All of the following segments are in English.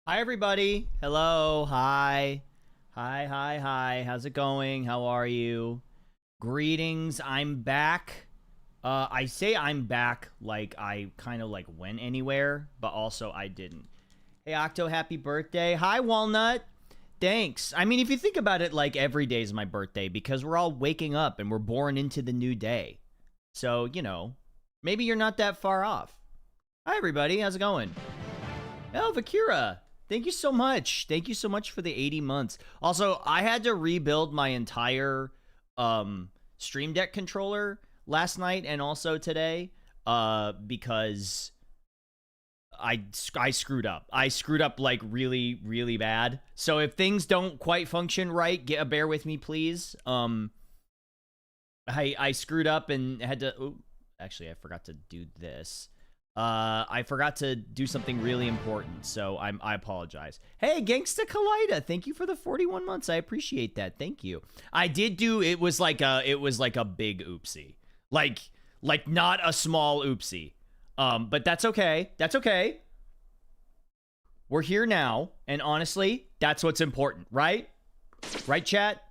Hi, everybody. Hello. Hi. Hi, hi, hi. How's it going? How are you? Greetings. I'm back. I say I'm back like I kind of like went anywhere, but also I didn't. Hey, Octo, happy birthday. Hi, Walnut. Thanks. I mean, if you think about it, like every day is my birthday because we're all waking up and we're born into the new day. So, maybe you're not that far off. Hi, everybody. How's it going? Oh, Vakira. Thank you so much. Thank you so much for the 80 months. Also, I had to rebuild my entire Stream Deck controller last night and also today because I screwed up. I screwed up like really, really bad. So if things don't quite function right, bear with me, please. I screwed up and had to... Ooh, actually, I forgot to do this. I forgot to do something really important, so I apologize. Hey, Gangsta Kalida, thank you for the 41 months. I appreciate that. Thank you. I did do it was like a big oopsie. Like not a small oopsie. But that's okay. That's okay. We're here now, and honestly, that's what's important, right? Right, chat?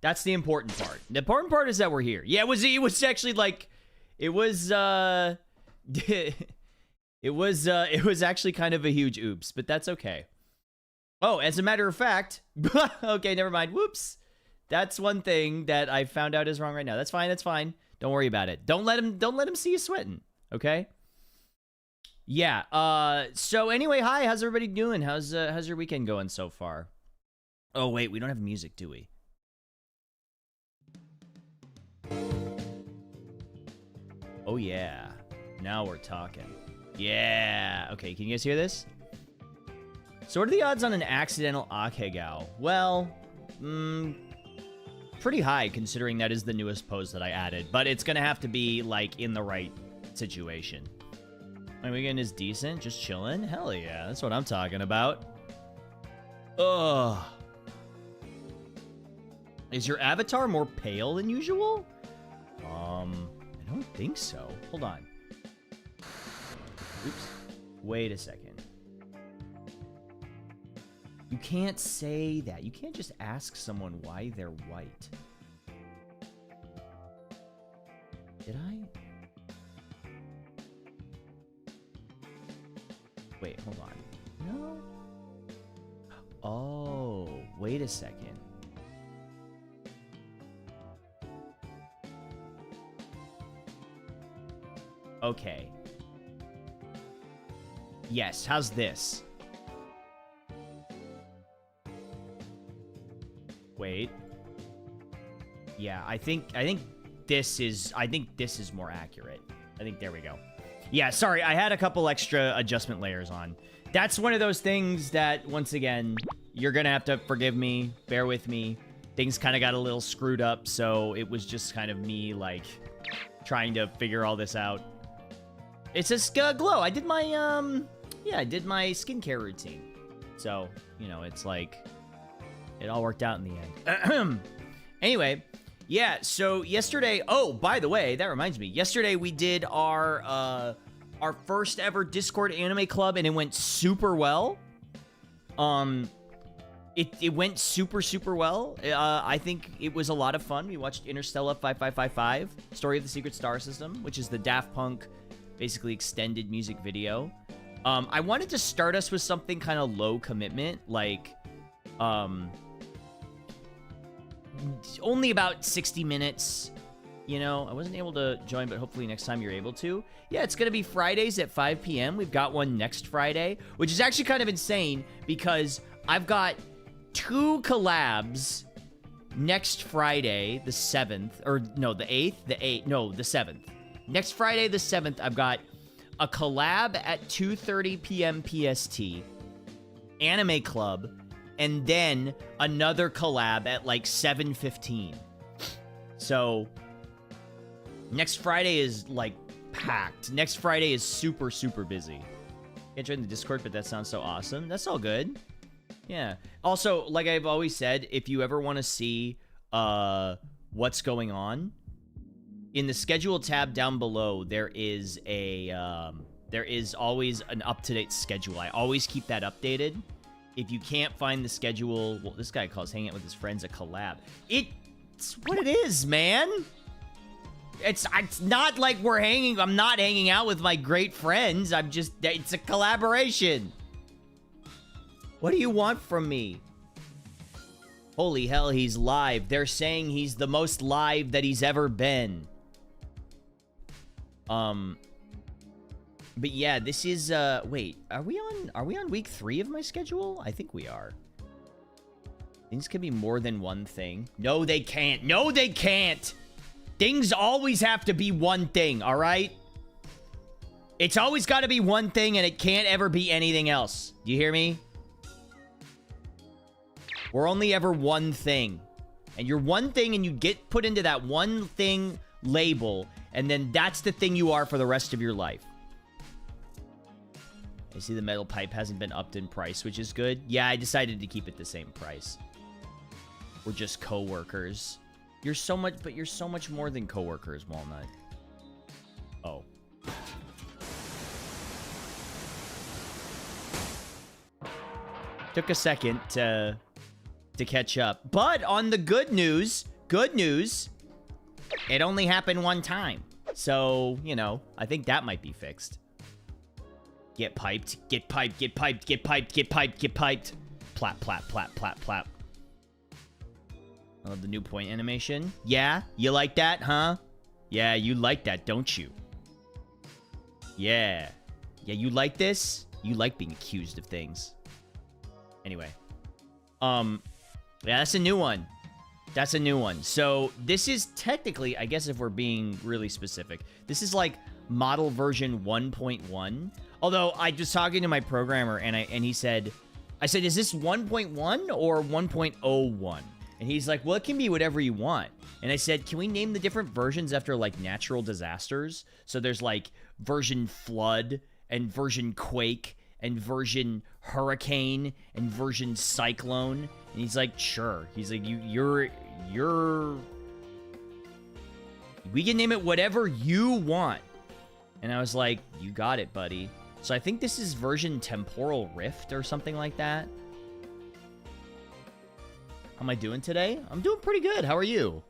That's the important part. The important part is that we're here. Yeah, it was actually like it was it was actually kind of a huge oops, but that's okay. Oh, as a matter of fact, okay, never mind. Whoops. That's one thing that I found out is wrong right now. That's fine. That's fine. Don't worry about it. Don't let him see you sweating. Okay? Yeah. So anyway, hi. How's everybody doing? How's your weekend going so far? Oh wait, we don't have music, do we? Oh yeah. Now we're talking. Yeah. Okay, can you guys hear this? So what are the odds on an accidental Akegao? Well, pretty high considering that is the newest pose that I added. But it's going to have to be, like, in the right situation. My weekend is decent. Just chilling. Hell yeah. That's what I'm talking about. Ugh. Is your avatar more pale than usual? I don't think so. Hold on. Oops. Wait a second. You can't say that. You can't just ask someone why they're white. Did I? Wait, hold on. No? Oh, wait a second. Okay. Yes, how's this? Wait. Yeah, I think this is more accurate. I think there we go. Yeah, sorry, I had a couple extra adjustment layers on. That's one of those things that, once again, you're gonna have to forgive me, bear with me. Things kind of got a little screwed up, so it was just kind of me, like, trying to figure all this out. It says glow. I did my, yeah, I did my skincare routine. So, it's like, it all worked out in the end. Anyway, yeah, so yesterday, oh, by the way, that reminds me. Yesterday we did our first ever Discord anime club, and it went super well. It went super, super well. I think it was a lot of fun. We watched Interstellar 5555, Story of the Secret Star System, which is the Daft Punk, basically extended music video. I wanted to start us with something kind of low commitment, like, only about 60 minutes. I wasn't able to join, but hopefully next time you're able to. Yeah, it's going to be Fridays at 5 p.m. We've got one next Friday, which is actually kind of insane because I've got 2 collabs next Friday, the 7th, or no, the 8th, no, the 7th. Next Friday, the 7th, I've got a collab at 2:30 p.m. PST, Anime Club, and then another collab at like 7:15. So next Friday is like packed. Next Friday is super, super busy. Can't join the Discord, but that sounds so awesome. That's all good. Yeah. Also, like I've always said, if you ever want to see what's going on, in the schedule tab down below, there is a There is always an up-to-date schedule. I always keep that updated. If you can't find the schedule, well, this guy calls hanging out with his friends a collab. It's what it is, man. It's not like I'm not hanging out with my great friends. It's a collaboration. What do you want from me? Holy hell, he's live. They're saying he's the most live that he's ever been. But yeah, this is wait, are we on week 3 of my schedule? I think we are. Things can be more than one thing. No, they can't. No, they can't. Things always have to be one thing, all right? It's always got to be one thing, and it can't ever be anything else. Do you hear me? We're only ever one thing. And you're one thing, and you get put into that one thing label, and then that's the thing you are for the rest of your life. I see the metal pipe hasn't been upped in price, which is good. Yeah, I decided to keep it the same price. We're just co-workers. You're so much more than co-workers, Walnut. Oh. Took a second to catch up. But on the good news, it only happened one time. So, you know, I think that might be fixed. Get piped, get piped, get piped, get piped, get piped, get piped. Plap, plap, plap, plap, plap. I love the new point animation. Yeah? You like that, huh? Yeah, you like that, don't you? Yeah. Yeah, you like this? You like being accused of things. Anyway. Yeah, that's a new one. That's a new one. So, this is technically, I guess if we're being really specific, this is like model version 1.1. Although, I was talking to my programmer, and he said, I said, is this 1.1 or 1.01? And he's like, well, it can be whatever you want. And I said, can we name the different versions after, like, natural disasters? So there's, like, version flood, and version quake, and version hurricane, and version cyclone. And he's like, sure. He's like, you're... We can name it whatever you want. And I was like, you got it, buddy. So I think this is version temporal rift or something like that. How am I doing today? I'm doing pretty good. How are you?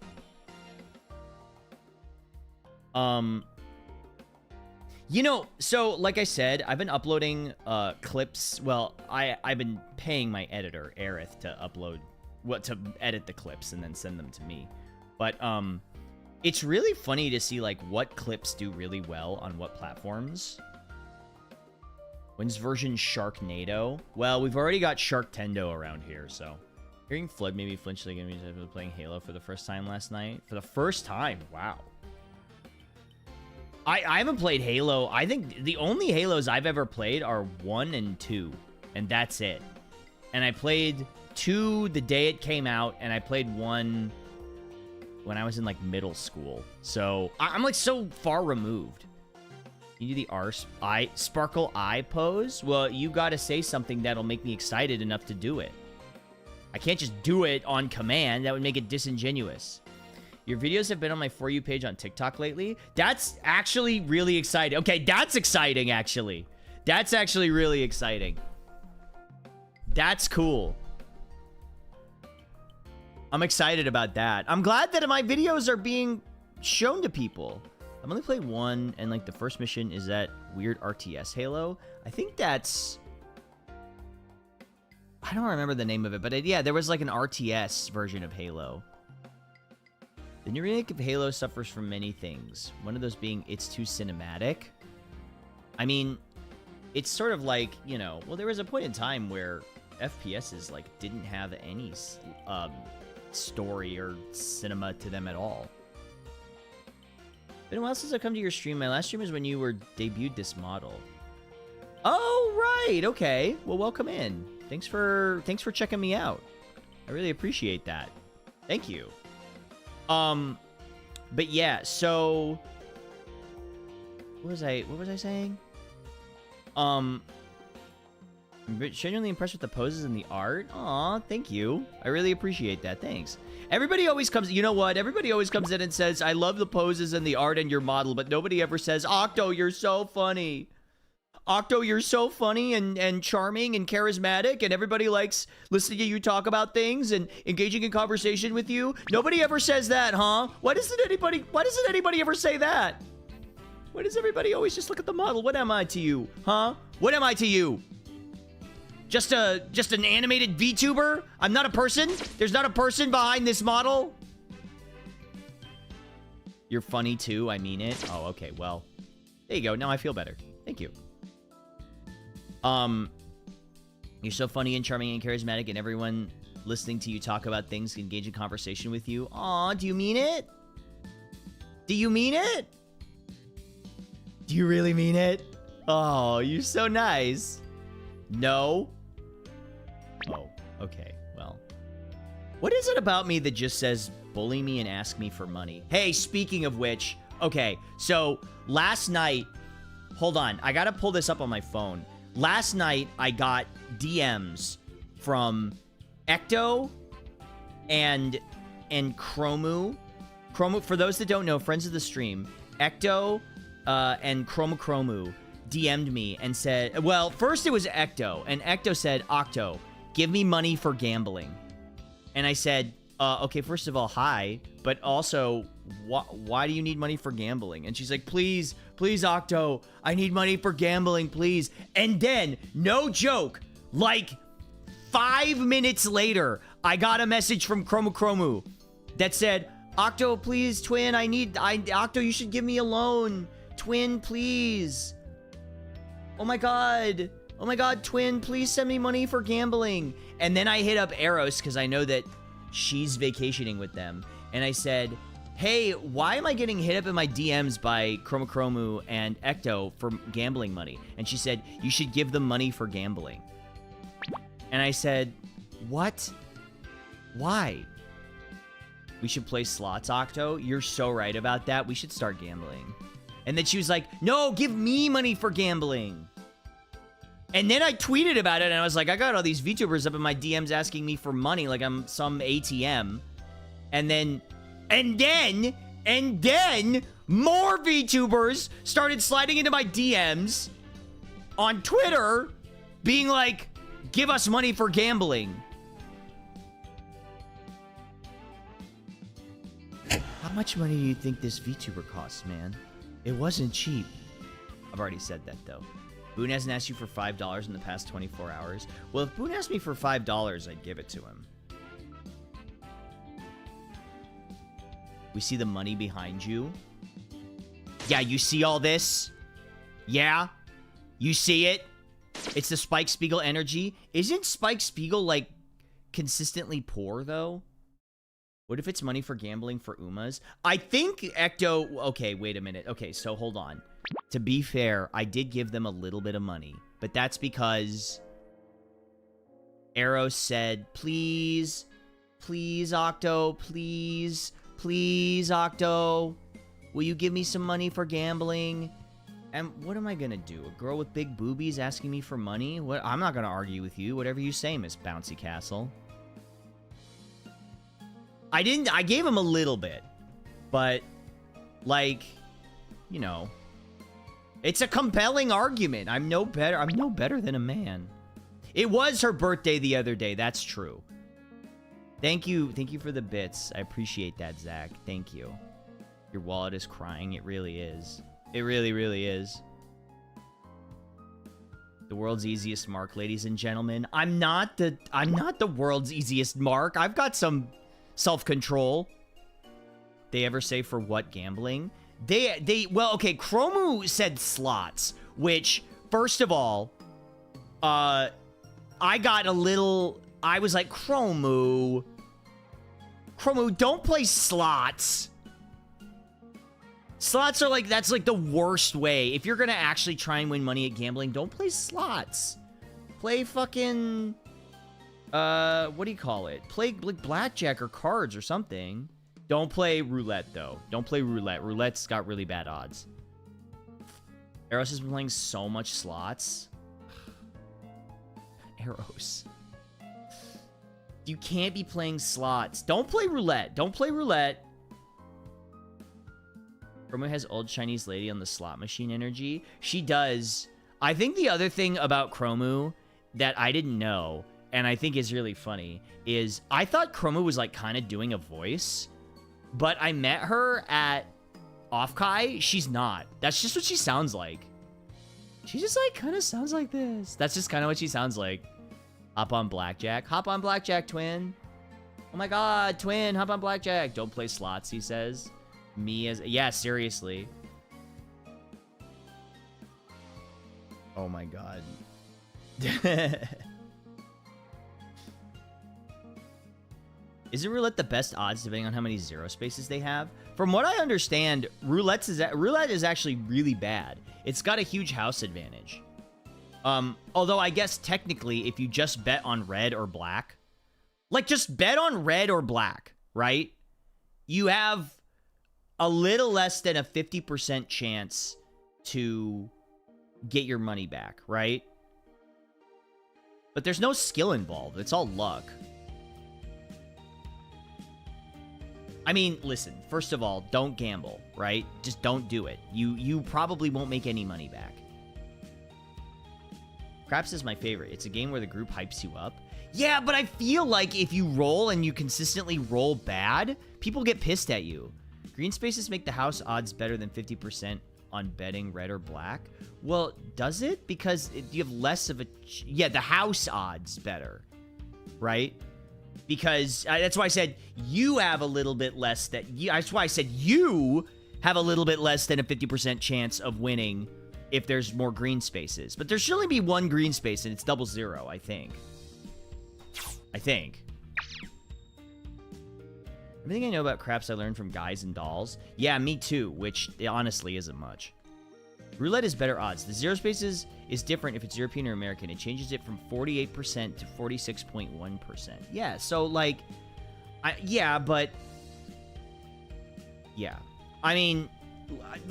You know, so like I said, I've been uploading clips. Well, I've been paying my editor, Aerith, to upload to edit the clips and then send them to me. But it's really funny to see like what clips do really well on what platforms. When's version Sharknado? Well, we've already got Sharktendo around here, so. Hearing Flood made me flinch like I was playing Halo for the first time last night. For the first time? Wow. I haven't played Halo. I think the only Halos I've ever played are 1 and 2. And that's it. And I played 2 the day it came out. And I played 1 when I was in, like, middle school. So, I'm, like, so far removed. You do the Sparkle Eye pose? Well, you gotta say something that'll make me excited enough to do it. I can't just do it on command. That would make it disingenuous. Your videos have been on my For You page on TikTok lately. That's actually really exciting. Okay, that's exciting, actually. That's actually really exciting. That's cool. I'm excited about that. I'm glad that my videos are being shown to people. I've only played 1, and, like, the first mission is that weird RTS Halo. I think that's... I don't remember the name of it, but yeah, there was like an RTS version of Halo. The new remake of Halo suffers from many things. One of those being it's too cinematic. I mean, it's sort of like, you know, well, there was a point in time where FPSs like didn't have any story or cinema to them at all. Been a while since I've come to your stream. My last stream was when you were debuted this model. Oh, right. Okay. Well, welcome in. Thanks for checking me out. I really appreciate that. Thank you. But yeah, so what was I saying? I'm genuinely impressed with the poses and the art. Aw, thank you. I really appreciate that. Thanks. Everybody always comes, you know what? Everybody always comes in and says, I love the poses and the art and your model, but nobody ever says, Octo, you're so funny. Octo, you're so funny and charming and charismatic, and everybody likes listening to you talk about things and engaging in conversation with you. Nobody ever says that, huh? Why doesn't anybody ever say that? Why does everybody always just look at the model? What am I to you, huh? What am I to you? Just an animated VTuber? I'm not a person? There's not a person behind this model? You're funny too, I mean it. Oh, okay, well. There you go, now I feel better. Thank you. You're so funny and charming and charismatic, and everyone listening to you talk about things can engage in conversation with you. Aw, do you mean it? Do you mean it? Do you really mean it? Oh, you're so nice. No? Oh, okay, well. What is it about me that just says bully me and ask me for money? Hey, speaking of which, okay, so last night, hold on, I gotta pull this up on my phone. Last night, I got DMs from Ecto and Chromu. Chromu, for those that don't know, friends of the stream, Ecto and Chromu DM'd me and said, well, first it was Ecto, and Ecto said, Octo, give me money for gambling. And I said, okay, first of all, hi, but also, why do you need money for gambling? And she's like, please, Octo, I need money for gambling, please. And then, no joke, like 5 minutes later, I got a message from Chromu that said, Octo, please, twin, Octo, you should give me a loan. Twin, please. Oh my god, twin, please send me money for gambling. And then I hit up Eros because I know that she's vacationing with them. And I said, hey, why am I getting hit up in my DMs by Chromu and Ecto for gambling money? And she said, you should give them money for gambling. And I said, what? Why? We should play slots, Octo. You're so right about that. We should start gambling. And then she was like, no, give me money for gambling. And then I tweeted about it, and I was like, I got all these VTubers up in my DMs asking me for money like I'm some ATM. And then more VTubers started sliding into my DMs on Twitter being like, give us money for gambling. How much money do you think this VTuber costs, man? It wasn't cheap. I've already said that, though. Boone hasn't asked you for $5 in the past 24 hours. Well, if Boone asked me for $5, I'd give it to him. We see the money behind you. Yeah, you see all this? Yeah? You see it? It's the Spike Spiegel energy. Isn't Spike Spiegel, like, consistently poor, though? What if it's money for gambling for Umas? I think Ecto... Okay, wait a minute. Okay, so hold on. To be fair, I did give them a little bit of money. But that's because... Eros said, please, Octo, please, Octo. Will you give me some money for gambling? And what am I gonna do? A girl with big boobies asking me for money? What? I'm not gonna argue with you. Whatever you say, Miss Bouncy Castle. I gave him a little bit. But, like, you know... It's a compelling argument. I'm no better than a man. It was her birthday the other day. That's true. Thank you for the bits. I appreciate that, Zach. Thank you. Your wallet is crying. It really is. It really, really is. The world's easiest mark, ladies and gentlemen. I'm not the world's easiest mark. I've got some self-control. They ever say for what gambling? Well, okay, Chromu said slots, which, first of all, I was like, Chromu, don't play slots. Slots are like, that's like the worst way. If you're gonna actually try and win money at gambling, don't play slots. Play fucking, what do you call it? Play like blackjack or cards or something. Don't play roulette, though. Don't play roulette. Roulette's got really bad odds. Eros has been playing so much slots. Eros. You can't be playing slots. Don't play roulette. Don't play roulette. Romo has old Chinese lady on the slot machine energy. She does. I think the other thing about Chromu that I didn't know, and I think is really funny, is I thought Chromu was like kind of doing a voice, but I met her at Offkai. She's not. That's just what she sounds like. She just like kind of sounds like this. That's just kind of what she sounds like. Hop on Blackjack. Hop on Blackjack, twin. Oh my god, twin, hop on Blackjack. Don't play slots, he says. Me as... Yeah, seriously. Oh my god. Isn't roulette the best odds depending on how many zero spaces they have? From what I understand, roulette is actually really bad. It's got a huge house advantage. Although I guess technically if you just bet on red or black, like just bet on red or black, right? You have a little less than a 50% chance to get your money back, right? But there's no skill involved. It's all luck. I mean, listen, first of all, don't gamble, right? Just don't do it. You probably won't make any money back. Craps is my favorite. It's a game where the group hypes you up. Yeah, but I feel like if you roll and you consistently roll bad, people get pissed at you. Green spaces make the house odds better than 50% on betting red or black. Well, does it? Because you have less of a... Yeah, the house odds better, right? Because that's why I said you have a little bit less that's why I said you have a little bit less than a 50% chance of winning if there's more green spaces. But there should only be one green space and it's 0-0, I think. Everything I know about craps I learned from Guys and Dolls. Yeah, me too, which honestly isn't much. Roulette is better odds. The zero spaces is different if it's European or American. It changes it from 48% to 46.1%. Yeah, so like, yeah, but yeah. I mean,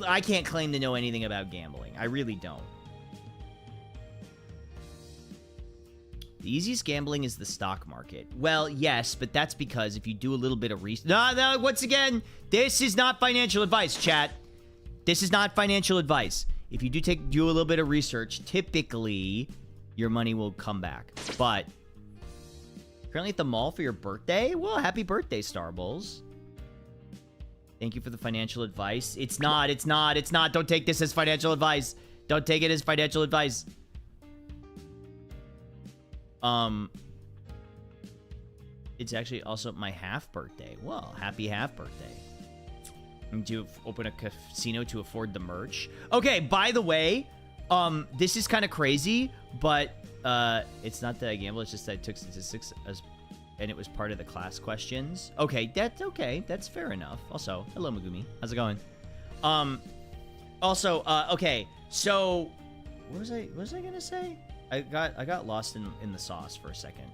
I can't claim to know anything about gambling. I really don't. The easiest gambling is the stock market. Well, yes, but that's because if you do a little bit of research... No, once again, this is not financial advice, chat. This is not financial advice. If you do a little bit of research, typically your money will come back. But currently at the mall for your birthday? Well, happy birthday, Starbulls. Thank you for the financial advice. It's not. Don't take this as financial advice. Don't take it as financial advice. It's actually also my half birthday. Well, happy half birthday. To open a casino to afford the merch. Okay, by the way, this is kind of crazy, but it's not that I gamble. It's just that I took statistics and it was part of the class questions. Okay, that's okay. That's fair enough. Also, hello Megumi. How's it going? Okay. So, what was I gonna say? I got lost in the sauce for a second.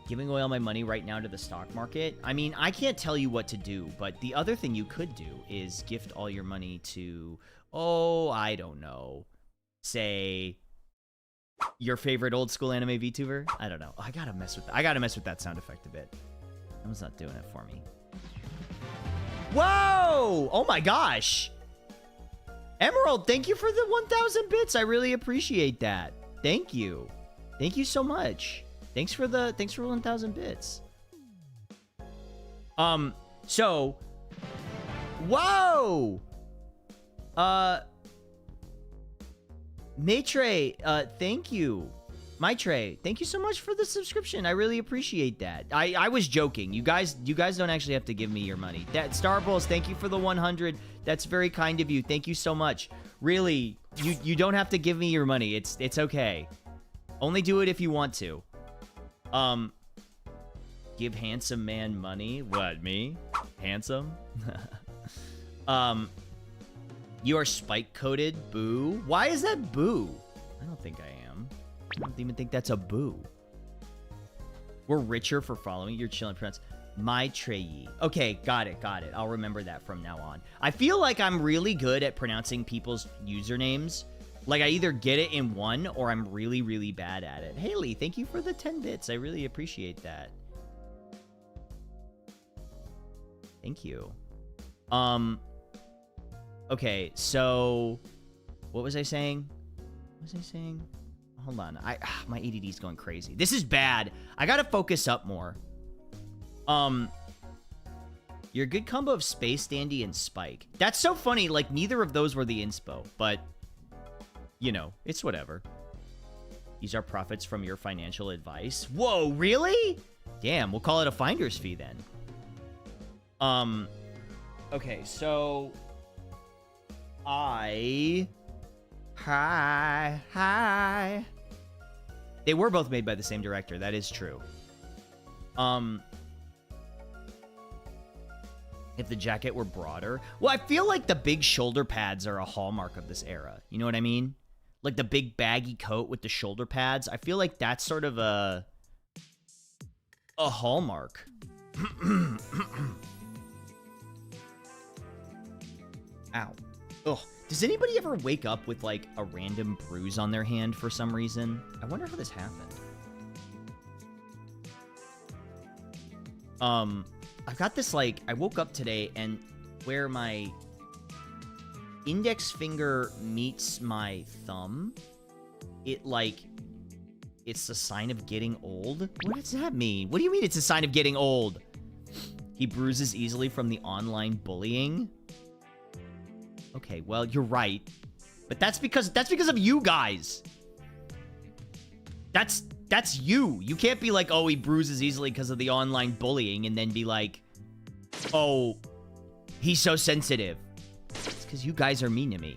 Giving away all my money right now to the stock market. I mean, I can't tell you what to do, but the other thing you could do is gift all your money to, oh, I don't know, say your favorite old school anime VTuber. I don't know. I gotta mess with that sound effect a bit. That one's not doing it for me. Whoa! Oh my gosh! Emerald, thank you for the 1,000 bits. I really appreciate that. Thank you. Thank you so much. Thanks for 1,000 bits. So, whoa! Maitre, thank you. Maitre, thank you so much for the subscription. I really appreciate that. I was joking. You guys don't actually have to give me your money. That Starbulls, thank you for the 100. That's very kind of you. Thank you so much. Really, you don't have to give me your money. It's okay. Only do it if you want to. Give handsome man money. What, me? Handsome? You are spike coated. Boo. Why is that boo? I don't think I am. I don't even think that's a boo. We're richer for following. You're chilling. Pronounce my Treyi. Okay, got it. I'll remember that from now on. I feel like I'm really good at pronouncing people's usernames. Like, I either get it in one or I'm really, really bad at it. Haley, thank you for the 10 bits. I really appreciate that. Thank you. Okay, so What was I saying? What was I saying? Hold on. My ADD's going crazy. This is bad. I gotta focus up more. You're a good combo of Space Dandy and Spike. That's so funny. Like, neither of those were the inspo, but, you know, it's whatever. These are profits from your financial advice. Whoa, really? Damn, we'll call it a finder's fee then. Okay, so Hi. They were both made by the same director. That is true. If the jacket were broader. Well, I feel like the big shoulder pads are a hallmark of this era. You know what I mean? Like the big baggy coat with the shoulder pads. I feel like that's sort of a hallmark. Ow. Ugh. Does anybody ever wake up with, like, a random bruise on their hand for some reason? I wonder how this happened. I've got this, like, I woke up today and where my index finger meets my thumb, it, like, it's a sign of getting old? What does that mean? What do you mean it's a sign of getting old? He bruises easily from the online bullying? Okay, well, you're right. But that's because of you guys. That's you. You can't be like, oh, he bruises easily because of the online bullying, and then be like, oh, he's so sensitive. It's because you guys are mean to me.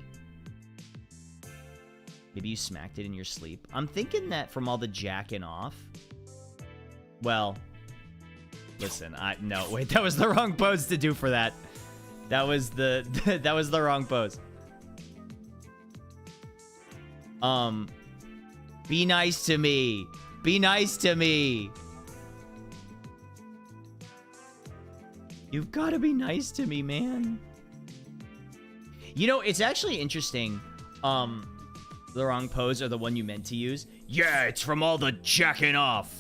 Maybe you smacked it in your sleep. I'm thinking that from all the jacking off. Well, listen, no, wait, that was the wrong pose to do for that. That was the that was the wrong pose. Be nice to me. Be nice to me. You've got to be nice to me, man. You know, it's actually interesting. The wrong pose or the one you meant to use. Yeah, it's from all the jacking off.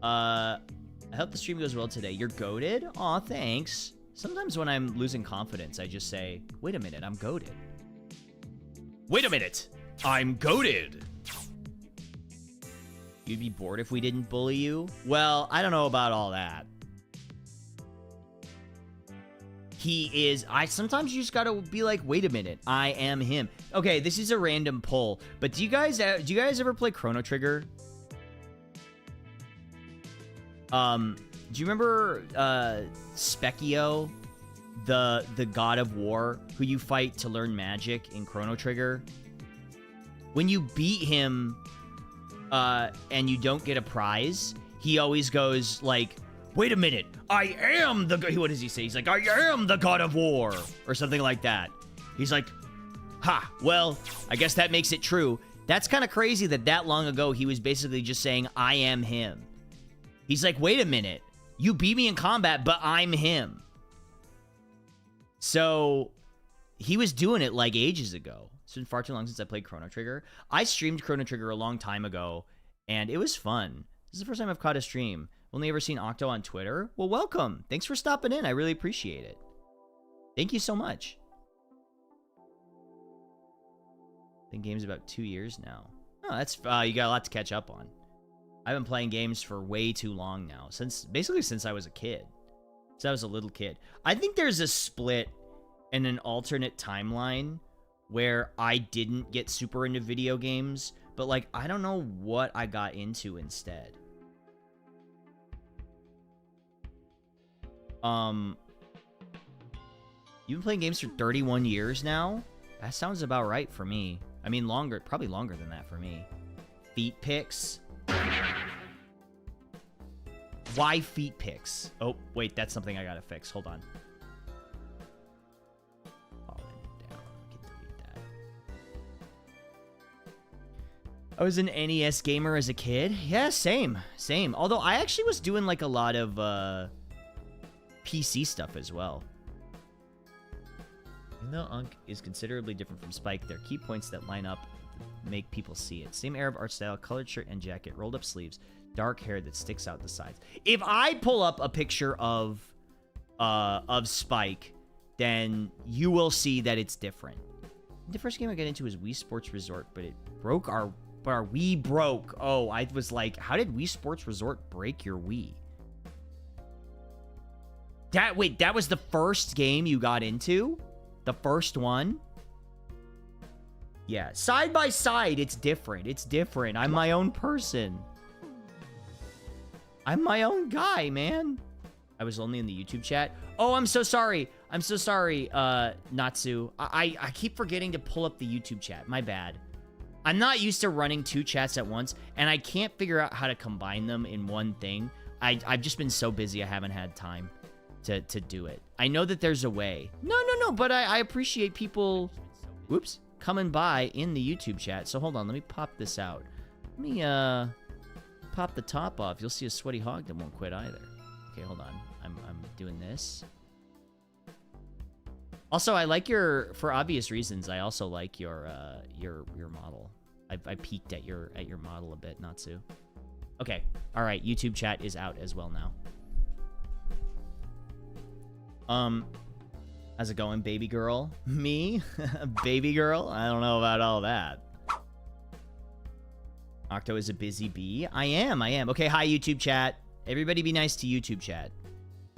I hope the stream goes well today. You're goated? Aw, thanks. Sometimes when I'm losing confidence, I just say, wait a minute, I'm goated. Wait a minute, I'm goated. You'd be bored if we didn't bully you? Well, I don't know about all that. He is... sometimes you just gotta be like, wait a minute, I am him. Okay, this is a random poll, but do you guys ever play Chrono Trigger? Do you remember Specchio, the god of war, who you fight to learn magic in Chrono Trigger? When you beat him, and you don't get a prize, he always goes like, wait a minute, I am the... What does he say? He's like, I am the god of war, or something like that. He's like, ha, well, I guess that makes it true. That's kind of crazy that long ago he was basically just saying, I am him. He's like, wait a minute, you beat me in combat, but I'm him. So, he was doing it like ages ago. It's been far too long since I played Chrono Trigger. I streamed Chrono Trigger a long time ago, and it was fun. This is the first time I've caught a stream. Only ever seen Octo on Twitter? Well, welcome. Thanks for stopping in. I really appreciate it. Thank you so much. I think game's about 2 years now. Oh, that's you got a lot to catch up on. I've been playing games for way too long now. Basically since I was a kid. Since I was a little kid. I think there's a split in an alternate timeline where I didn't get super into video games, but like I don't know what I got into instead. You've been playing games for 31 years now? That sounds about right for me. I mean, longer, probably longer than that for me. Feet pics. Why feet pics? Oh, wait, that's something I gotta fix. Hold on. Falling down. I can delete that. I was an NES gamer as a kid. Yeah, same. Same. Although I actually was doing like a lot of PC stuff as well. Even though Unk is considerably different from Spike, there are key points that line up make people see it. Same Arab art style, colored shirt and jacket, rolled up sleeves, dark hair that sticks out the sides. If I pull up a picture of Spike, then you will see that it's different. The first game I got into was Wii Sports Resort, but it broke our Wii broke. Oh, I was like, how did Wii Sports Resort break your Wii? Wait, that was the first game you got into? The first one? Yeah, side by side, it's different. It's different. I'm my own person. I'm my own guy, man. I was only in the YouTube chat. Oh, I'm so sorry. I'm so sorry, Natsu. I keep forgetting to pull up the YouTube chat. My bad. I'm not used to running 2 chats at once, and I can't figure out how to combine them in one thing. I've just been so busy, I haven't had time to do it. I know that there's a way. No, but I appreciate people, whoops, coming by in the YouTube chat. So hold on, let me pop this out. Let me, pop the top off. You'll see a sweaty hog that won't quit either. Okay, hold on. I'm doing this. Also, I like for obvious reasons, I also like your model. I peeked at your model a bit, Natsu. Okay. All right, YouTube chat is out as well now. How's it going, baby girl? Me? Baby girl? I don't know about all that. Octo is a busy bee. I am. Okay, hi, YouTube chat. Everybody be nice to YouTube chat.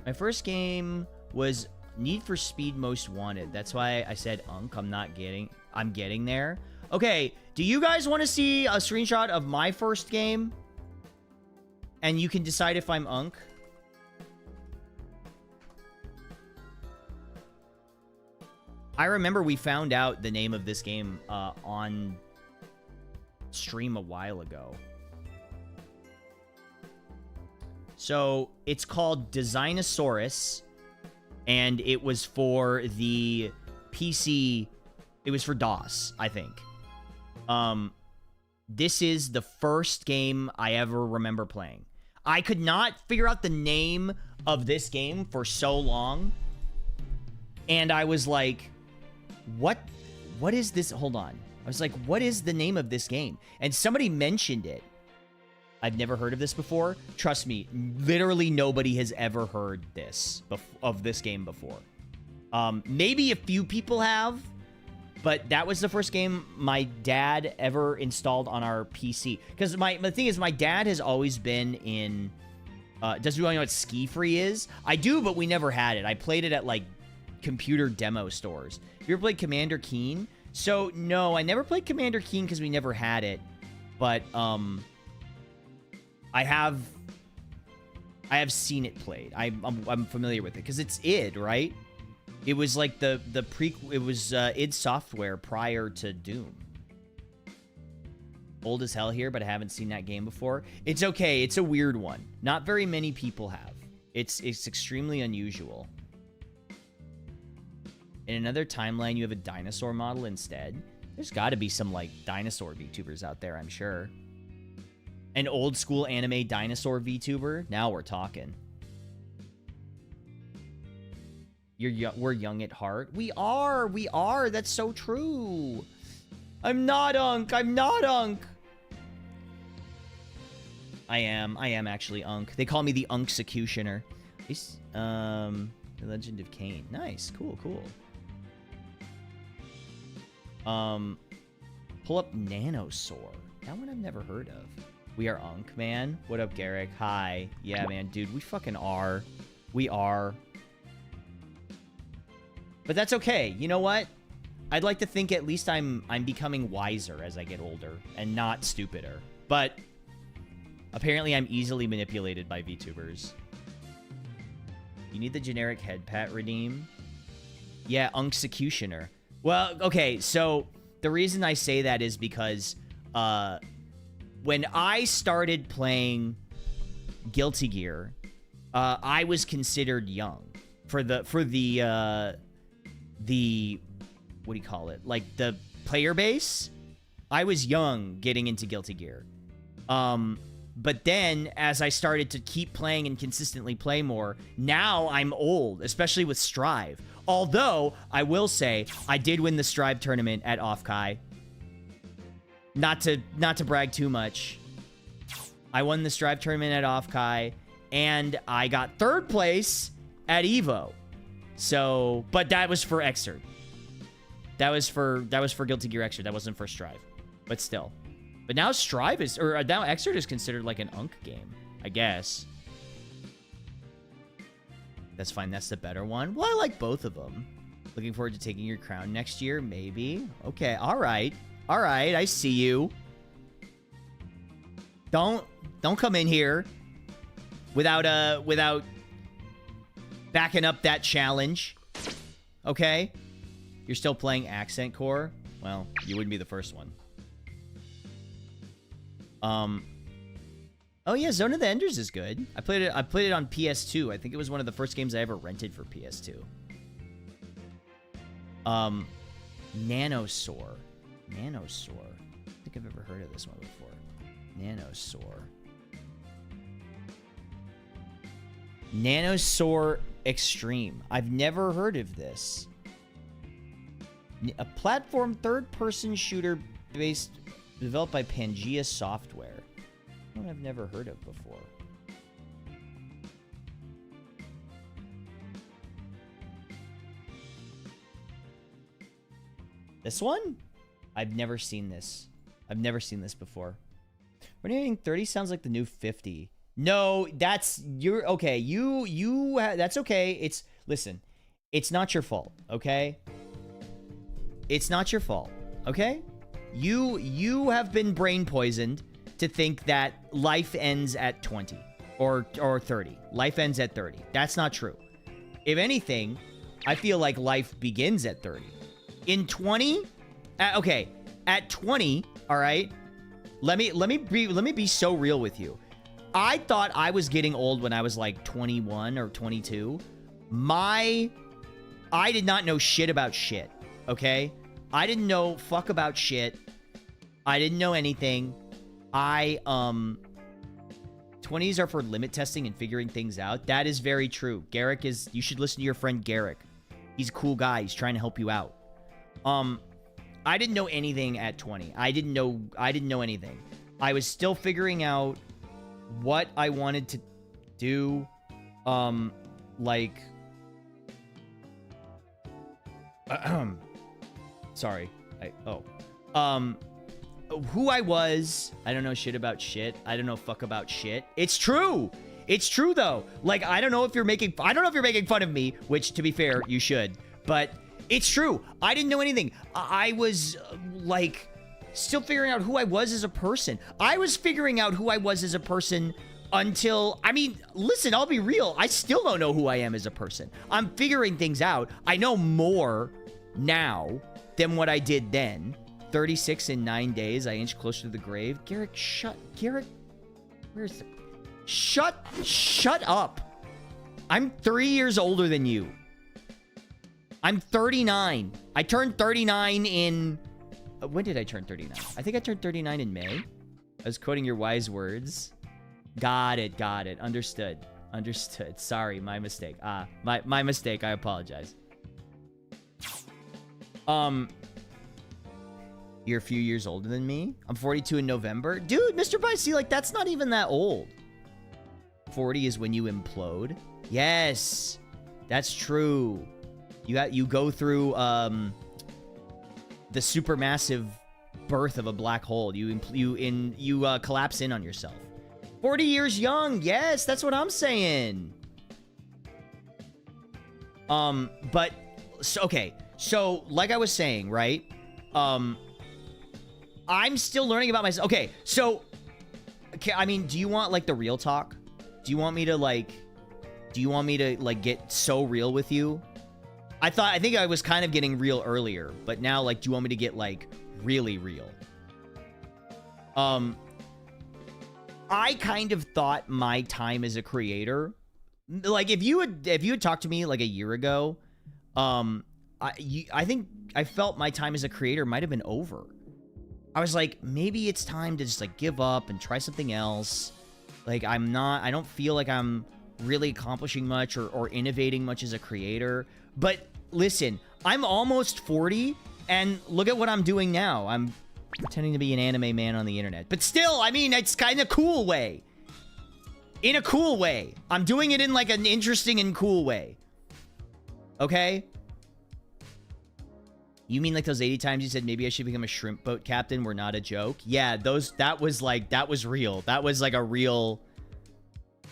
My first game was Need for Speed Most Wanted. That's why I said Unk. I'm getting there. Okay, do you guys want to see a screenshot of my first game? And you can decide if I'm Unk. I remember we found out the name of this game on stream a while ago. So it's called Designosaurus, and it was for the PC. It was for DOS, I think. This is the first game I ever remember playing. I could not figure out the name of this game for so long, and I was like, what is this? Hold on. I was like, what is the name of this game? And somebody mentioned it. I've never heard of this before. Trust me, literally nobody has ever heard of this game before. Maybe a few people have, but that was the first game my dad ever installed on our PC. Because the thing is, my dad has always been in... does you know what Ski Free is? I do, but we never had it. I played it at, like, computer demo stores. You ever played Commander Keen? So, no, I never played Commander Keen because we never had it. But, I have seen it played. I'm familiar with it because it's id, right? It was like it was id Software prior to Doom. Old as hell here, but I haven't seen that game before. It's okay. It's a weird one. Not very many people have. It's extremely unusual. In another timeline, you have a dinosaur model instead. There's got to be some, like, dinosaur VTubers out there, I'm sure. An old school anime dinosaur VTuber? Now we're talking. We're young at heart. We are. That's so true. I'm not Unk. I am actually Unk. They call me the Unksecutioner. The Legend of Kain. Nice. Cool. Pull up Nanosaur. That one I've never heard of. We are Unk, man. What up, Garrick? Hi. Yeah, man, dude, we fucking are. We are. But that's okay. You know what? I'd like to think at least I'm becoming wiser as I get older and not stupider. But apparently I'm easily manipulated by VTubers. You need the generic head pat redeem? Yeah, Unksecutioner. Well, okay, so the reason I say that is because when I started playing Guilty Gear, I was considered young for the what do you call it? Like the player base. I was young getting into Guilty Gear. But then as I started to keep playing and consistently play more, now I'm old, especially with Strive. Although I will say I did win the Strive tournament at Offkai. Not to brag too much. I won the Strive tournament at Offkai, and I got 3rd place at Evo. So, but that was for Xrd. That was for Guilty Gear Xrd. That wasn't for Strive. But still. But now Strive is, or now Xrd is considered like an UNC game, I guess. That's fine. That's the better one. Well, I like both of them. Looking forward to taking your crown next year, maybe. Okay, all right. All right, I see you. Don't come in here without backing up that challenge. Okay? You're still playing Accent Core? Well, you wouldn't be the first one. Oh yeah, Zone of the Enders is good. I played it on PS2. I think it was one of the first games I ever rented for PS2. Nanosaur. Nanosaur. I don't think I've ever heard of this one before. Nanosaur. Nanosaur Extreme. I've never heard of this. A platform third-person shooter developed by Pangea Software. One I've never heard of before. This one? I've never seen this. I've never seen this before. Renewing 30 sounds like the new 50. No, that's you're okay. That's okay. Listen. It's not your fault, okay? It's not your fault, okay? You have been brain poisoned to think that life ends at 20 or 30. Life ends at 30. That's not true. If anything, I feel like life begins at 30. In 20, okay, at 20, all right. Let me be so real with you. I thought I was getting old when I was like 21 or 22. I did not know shit about shit, okay? I didn't know fuck about shit. I didn't know anything. 20s are for limit testing and figuring things out. That is very true. Garrick is, you should listen to your friend Garrick. He's a cool guy. He's trying to help you out. I didn't know anything at 20. I didn't know anything. I was still figuring out what I wanted to do. Sorry. Who I was. I don't know shit about shit. I don't know fuck about shit. It's true. It's true though. Like, I don't know if you're making fun of me, which to be fair, you should, but it's true. I didn't know anything. I was like still figuring out who I was as a person. I was figuring out who I was as a person until, I mean, listen, I'll be real. I still don't know who I am as a person. I'm figuring things out. I know more now than what I did then. 36 in 9 days. I inch closer to the grave. Garrick, where's the... Shut up. I'm 3 years older than you. I'm 39. I turned 39 in... when did I turn 39? I think I turned 39 in May. I was quoting your wise words. Got it. Understood. Sorry, my mistake. My mistake. I apologize. You're a few years older than me. I'm 42 in November. Dude, Mr. Bicey, like, that's not even that old. 40 is when you implode. Yes, that's true. You go through the supermassive birth of a black hole. You collapse in on yourself. 40 years young. Yes, that's what I'm saying. But okay. So like I was saying, right? I'm still learning about myself. Okay, so I mean, do you want like the real talk? Do you want me to like get so real with you? I think I was kind of getting real earlier, but now like do you want me to get like really real? I kind of thought my time as a creator, like if you had talked to me like a year ago, I think I felt my time as a creator might have been over. I was like, maybe it's time to just like give up and try something else. Like I don't feel like I'm really accomplishing much or innovating much as a creator. But listen, I'm almost 40 and look at what I'm doing now. I'm pretending to be an anime man on the internet. But still, I mean, it's kind of cool way. In a cool way. I'm doing it in like an interesting and cool way. Okay? You mean like those 80 times you said maybe I should become a shrimp boat captain were not a joke? Yeah, that was real. That was like a real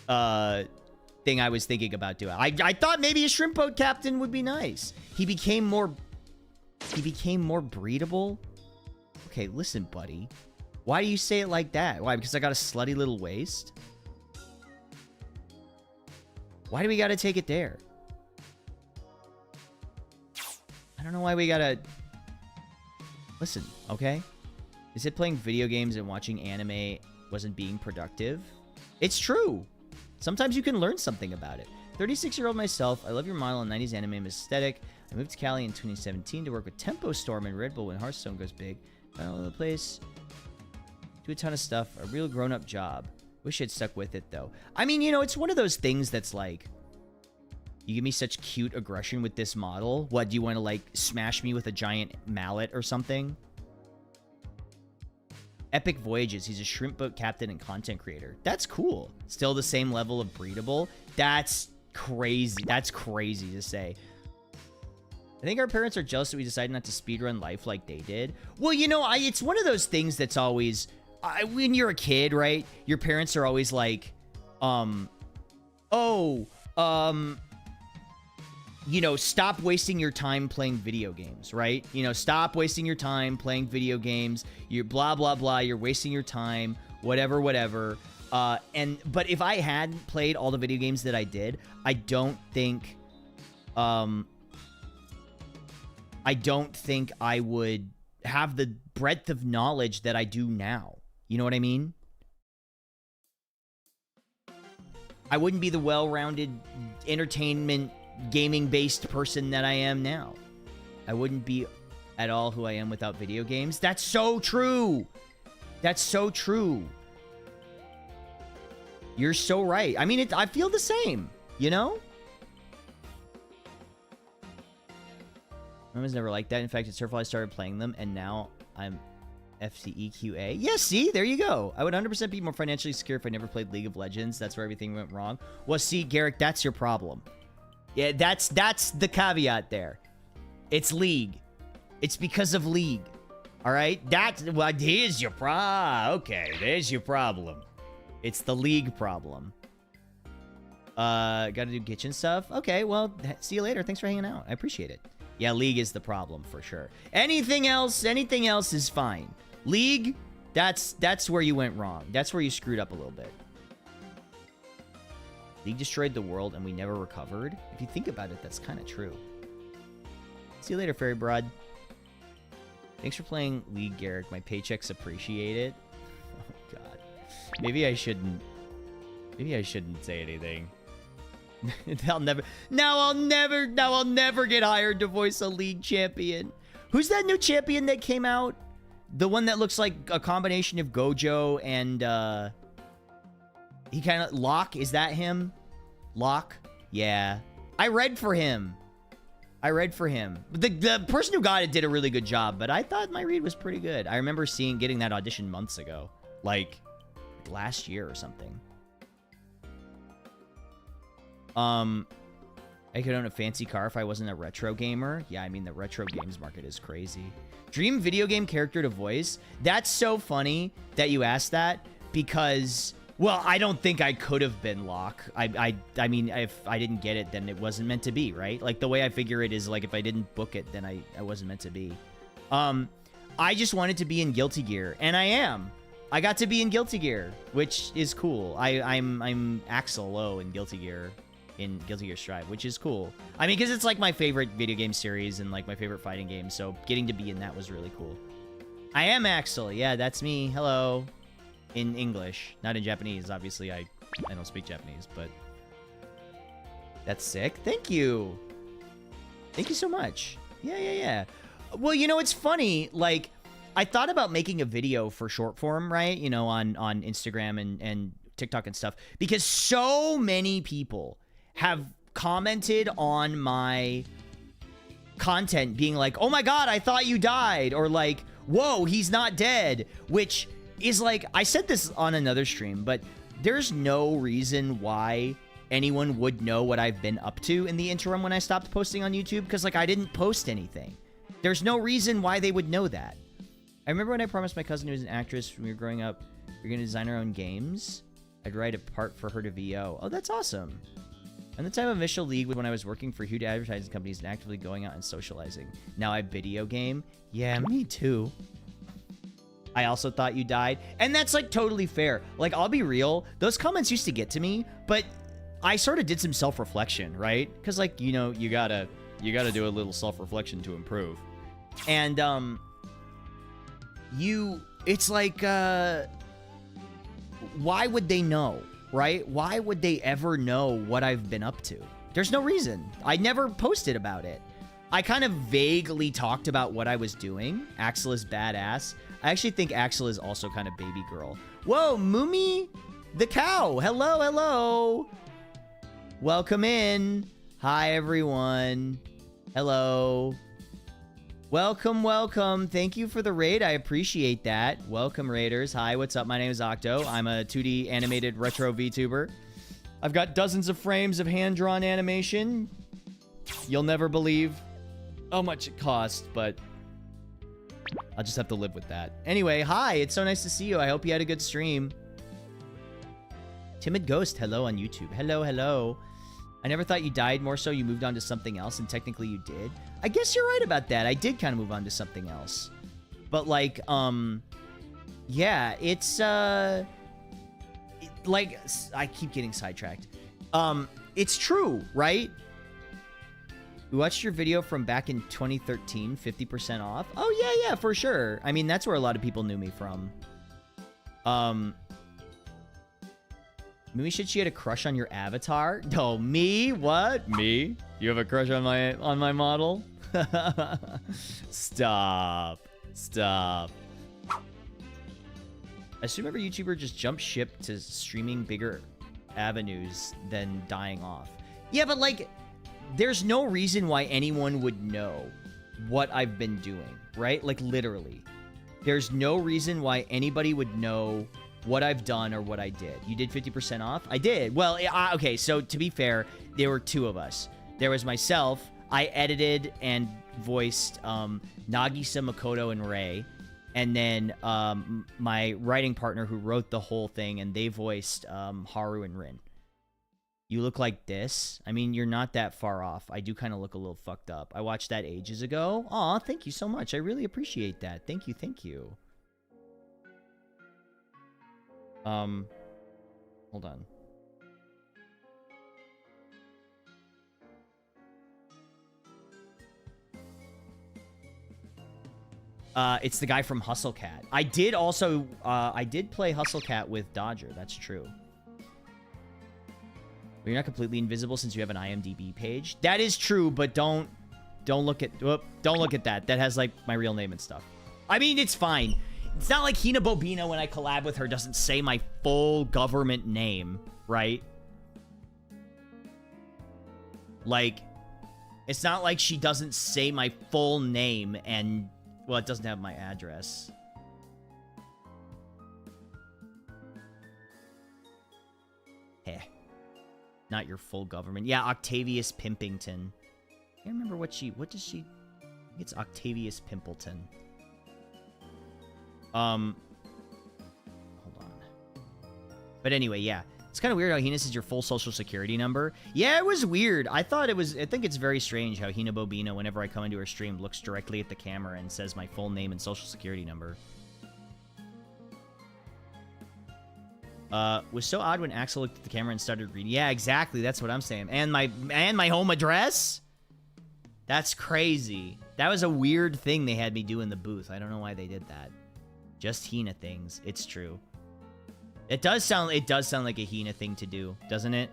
thing I was thinking about doing. I thought maybe a shrimp boat captain would be nice. He became more breedable. Okay, listen, buddy. Why do you say it like that? Why? Because I got a slutty little waist? Why do we gotta take it there? I don't know why we gotta... Listen, okay? Is it playing video games and watching anime wasn't being productive? It's true. Sometimes you can learn something about it. 36-year-old myself, I love your model and 90s anime aesthetic. I moved to Cali in 2017 to work with Tempo Storm and Red Bull when Hearthstone goes big. All over the place. Do a ton of stuff. A real grown-up job. Wish I'd stuck with it, though. I mean, you know, it's one of those things that's like... You give me such cute aggression with this model. What, do you want to, like, smash me with a giant mallet or something? Epic Voyages. He's a shrimp boat captain and content creator. That's cool. Still the same level of breedable. That's crazy. That's crazy to say. I think our parents are jealous that we decided not to speedrun life like they did. Well, you know, it's one of those things that's always... when you're a kid, right? Your parents are always like, you know, stop wasting your time playing video games, right? You know, stop wasting your time playing video games. You're blah, blah, blah. You're wasting your time, whatever, whatever. But if I had played all the video games that I did, I don't think I would have the breadth of knowledge that I do now. You know what I mean? I wouldn't be the well-rounded entertainment gaming-based person that I am now. I wouldn't be at all who I am without video games. That's so true. That's so true. You're so right. I mean, I feel the same, you know? I was never like that. In fact, it's her fault I started playing them, and now I'm FCEQA. Yeah, see? There you go. I would 100% be more financially secure if I never played League of Legends. That's where everything went wrong. Well, see, Garrick, that's your problem. Yeah, that's the caveat there. It's League. It's because of League. All right? That's what here's your okay, there's your problem. It's the League problem. Gotta do kitchen stuff. Okay, well, see you later. Thanks for hanging out. I appreciate it. Yeah, League is the problem for sure. Anything else is fine. League, that's where you went wrong. That's where you screwed up a little bit. League destroyed the world and we never recovered. If you think about it, that's kind of true. See you later, Fairy Broad. Thanks for playing League, Garrick. My paychecks appreciate it. Oh, God. Maybe I shouldn't say anything. I'll never get hired to voice a League champion. Who's that new champion that came out? The one that looks like a combination of Gojo and he kind of Locke, is that him? Locke? Yeah. I read for him. The person who got it did a really good job, but I thought my read was pretty good. I remember getting that audition months ago, like last year or something. I could own a fancy car if I wasn't a retro gamer. Yeah, I mean, the retro games market is crazy. Dream video game character to voice. That's so funny that you asked that because, well, I don't think I could have been Locke. I mean, if I didn't get it, then it wasn't meant to be, right? Like, the way I figure it is, like, if I didn't book it, then I wasn't meant to be. I just wanted to be in Guilty Gear, and I am. I got to be in Guilty Gear, which is cool. I'm Axel Low in Guilty Gear Strive, which is cool. I mean, because it's like my favorite video game series and like my favorite fighting game, so getting to be in that was really cool. I am Axel. Yeah, that's me. Hello. In English, not in Japanese. Obviously, I don't speak Japanese, but that's sick. Thank you. Thank you so much. Yeah. Well, you know, it's funny. Like, I thought about making a video for short form, right? You know, on Instagram and TikTok and stuff, because so many people have commented on my content being like, oh my God, I thought you died. Or like, whoa, he's not dead. Which is like, I said this on another stream, but there's no reason why anyone would know what I've been up to in the interim when I stopped posting on YouTube, because, like, I didn't post anything. There's no reason why they would know that. I remember when I promised my cousin who was an actress when we were growing up, we are going to design our own games. I'd write a part for her to VO. Oh, that's awesome. And the time of initial league was when I was working for huge advertising companies and actively going out and socializing. Now I video game. Yeah, me too. I also thought you died. And that's, like, totally fair. Like, I'll be real. Those comments used to get to me, but I sort of did some self-reflection, right? Because, like, you know, you gotta do a little self-reflection to improve. And, it's like, why would they know, right? Why would they ever know what I've been up to? There's no reason. I never posted about it. I kind of vaguely talked about what I was doing. Axel is badass. I actually think Axel is also kind of baby girl. Whoa, Moomy the cow. Hello, hello. Welcome in. Hi, everyone. Hello. Welcome, welcome. Thank you for the raid. I appreciate that. Welcome, raiders. Hi, what's up? My name is Octo. I'm a 2D animated retro VTuber. I've got dozens of frames of hand-drawn animation. You'll never believe how much it costs, but I'll just have to live with that. Anyway, hi. It's so nice to see you. I hope you had a good stream. Timid Ghost, hello on YouTube. Hello, hello. I never thought you died, more so you moved on to something else, and technically you did. I guess you're right about that. I did kind of move on to something else. But, like, yeah, it's, like, I keep getting sidetracked. It's true, right? We watched your video from back in 2013, 50% off. Oh, yeah, for sure. I mean, that's where a lot of people knew me from. Maybe she had a crush on your avatar? No, me? What? Me? You have a crush on my model? Stop. Stop. I assume every YouTuber just jumped ship to streaming bigger avenues than dying off. Yeah, but, like, there's no reason why anyone would know what I've been doing, right? Like, literally. There's no reason why anybody would know what I've done or what I did. You did 50% off? I did. Well, okay, so to be fair, there were two of us. There was myself. I edited and voiced Nagisa, Makoto, and Rei. And then my writing partner who wrote the whole thing, and they voiced Haru and Rin. You look like this. I mean, you're not that far off. I do kind of look a little fucked up. I watched that ages ago. Aw, thank you so much. I really appreciate that. Thank you, thank you. Hold on. It's the guy from Hustle Cat. I did also, I did play Hustle Cat with Dodger. That's true. But you're not completely invisible since you have an IMDb page. That is true, but don't look at, don't look at that. That has, like, my real name and stuff. I mean, it's fine. It's not like Hina Bobina, when I collab with her, doesn't say my full government name, right? Like, it's not like she doesn't say my full name and, well, it doesn't have my address. Heh. Not your full government. Yeah, Octavius Pimpington. I can't remember what does she... I think it's Octavius Pimpleton. Hold on. But anyway, yeah. It's kind of weird how Hina says your full social security number. Yeah, it was weird. I think it's very strange how Hina Bobina, whenever I come into her stream, looks directly at the camera and says my full name and social security number. Was so odd when Axel looked at the camera and started reading. Yeah, exactly. That's what I'm saying. And my home address? That's crazy. That was a weird thing they had me do in the booth. I don't know why they did that. Just Hina things. It's true. It does sound like a Hina thing to do, doesn't it?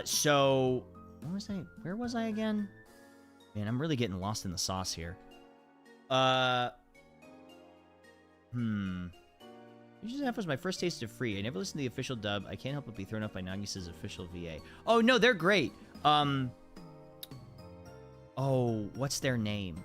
So where was I again? Man, I'm really getting lost in the sauce here. Fusion F was my first taste of Free. I never listened to the official dub. I can't help but be thrown off by Nagisa's official VA. Oh, no, they're great. Oh, what's their name?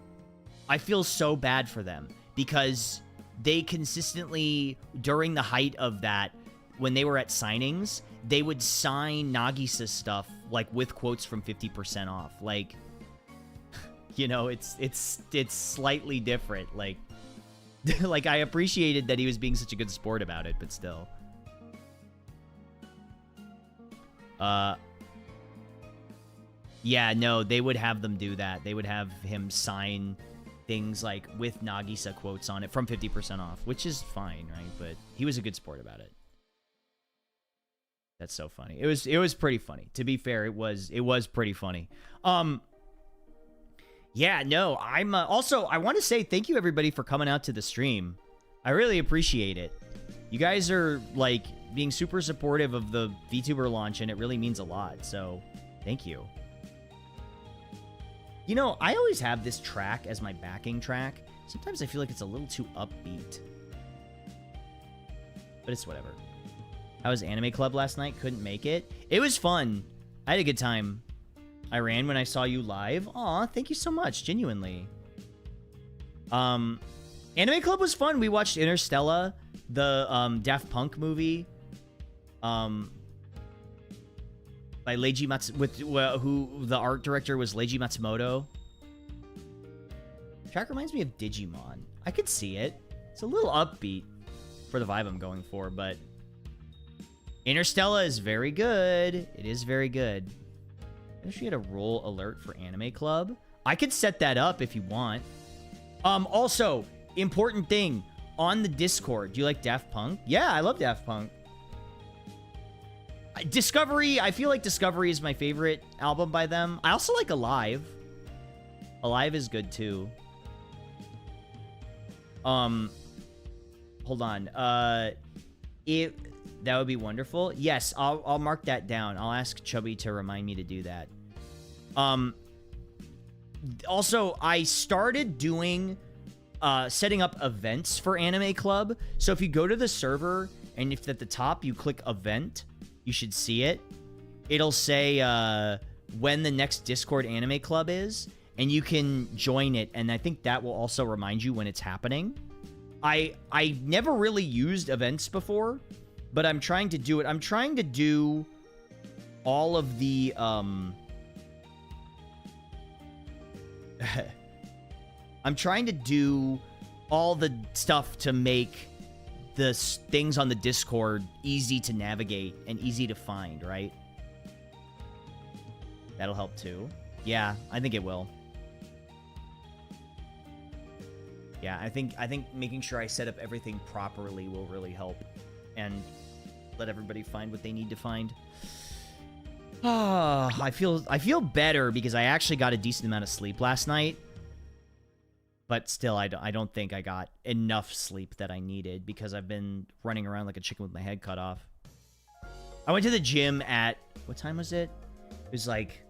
I feel so bad for them because they consistently, during the height of that, when they were at signings, they would sign Nagisa stuff like with quotes from 50% off. Like, you know, it's slightly different. Like, like I appreciated that he was being such a good sport about it, but still. Yeah, no, they would have them do that. They would have him sign things like with Nagisa quotes on it from 50% off, which is fine, right? But he was a good sport about it. That's so funny. It was pretty funny. To be fair, it was pretty funny. Yeah, no, I'm also I want to say thank you everybody for coming out to the stream. I really appreciate it. You guys are like being super supportive of the VTuber launch, and it really means a lot. So, thank you. You know, I always have this track as my backing track. Sometimes I feel like it's a little too upbeat. But it's whatever. How was Anime Club last night? Couldn't make it. It was fun. I had a good time. I ran when I saw you live. Aw, thank you so much. Genuinely. Anime Club was fun. We watched Interstellar, the Daft Punk movie. By Leiji Matsumoto, who the art director was Leiji Matsumoto. Track reminds me of Digimon. I could see it. It's a little upbeat for the vibe I'm going for, but Interstellar is very good. It is very good. I wish we had a roll alert for Anime Club. I could set that up if you want. Also, important thing on the Discord. Do you like Daft Punk? Yeah, I love Daft Punk. Discovery, I feel like Discovery is my favorite album by them. I also like Alive. Alive is good too. Hold on. That would be wonderful. Yes, I'll mark that down. I'll ask Chubby to remind me to do that. Also, I started doing setting up events for Anime Club. So if you go to the server and if at the top you click event, you should see it. It'll say when the next Discord Anime Club is, and you can join it, and I think that will also remind you when it's happening. I never really used events before, but I'm trying to do it. I'm trying to do all of the I'm trying to do all the stuff to make the things on the Discord easy to navigate and easy to find, right? That'll help too. Yeah, I think it will. Yeah, I think making sure I set up everything properly will really help and let everybody find what they need to find. I feel better because I actually got a decent amount of sleep last night. But still, I don't think I got enough sleep that I needed because I've been running around like a chicken with my head cut off. I went to the gym at... What time was it? It was like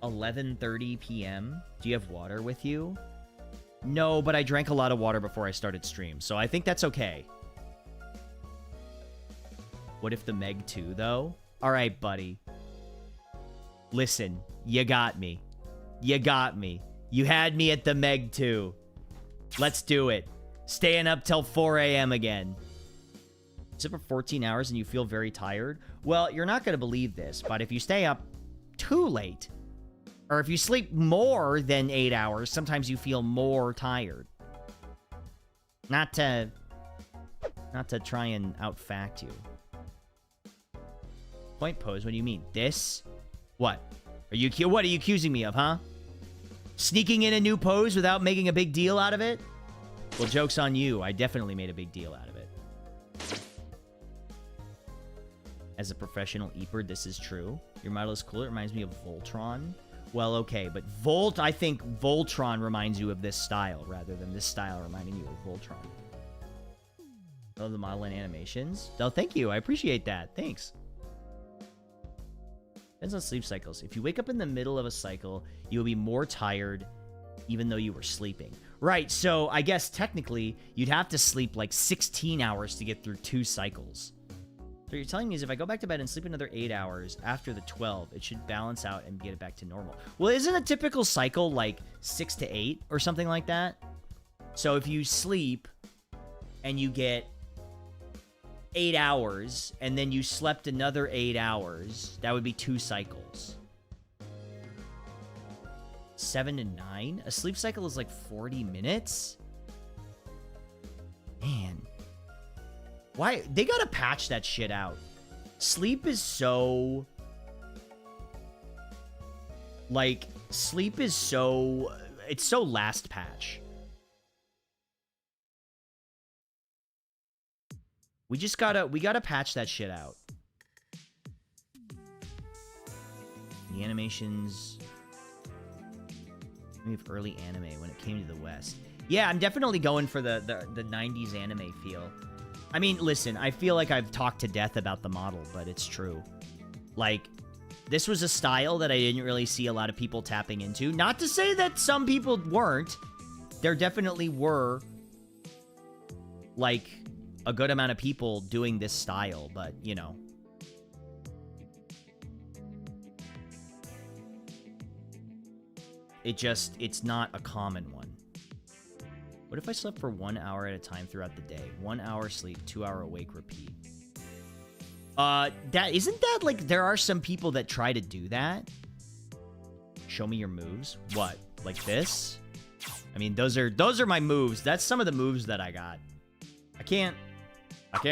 11:30 p.m. Do you have water with you? No, but I drank a lot of water before I started stream, so I think that's okay. What if the Meg 2, though? All right, buddy. Listen, you got me. You got me. You had me at the Meg 2. Let's do it. Staying up till 4 a.m. again. Sit for 14 hours and you feel very tired? Well, you're not going to believe this, but if you stay up too late, or if you sleep more than 8 hours, sometimes you feel more tired. Not to try and outfact you. Point pose, what do you mean? This? What? What are you accusing me of, huh? Sneaking in a new pose without making a big deal out of it? Well, joke's on you. I definitely made a big deal out of it. As a professional Eeperd, this is true. Your model is cool. It reminds me of Voltron. Well, okay, but I think Voltron reminds you of this style rather than this style reminding you of Voltron. Oh, the model and animations. Oh, thank you. I appreciate that. Thanks. Depends on sleep cycles. If you wake up in the middle of a cycle, you'll be more tired even though you were sleeping. Right, so I guess technically you'd have to sleep like 16 hours to get through 2 cycles. So what you're telling me is if I go back to bed and sleep another 8 hours after the 12, it should balance out and get it back to normal. Well, isn't a typical cycle like 6 to 8 or something like that? So if you sleep and you get 8 hours, and then you slept another 8 hours, that would be 2 cycles. 7 to 9? A sleep cycle is like 40 minutes? Man. Why? They gotta patch that shit out. Sleep is so... Like, sleep is so... It's so last patch. We gotta patch that shit out. The animations... We have early anime when it came to the West. Yeah, I'm definitely going for the 90s anime feel. I mean, listen, I feel like I've talked to death about the model, but it's true. Like, this was a style that I didn't really see a lot of people tapping into. Not to say that some people weren't. There definitely were, like, a good amount of people doing this style, but, you know. It's not a common one. What if I slept for 1 hour at a time throughout the day? 1 hour sleep, 2 hour awake, repeat. Isn't that like, there are some people that try to do that? Show me your moves. What? Like this? I mean, those are my moves. That's some of the moves that I got. I can't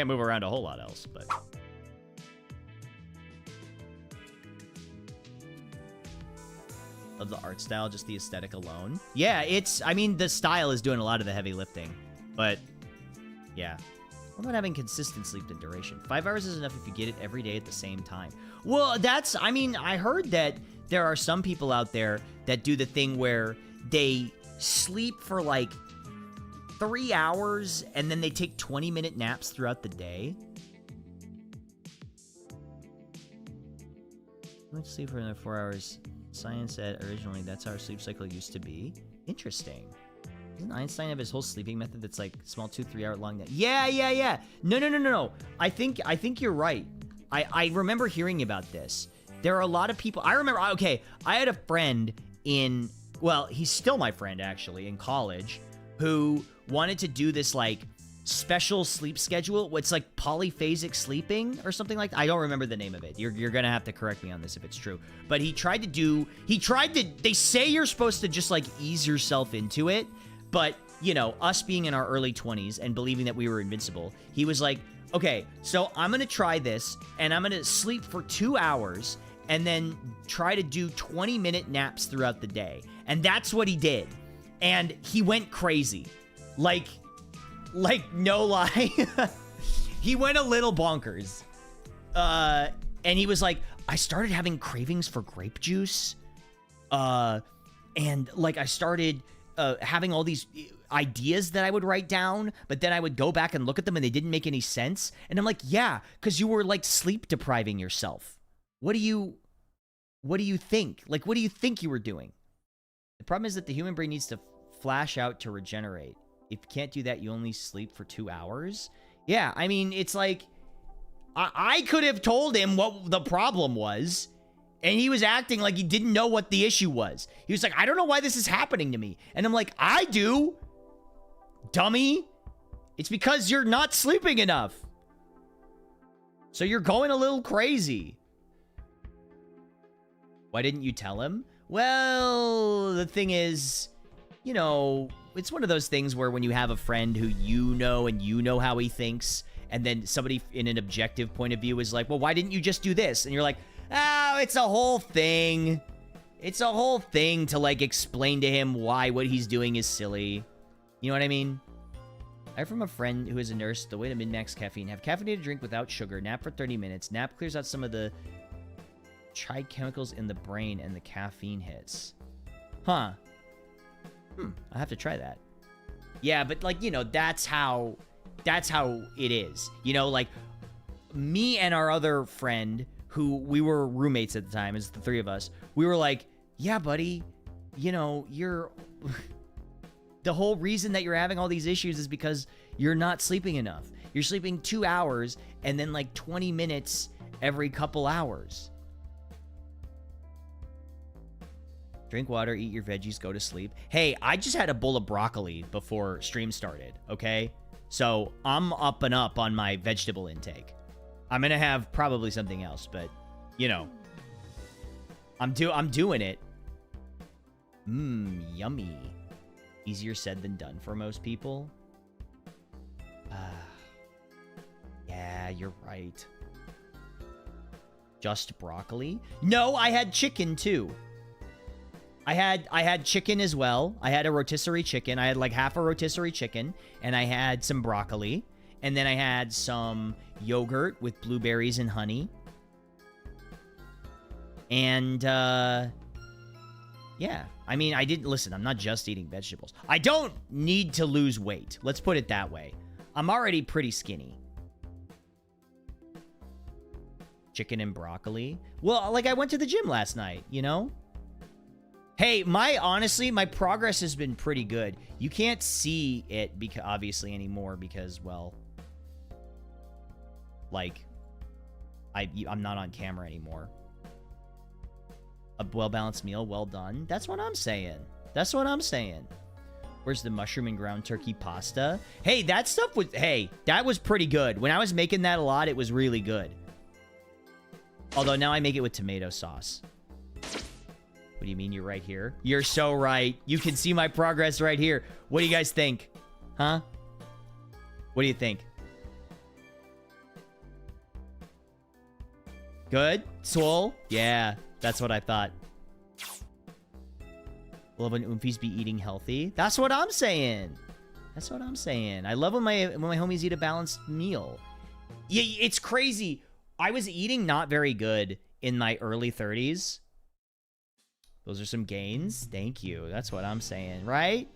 move around a whole lot else, but... Of the art style, just the aesthetic alone. Yeah, I mean, the style is doing a lot of the heavy lifting, but yeah. What about having consistent sleep and duration? 5 hours is enough if you get it every day at the same time. Well, I mean, I heard that there are some people out there that do the thing where they sleep for like 3 hours and then they take 20-minute naps throughout the day. Let's sleep for another 4 hours. Science said originally that's how our sleep cycle used to be. Interesting. Doesn't Einstein have his whole sleeping method that's like small 2-3 hour long? Yeah. No. I think you're right. I remember hearing about this. There are a lot of people. I remember. Okay, I had a friend well, he's still my friend actually in college, who wanted to do this like special sleep schedule. It's like polyphasic sleeping or something like that. I don't remember the name of it. You're gonna have to correct me on this if it's true. But they say you're supposed to just like ease yourself into it. But, you know, us being in our early 20s and believing that we were invincible, he was like, okay, so I'm gonna try this and I'm gonna sleep for 2 hours and then try to do 20-minute naps throughout the day. And that's what he did. And he went crazy. Like, no lie. He went a little bonkers. And he was like, I started having cravings for grape juice. And, like, I started having all these ideas that I would write down, but then I would go back and look at them and they didn't make any sense. And I'm like, yeah, because you were, like, sleep depriving yourself. What do you think? Like, what do you think you were doing? The problem is that the human brain needs to flash out to regenerate. If you can't do that, you only sleep for 2 hours. Yeah, I mean, it's like, I could have told him what the problem was, and he was acting like he didn't know what the issue was. He was like, I don't know why this is happening to me. And I'm like, I do, dummy. It's because you're not sleeping enough. So you're going a little crazy. Why didn't you tell him? Well, the thing is, you know, it's one of those things where when you have a friend who you know and you know how he thinks, and then somebody in an objective point of view is like, well, why didn't you just do this? And you're like, oh, it's a whole thing. It's a whole thing to, like, explain to him why what he's doing is silly. You know what I mean? I heard from a friend who is a nurse, the way to min-max caffeine. Have caffeinated drink without sugar. Nap for 30 minutes. Nap clears out some of the tried chemicals in the brain and the caffeine hits. Huh. I have to try that. Yeah, but, like, you know, that's how it is. You know, like, me and our other friend, who we were roommates at the time, as the three of us, we were like, yeah, buddy, you know, the whole reason that you're having all these issues is because you're not sleeping enough. You're sleeping 2 hours and then like 20 minutes every couple hours. Drink water, eat your veggies, go to sleep. Hey, I just had a bowl of broccoli before stream started, okay? So I'm up and up on my vegetable intake. I'm gonna have probably something else, but you know, I'm doing it. Yummy. Easier said than done for most people. Yeah, you're right. Just broccoli? No, I had chicken too. I had chicken as well. I had a rotisserie chicken. I had like half a rotisserie chicken, and I had some broccoli, and then I had some yogurt with blueberries and honey. And yeah, I mean, I didn't listen. I'm not just eating vegetables. I don't need to lose weight. Let's put it that way. I'm already pretty skinny. Chicken and broccoli. Well, like I went to the gym last night, you know? Hey, honestly, my progress has been pretty good. You can't see it obviously anymore because, well, like, I'm not on camera anymore. A well-balanced meal, well done. That's what I'm saying. That's what I'm saying. Where's the mushroom and ground turkey pasta? Hey, that stuff was, hey, that was pretty good. When I was making that a lot, it was really good. Although now I make it with tomato sauce. What do you mean you're right here? You're so right. You can see my progress right here. What do you guys think? Huh? What do you think? Good? Swole? Yeah, that's what I thought. Love when Oomphies be eating healthy. That's what I'm saying. That's what I'm saying. I love when my homies eat a balanced meal. Yeah, it's crazy. I was eating not very good in my early 30s. Those are some gains. Thank you. That's what I'm saying, right?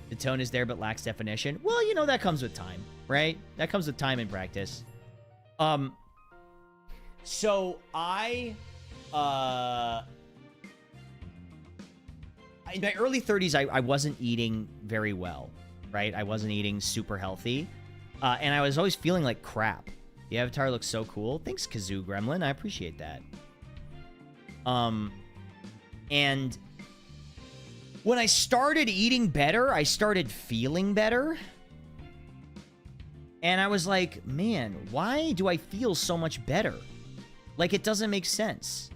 The tone is there but lacks definition. Well, you know, that comes with time, right? That comes with time and practice. So in my early 30s, I wasn't eating very well, right? I wasn't eating super healthy. And I was always feeling like crap. The avatar looks so cool. Thanks, Kazoo Gremlin. I appreciate that. And when I started eating better, I started feeling better. And I was like, man, why do I feel so much better? Like, it doesn't make sense.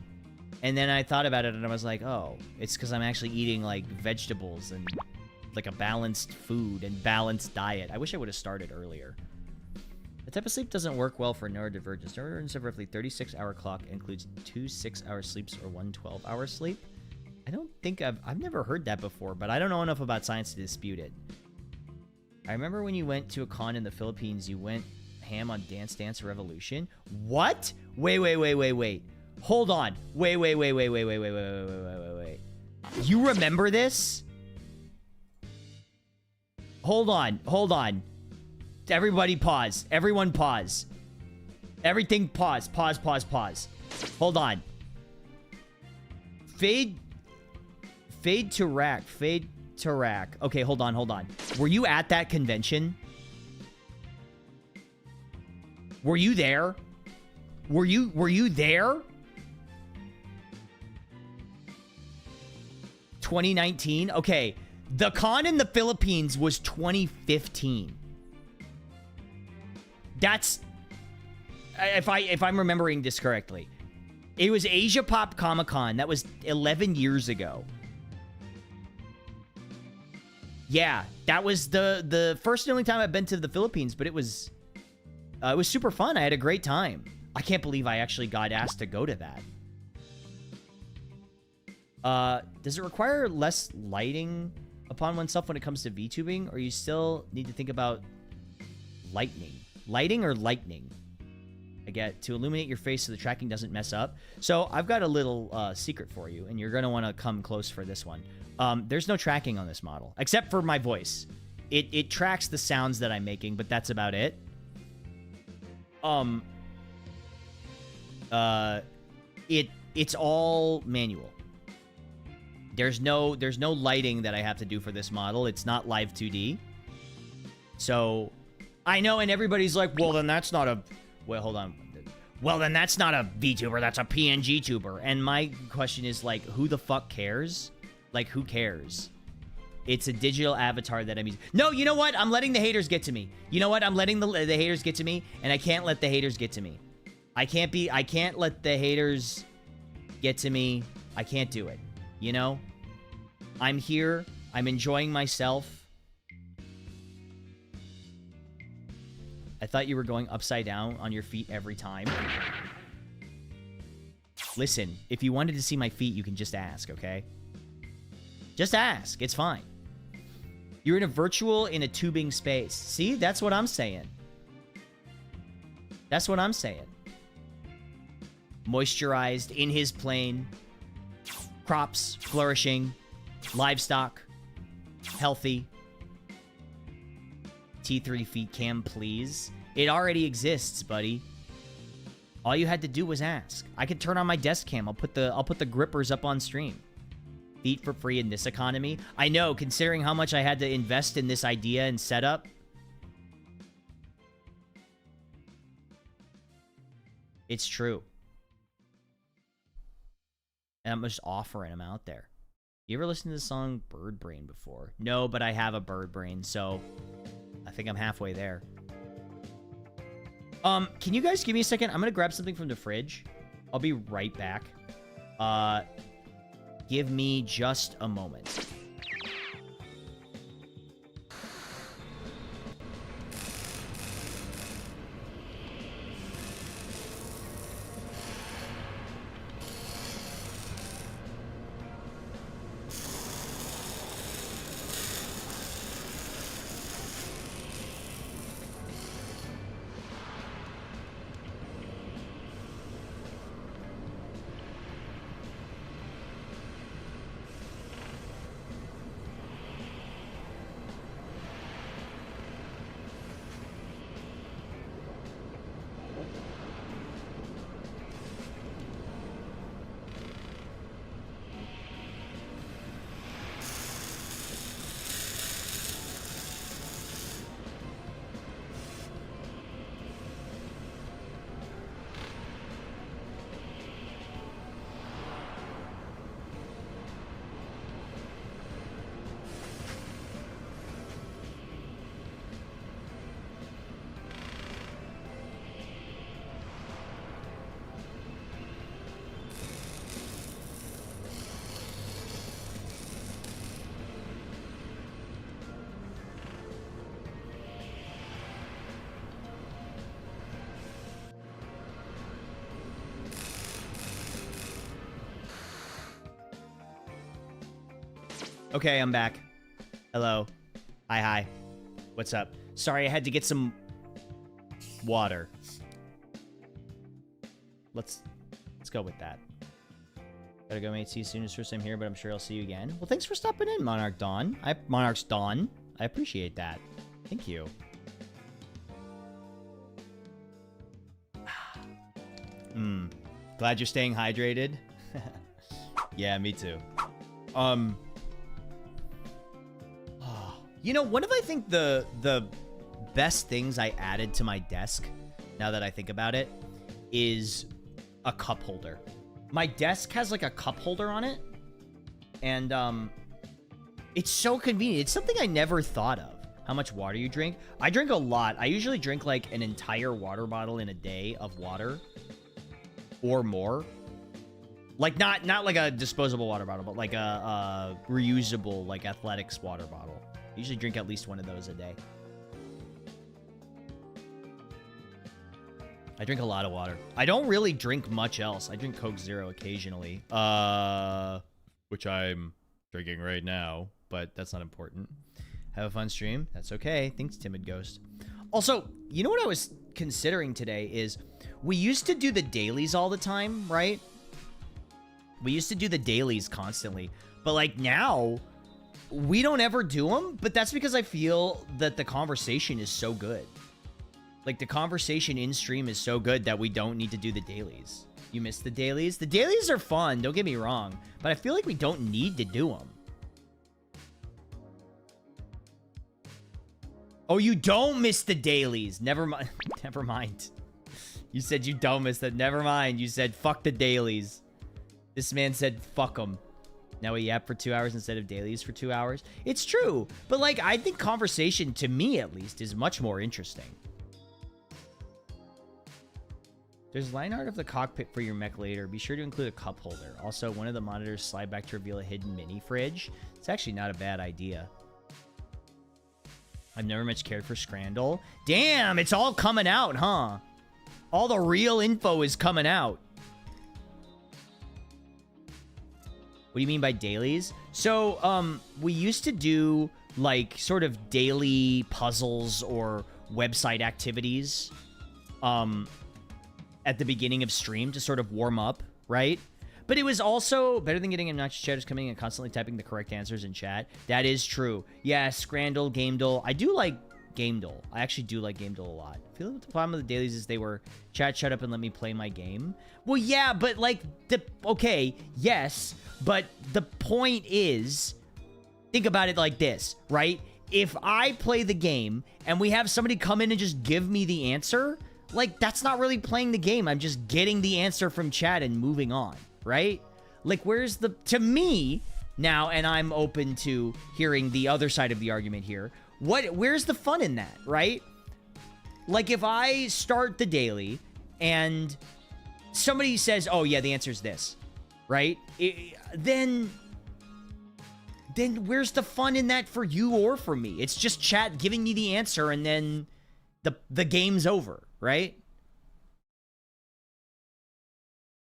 And then I thought about it and I was like, oh, it's because I'm actually eating like vegetables and like a balanced food and balanced diet. I wish I would have started earlier. The type of sleep doesn't work well for neurodivergence. Neurodivergence of roughly 36-hour clock includes 2 6-hour sleeps or 1 12-hour sleep. I don't think I've never heard that before, but I don't know enough about science to dispute it. I remember when you went to a con in the Philippines, you went ham on Dance Dance Revolution. What? Wait. Hold on. Wait. You remember this? Hold on. Everybody pause. Everyone pause. Everything pause. Pause. Hold on. Fade to rack. Okay, hold on. Were you at that convention? Were you there? Were you there? 2019? Okay. The con in the Philippines was 2015. That's if I'm remembering this correctly. It was Asia Pop Comic Con. That was 11 years ago. Yeah, that was the first and only time I've been to the Philippines, but it was super fun. I had a great time. I can't believe I actually got asked to go to that. Does it require less lighting upon oneself when it comes to VTubing, or you still need to think about lighting or lightning? I get to illuminate your face so the tracking doesn't mess up. So I've got a little secret for you, and you're going to want to come close for this one. There's no tracking on this model, except for my voice. It tracks the sounds that I'm making, but that's about it. It's all manual. There's no lighting that I have to do for this model. It's not live 2D. So I know, and everybody's like, well, then that's not a... Well, hold on. Well, then that's not a VTuber. That's a PNG tuber. And my question is, like, who the fuck cares? Like, who cares? It's a digital avatar that I'm using. No, you know what? I'm letting the haters get to me. You know what? I'm letting the haters get to me, and I can't let the haters get to me. I can't let the haters get to me. I can't do it. You know? I'm here. I'm enjoying myself. I thought you were going upside down on your feet every time. Listen, if you wanted to see my feet, you can just ask, okay? Just ask. It's fine. You're in a virtual, in a tubing space. See? That's what I'm saying. That's what I'm saying. Moisturized, in his plane. Crops, flourishing. Livestock. Healthy. T3 feet cam, please. It already exists, buddy. All you had to do was ask. I could turn on my desk cam. I'll put the grippers up on stream. Feet for free in this economy. I know, considering how much I had to invest in this idea and setup. It's true. And I'm just offering them out there. You ever listen to the song Bird Brain before? No, but I have a bird brain, so I think I'm halfway there. Can you guys give me a second? I'm gonna grab something from the fridge. I'll be right back. Give me just a moment. Okay, I'm back. Hello. Hi. What's up? Sorry, I had to get some water. Let's go with that. Gotta go, mate. See you soon. It's first time here, but I'm sure I'll see you again. Well, thanks for stopping in, Monarch Dawn. Monarch's Dawn. I appreciate that. Thank you. Glad you're staying hydrated. Yeah, me too. You know, one of I think the best things I added to my desk, now that I think about it, is a cup holder. My desk has like a cup holder on it, and it's so convenient. It's something I never thought of. How much water you drink? I drink a lot. I usually drink like an entire water bottle in a day of water or more. Like not like a disposable water bottle, but like a reusable like athletics water bottle. I usually drink at least one of those a day. I drink a lot of water. I don't really drink much else. I drink Coke Zero occasionally. Which I'm drinking right now, but that's not important. Have a fun stream. That's okay. Thanks, Timid Ghost. Also, you know what I was considering today is we used to do the dailies all the time, right? We used to do the dailies constantly. But like now, we don't ever do them, but that's because I feel that the conversation is so good. Like, the conversation in stream is so good that we don't need to do the dailies. You miss the dailies? The dailies are fun, don't get me wrong, but I feel like we don't need to do them. Oh, you don't miss the dailies. Never mind. Never mind. You said you don't miss that. Never mind. You said fuck the dailies. This man said fuck them. Now we yap for 2 hours instead of dailies for 2 hours. It's true. But, like, I think conversation, to me at least, is much more interesting. There's line art of the cockpit for your mech later. Be sure to include a cup holder. Also, one of the monitors slide back to reveal a hidden mini fridge. It's actually not a bad idea. I've never much cared for Scrandle. Damn, it's all coming out, huh? All the real info is coming out. What do you mean by dailies? So, we used to do, like, sort of daily puzzles or website activities, at the beginning of stream to sort of warm up, right? But it was also better than getting obnoxious chatters coming and constantly typing the correct answers in chat. That is true. Yeah, Scrandle, Gamedle. I do like Gamedle. I actually do like Gamedle a lot. I feel like the problem with the dailies is they were, chat, shut up and let me play my game. Well, yeah, but like, okay, yes, but the point is, think about it like this, right? If I play the game and we have somebody come in and just give me the answer, like, that's not really playing the game. I'm just getting the answer from chat and moving on, right? Like, where's the... To me, now, and I'm open to hearing the other side of the argument here, where's the fun in that, right? Like, if I start the daily and somebody says, oh, yeah, the answer's this, right? Then where's the fun in that for you or for me? It's just chat giving me the answer and then the game's over, right?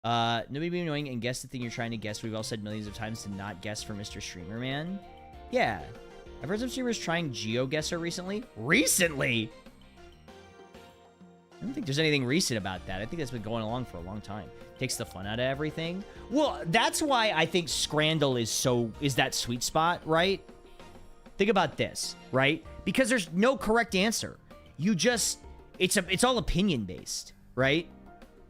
Nobody be annoying and guess the thing you're trying to guess. We've all said millions of times to not guess for Mr. Streamer Man. Yeah. I've heard some streamers trying GeoGuessr recently. Recently? I don't think there's anything recent about that. I think that's been going along for a long time. Takes the fun out of everything. Well, that's why I think Scrandle is that sweet spot, right? Think about this, right? Because there's no correct answer. You just, it's all opinion based, right?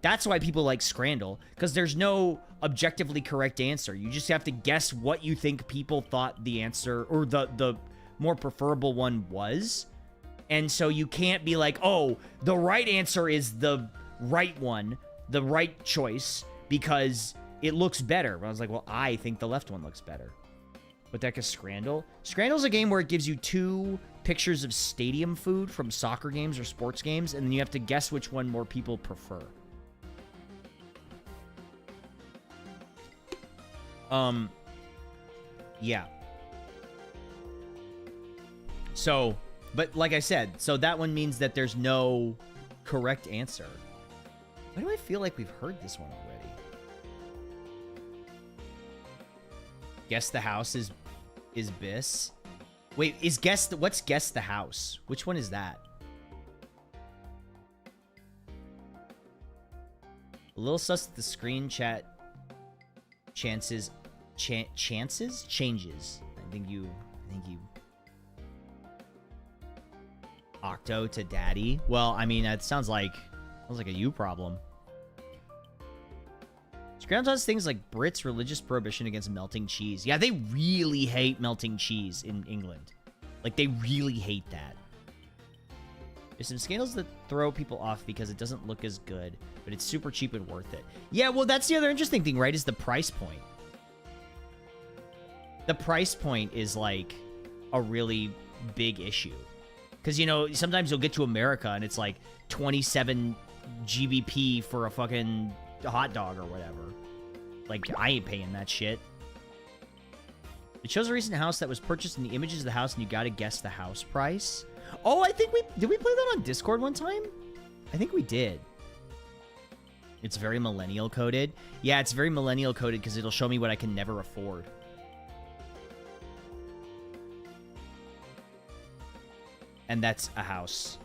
That's why people like Scrandle, because there's no objectively correct answer. You just have to guess what you think people thought the answer or the more preferable one was. And so you can't be like, oh, the right answer is the right one, the right choice, because it looks better. But I was like, well, I think the left one looks better. What the heck is Scrandle? Scrandle's a game where it gives you 2 pictures of stadium food from soccer games or sports games, and then you have to guess which one more people prefer. Yeah. So, but like I said, so that one means that there's no correct answer. Why do I feel like we've heard this one already? Guess the house is Biss. Wait, what's Guess the House? Which one is that? A little sus that the screen chat changes. I think you Octo to Daddy. Well, I mean, that sounds like a you problem. Scrounge does things like Brits' religious prohibition against melting cheese. Yeah, they really hate melting cheese in England. Like, they really hate that. There's some scandals that throw people off because it doesn't look as good, but it's super cheap and worth it. Yeah, well, that's the other interesting thing, right, is the price point. The price point is, like, a really big issue. Because, you know, sometimes you'll get to America and it's, like, 27 GBP for a fucking hot dog or whatever. Like, I ain't paying that shit. It shows a recent house that was purchased in the images of the house, and you gotta guess the house price. Oh, I think did we play that on Discord one time? I think we did. It's very millennial coded. Yeah, it's very millennial coded because it'll show me what I can never afford. And that's a house.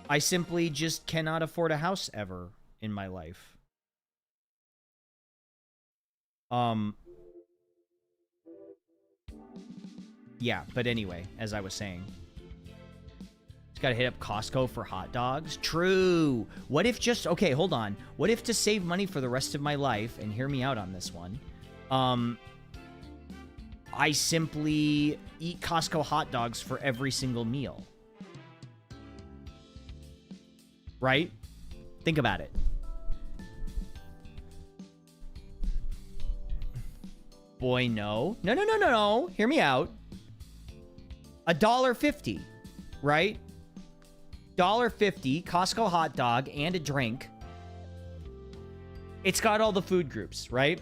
I simply just cannot afford a house ever in my life. Yeah, but anyway, as I was saying. Just gotta hit up Costco for hot dogs. True. What if just... Okay, hold on. What if to save money for the rest of my life, and hear me out on this one, I simply eat Costco hot dogs for every single meal? Right? Think about it. boy, no. No, no, no, no, no. Hear me out. $1.50, right? $1.50, Costco hot dog and a drink. It's got all the food groups, right?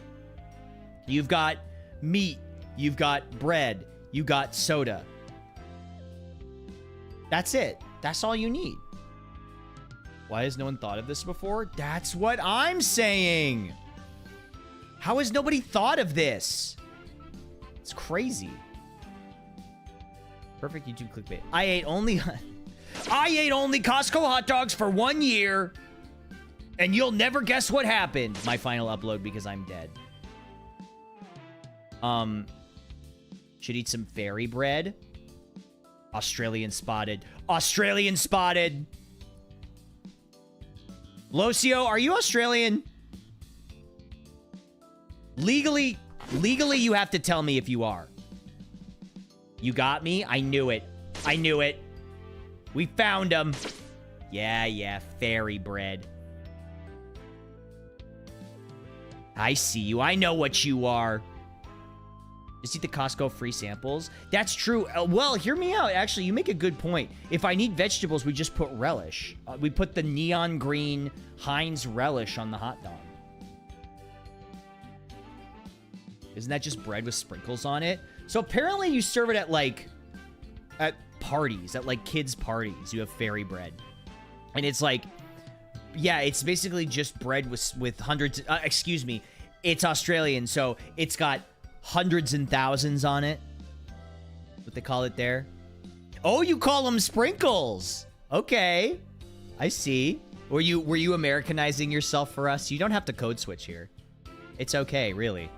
You've got meat, you've got bread, you got soda. That's it. That's all you need. Why has no one thought of this before? That's what I'm saying. How has nobody thought of this? It's crazy. Perfect YouTube clickbait. I ate only Costco hot dogs for 1 year, and you'll never guess what happened. My final upload because I'm dead. Should eat some fairy bread. Australian spotted. Australian spotted. Locio, are you Australian? Legally, you have to tell me if you are. You got me? I knew it. I knew it. We found him. Yeah, fairy bread. I see you. I know what you are. Just eat the Costco free samples. That's true. Well, hear me out. Actually, you make a good point. If I need vegetables, we just put relish. We put the neon green Heinz relish on the hot dog. Isn't that just bread with sprinkles on it? So apparently you serve it at parties, at like kids' parties. You have fairy bread. And it's like, yeah, it's basically just bread with hundreds, excuse me, it's Australian, so it's got hundreds and thousands on it. What they call it there. Oh, you call them sprinkles. Okay. I see. Were you Americanizing yourself for us? You don't have to code switch here. It's okay, really.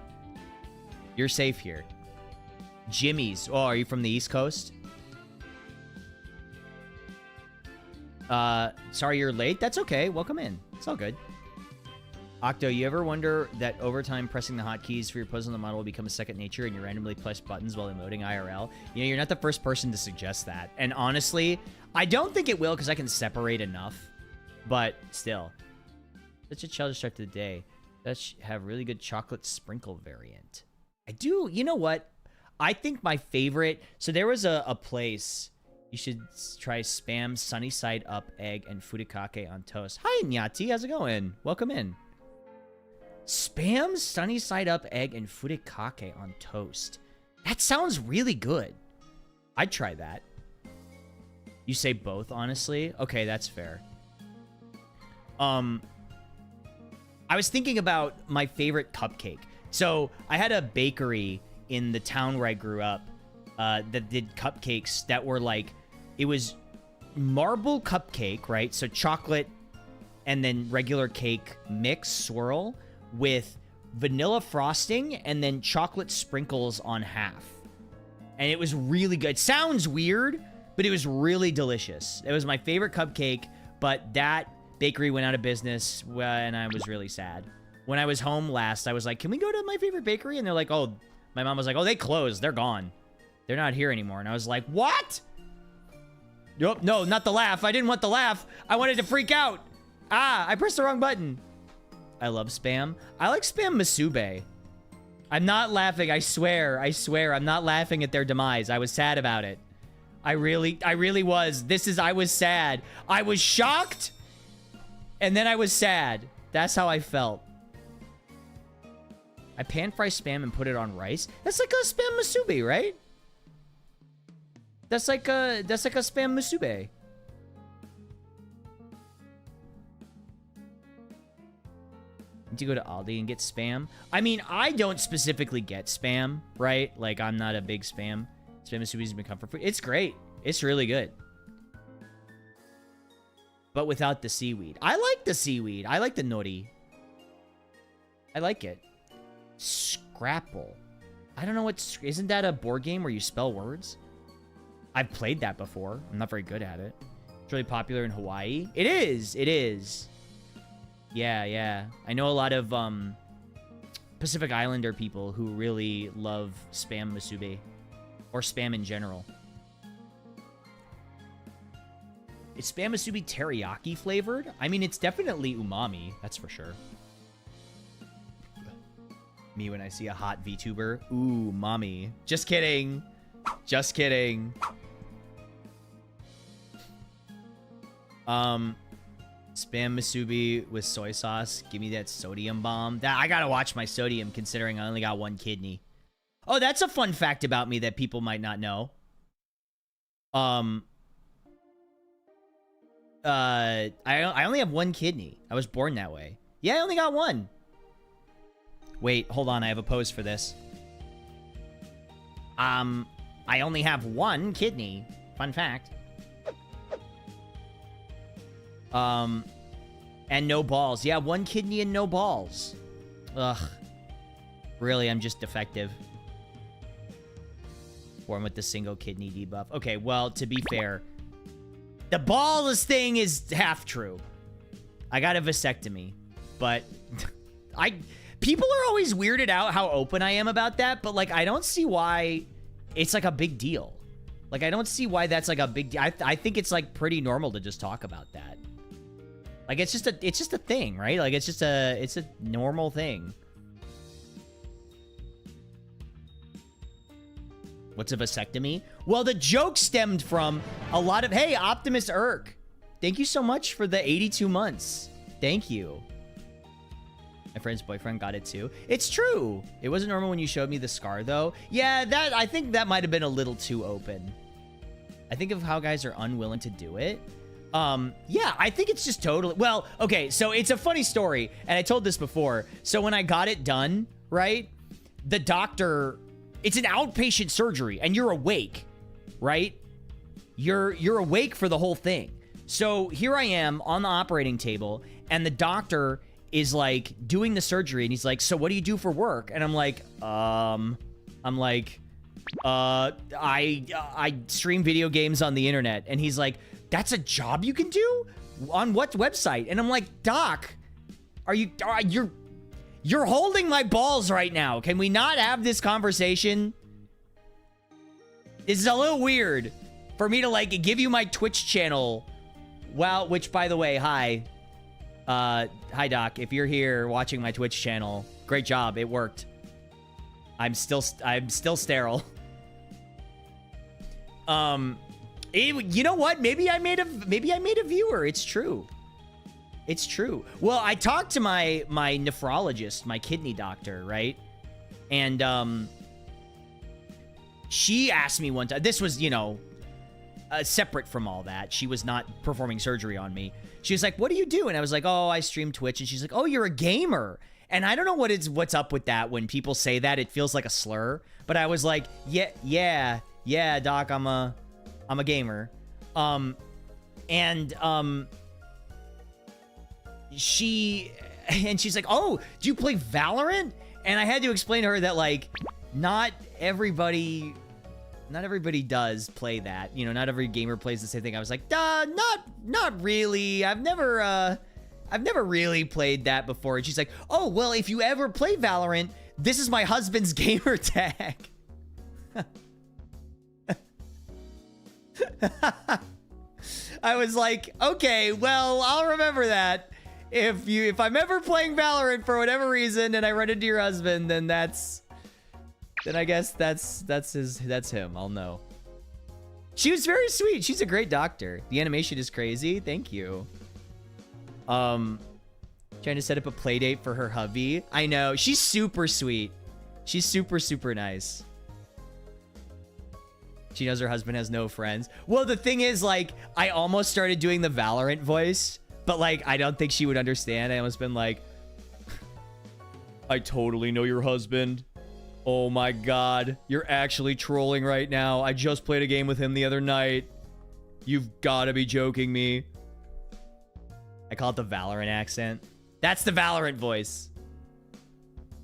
You're safe here. Jimmy's. Oh, are you from the East Coast? Sorry you're late. That's okay. Welcome in. It's all good. Octo, you ever wonder that over time pressing the hotkeys for your pose on the model will become a second nature and you randomly press buttons while emoting IRL? You know, you're not the first person to suggest that. And honestly, I don't think it will because I can separate enough. But still. Such a childish start to the day. Let's have really good chocolate sprinkle variant. I do. You know what? I think my favorite... So there was a place... You should try Spam Sunny Side Up Egg and Furikake on toast. Hi, Nyati. How's it going? Welcome in. Spam Sunny Side Up Egg and Furikake on toast. That sounds really good. I'd try that. You say both, honestly? Okay, that's fair. I was thinking about my favorite cupcake. So I had a bakery in the town where I grew up that did cupcakes that were like, it was marble cupcake, right? So chocolate and then regular cake mix swirl with vanilla frosting and then chocolate sprinkles on half. And it was really good. Sounds weird, but it was really delicious. It was my favorite cupcake, but that bakery went out of business and I was really sad. When I was home last, I was like, can we go to my favorite bakery? And they're like, oh, my mom was like, oh, they closed. They're gone. They're not here anymore. And I was like, what? Nope, no, not the laugh. I didn't want the laugh. I wanted to freak out. Ah, I pressed the wrong button. I love Spam. I like Spam Masube. I'm not laughing. I swear. I'm not laughing at their demise. I was sad about it. I really was. I was sad. I was shocked. And then I was sad. That's how I felt. I pan fry Spam and put it on rice. That's like a Spam Masube, right? That's like a Spam Masube. Need to go to Aldi and get Spam. I mean, I don't specifically get Spam, right? Like, I'm not a big Spam. Spam Masube's been comfort food. It's great. It's really good. But without the seaweed. I like the seaweed. I like the nori. I like it. Scrapple. I don't know what... Isn't that a board game where you spell words? I've played that before. I'm not very good at it. It's really popular in Hawaii. It is. It is. Yeah. I know a lot of Pacific Islander people who really love Spam Masube. Or Spam in general. Is Spam Musubi teriyaki flavored? I mean, it's definitely umami. That's for sure. Me when I see a hot VTuber. Ooh, mommy. Just kidding. Just kidding. Spam musubi with soy sauce. Give me that sodium bomb. I gotta watch my sodium considering I only got one kidney. Oh, that's a fun fact about me that people might not know. I only have one kidney. I was born that way. Yeah, I only got one. Wait, hold on. I have a pose for this. I only have one kidney. Fun fact. And no balls. Yeah, one kidney and no balls. Ugh. Really, I'm just defective. Born with the single kidney debuff. Okay, well, to be fair, the balls thing is half true. I got a vasectomy, but people are always weirded out how open I am about that, but like I don't see why it's like a big deal. Like I don't see why that's like a big deal. I think it's like pretty normal to just talk about that. Like it's just a thing, right? Like it's a normal thing. What's a vasectomy? Well, the joke stemmed from a lot of... Hey, Optimus Irk. Thank you so much for the 82 months. Thank you. My friend's boyfriend got it too. It's true. It wasn't normal when you showed me the scar, though. Yeah, I think that might have been a little too open. I think of how guys are unwilling to do it. Yeah, I think it's just totally... Well, okay, so it's a funny story, and I told this before. So when I got it done, right, the doctor... It's an outpatient surgery, and you're awake, right? You're awake for the whole thing. So here I am on the operating table, and the doctor is like doing the surgery, and he's like, "So what do you do for work?" And I'm like, I stream video games on the internet." And he's like, "That's a job you can do? On what website?" And I'm like, "Doc, you're holding my balls right now. Can we not have this conversation?" This is a little weird for me to like give you my Twitch channel. Well, which by the way, hi. Hi Doc, if you're here watching my Twitch channel, great job. It worked. I'm still sterile. You know what? Maybe I made a viewer. It's true. It's true. Well, I talked to my nephrologist, my kidney doctor, right? And she asked me one time. This was, you know, separate from all that. She was not performing surgery on me. She was like, "What do you do?" And I was like, "Oh, I stream Twitch." And she's like, "Oh, you're a gamer." And I don't know what's up with that. When people say that, it feels like a slur. But I was like, yeah, Doc, I'm a gamer. She's like, "Oh, do you play Valorant?" And I had to explain to her that like not everybody does play that. You know, not every gamer plays the same thing. I was like, not really. I've never really played that before. And she's like, "Oh, well, if you ever play Valorant, this is my husband's gamer tag." I was like, "Okay, well, I'll remember that. If I'm ever playing Valorant for whatever reason and I run into your husband, then I guess that's him. I'll know." She was very sweet. She's a great doctor. The animation is crazy. Thank you. Trying to set up a play date for her hubby. I know. She's super sweet. She's super, super nice. She knows her husband has no friends. Well, the thing is, like, I almost started doing the Valorant voice, but, like, I don't think she would understand. I almost been like, "I totally know your husband. Oh my god, you're actually trolling right now. I just played a game with him the other night. You've got to be joking me." I call it the Valorant accent. That's the Valorant voice.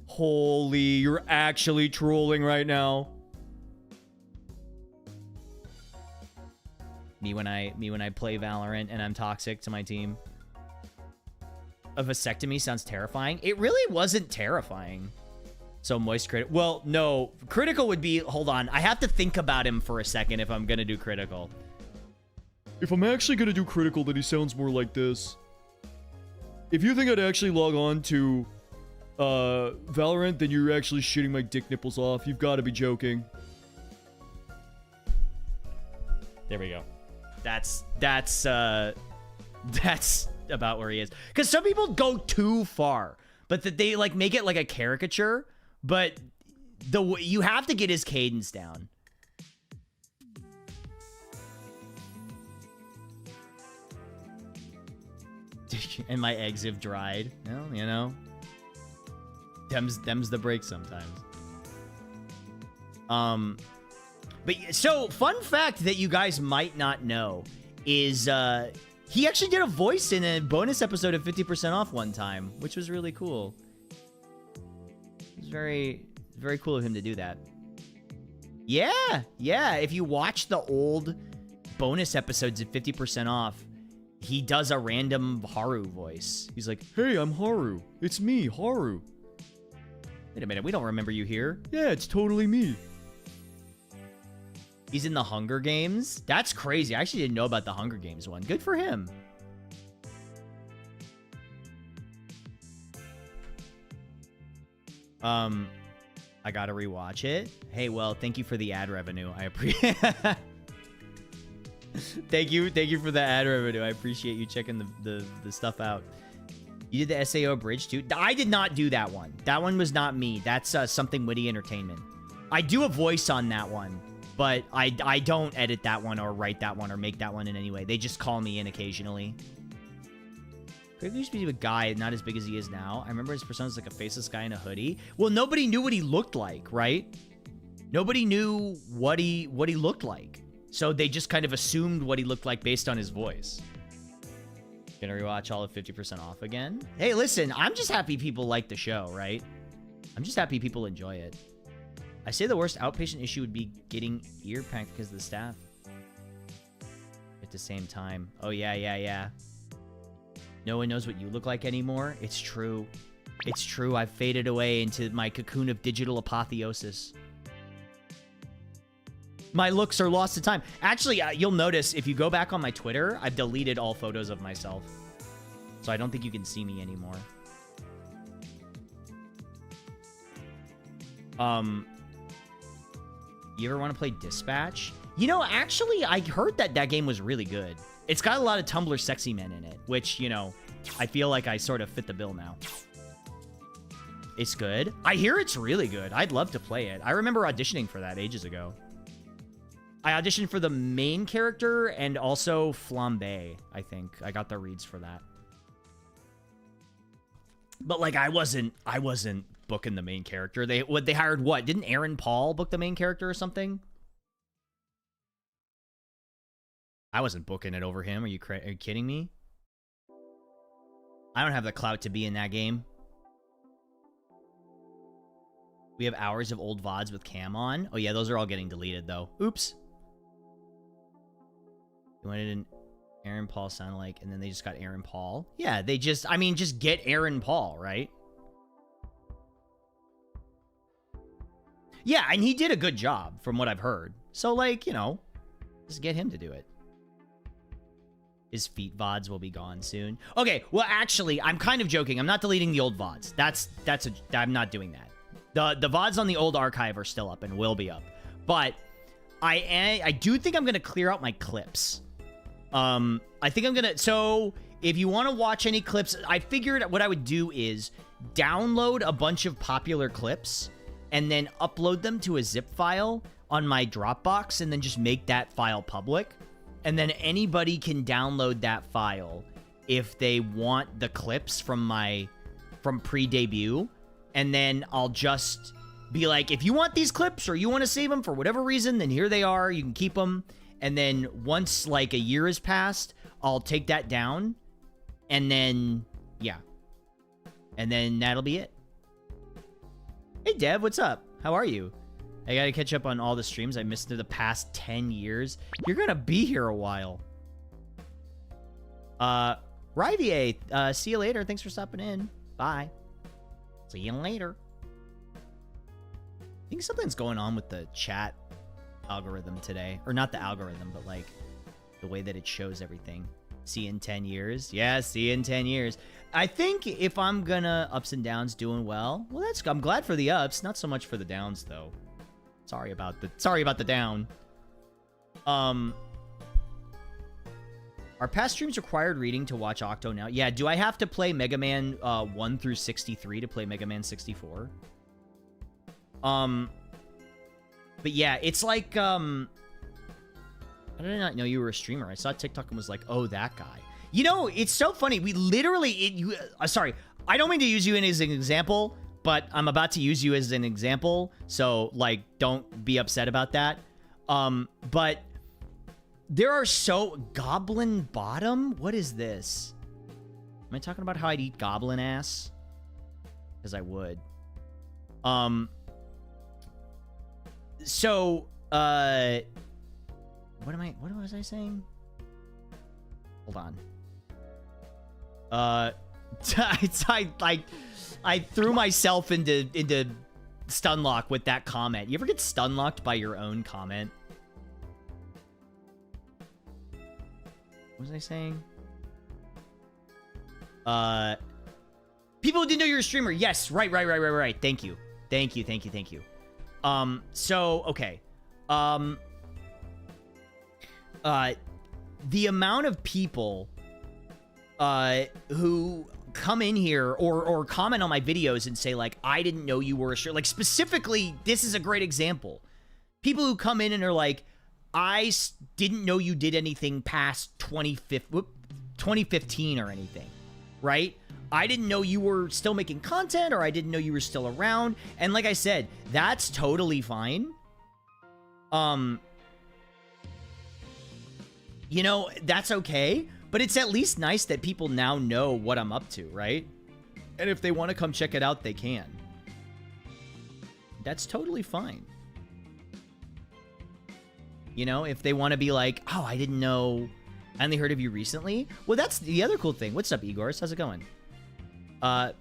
"Holy, you're actually trolling right now." Me when I play Valorant and I'm toxic to my team. A vasectomy sounds terrifying. It really wasn't terrifying. So moist critical. Well, no. Critical would be... Hold on. I have to think about him for a second if I'm going to do critical. If I'm actually going to do critical, then he sounds more like this. If you think I'd actually log on to Valorant, then you're actually shitting my dick nipples off. You've got to be joking. There we go. That's about where he is. Because some people go too far, but that they like make it like a caricature. But you have to get his cadence down. And my eggs have dried. Well, you know, them's the break sometimes. But so fun fact that you guys might not know is he actually did a voice in a bonus episode of 50% Off one time, which was really cool. It was very cool of him to do that. Yeah. If you watch the old bonus episodes of 50% Off, he does a random Haru voice. He's like, "Hey, I'm Haru. It's me, Haru." Wait a minute, we don't remember you here. Yeah, it's totally me. He's in the Hunger Games? That's crazy. I actually didn't know about the Hunger Games one. Good for him. I gotta rewatch it. Hey, well, thank you for the ad revenue. I appreciate Thank you for the ad revenue. I appreciate you checking the stuff out. You did the SAO bridge too? I did not do that one. That one was not me. That's Something Witty Entertainment. I do a voice on that one, but I don't edit that one or write that one or make that one in any way. They just call me in occasionally. Greg used to be a guy, not as big as he is now. I remember his persona was like a faceless guy in a hoodie. Well, nobody knew what he looked like, right? Nobody knew what he looked like. So they just kind of assumed what he looked like based on his voice. Gonna rewatch all of 50% Off again? Hey, listen, I'm just happy people like the show, right? I'm just happy people enjoy it. I say the worst outpatient issue would be getting ear packed because of the staff. At the same time. Oh, yeah. No one knows what you look like anymore. It's true. It's true. I've faded away into my cocoon of digital apotheosis. My looks are lost to time. Actually, you'll notice if you go back on my Twitter, I've deleted all photos of myself. So I don't think you can see me anymore. You ever want to play Dispatch? You know, actually, I heard that game was really good. It's got a lot of Tumblr sexy men in it, which, you know, I feel like I sort of fit the bill now. It's good. I hear it's really good. I'd love to play it. I remember auditioning for that ages ago. I auditioned for the main character and also Flambe, I think. I got the reads for that. But like I wasn't booking the main character. They hired what? Didn't Aaron Paul book the main character or something? I wasn't booking it over him. Are you kidding me? I don't have the clout to be in that game. We have hours of old VODs with Cam on. Oh yeah, those are all getting deleted though. Oops. You wanted an Aaron Paul sound like, and then they just got Aaron Paul. Yeah, they just, I mean, just get Aaron Paul, right? Yeah, and he did a good job from what I've heard. So, like, you know, just get him to do it. His feet VODs will be gone soon. Okay, well, actually, I'm kind of joking. I'm not deleting the old VODs. I'm not doing that. The VODs on the old archive are still up and will be up. But I do think I'm going to clear out my clips. I think I'm gonna, so if you want to watch any clips, I figured what I would do is download a bunch of popular clips and then upload them to a zip file on my Dropbox and then just make that file public. And then anybody can download that file if they want the clips from pre-debut. And then I'll just be like, if you want these clips or you want to save them for whatever reason, then here they are. You can keep them. And then once like a year has passed, I'll take that down. And then, yeah. And then that'll be it. Hey, Dev, what's up? How are you? I gotta catch up on all the streams I missed through the past 10 years. You're gonna be here a while. Rivier, see you later. Thanks for stopping in. Bye. See you later. I think something's going on with the chat algorithm today. Or not the algorithm, but like the way that it shows everything. See you in 10 years. Yeah, see you in 10 years. I think if I'm gonna ups and downs doing well, I'm glad for the ups, not so much for the downs though. Sorry about the down. Are past streams required reading to watch Octo now? Yeah, do I have to play Mega Man 1 through 63 to play Mega Man 64? But yeah, it's like, I did not know you were a streamer. I saw TikTok and was like, oh, that guy. You know, it's so funny. We literally, sorry, I don't mean to use you as an example, but I'm about to use you as an example. So, like, don't be upset about that. But there are Goblin Bottom? What is this? Am I talking about how I'd eat goblin ass? Because I would. What was I saying? Hold on. I threw myself into Stunlock with that comment. You ever get Stunlocked by your own comment? What was I saying? People who didn't know you're a streamer. Yes, right. Thank you. Okay. The amount of people who come in here or comment on my videos and say, like, I didn't know you were a streamer. Like, specifically, this is a great example. People who come in and are like, I didn't know you did anything past 2015 or anything, right? I didn't know you were still making content, or I didn't know you were still around. And like I said, that's totally fine. You know, that's okay, but it's at least nice that people now know what I'm up to, right? And if they want to come check it out, they can. That's totally fine. You know, if they want to be like, oh, I didn't know, I only heard of you recently. Well, that's the other cool thing. What's up, Igor? How's it going? I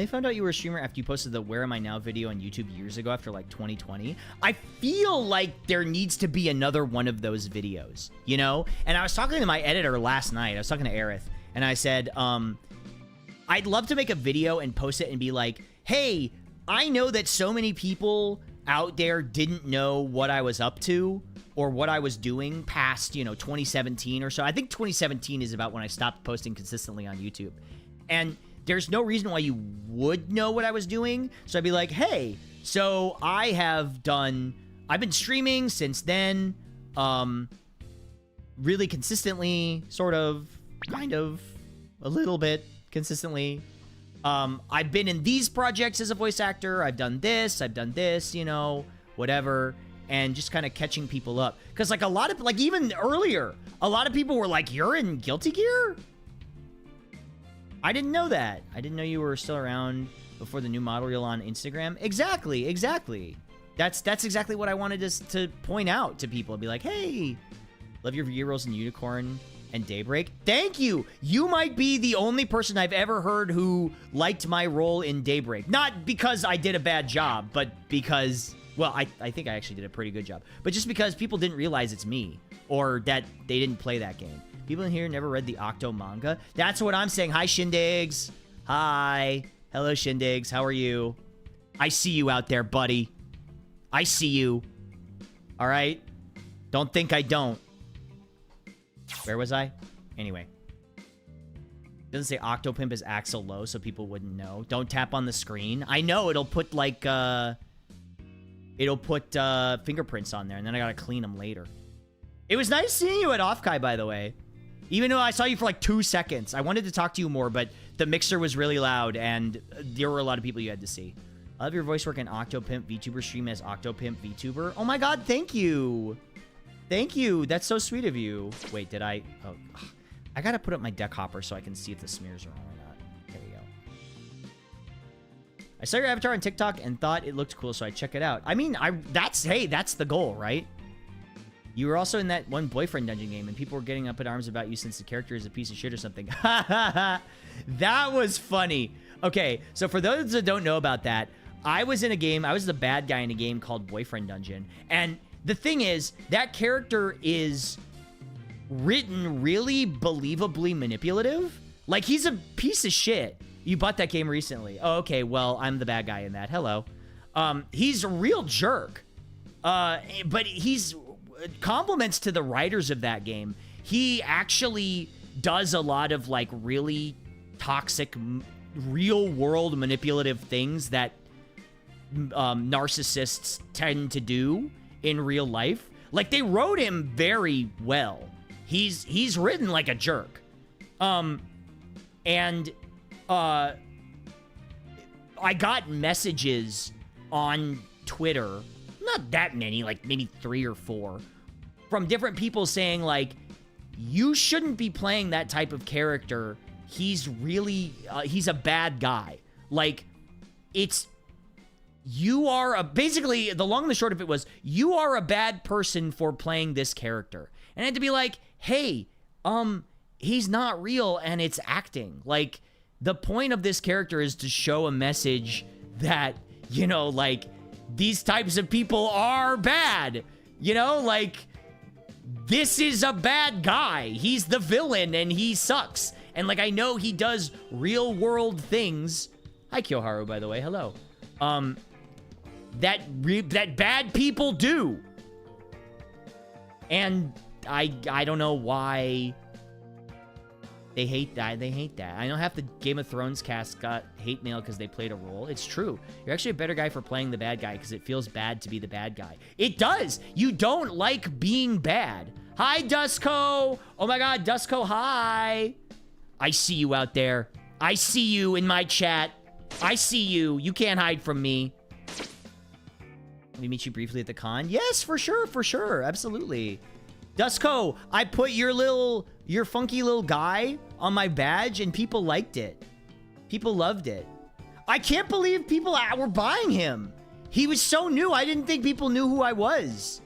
found out you were a streamer after you posted the Where Am I Now video on YouTube years ago after like 2020. I feel like there needs to be another one of those videos, you know? And I was talking to my editor last night. I was talking to Aerith, and I said, I'd love to make a video and post it and be like, hey, I know that so many people out there didn't know what I was up to or what I was doing past, you know, 2017 or so. I think 2017 is about when I stopped posting consistently on YouTube. And there's no reason why you would know what I was doing. So I'd be like, hey, so I've been streaming since then, really consistently, sort of, kind of, a little bit consistently. I've been in these projects as a voice actor. I've done this, you know, whatever. And just kind of catching people up. Because, like, even earlier, a lot of people were like, you're in Guilty Gear? I didn't know that. I didn't know you were still around before the new model reel on Instagram. Exactly. That's exactly what I wanted to point out to people. Be like, hey, love your Heroes and Unicorn and Daybreak. Thank you. You might be the only person I've ever heard who liked my role in Daybreak. Not because I did a bad job, but because, well, I think I actually did a pretty good job. But just because people didn't realize it's me or that they didn't play that game. People in here never read the Octo manga. That's what I'm saying. Hi, Shindigs. Hi. Hello, Shindigs. How are you? I see you out there, buddy. I see you. All right? Don't think I don't. Where was I? Anyway. It doesn't say Octopimp is Axel Low, so people wouldn't know. Don't tap on the screen. I know. It'll put, like, fingerprints on there, and then I gotta clean them later. It was nice seeing you at Offkai, by the way. Even though I saw you for like 2 seconds. I wanted to talk to you more, but the mixer was really loud, and there were a lot of people you had to see. I love your voice work in Octopimp VTuber stream as Octopimp VTuber. Oh my god, thank you. Thank you. That's so sweet of you. Wait, did I? Oh, I gotta put up my deck hopper so I can see if the smears are on or not. There we go. I saw your avatar on TikTok and thought it looked cool, so I check it out. I mean, that's the goal, right? You were also in that one boyfriend dungeon game, and people were getting up in arms about you since the character is a piece of shit or something. That was funny. Okay, so for those that don't know about that, I was in a game, I was the bad guy in a game called Boyfriend Dungeon. And the thing is, that character is written really believably manipulative. Like, he's a piece of shit. You bought that game recently. Oh, okay, well, I'm the bad guy in that. Hello. He's a real jerk. But he's compliments to the writers of that game. He actually does a lot of, like, really toxic, real-world manipulative things that narcissists tend to do in real life. Like, they wrote him very well. He's written like a jerk. I got messages on Twitter, not that many, like maybe 3 or 4, from different people saying, like, you shouldn't be playing that type of character. He's really, he's a bad guy. Like, basically, the long and the short of it was, you are a bad person for playing this character. And I had to be like, hey, he's not real and it's acting. Like, the point of this character is to show a message that, you know, like, these types of people are bad. You know, like, this is a bad guy. He's the villain and he sucks. And, like, I know he does real world things. Hi, Kyoharu, by the way. Hello. That bad people do. And I don't know why they hate that. They hate that. I know half the Game of Thrones cast got hate mail because they played a role. It's true. You're actually a better guy for playing the bad guy because it feels bad to be the bad guy. It does. You don't like being bad. Hi, Dusko. Oh my God, Dusko, hi. I see you out there. I see you in my chat. I see you. You can't hide from me. Let me meet you briefly at the con. Yes, for sure, absolutely. Dusko, I put your funky little guy on my badge and people liked it. People loved it. I can't believe people were buying him. He was so new. I didn't think people knew who I was.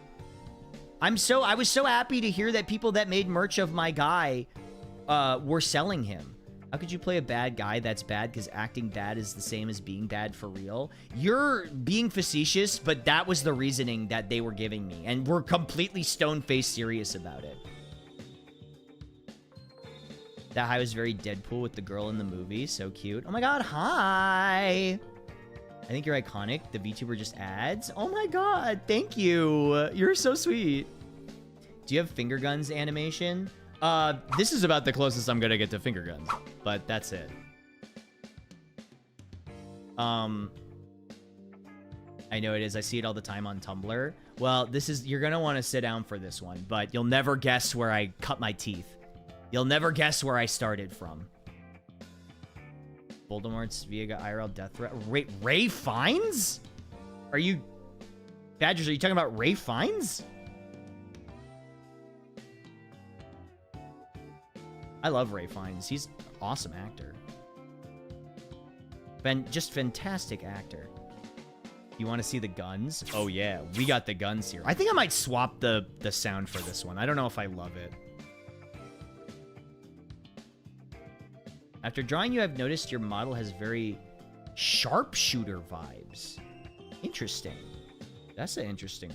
I was so happy to hear that people that made merch of my guy were selling him. How could you play a bad guy that's bad because acting bad is the same as being bad for real? You're being facetious, but that was the reasoning that they were giving me. And we're completely stone-faced serious about it. That high was very Deadpool with the girl in the movie. So cute. Oh my God, hi! I think you're iconic. The VTuber just adds. Oh my God, thank you. You're so sweet. Do you have finger guns animation? This is about the closest I'm gonna get to finger guns, but that's it. I know it is. I see it all the time on Tumblr. Well, you're gonna want to sit down for this one, but you'll never guess where I cut my teeth. You'll never guess where I started from. Voldemort's Viega IRL death threat. Ray Fiennes? Are you... Badgers, are you talking about Ray Fiennes? I love Ray Fiennes. He's an awesome actor. Just fantastic actor. You want to see the guns? Oh yeah, we got the guns here. I think I might swap the sound for this one. I don't know if I love it. After drawing you, I've noticed your model has very sharpshooter vibes. Interesting. That's an interesting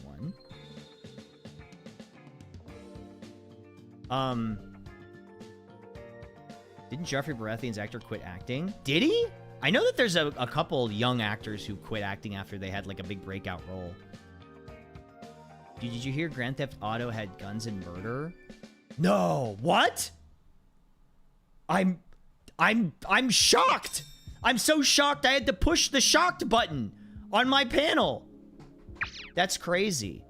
one. Didn't Jeffrey Baratheon's actor quit acting? Did he? I know that there's a couple young actors who quit acting after they had like a big breakout role. Did you hear Grand Theft Auto had guns and murder? No. What? I'm shocked. I'm so shocked I had to push the shocked button on my panel. That's crazy.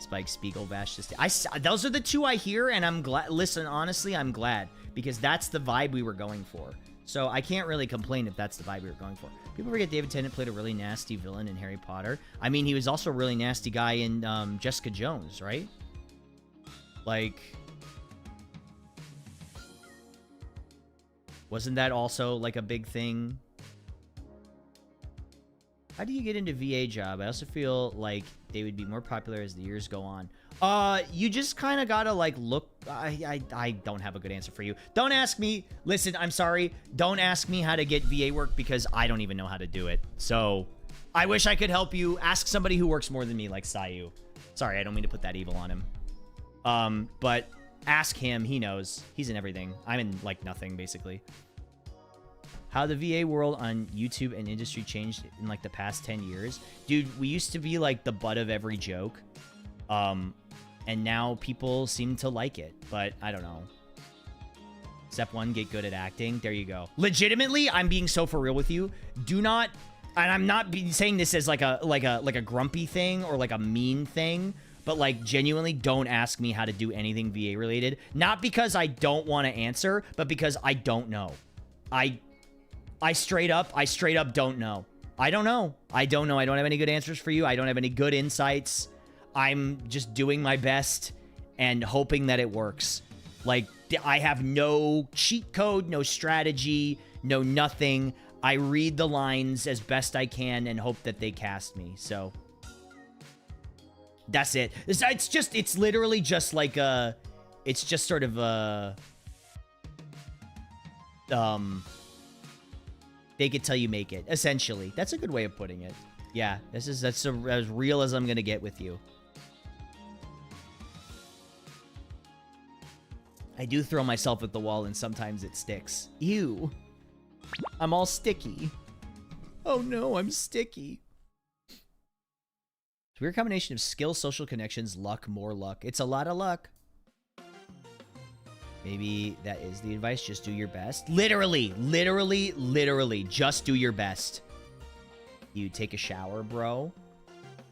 Spike Spiegel, Vash. Those are the two I hear, and I'm glad. Listen, honestly, I'm glad because that's the vibe we were going for. So I can't really complain if that's the vibe we were going for. People forget David Tennant played a really nasty villain in Harry Potter. I mean, he was also a really nasty guy in Jessica Jones, right? Like, wasn't that also like a big thing? How do you get into VA job? I also feel like they would be more popular as the years go on. You just kind of gotta like look. I don't have a good answer for you. Don't ask me. Listen, I'm sorry. Don't ask me how to get VA work because I don't even know how to do it. So I wish I could help you. Ask somebody who works more than me, like Sayu. Sorry, I don't mean to put that evil on him. But Ask him. He knows. He's in everything. I'm in, like, nothing, basically. How the VA world on YouTube and industry changed in, like, the past 10 years. Dude, we used to be, like, the butt of every joke. And now people seem to like it. But, I don't know. Step 1, get good at acting. There you go. Legitimately, I'm being so for real with you. Do not... And I'm not saying this as, like a grumpy thing or, like, a mean thing. But, like, genuinely don't ask me how to do anything VA related. Not because I don't want to answer, but because I don't know. I straight up don't know. I don't know. I don't know. I don't have any good answers for you. I don't have any good insights. I'm just doing my best and hoping that it works. Like, I have no cheat code, no strategy, no nothing. I read the lines as best I can and hope that they cast me. So... that's it. It's literally just like a... It's just sort of a... Fake it till you make it, essentially. That's a good way of putting it. Yeah, that's as real as I'm gonna get with you. I do throw myself at the wall and sometimes it sticks. Ew. I'm all sticky. Oh no, I'm sticky. Weird combination of skill, social connections, luck, more luck. It's a lot of luck. Maybe that is the advice. Just do your best. Literally, just do your best. You take a shower, bro.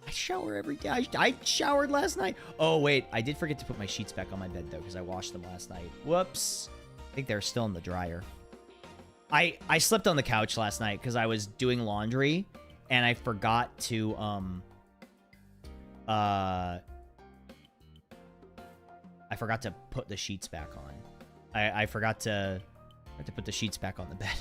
I shower every day. I showered last night. Oh, wait. I did forget to put my sheets back on my bed, though, because I washed them last night. Whoops. I think they're still in the dryer. I slept on the couch last night because I was doing laundry, and I forgot to, I forgot to put the sheets back on. I forgot to put the sheets back on the bed.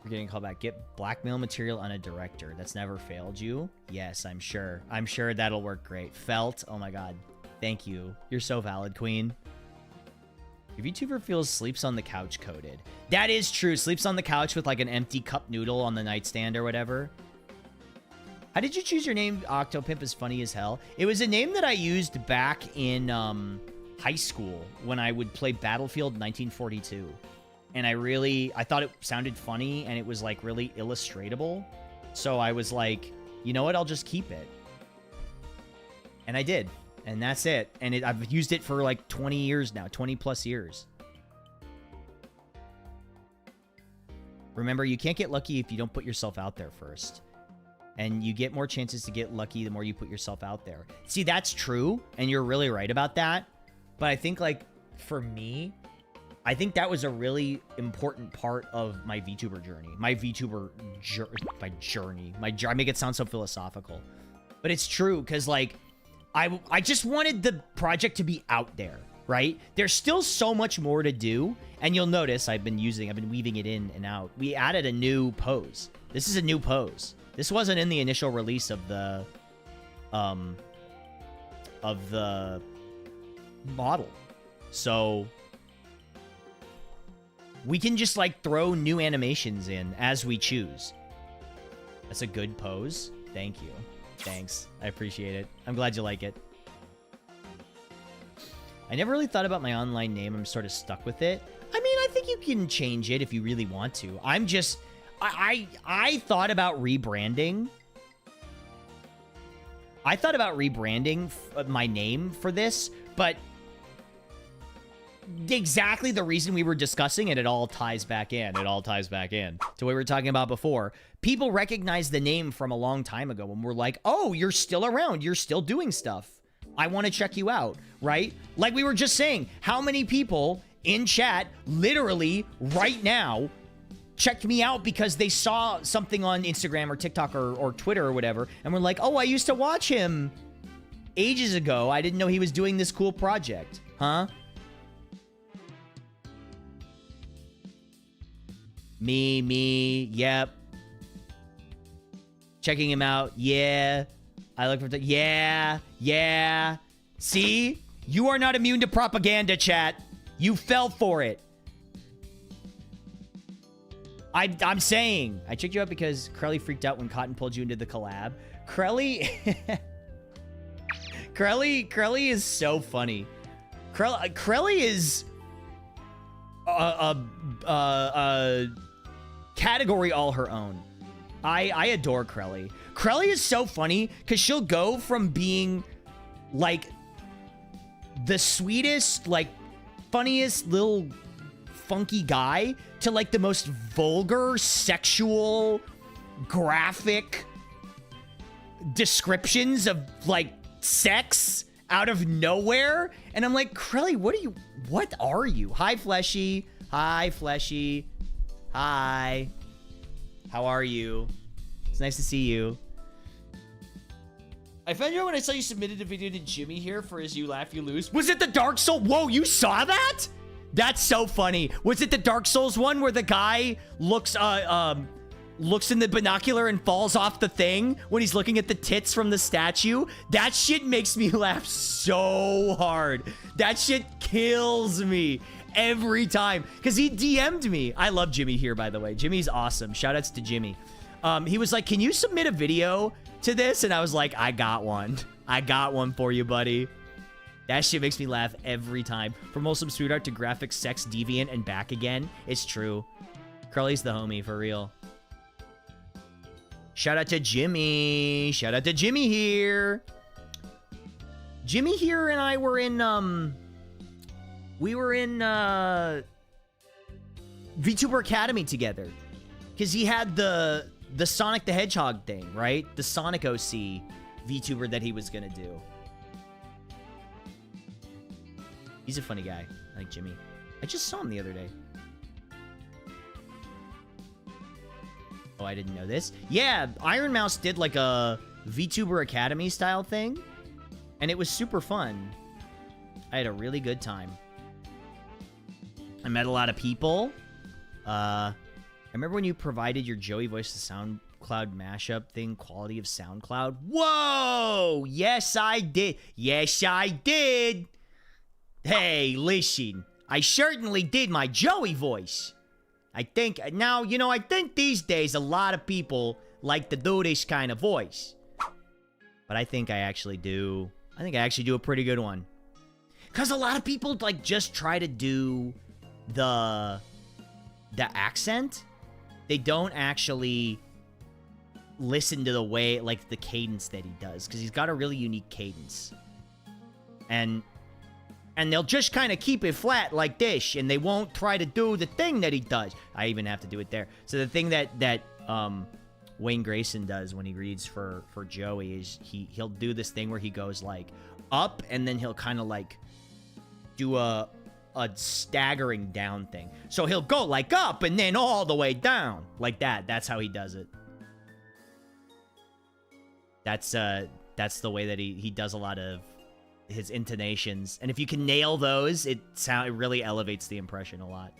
We're getting called back. Get blackmail material on a director. That's never failed you? Yes, I'm sure. I'm sure that'll work great. Felt. Oh my god. Thank you. You're so valid, queen. If YouTuber feels sleeps on the couch coded. That is true. Sleeps on the couch with like an empty cup noodle on the nightstand or whatever. How did you choose your name? Octopimp is funny as hell. It was a name that I used back in high school when I would play Battlefield 1942. And I thought it sounded funny and it was like really illustratable. So I was like, you know what? I'll just keep it. And I did. And that's it. And I've used it for like 20 years now, 20 plus years. Remember, you can't get lucky if you don't put yourself out there first. And you get more chances to get lucky the more you put yourself out there. See, that's true. And you're really right about that. But I think like for me, I think that was a really important part of my VTuber journey. My VTuber journey. I make it sound so philosophical. But it's true because like, I just wanted the project to be out there, right? There's still so much more to do. And you'll notice I've been weaving it in and out. We added a new pose. This is a new pose. This wasn't in the initial release of the model. So we can just like throw new animations in as we choose. That's a good pose. Thank you. Thanks. I appreciate it. I'm glad you like it. I never really thought about my online name. I'm sort of stuck with it. I mean, I think you can change it if you really want to. I'm just... I thought about rebranding. I thought about rebranding my name for this, but exactly the reason we were discussing it all ties back in. It all ties back in to what we were talking about before. People recognize the name from a long time ago and we're like, oh, you're still around. You're still doing stuff. I want to check you out, right? Like we were just saying, how many people in chat literally right now checked me out because they saw something on Instagram or TikTok or Twitter or whatever and were like, oh, I used to watch him ages ago. I didn't know he was doing this cool project. Huh? Me, yep. Checking him out, yeah. I look for, yeah. See? You are not immune to propaganda, chat. You fell for it. I'm saying. I checked you out because Crelly freaked out when Cotton pulled you into the collab. Crelly... Crelly is so funny. Crelly is a category all her own. I adore Crelly. Crelly is so funny because she'll go from being like the sweetest, like funniest little funky guy to like the most vulgar, sexual, graphic descriptions of like sex out of nowhere. And I'm like, Crelly, what are you? Hi, Fleshy. Hi, Fleshy. Hi. How are you? It's nice to see you. I found out when I saw you submitted a video to Jimmy here for his You Laugh, You Lose. Was it the Dark Souls? Whoa, you saw that? That's so funny. Was it the Dark Souls one where the guy looks in the binocular and falls off the thing when he's looking at the tits from the statue? That shit makes me laugh so hard. That shit kills me every time because he DM'd me. I love Jimmy here, by the way. Jimmy's awesome. Shoutouts to Jimmy. He was like, can you submit a video to this? And I was like, I got one. I got one for you, buddy. That shit makes me laugh every time. From wholesome sweetheart to graphic sex deviant and back again. It's true. Crowley's the homie, for real. Shout out to Jimmy. Shout out to Jimmy here. Jimmy here and I were in, we were in, VTuber Academy together. Because he had the Sonic the Hedgehog thing, right? The Sonic OC VTuber that he was gonna do. He's a funny guy. I like Jimmy. I just saw him the other day. Oh, I didn't know this. Yeah, Iron Mouse did like a VTuber Academy style thing. And it was super fun. I had a really good time. I met a lot of people. I remember when you provided your Joey Voice to SoundCloud mashup thing, quality of SoundCloud. Whoa! Yes, I did. Yes, I did. Hey, listen. I certainly did my Joey voice. I think, now, you know, I think these days a lot of people like to do this kind of voice. But I think I actually do. I think I actually do a pretty good one. Because a lot of people, like, just try to do the accent. They don't actually listen to the way, like, the cadence that he does. Because he's got a really unique cadence. And they'll just kind of keep it flat like this, and they won't try to do the thing that he does. I even have to do it there. So the thing that Wayne Grayson does when he reads for Joey is he'll do this thing where he goes like up, and then he'll kind of like do a staggering down thing. So he'll go like up and then all the way down like that. That's how he does it. That's the way that he does a lot of his intonations, and if you can nail those, it really elevates the impression a lot.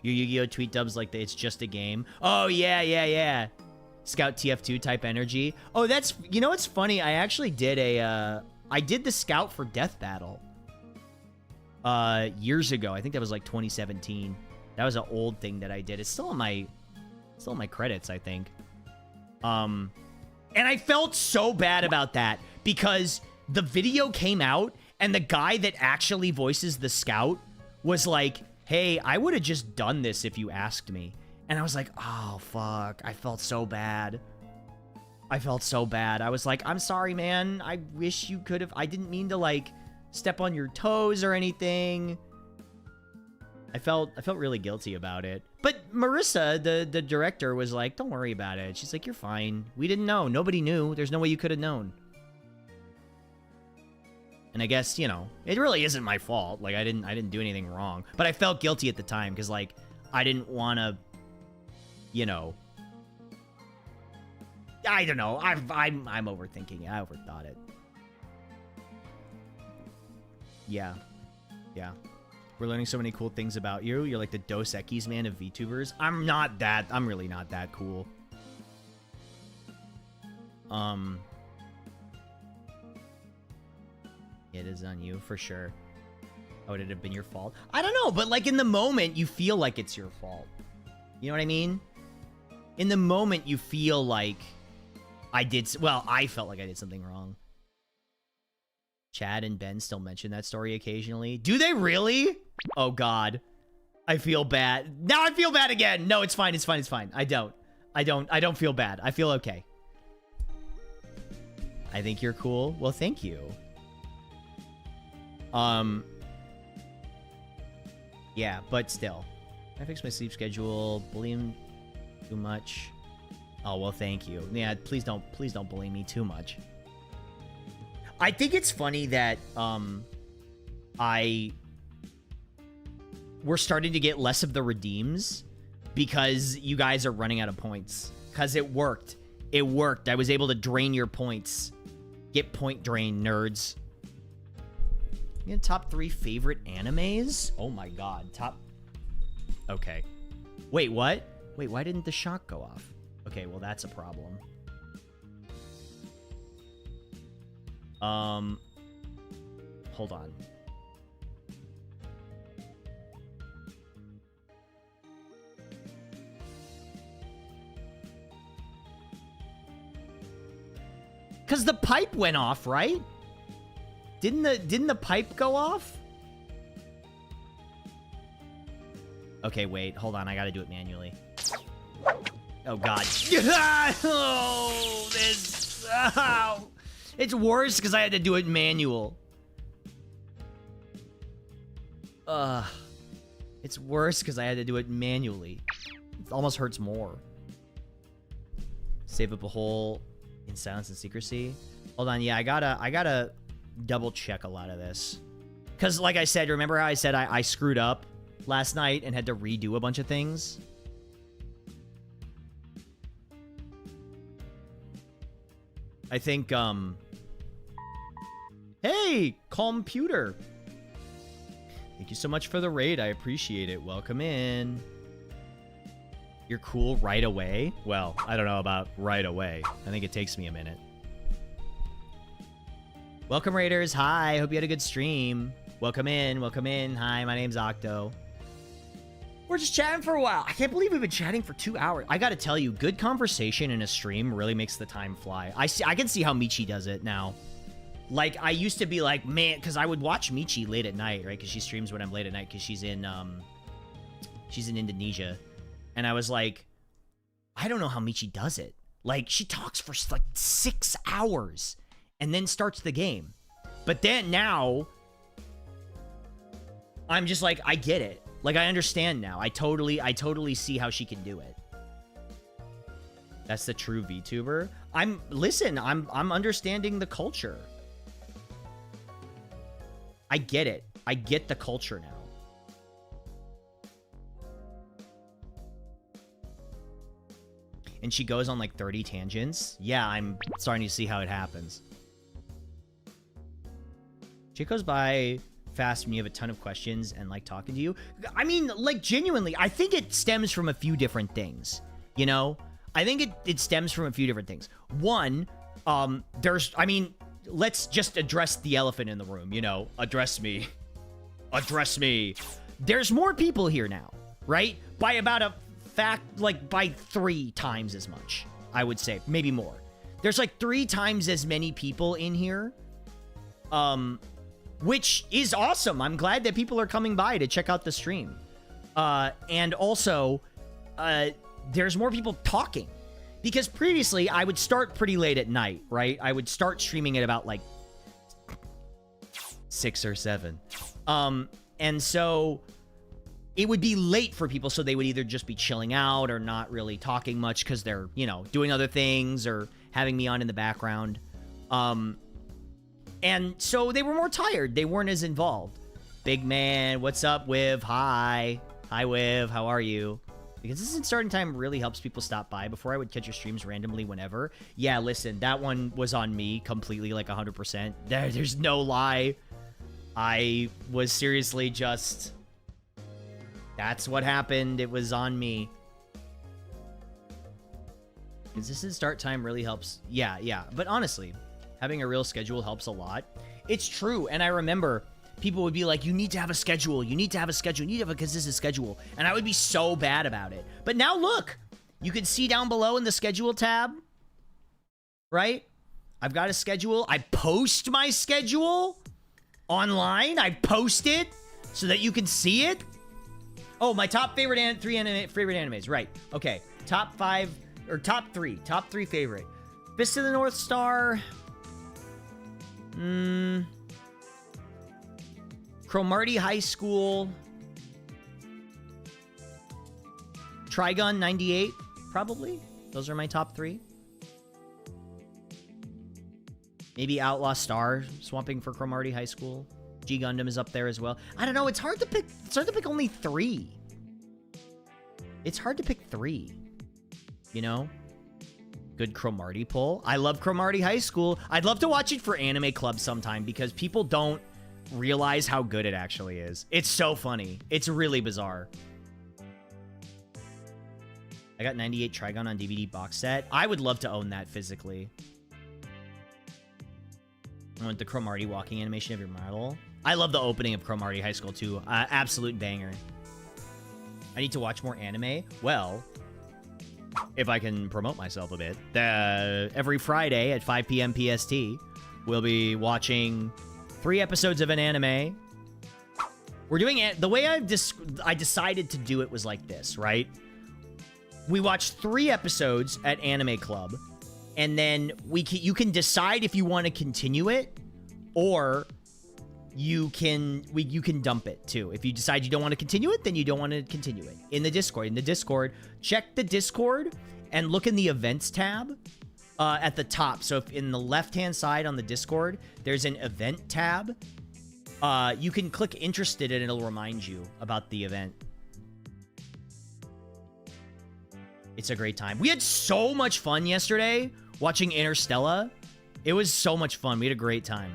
Your Yu-Gi-Oh tweet dubs like it's just a game. Oh yeah. Scout TF2 type energy. Oh, that's, you know what's funny? I actually did I did the Scout for Death Battle years ago. I think that was like 2017. That was an old thing that I did. It's still in my credits, I think. And I felt so bad about that because the video came out, and the guy that actually voices the Scout was like, hey, I would have just done this if you asked me. And I was like, oh, fuck. I felt so bad. I was like, I'm sorry, man. I wish you could have. I didn't mean to, like, step on your toes or anything. I felt really guilty about it. But Marissa, the director, was like, don't worry about it. She's like, you're fine. We didn't know. Nobody knew. There's no way you could have known. And I guess, you know, it really isn't my fault. Like, I didn't do anything wrong. But I felt guilty at the time because, like, I didn't want to, you know. I don't know. I'm overthinking it. I overthought it. Yeah. We're learning so many cool things about you. You're like the Dos Equis man of VTubers. I'm really not that cool. It is on you, for sure. Oh, would it have been your fault? I don't know, but like in the moment, you feel like it's your fault. You know what I mean? In the moment, you feel like I felt like I did something wrong. Chad and Ben still mention that story occasionally. Do they really? Oh, God. I feel bad. Now I feel bad again. No, it's fine. It's fine. It's fine. I don't feel bad. I feel okay. I think you're cool. Well, thank you. Yeah, but still. I fix my sleep schedule. Bully him too much. Oh, well, thank you. Yeah, please don't bully me too much. I think it's funny that, we're starting to get less of the redeems because you guys are running out of points. Because it worked. It worked. I was able to drain your points. Get point drain, nerds. You know, top 3 favorite animes? Oh my god. Okay. Wait, what? Wait, why didn't the shock go off? Okay, well, that's a problem. Hold on. Cause the pipe went off, right? Didn't the pipe go off? Okay, wait, hold on, I gotta do it manually. Oh god. Oh, this. Oh. It's worse because I had to do it manual. It's worse because I had to do it manually. It almost hurts more. Save up a hole in silence and secrecy. Hold on, yeah, I gotta double check a lot of this. Because like I said, remember how I said I screwed up last night and had to redo a bunch of things? I think, hey, computer. Thank you so much for the raid. I appreciate it. Welcome in. You're cool right away? Well, I don't know about right away. I think it takes me a minute. Welcome, Raiders. Hi. Hope you had a good stream. Welcome in. Welcome in. Hi, my name's Octo. We're just chatting for a while. I can't believe we've been chatting for 2 hours. I gotta tell you, good conversation in a stream really makes the time fly. I can see how Michi does it now. Like, I used to be like, man, because I would watch Michi late at night, right? Because she streams when I'm late at night because she's in Indonesia. And I was like, I don't know how Michi does it. Like, she talks for like 6 hours and then starts the game. But then now, I'm just like, I get it. Like, I understand now. I totally see how she can do it. That's the true VTuber. Listen, I'm understanding the culture. I get it. I get the culture now. And she goes on like 30 tangents. Yeah, I'm starting to see how it happens. Shit goes by fast when you have a ton of questions and like talking to you. I mean, like, genuinely, I think it stems from a few different things, you know? I think it stems from a few different things. One, let's just address the elephant in the room, you know? Address me. Address me. There's more people here now, right? By about a fact, like, by 3 times as much, I would say. Maybe more. There's like 3 times as many people in here. Which is awesome. I'm glad that people are coming by to check out the stream. And also, there's more people talking. Because previously, I would start pretty late at night, right? I would start streaming at about, like, 6 or 7. And so, it would be late for people, so they would either just be chilling out or not really talking much because they're, you know, doing other things or having me on in the background. And so they were more tired. They weren't as involved. Big man, what's up, Wiv? Hi. Hi, Wiv. How are you? Because this isn't starting time really helps people stop by. Before I would catch your streams randomly whenever. Yeah, listen, that one was on me completely, like 100%. There's no lie. I was seriously just... That's what happened. It was on me. Consistent start time really helps. Yeah. But honestly, having a real schedule helps a lot. It's true. And I remember people would be like, you need to have a schedule. You need to have a schedule. You need to have a consistent schedule. And I would be so bad about it. But now look, You can see down below in the schedule tab, right? I've got a schedule. I post my schedule online. I post it so that you can see it. Oh, my top favorite favorite animes. Right. Okay. Top 5 or top 3. Top 3 favorite. Fist of the North Star. Cromartie High School. Trigun 98, probably. Those are my top 3. Maybe Outlaw Star swapping for Cromartie High School. G Gundam is up there as well. I don't know. It's hard to pick. It's hard to pick only 3. It's hard to pick 3. You know? Good Cromartie pull. I love Cromartie High School. I'd love to watch it for Anime Club sometime because people don't realize how good it actually is. It's so funny. It's really bizarre. I got 98 Trigun on DVD box set. I would love to own that physically. I want the Cromartie walking animation of your model. I love the opening of Cromartie High School too. Absolute banger. I need to watch more anime. Well, if I can promote myself a bit, every Friday at 5 p.m. PST, we'll be watching 3 episodes of an anime. We're doing it the way I decided to do it was like this, right? We watch 3 episodes at Anime Club, and then you can decide if you want to continue it, or you can dump it too. If you decide you don't want to continue it, then you don't want to continue it. In the Discord, check the Discord and look in the events tab at the top. So if in the left-hand side on the Discord, there's an event tab. You can click interested and it'll remind you about the event. It's a great time. We had so much fun yesterday watching Interstellar. It was so much fun. We had a great time.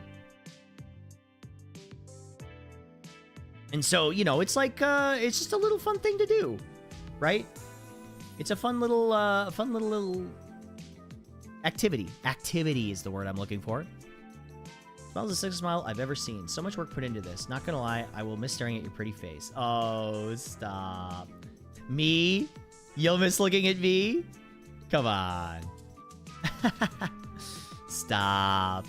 And so, you know, it's like, it's just a little fun thing to do, right? It's a fun little activity. Activity is the word I'm looking for. Smile's the sickest smile I've ever seen. So much work put into this. Not gonna lie, I will miss staring at your pretty face. Oh, stop. Me? You'll miss looking at me? Come on. Stop.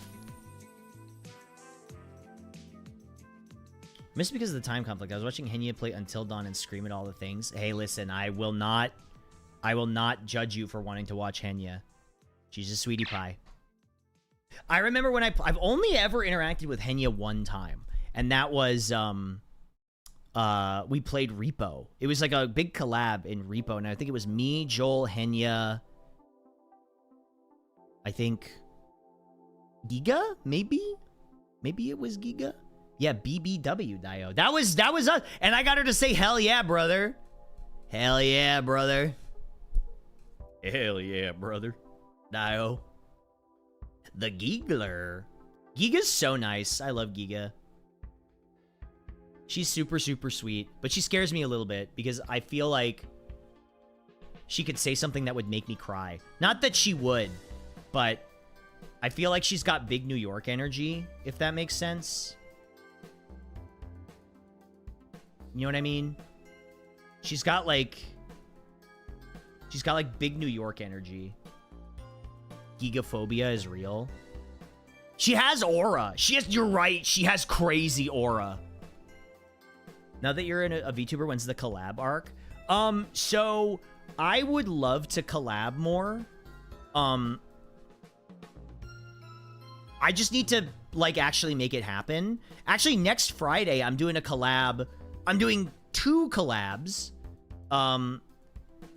Missed because of the time conflict. I was watching Henya play Until Dawn and scream at all the things. Hey, listen, I will not judge you for wanting to watch Henya. She's a sweetie pie. I remember when I've only ever interacted with Henya one time, and that was we played Repo. It was like a big collab in Repo, and I think it was me, Joel, Henya, I think Giga, maybe it was Giga. Yeah, BBW Dio. That was us, and I got her to say hell yeah, brother. Hell yeah, brother. Hell yeah, brother. Dio. The Giggler. Giga's so nice. I love Giga. She's super, super sweet, but she scares me a little bit because I feel like she could say something that would make me cry. Not that she would, but I feel like she's got big New York energy, if that makes sense. You know what I mean? She's got like big New York energy. Gigaphobia is real. She has aura. You're right. She has crazy aura. Now that you're a VTuber, when's the collab arc? So I would love to collab more. I just need to like actually make it happen. Actually, next Friday I'm doing a collab. I'm doing 2 collabs.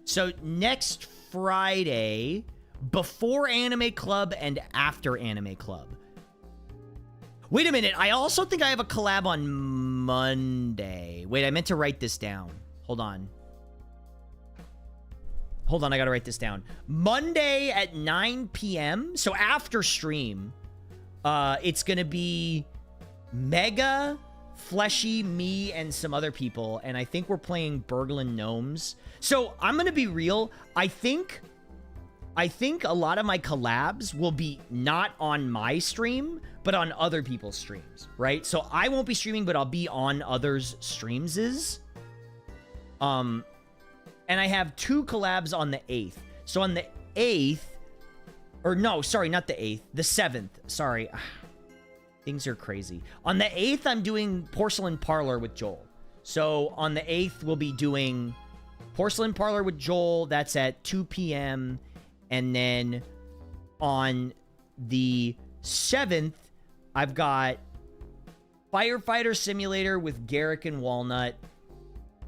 So next Friday, before Anime Club and after Anime Club. Wait a minute. I also think I have a collab on Monday. Wait, I meant to write this down. Hold on. I gotta write this down. Monday at 9 p.m. So after stream, it's gonna be Mega, Fleshy, me, and some other people. And I think we're playing Berglund Gnomes. So I'm gonna be real. I think a lot of my collabs will be not on my stream, but on other people's streams, right? So I won't be streaming, but I'll be on others' streams. And I have 2 collabs on the 8th. So on the 8th, or no, sorry, not the 8th, the 7th. Sorry. Things are crazy. On the 8th, I'm doing Porcelain Parlor with Joel. So on the 8th, we'll be doing Porcelain Parlor with Joel. That's at 2 p.m. And then on the 7th, I've got Firefighter Simulator with Garrick and Walnut.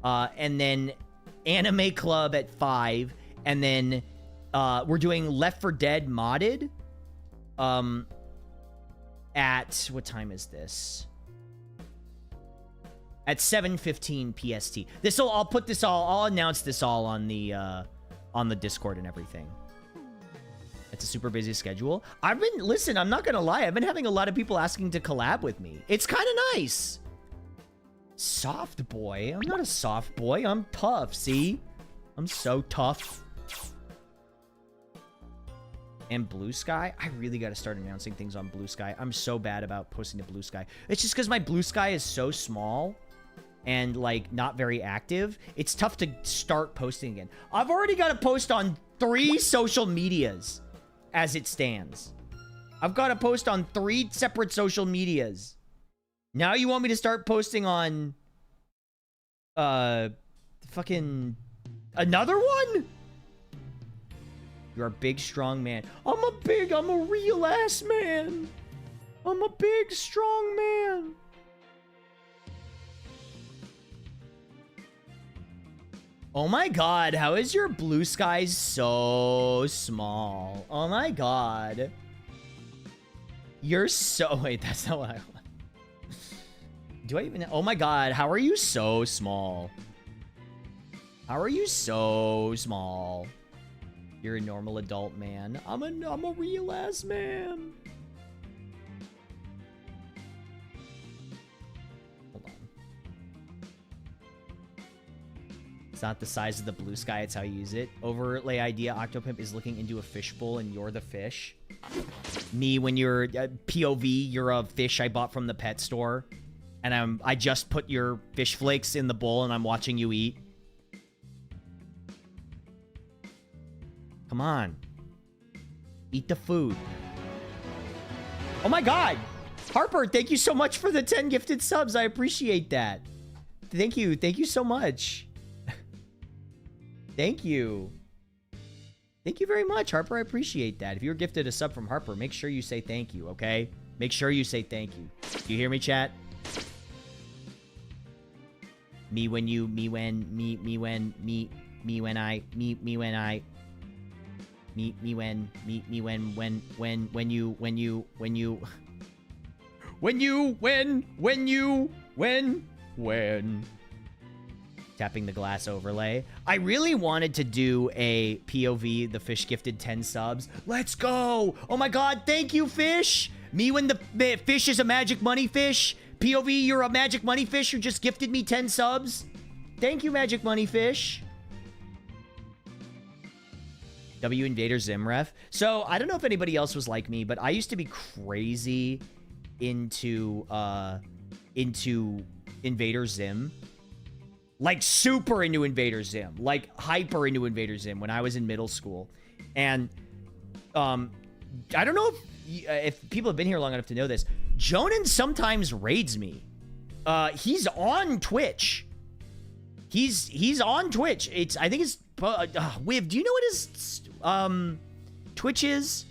And then Anime Club at 5. And then we're doing Left 4 Dead modded. At what time is this? At 7:15 PST. I'll announce this all on the Discord and everything. It's a super busy schedule. Listen, I'm not gonna lie, I've been having a lot of people asking to collab with me. It's kind of nice. Soft boy? I'm not a soft boy. I'm tough, see? I'm so tough. And Blue Sky? I really got to start announcing things on Blue Sky. I'm so bad about posting to Blue Sky. It's just because my Blue Sky is so small and, like, not very active. It's tough to start posting again. I've already got to post on 3 social medias as it stands. I've got to post on 3 separate social medias. Now you want me to start posting on fucking another one? You're a big, strong man. I'm a real ass man. I'm a big, strong man. Oh my god, how is your Blue Sky so small? Oh my god. You're so... Wait, that's not what I want. Do I even... Oh my god, how are you so small? How are you so small? You're a normal adult man. I'm a real ass man. Hold on. It's not the size of the Blue Sky, it's how you use it. Overlay idea, Octopimp is looking into a fishbowl and you're the fish. Me, when you're POV, you're a fish I bought from the pet store. And I just put your fish flakes in the bowl and I'm watching you eat. Come on. Eat the food. Oh my god! Harper, thank you so much for the 10 gifted subs. I appreciate that. Thank you. Thank you so much. Thank you. Thank you very much, Harper. I appreciate that. If you're gifted a sub from Harper, make sure you say thank you, okay? Make sure you say thank you. Do you hear me, chat? Me when you, me when, me when, me when I, me when I... Me when tapping the glass overlay. I really wanted to do a POV, the fish gifted 10 subs. Let's go. Oh my god, thank you, fish. Me when the fish is a magic money fish. POV, you're a magic money fish who just gifted me 10 subs. Thank you, magic money fish. W Invader Zim ref. So, I don't know if anybody else was like me, but I used to be crazy into Invader Zim. Like, super into Invader Zim. Like, hyper into Invader Zim when I was in middle school. And, I don't know if people have been here long enough to know this. Jonan sometimes raids me. He's on Twitch. He's on Twitch. I think it's... Wiv, do you know what his Twitch is?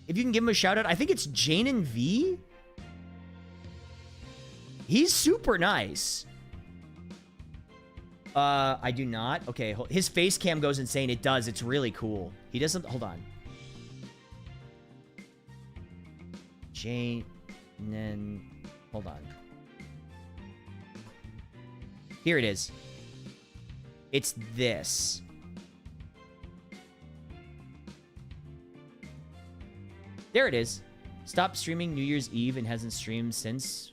If you can give him a shout out. I think it's Janin V. He's super nice. I do not. Okay, his face cam goes insane. It does. It's really cool. He doesn't... Hold on. Janin... Hold on. Here it is. It's this. There it is. Stopped streaming New Year's Eve and hasn't streamed since.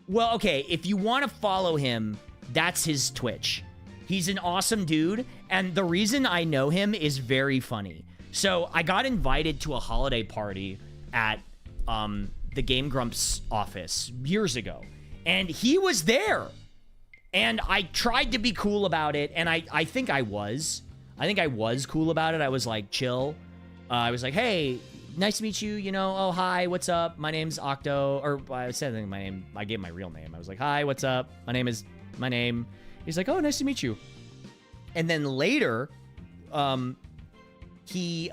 Well, okay, if you want to follow him, that's his Twitch. He's an awesome dude, and the reason I know him is very funny. So, I got invited to a holiday party at the Game Grumps office years ago, and he was there. And I tried to be cool about it, and I think I was. I think I was cool about it. I was like, chill. I was like, hey, nice to meet you. You know, oh, hi, what's up? My name's Octo. Or I said my name. I gave my real name. I was like, hi, what's up? My name is my name. He's like, oh, nice to meet you. And then later, we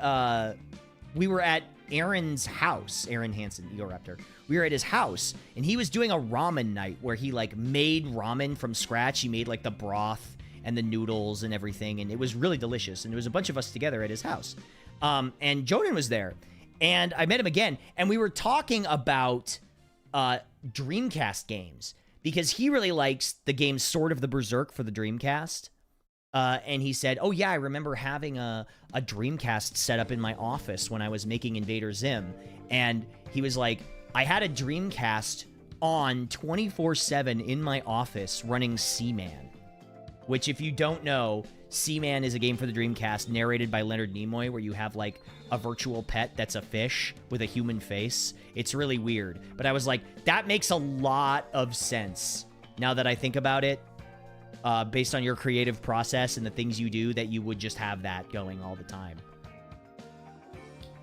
were at Aaron's house, Aaron Hansen, Egoraptor. We were at his house, and he was doing a ramen night where he, like, made ramen from scratch. He made, like, the broth and the noodles and everything, and it was really delicious. And there was a bunch of us together at his house. And Jonan was there, and I met him again, and we were talking about Dreamcast games, because he really likes the game Sword of the Berserk for the Dreamcast. And he said, oh, yeah, I remember having a Dreamcast set up in my office when I was making Invader Zim. And he was like, I had a Dreamcast on 24/7 in my office running Seaman, which, if you don't know, Seaman is a game for the Dreamcast narrated by Leonard Nimoy, where you have, like, a virtual pet that's a fish with a human face. It's really weird. But I was like, that makes a lot of sense now that I think about it. Based on your creative process and the things you do, that you would just have that going all the time.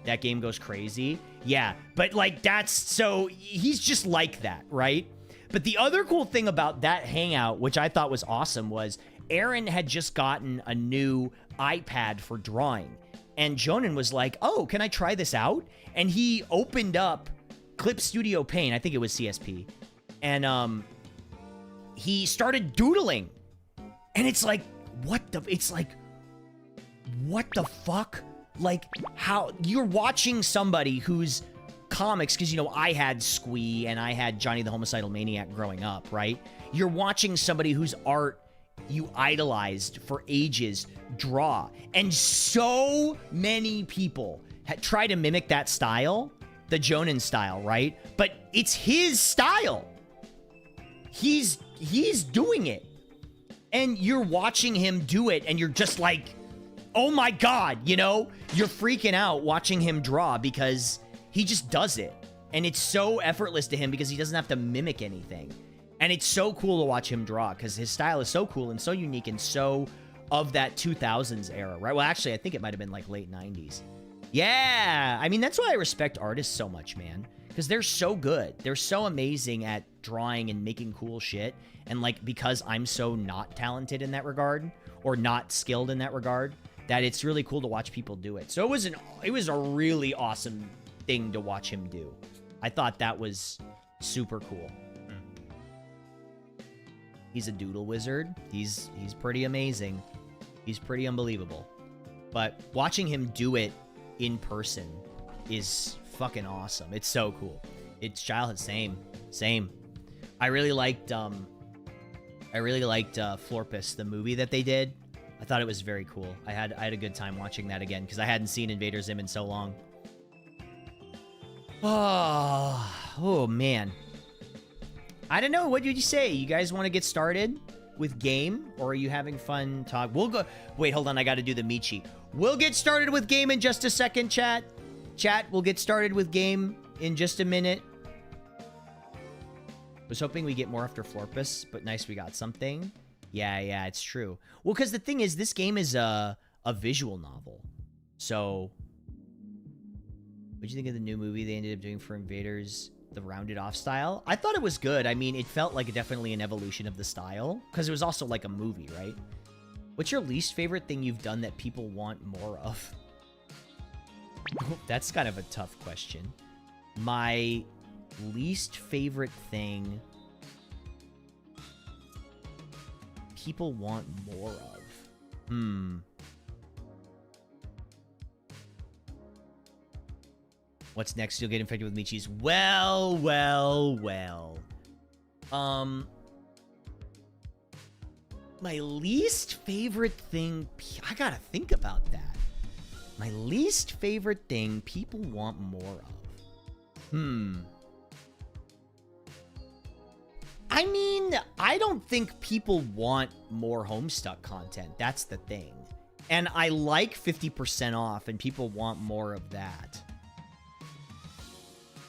That game goes crazy. Yeah, but like so he's just like that, right? But the other cool thing about that hangout, which I thought was awesome, was Aaron had just gotten a new iPad for drawing. And Jonan was like, oh, can I try this out? And he opened up Clip Studio Paint, I think it was CSP. And he started doodling. And it's like, what the fuck? Like, how you're watching somebody whose comics, because, you know, I had Squee and I had Johnny the Homicidal Maniac growing up, right? You're watching somebody whose art you idolized for ages draw. And so many people try to mimic that style, the Jonan style, right? But it's his style. He's doing it. And you're watching him do it, and you're just like, oh my God, you know? You're freaking out watching him draw because he just does it. And it's so effortless to him because he doesn't have to mimic anything. And it's so cool to watch him draw because his style is so cool and so unique and so of that 2000s era, right? Well, actually, I think it might have been like late 90s. Yeah! I mean, that's why I respect artists so much, man. Because they're so good. They're so amazing at drawing and making cool shit. And, like, because I'm so not talented in that regard, or not skilled in that regard, that it's really cool to watch people do it. So it was a really awesome thing to watch him do. I thought that was super cool. He's a doodle wizard. He's pretty amazing. He's pretty unbelievable. But watching him do it in person is fucking awesome. It's so cool. It's childhood. Same. I really liked Florpus, the movie that they did. I thought it was very cool. I had a good time watching that again because I hadn't seen Invader Zim in so long. Oh man. I don't know. What did you say? You guys want to get started with game, or are you having fun talk? We'll go. Wait, hold on. I got to do the meat sheet. We'll get started with game in just a second, chat. Chat, we'll get started with game in just a minute. Was hoping we get more after Florpus, but nice we got something. Yeah, it's true. Well, because the thing is, this game is a visual novel. So, what'd you think of the new movie they ended up doing for Invaders? The rounded off style? I thought it was good. I mean, it felt like definitely an evolution of the style, because it was also like a movie, right? What's your least favorite thing you've done that people want more of? That's kind of a tough question. My least favorite thing people want more of. What's next? You'll get infected with meat cheese. Well. My least favorite thing... I gotta think about that. My least favorite thing people want more of. I mean, I don't think people want more Homestuck content. That's the thing. And I like 50% off, and people want more of that.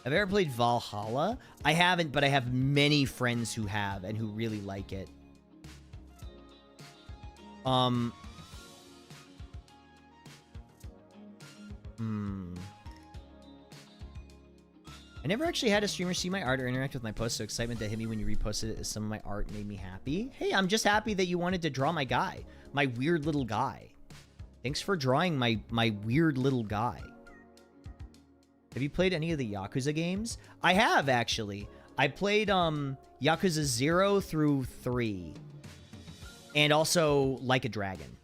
Have you ever played Valhalla? I haven't, but I have many friends who have and who really like it. I never actually had a streamer see my art or interact with my posts, so excitement that hit me when you reposted it as some of my art made me happy. Hey, I'm just happy that you wanted to draw my guy. My weird little guy. Thanks for drawing my weird little guy. Have you played any of the Yakuza games? I have, actually. I played Yakuza 0 through 3. And also Like a Dragon.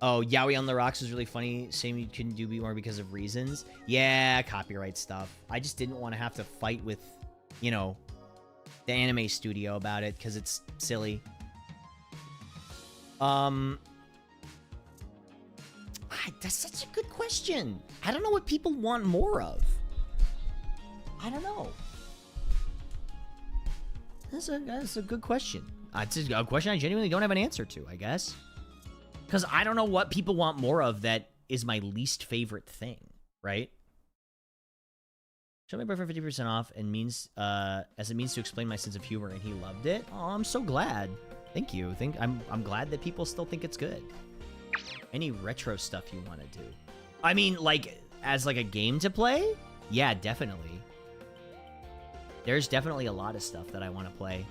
Oh, Yaoi on the Rocks was really funny. Saying you couldn't do more because of reasons. Yeah, copyright stuff. I just didn't want to have to fight with, you know, the anime studio about it because it's silly. That's such a good question. I don't know what people want more of. I don't know. That's a good question. It's a question I genuinely don't have an answer to, I guess. Because I don't know what people want more of that is my least favorite thing, right? Show my boyfriend 50% off and means as it means to explain my sense of humor, and he loved it. Oh, I'm so glad. Thank you. I'm glad that people still think it's good. Any retro stuff you want to do? I mean, like, as like a game to play? Yeah, definitely. There's definitely a lot of stuff that I want to play.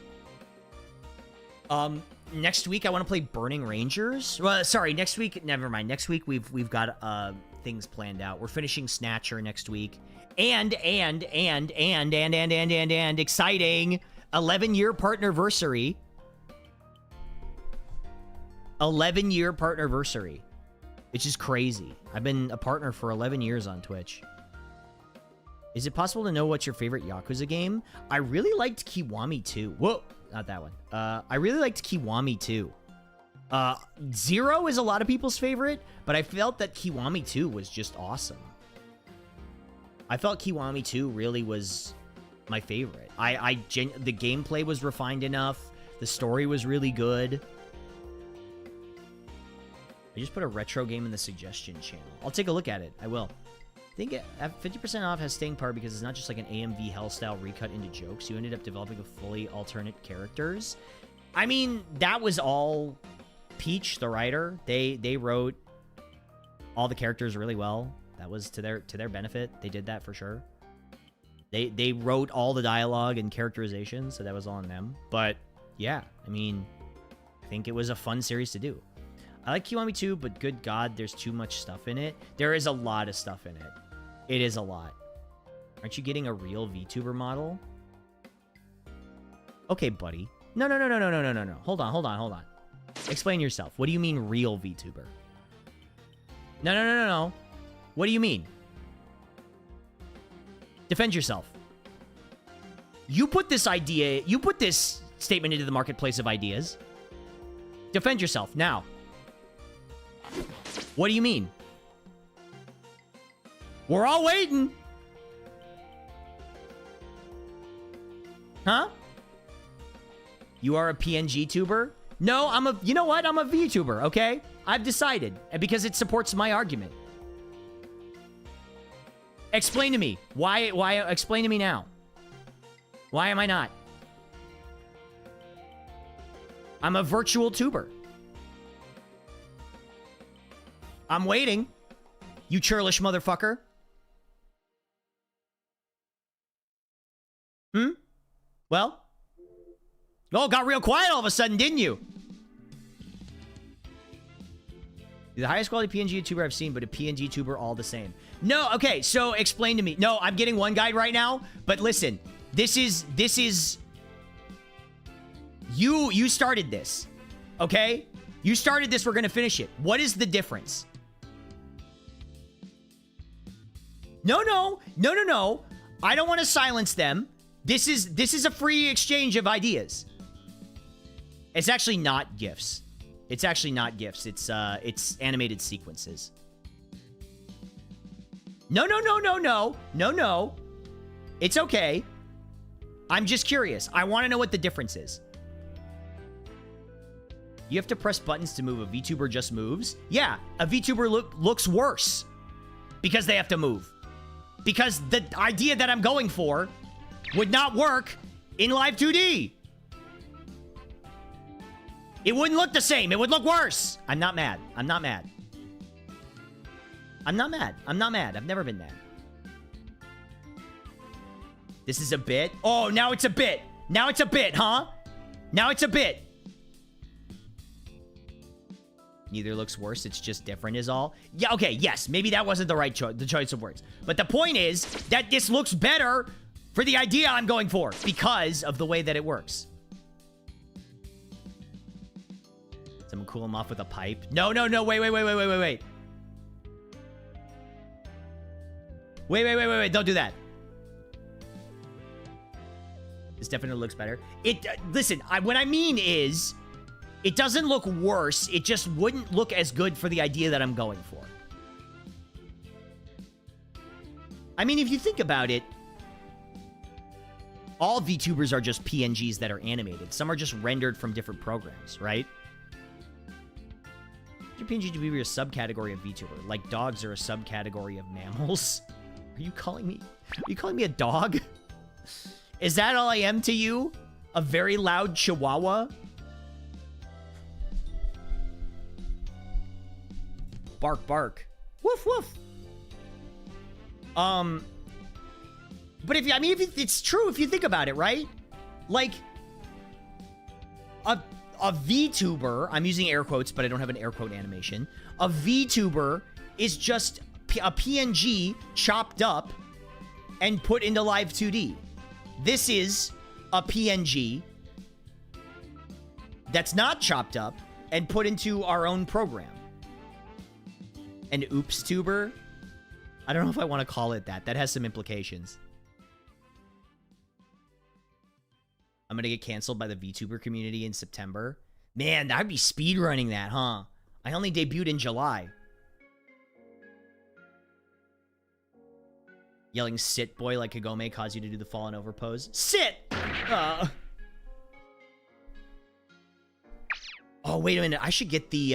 Next week I want to play Burning Rangers. Well, sorry, next week, never mind. Next week we've got things planned out. We're finishing Snatcher next week. And exciting 11-year partnerversary. 11-year partnerversary. Which is crazy. I've been a partner for 11 years on Twitch. Is it possible to know what's your favorite Yakuza game? I really liked Kiwami 2. Whoa, not that one. I really liked Kiwami 2. 0 is a lot of people's favorite, but I felt that Kiwami 2 was just awesome. I felt Kiwami 2 really was my favorite. The gameplay was refined enough. The story was really good. I just put a retro game in the suggestion channel. I'll take a look at it. I will. I think 50% off has staying power because it's not just like an AMV Hell style recut into jokes. You ended up developing a fully alternate characters. I mean, that was all Peach, the writer. They wrote all the characters really well. That was to their benefit. They did that for sure. They wrote all the dialogue and characterization, so that was all on them. But yeah, I mean, I think it was a fun series to do. I like Kiwami 2, but good God, there's too much stuff in it. There is a lot of stuff in it. It is a lot. Aren't you getting a real VTuber model? Okay, buddy. No. Hold on. Explain yourself. What do you mean real VTuber? No. What do you mean? Defend yourself. You put this statement into the marketplace of ideas. Defend yourself now. What do you mean? We're all waiting. Huh? You are a PNG tuber? No, you know what? I'm a VTuber, okay? I've decided, and because it supports my argument. Explain to me. Why, explain to me now. Why am I not? I'm a virtual tuber. I'm waiting. You churlish motherfucker. Well? Oh, got real quiet all of a sudden, didn't you? You're the highest quality PNG YouTuber I've seen, but a PNG tuber all the same. No, okay, so explain to me. No, I'm getting one guide right now, but listen. This is... You started this, okay? You started this, we're gonna finish it. What is the difference? No. I don't want to silence them. This is a free exchange of ideas. It's actually not GIFs. It's it's animated sequences. No. It's okay. I'm just curious. I want to know what the difference is. You have to press buttons to move. A VTuber just moves? Yeah, a VTuber looks worse because they have to move. Because the idea that I'm going for would not work in Live 2D. It wouldn't look the same. It would look worse. I'm not mad. I'm not mad. I'm not mad. I'm not mad. I've never been mad. This is a bit. Oh, now it's a bit. Now it's a bit, huh? Now it's a bit. Neither looks worse. It's just different is all. Yeah, okay, yes. Maybe that wasn't the right choice, the choice of words. But the point is that this looks better for the idea I'm going for because of the way that it works. Someone cool him off with a pipe. No, no, no. Wait. Wait. Don't do that. This definitely looks better. Listen, what I mean is, it doesn't look worse. It just wouldn't look as good for the idea that I'm going for. I mean, if you think about it, all VTubers are just PNGs that are animated. Some are just rendered from different programs, right? Your PNG to be a subcategory of VTuber. Like dogs are a subcategory of mammals. Are you calling me a dog? Is that all I am to you? A very loud chihuahua? Bark, bark. Woof, woof. But if it's true, if you think about it, right? Like, a VTuber, I'm using air quotes, but I don't have an air quote animation. A VTuber is just a PNG chopped up and put into live 2D. This is a PNG that's not chopped up and put into our own program. An oops tuber? I don't know if I want to call it that. That has some implications. I'm going to get canceled by the VTuber community in September. Man, I'd be speedrunning that, huh? I only debuted in July. Yelling sit boy like Kagome caused you to do the fallen over pose. Sit! Oh, wait a minute. I should get the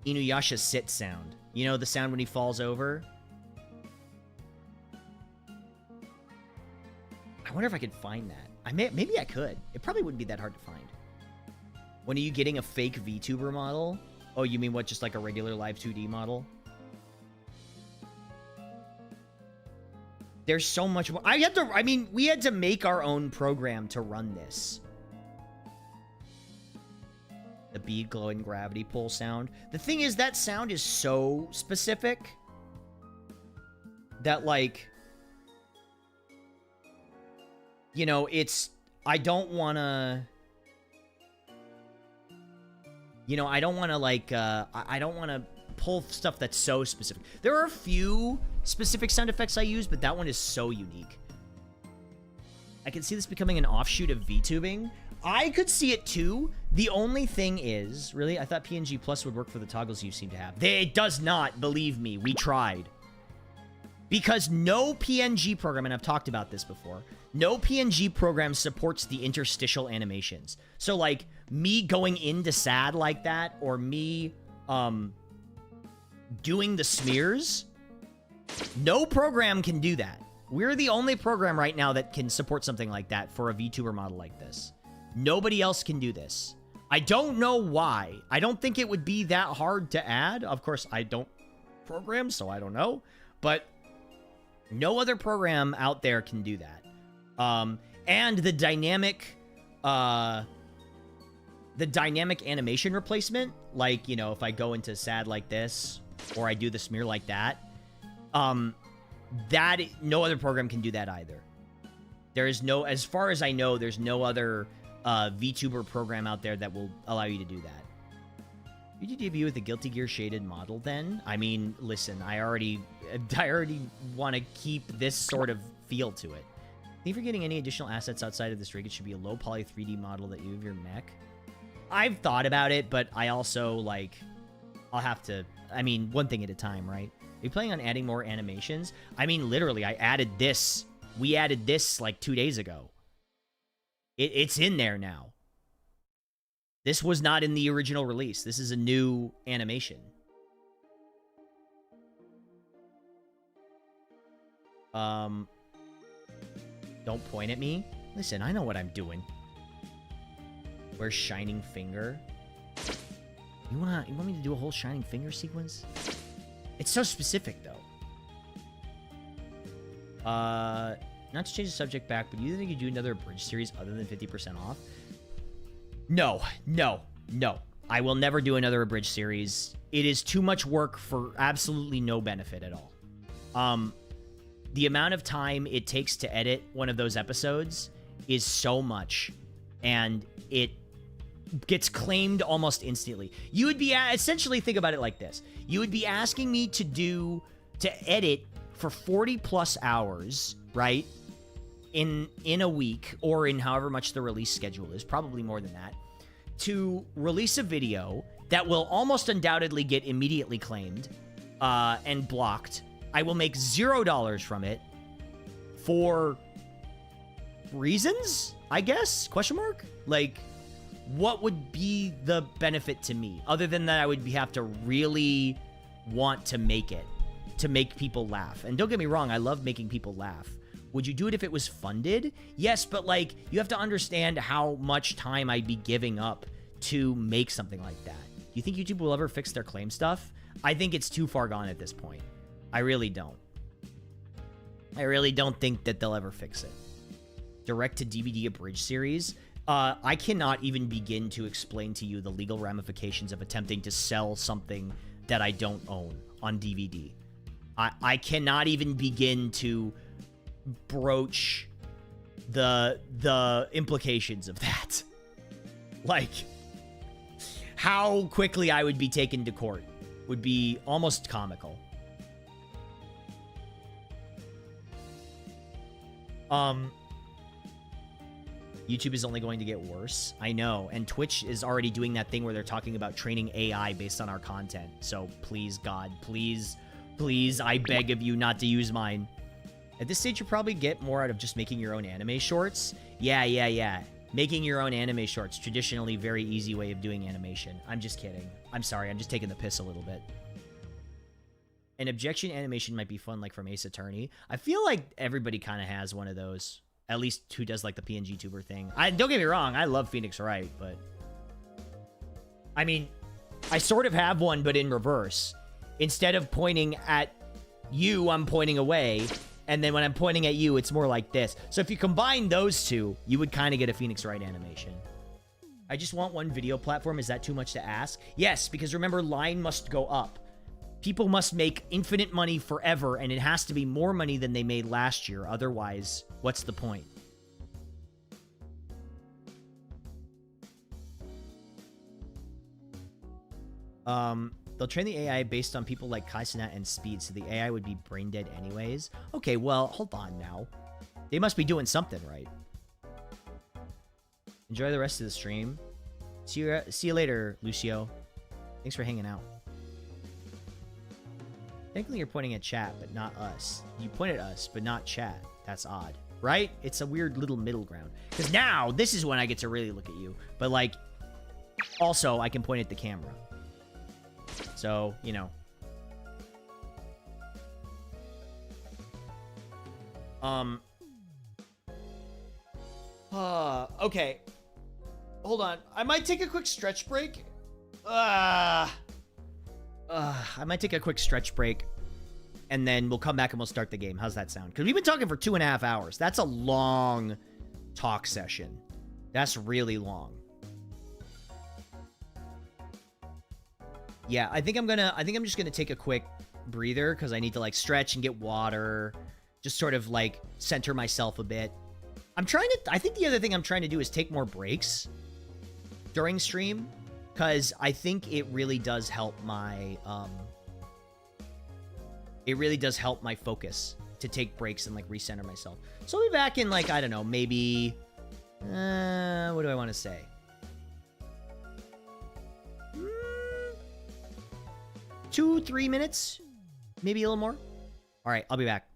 Inuyasha sit sound. You know, the sound when he falls over? I wonder if I could find that. Maybe I could. It probably wouldn't be that hard to find. When are you getting a fake VTuber model? Oh, you mean what, just like a regular live 2D model? There's so much more. We had to make our own program to run this. The bead glowing gravity pull sound. The thing is, that sound is so specific that, like, you know, I don't want to, like, I don't want to pull stuff that's so specific. There are a few specific sound effects I use, but that one is so unique. I can see this becoming an offshoot of VTubing. I could see it too. The only thing is, really, I thought PNG Plus would work for the toggles you seem to have. It does not, believe me. We tried. Because no PNG program, and I've talked about this before, no PNG program supports the interstitial animations. So, like, me going into sad like that, or me, doing the smears, no program can do that. We're the only program right now that can support something like that for a VTuber model like this. Nobody else can do this. I don't know why. I don't think it would be that hard to add. Of course, I don't program, so I don't know. But no other program out there can do that. And the dynamic animation replacement, like, you know, if I go into sad like this, or I do the smear like that, no other program can do that either. There is no, as far as I know, there's no other VTuber program out there that will allow you to do that. Did you debut with a Guilty Gear shaded model then? I mean, listen, I already want to keep this sort of feel to it. If you're getting any additional assets outside of this rig, it should be a low poly 3D model that you have your mech. I've thought about it, but I also, like, I'll have to, I mean, one thing at a time, right? Are you planning on adding more animations? I mean, literally, I added this. We added this, like, 2 days ago. It's in there now. This was not in the original release. This is a new animation. Don't point at me. Listen, I know what I'm doing. Where's Shining Finger? You want me to do a whole Shining Finger sequence? It's so specific, though. Not to change the subject back, but you think you do another bridge series other than 50% off? No. I will never do another abridged series. It is too much work for absolutely no benefit at all. The amount of time it takes to edit one of those episodes is so much, and it gets claimed almost instantly. You would be essentially, think about it like this. You would be asking me to edit for 40 plus hours, right? In a week, or in however much the release schedule is, probably more than that, to release a video that will almost undoubtedly get immediately claimed and blocked. I will make $0 from it for reasons, I guess? Question mark? Like, what would be the benefit to me? Other than that, I would have to really want to make it, to make people laugh. And don't get me wrong, I love making people laugh. Would you do it if it was funded? Yes, but like, you have to understand how much time I'd be giving up to make something like that. Do you think YouTube will ever fix their claim stuff? I think it's too far gone at this point. I really don't. I really don't think that they'll ever fix it. Direct to DVD abridged series. I cannot even begin to explain to you the legal ramifications of attempting to sell something that I don't own on DVD. I cannot even begin to broach the implications of that. Like, how quickly I would be taken to court would be almost comical. YouTube is only going to get worse. I know. And Twitch is already doing that thing where they're talking about training AI based on our content. So please, God, please, I beg of you not to use mine. At this stage, you'll probably get more out of just making your own anime shorts. Yeah. Making your own anime shorts, traditionally very easy way of doing animation. I'm just kidding. I'm sorry. I'm just taking the piss a little bit. An objection animation might be fun, like from Ace Attorney. I feel like everybody kind of has one of those. At least who does like the PNG tuber thing. Don't get me wrong, I love Phoenix Wright, but I mean, I sort of have one, but in reverse. Instead of pointing at you, I'm pointing away, and then when I'm pointing at you, it's more like this. So if you combine those two, you would kind of get a Phoenix Wright animation. I just want one video platform. Is that too much to ask? Yes, because remember, line must go up. People must make infinite money forever, and it has to be more money than they made last year. Otherwise, what's the point? They'll train the AI based on people like Kaisenat and Speed, so the AI would be brain dead anyways. Okay, well, hold on now. They must be doing something right. Enjoy the rest of the stream. See you later, Lucio. Thanks for hanging out. Technically, you're pointing at chat, but not us. You point at us, but not chat. That's odd, right? It's a weird little middle ground. Because now, this is when I get to really look at you. But, like, also, I can point at the camera. So, you know. Okay. Hold on. I might take a quick stretch break. I might take a quick stretch break, and then we'll come back and we'll start the game. How's that sound? Because we've been talking for 2.5 hours. That's a long talk session. That's really long. Yeah, I think I'm just gonna take a quick breather because I need to like stretch and get water, just sort of like center myself a bit. I think the other thing I'm trying to do is take more breaks during stream, because I think it really does help my focus to take breaks and like recenter myself. So I'll be back in like, I don't know, maybe what do I want to say? 2-3 minutes, maybe a little more. All right, I'll be back.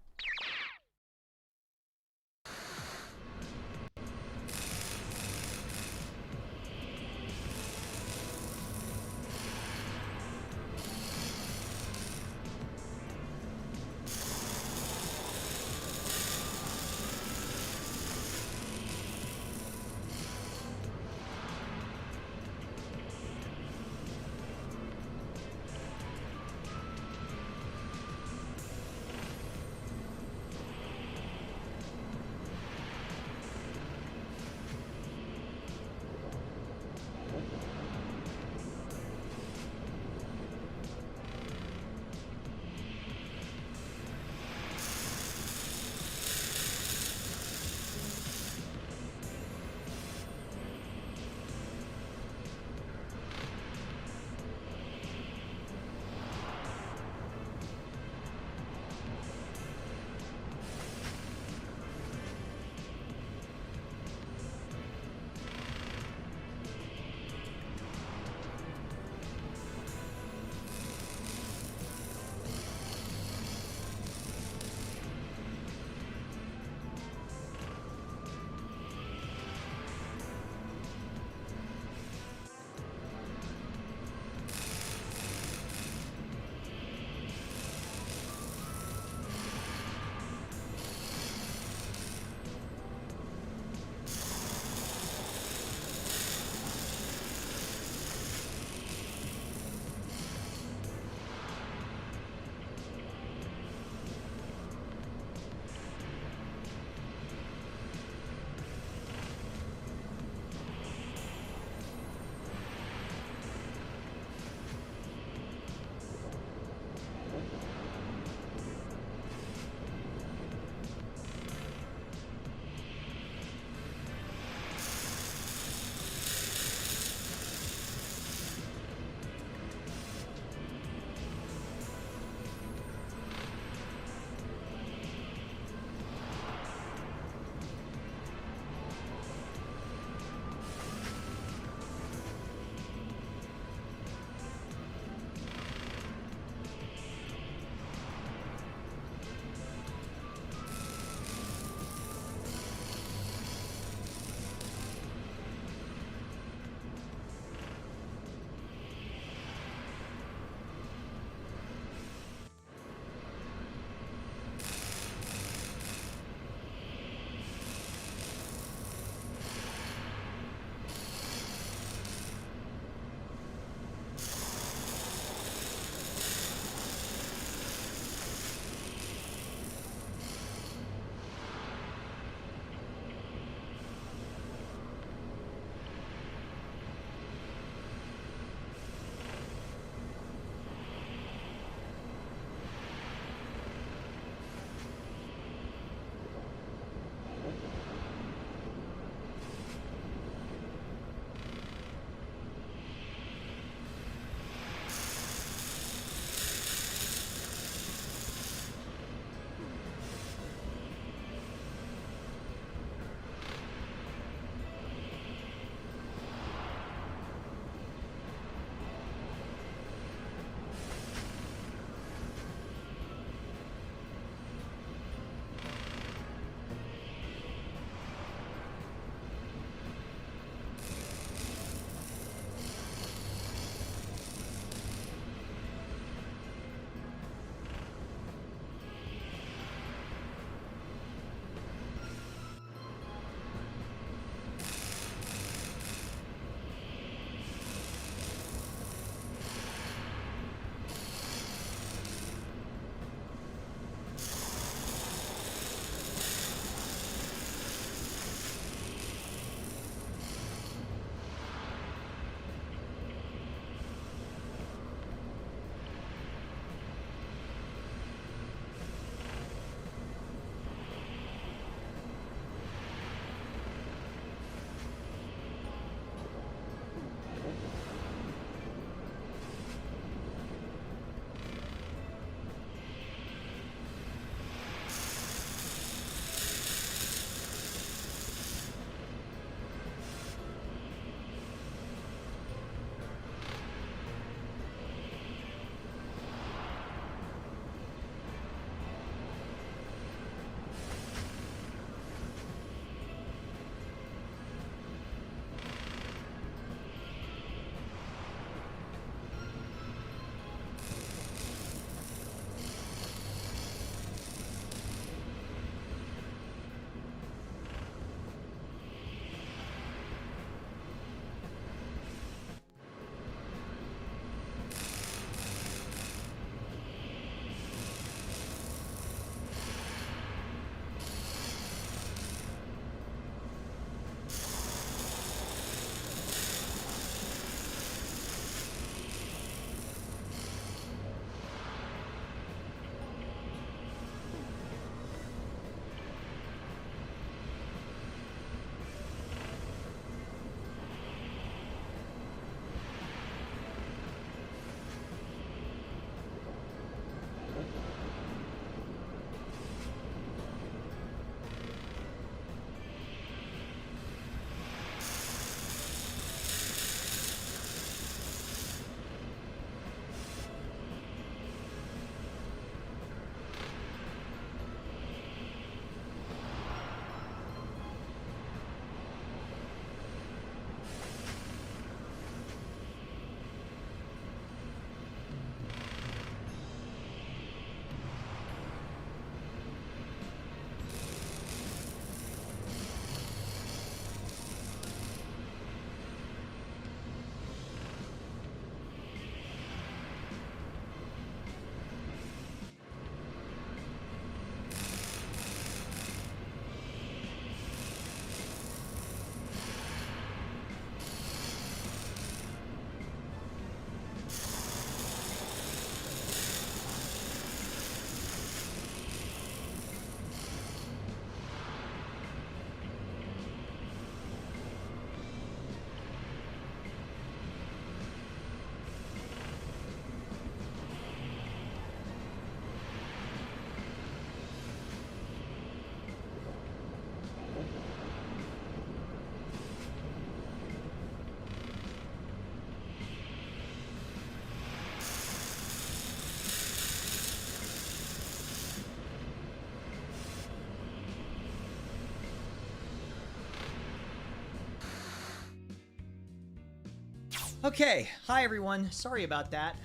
Okay, hi everyone. Sorry about that.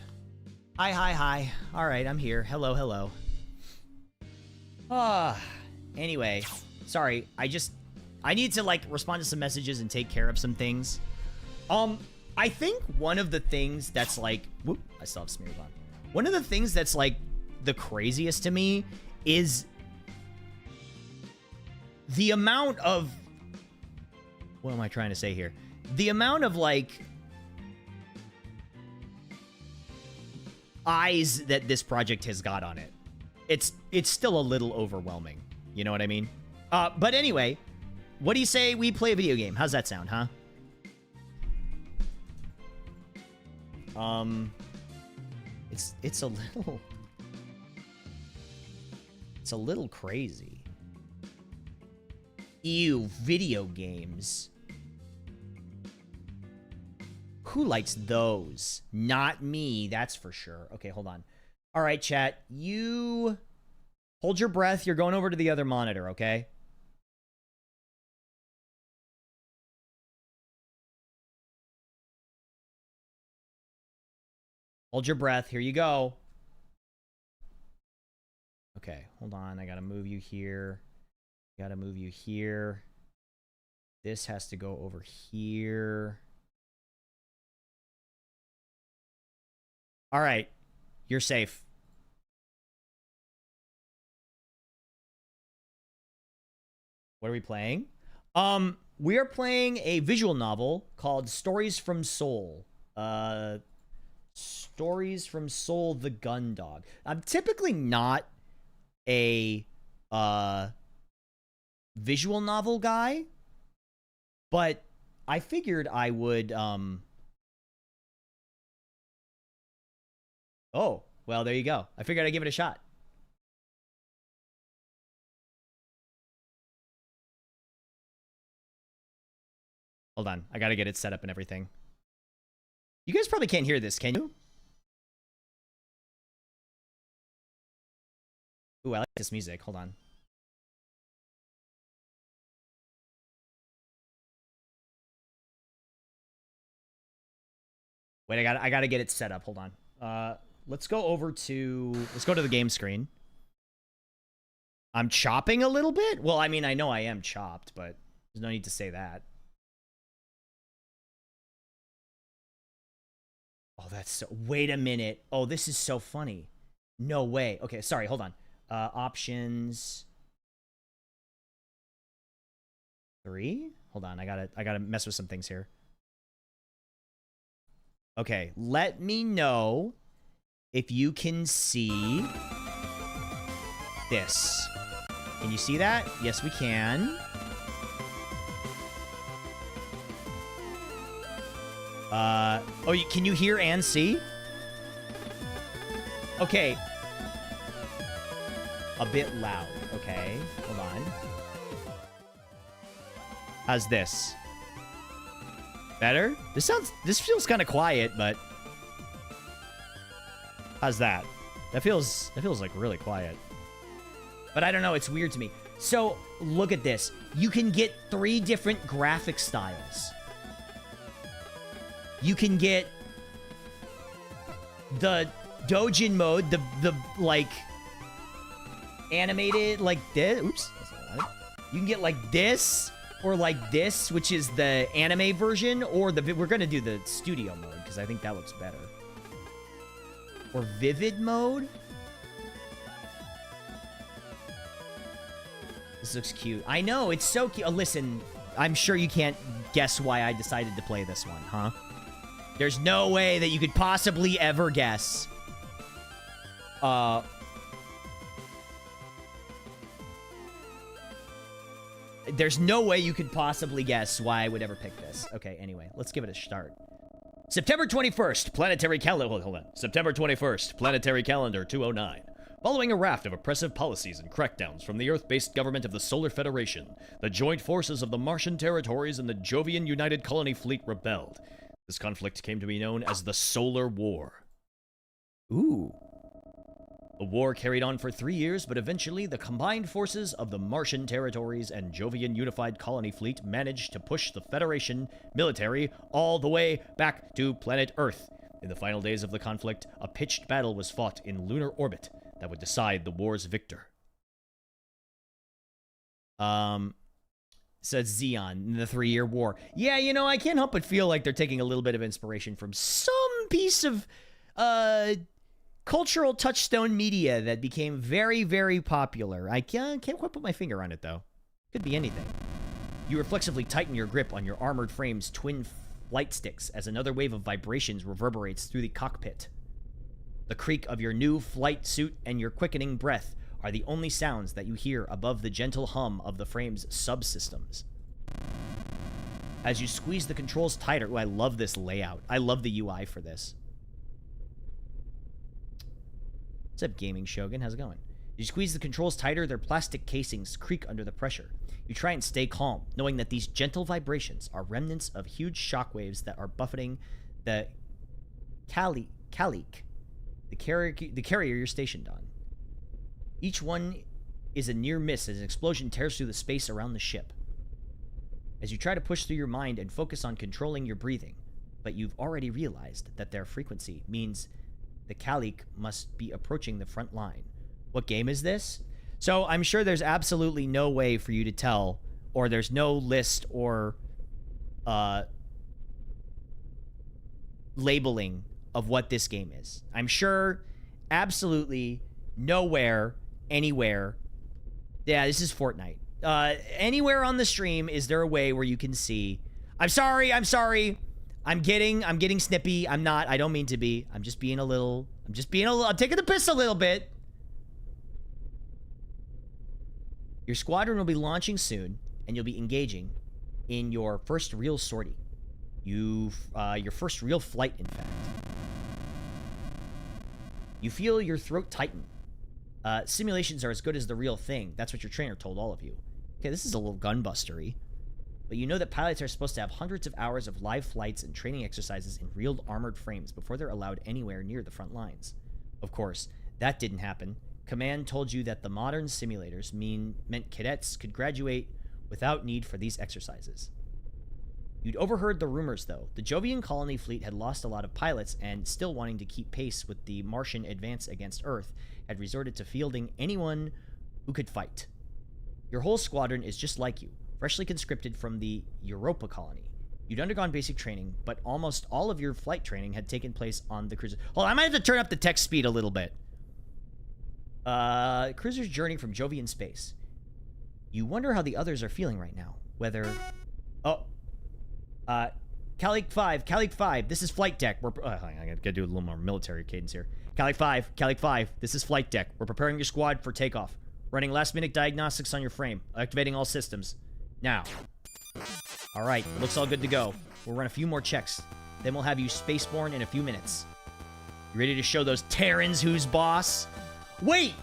Hi, hi, hi. All right, I'm here. Hello, hello. Anyway, sorry. I need to like respond to some messages and take care of some things. I think one of the things that's like, whoop, I still have smears on. One of the things that's like the craziest to me is the amount of, what am I trying to say here? The amount of like eyes that this project has got on it. It's still a little overwhelming. You know what I mean? But anyway, what do you say we play a video game? How's that sound, huh? It's a little crazy. Ew, video games. Who likes those? Not me, that's for sure. Okay, hold on. All right, chat. You hold your breath. You're going over to the other monitor, okay? Hold your breath. Here you go. Okay, hold on. I gotta move you here. Gotta move you here. This has to go over here. All right. You're safe. What are we playing? We are playing a visual novel called Stories from Seoul. Stories from Seoul, the Gun Dog. I'm typically not a visual novel guy, but I figured I would oh, well, there you go. I figured I'd give it a shot. Hold on. I gotta get it set up and everything. You guys probably can't hear this, can you? Ooh, I like this music. Hold on. Wait, I gotta get it set up. Hold on. Let's go to the game screen. I'm chopping a little bit? Well, I mean, I know I am chopped, but there's no need to say that. Oh, that's so... Wait a minute. Oh, this is so funny. No way. Okay, sorry, hold on. Options... 3? Hold on, I gotta mess with some things here. Okay, let me know if you can see this. Can you see that? Yes, we can. Oh, can you hear and see? Okay. A bit loud. Okay, hold on. How's this? Better? This feels kind of quiet, but how's that? That feels like really quiet. But I don't know, it's weird to me. So, look at this. You can get 3 different graphic styles. You can get the Dojin mode, the like animated like this. Oops. You can get like this or like this, which is the anime version, or we're gonna do the studio mode because I think that looks better. Or vivid mode. This looks cute. I know, it's so cute. Oh, listen, I'm sure you can't guess why I decided to play this one, huh? There's no way that you could possibly ever guess. There's no way you could possibly guess why I would ever pick this. Okay, anyway, let's give it a start. September 21st, planetary calendar. Hold on. September 21st, planetary calendar 209. Following a raft of oppressive policies and crackdowns from the Earth-based government of the Solar Federation, the joint forces of the Martian territories and the Jovian United Colony Fleet rebelled. This conflict came to be known as the Solar War. Ooh. The war carried on for 3 years, but eventually the combined forces of the Martian territories and Jovian Unified Colony Fleet managed to push the Federation military all the way back to planet Earth. In the final days of the conflict, a pitched battle was fought in lunar orbit that would decide the war's victor. Says Xeon, the 3-year war. Yeah, you know, I can't help but feel like they're taking a little bit of inspiration from some piece of, cultural touchstone media that became very, very popular. I can't quite put my finger on it, though. Could be anything. You reflexively tighten your grip on your armored frame's twin flight sticks as another wave of vibrations reverberates through the cockpit. The creak of your new flight suit and your quickening breath are the only sounds that you hear above the gentle hum of the frame's subsystems. As you squeeze the controls tighter, I love this layout. I love the UI for this. What's up, Gaming Shogun? How's it going? You squeeze the controls tighter, their plastic casings creak under the pressure. You try and stay calm, knowing that these gentle vibrations are remnants of huge shockwaves that are buffeting the Kalik, the carrier you're stationed on. Each one is a near miss as an explosion tears through the space around the ship. As you try to push through your mind and focus on controlling your breathing, but you've already realized that their frequency means the Kalik must be approaching the front line. What game is this? So I'm sure there's absolutely no way for you to tell, or there's no list or labeling of what this game is. I'm sure absolutely nowhere, anywhere. Yeah, this is Fortnite. Anywhere on the stream is there a way where you can see. I'm sorry. I'm getting snippy. I don't mean to be. I'm taking the piss a little bit. Your squadron will be launching soon, and you'll be engaging in your first real sortie. Your first real flight, in fact. You feel your throat tighten. Simulations are as good as the real thing. That's what your trainer told all of you. Okay, this is a little gunbustery. But you know that pilots are supposed to have hundreds of hours of live flights and training exercises in real armored frames before they're allowed anywhere near the front lines. Of course, that didn't happen. Command told you that the modern simulators meant cadets could graduate without need for these exercises. You'd overheard the rumors, though. The Jovian colony fleet had lost a lot of pilots and, still wanting to keep pace with the Martian advance against Earth, had resorted to fielding anyone who could fight. Your whole squadron is just like you, freshly conscripted from the Europa colony. You'd undergone basic training, but almost all of your flight training had taken place on the cruiser. Hold on, I might have to turn up the text speed a little bit. Cruiser's journey from Jovian space. You wonder how the others are feeling right now. Whether... Oh. Kalik 5, this is flight deck. I gotta do a little more military cadence here. Kalik 5, this is flight deck. We're preparing your squad for takeoff. Running last-minute diagnostics on your frame. Activating all systems. Now. Alright, looks all good to go. We'll run a few more checks. Then we'll have you spaceborne in a few minutes. You ready to show those Terrans who's boss? Wait!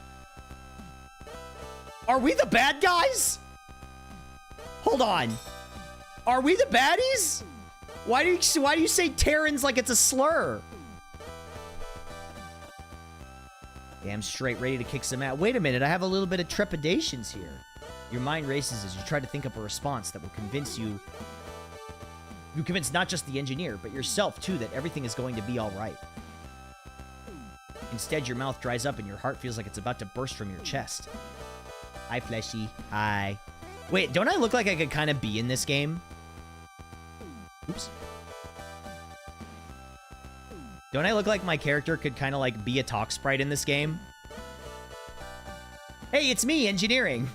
Are we the bad guys? Hold on. Are we the baddies? Why do you say Terrans like it's a slur? Damn straight, ready to kick some ass. Wait a minute, I have a little bit of trepidations here. Your mind races as you try to think up a response that will convince you... You convince not just the engineer, but yourself, too, that everything is going to be alright. Instead, your mouth dries up and your heart feels like it's about to burst from your chest. Hi, Fleshy. Hi. Wait, don't I look like I could kind of be in this game? Oops. Don't I look like my character could kind of like be a talk sprite in this game? Hey, it's me, engineering.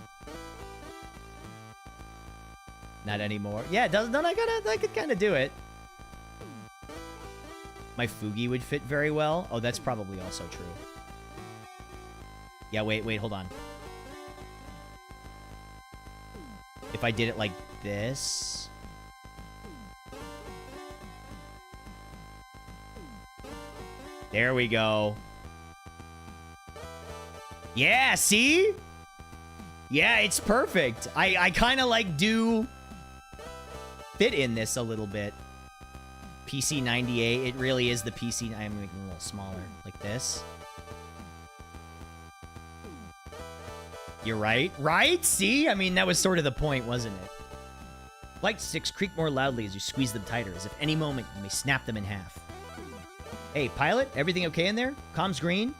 Not anymore. Yeah, don't I could kind of do it. My Fugi would fit very well. Oh, that's probably also true. Yeah, wait, hold on. If I did it like this... There we go. Yeah, see? Yeah, it's perfect. I kind of like do fit in this a little bit. PC98, it really is the PC. I'm making it a little smaller, like this. You're right. Right? See? I mean, that was sort of the point, wasn't it? Flight sticks creak more loudly as you squeeze them tighter, as if any moment you may snap them in half. Hey, pilot, everything okay in there? Comms green?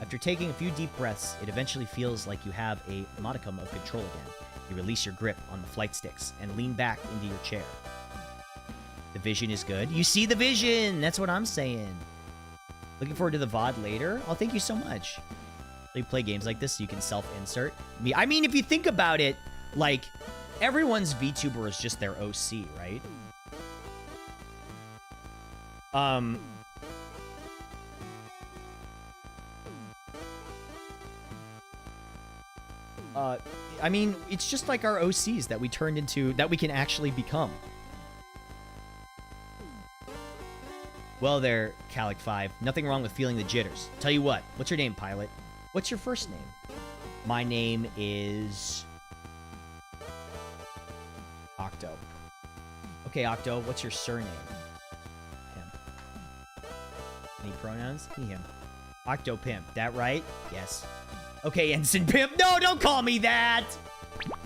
After taking a few deep breaths, it eventually feels like you have a modicum of control again. You release your grip on the flight sticks and lean back into your chair. The vision is good. You see the vision! That's what I'm saying. Looking forward to the VOD later? Oh, thank you so much. You play games like this so you can self-insert. I mean, if you think about it, like, everyone's VTuber is just their OC, right? I mean, it's just like our OCs that we turned into, that we can actually become. Well there, Calic5. Nothing wrong with feeling the jitters. Tell you what, what's your name, pilot? What's your first name? My name is... Octo. Okay, Octo, what's your surname? Pimp. Any pronouns? He, him. Octo Pimp, that right? Yes. Okay, Ensign Pimp. No, don't call me that!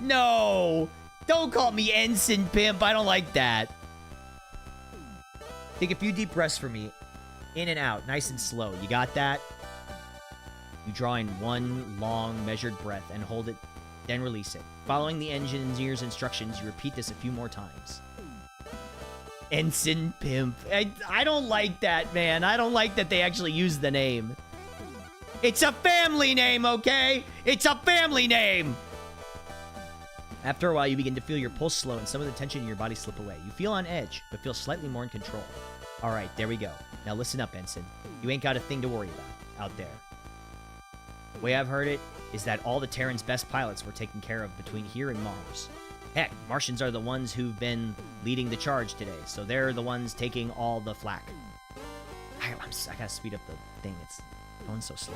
No! Don't call me Ensign Pimp. I don't like that. Take a few deep breaths for me. In and out, nice and slow. You got that? You draw in one long, measured breath and hold it, then release it. Following the engineer's instructions, you repeat this a few more times. Ensign Pimp. I don't like that, man. I don't like that they actually use the name. It's a family name, okay? It's a family name! After a while, you begin to feel your pulse slow and some of the tension in your body slip away. You feel on edge, but feel slightly more in control. All right, there we go. Now listen up, Ensign. You ain't got a thing to worry about out there. The way I've heard it is that all the Terran's best pilots were taken care of between here and Mars. Heck, Martians are the ones who've been leading the charge today, so they're the ones taking all the flack. I gotta speed up the thing. It's going so slow.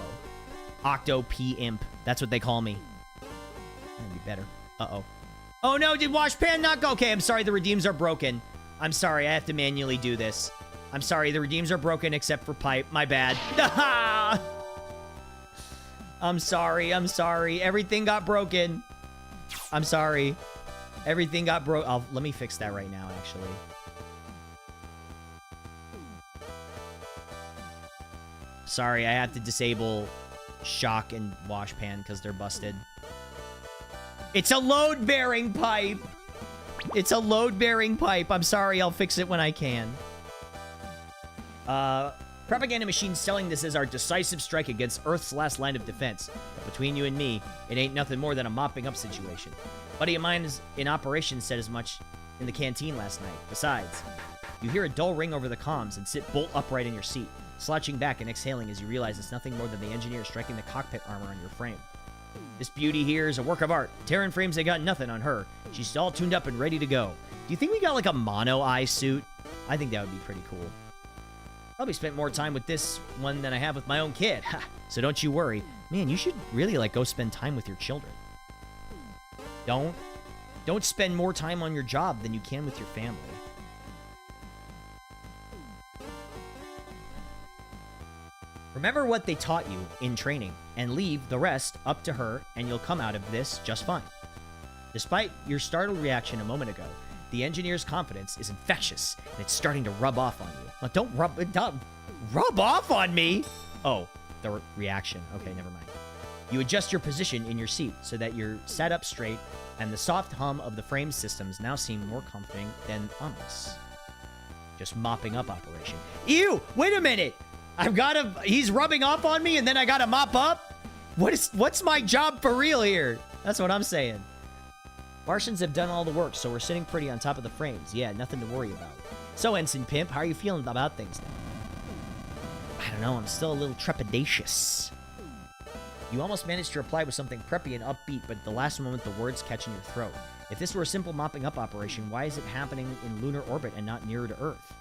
Octo P Imp. That's what they call me. That'd be better. Uh-oh. Oh no, did Washpan not go? Okay, I'm sorry, the redeems are broken. I'm sorry, I have to manually do this. I'm sorry, the redeems are broken except for Pipe. My bad. I'm sorry, I'm sorry. Everything got broken. I'm sorry. Everything got broke. Let me fix that right now, actually. Sorry, I have to disable Shock and Washpan because they're busted. It's a load-bearing pipe! It's a load-bearing pipe. I'm sorry, I'll fix it when I can. Propaganda machines selling this as our decisive strike against Earth's last line of defense. But between you and me, it ain't nothing more than a mopping up situation. Buddy of mine is in operation said as much in the canteen last night. Besides, you hear a dull ring over the comms and sit bolt upright in your seat, slouching back and exhaling as you realize it's nothing more than the engineer striking the cockpit armor on your frame. This beauty here is a work of art. Terran frames ain't got nothing on her. She's all tuned up and ready to go. Do you think we got like a mono eye suit? I think that would be pretty cool. Probably spent more time with this one than I have with my own kid. So don't you worry. Man, you should really like go spend time with your children. Don't spend more time on your job than you can with your family. Remember what they taught you in training and leave the rest up to her and you'll come out of this just fine. Despite your startled reaction a moment ago, the engineer's confidence is infectious and it's starting to rub off on you. Well, don't rub off on me! Oh, the reaction. Okay, never mind. You adjust your position in your seat so that you're sat up straight and the soft hum of the frame systems now seem more comforting than ominous. Just mopping up operation. Ew! Wait a minute! He's rubbing off on me and then I gotta mop up? What's my job for real here? That's what I'm saying. Martians have done all the work, so we're sitting pretty on top of the frames. Yeah, nothing to worry about. So, Ensign Pimp, how are you feeling about things now? I don't know, I'm still a little trepidatious. You almost managed to reply with something preppy and upbeat, but at the last moment the words catch in your throat. If this were a simple mopping up operation, why is it happening in lunar orbit and not nearer to Earth?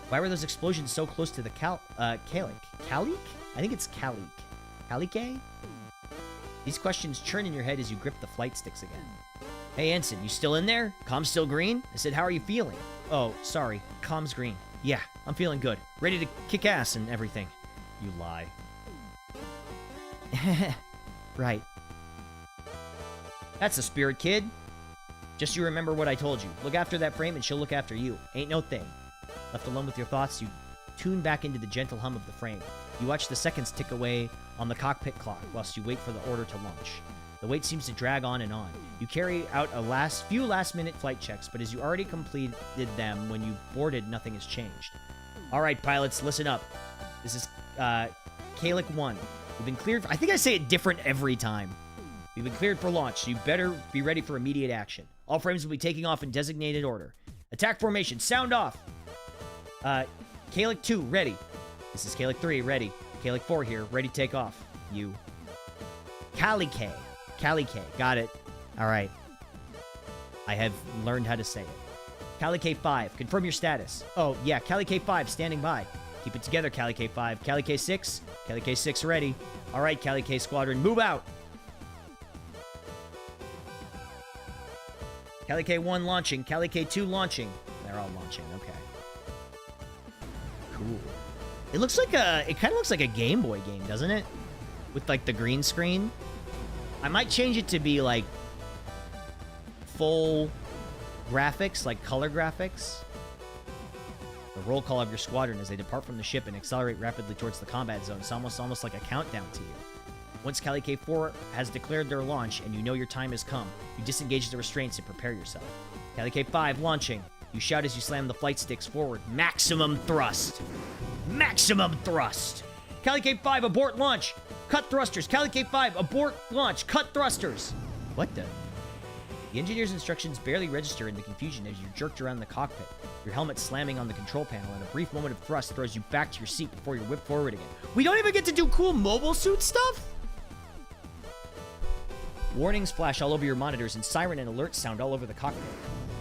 Why were those explosions so close to the Calic? Calic? I think it's Calic. Calic? These questions churn in your head as you grip the flight sticks again. Hey, Ensign, you still in there? Comm's still green? I said, how are you feeling? Oh, sorry. Comm's green. Yeah, I'm feeling good. Ready to kick ass and everything. You lie. Right. That's the spirit, kid. Just you remember what I told you. Look after that frame and she'll look after you. Ain't no thing. Left alone with your thoughts, you tune back into the gentle hum of the frame. You watch the seconds tick away on the cockpit clock whilst you wait for the order to launch. The wait seems to drag on and on. You carry out a few last-minute flight checks, but as you already completed them when you boarded, nothing has changed. All right, pilots, listen up. This is Kalik 1. We've been cleared. I think I say it different every time. We've been cleared for launch, so you better be ready for immediate action. All frames will be taking off in designated order. Attack formation, sound off. Kalik 2, ready. This is Kalik 3, ready. Kalik 4 here, ready to take off. You. Kalike. Kalike, got it. All right. I have learned how to say it. Kalike 5, confirm your status. Oh, yeah, Kalike 5, standing by. Keep it together, Kalike 5. Kalike 6, Kalike 6 ready. All right, Kalike Squadron, move out. Kalike 1 launching, Kalike 2 launching. They're all launching, okay. Cool. It looks like it kind of looks like a Game Boy game, doesn't it? With like the green screen. I might change it to be like full graphics, like color graphics. The roll call of your squadron as they depart from the ship and accelerate rapidly towards the combat zone. It's almost like a countdown to you. Once Kalike 4 has declared their launch and you know your time has come, you disengage the restraints and prepare yourself. Kalike 5 launching. You shout as you slam the flight sticks forward. Maximum thrust. Maximum thrust. Kalike 5 abort launch. Cut thrusters. Kalike 5 abort launch. Cut thrusters. What the? The engineer's instructions barely register in the confusion as you're jerked around the cockpit, your helmet slamming on the control panel, and a brief moment of thrust throws you back to your seat before you're whipped forward again. We don't even get to do cool mobile suit stuff? Warnings flash all over your monitors and siren and alert sound all over the cockpit.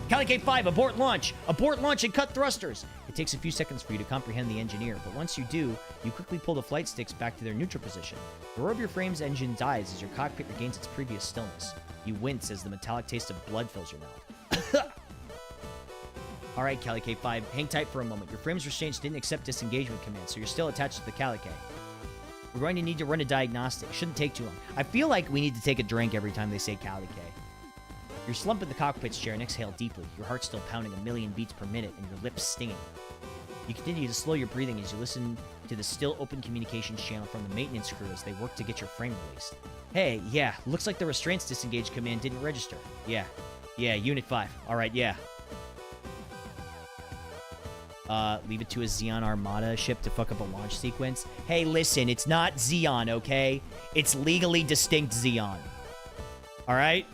Kalike 5, abort launch! Abort launch and cut thrusters! It takes a few seconds for you to comprehend the engineer, but once you do, you quickly pull the flight sticks back to their neutral position. The roar of your frame's engine dies as your cockpit regains its previous stillness. You wince as the metallic taste of blood fills your mouth. Alright, Kalike 5, hang tight for a moment. Your frame's restraints didn't accept disengagement commands, so you're still attached to the Kalike. We're going to need to run a diagnostic. Shouldn't take too long. I feel like we need to take a drink every time they say Kalike. You're slumped in the cockpit's chair and exhale deeply, your heart still pounding 1,000,000 beats per minute and your lips stinging. You continue to slow your breathing as you listen to the still open communications channel from the maintenance crew as they work to get your frame released. Hey, yeah, looks like the restraints disengage command didn't register. Yeah, Unit 5. Alright, yeah. Leave it to a Xeon Armada ship to fuck up a launch sequence. Hey, listen, it's not Xeon, okay? It's legally distinct Xeon. Alright?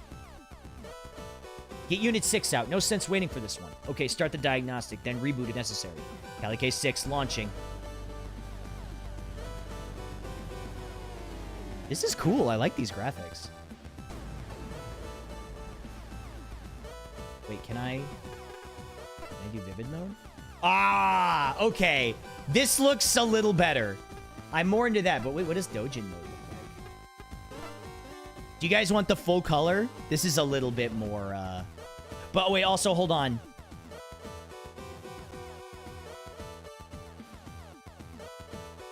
Get Unit 6 out. No sense waiting for this one. Okay, start the diagnostic, then reboot if necessary. Kalike 6 launching. This is cool. I like these graphics. Wait, can I do vivid mode? Ah, okay. This looks a little better. I'm more into that, but wait, what does Dojin mode look like? Do you guys want the full color? This is a little bit more, But wait, also, hold on.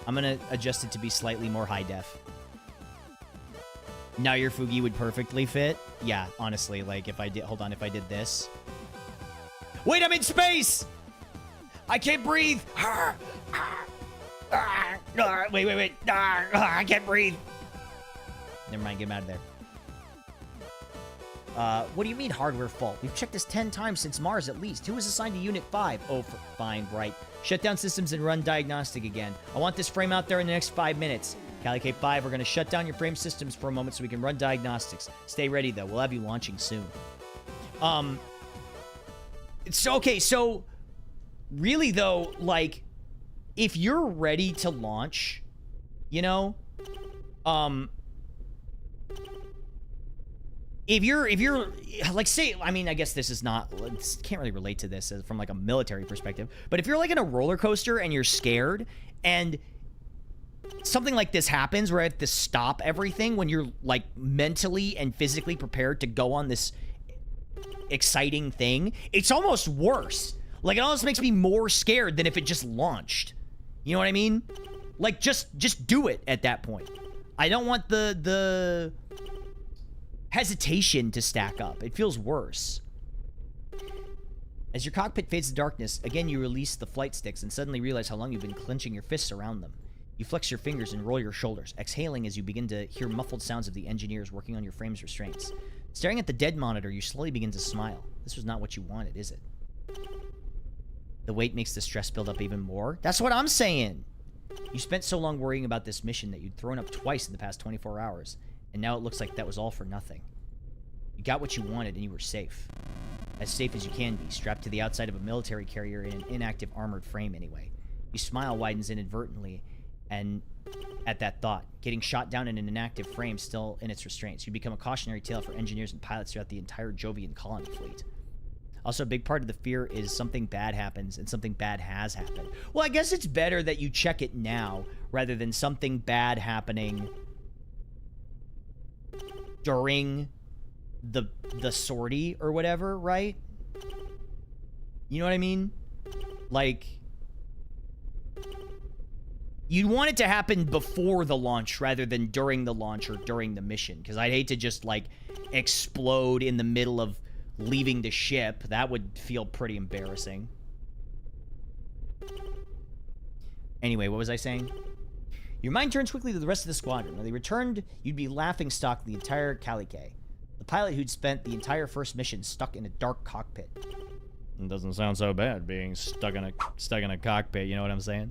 I'm gonna adjust it to be slightly more high def. Now your Fugi would perfectly fit. Yeah, honestly, like, if I did... Hold on, if I did this... Wait, I'm in space! I can't breathe! Wait. I can't breathe! Never mind, get him out of there. What do you mean hardware fault? We've checked this 10 times since Mars at least. Who was assigned to Unit 5? Oh, fine, right. Shut down systems and run diagnostic again. I want this frame out there in the next 5 minutes. Kalike 5, we're going to shut down your frame systems for a moment so we can run diagnostics. Stay ready, though. We'll have you launching soon. Okay, so... Really, though, like... If you're ready to launch, you know... If you're, like, say, I mean, I guess this is not, can't really relate to this from, like, a military perspective, but if you're, like, in a roller coaster and you're scared, and something like this happens where I have to stop everything when you're, like, mentally and physically prepared to go on this exciting thing, it's almost worse. Like, it almost makes me more scared than if it just launched. You know what I mean? Like, just do it at that point. I don't want the hesitation to stack up. It feels worse. As your cockpit fades to darkness, again you release the flight sticks and suddenly realize how long you've been clenching your fists around them. You flex your fingers and roll your shoulders, exhaling as you begin to hear muffled sounds of the engineers working on your frame's restraints. Staring at the dead monitor, you slowly begin to smile. This was not what you wanted, is it? The weight makes the stress build up even more. That's what I'm saying! You spent so long worrying about this mission that you'd thrown up twice in the past 24 hours, and now it looks like that was all for nothing. You got what you wanted and you were safe. As safe as you can be, strapped to the outside of a military carrier in an inactive armored frame anyway. Your smile widens inadvertently, and at that thought, getting shot down in an inactive frame still in its restraints, you become a cautionary tale for engineers and pilots throughout the entire Jovian colony fleet. Also, a big part of the fear is something bad happens, and something bad has happened. Well, I guess it's better that you check it now, rather than something bad happening during the sortie or whatever, right? You know what I mean? Like, you'd want it to happen before the launch rather than during the launch or during the mission, because I'd hate to just, like, explode in the middle of leaving the ship. That would feel pretty embarrassing. Anyway, what was I saying? Your mind turns quickly to the rest of the squadron. When they returned, you'd be laughing stock the entire Calique. The pilot who'd spent the entire first mission stuck in a dark cockpit. It doesn't sound so bad being stuck in a cockpit, you know what I'm saying?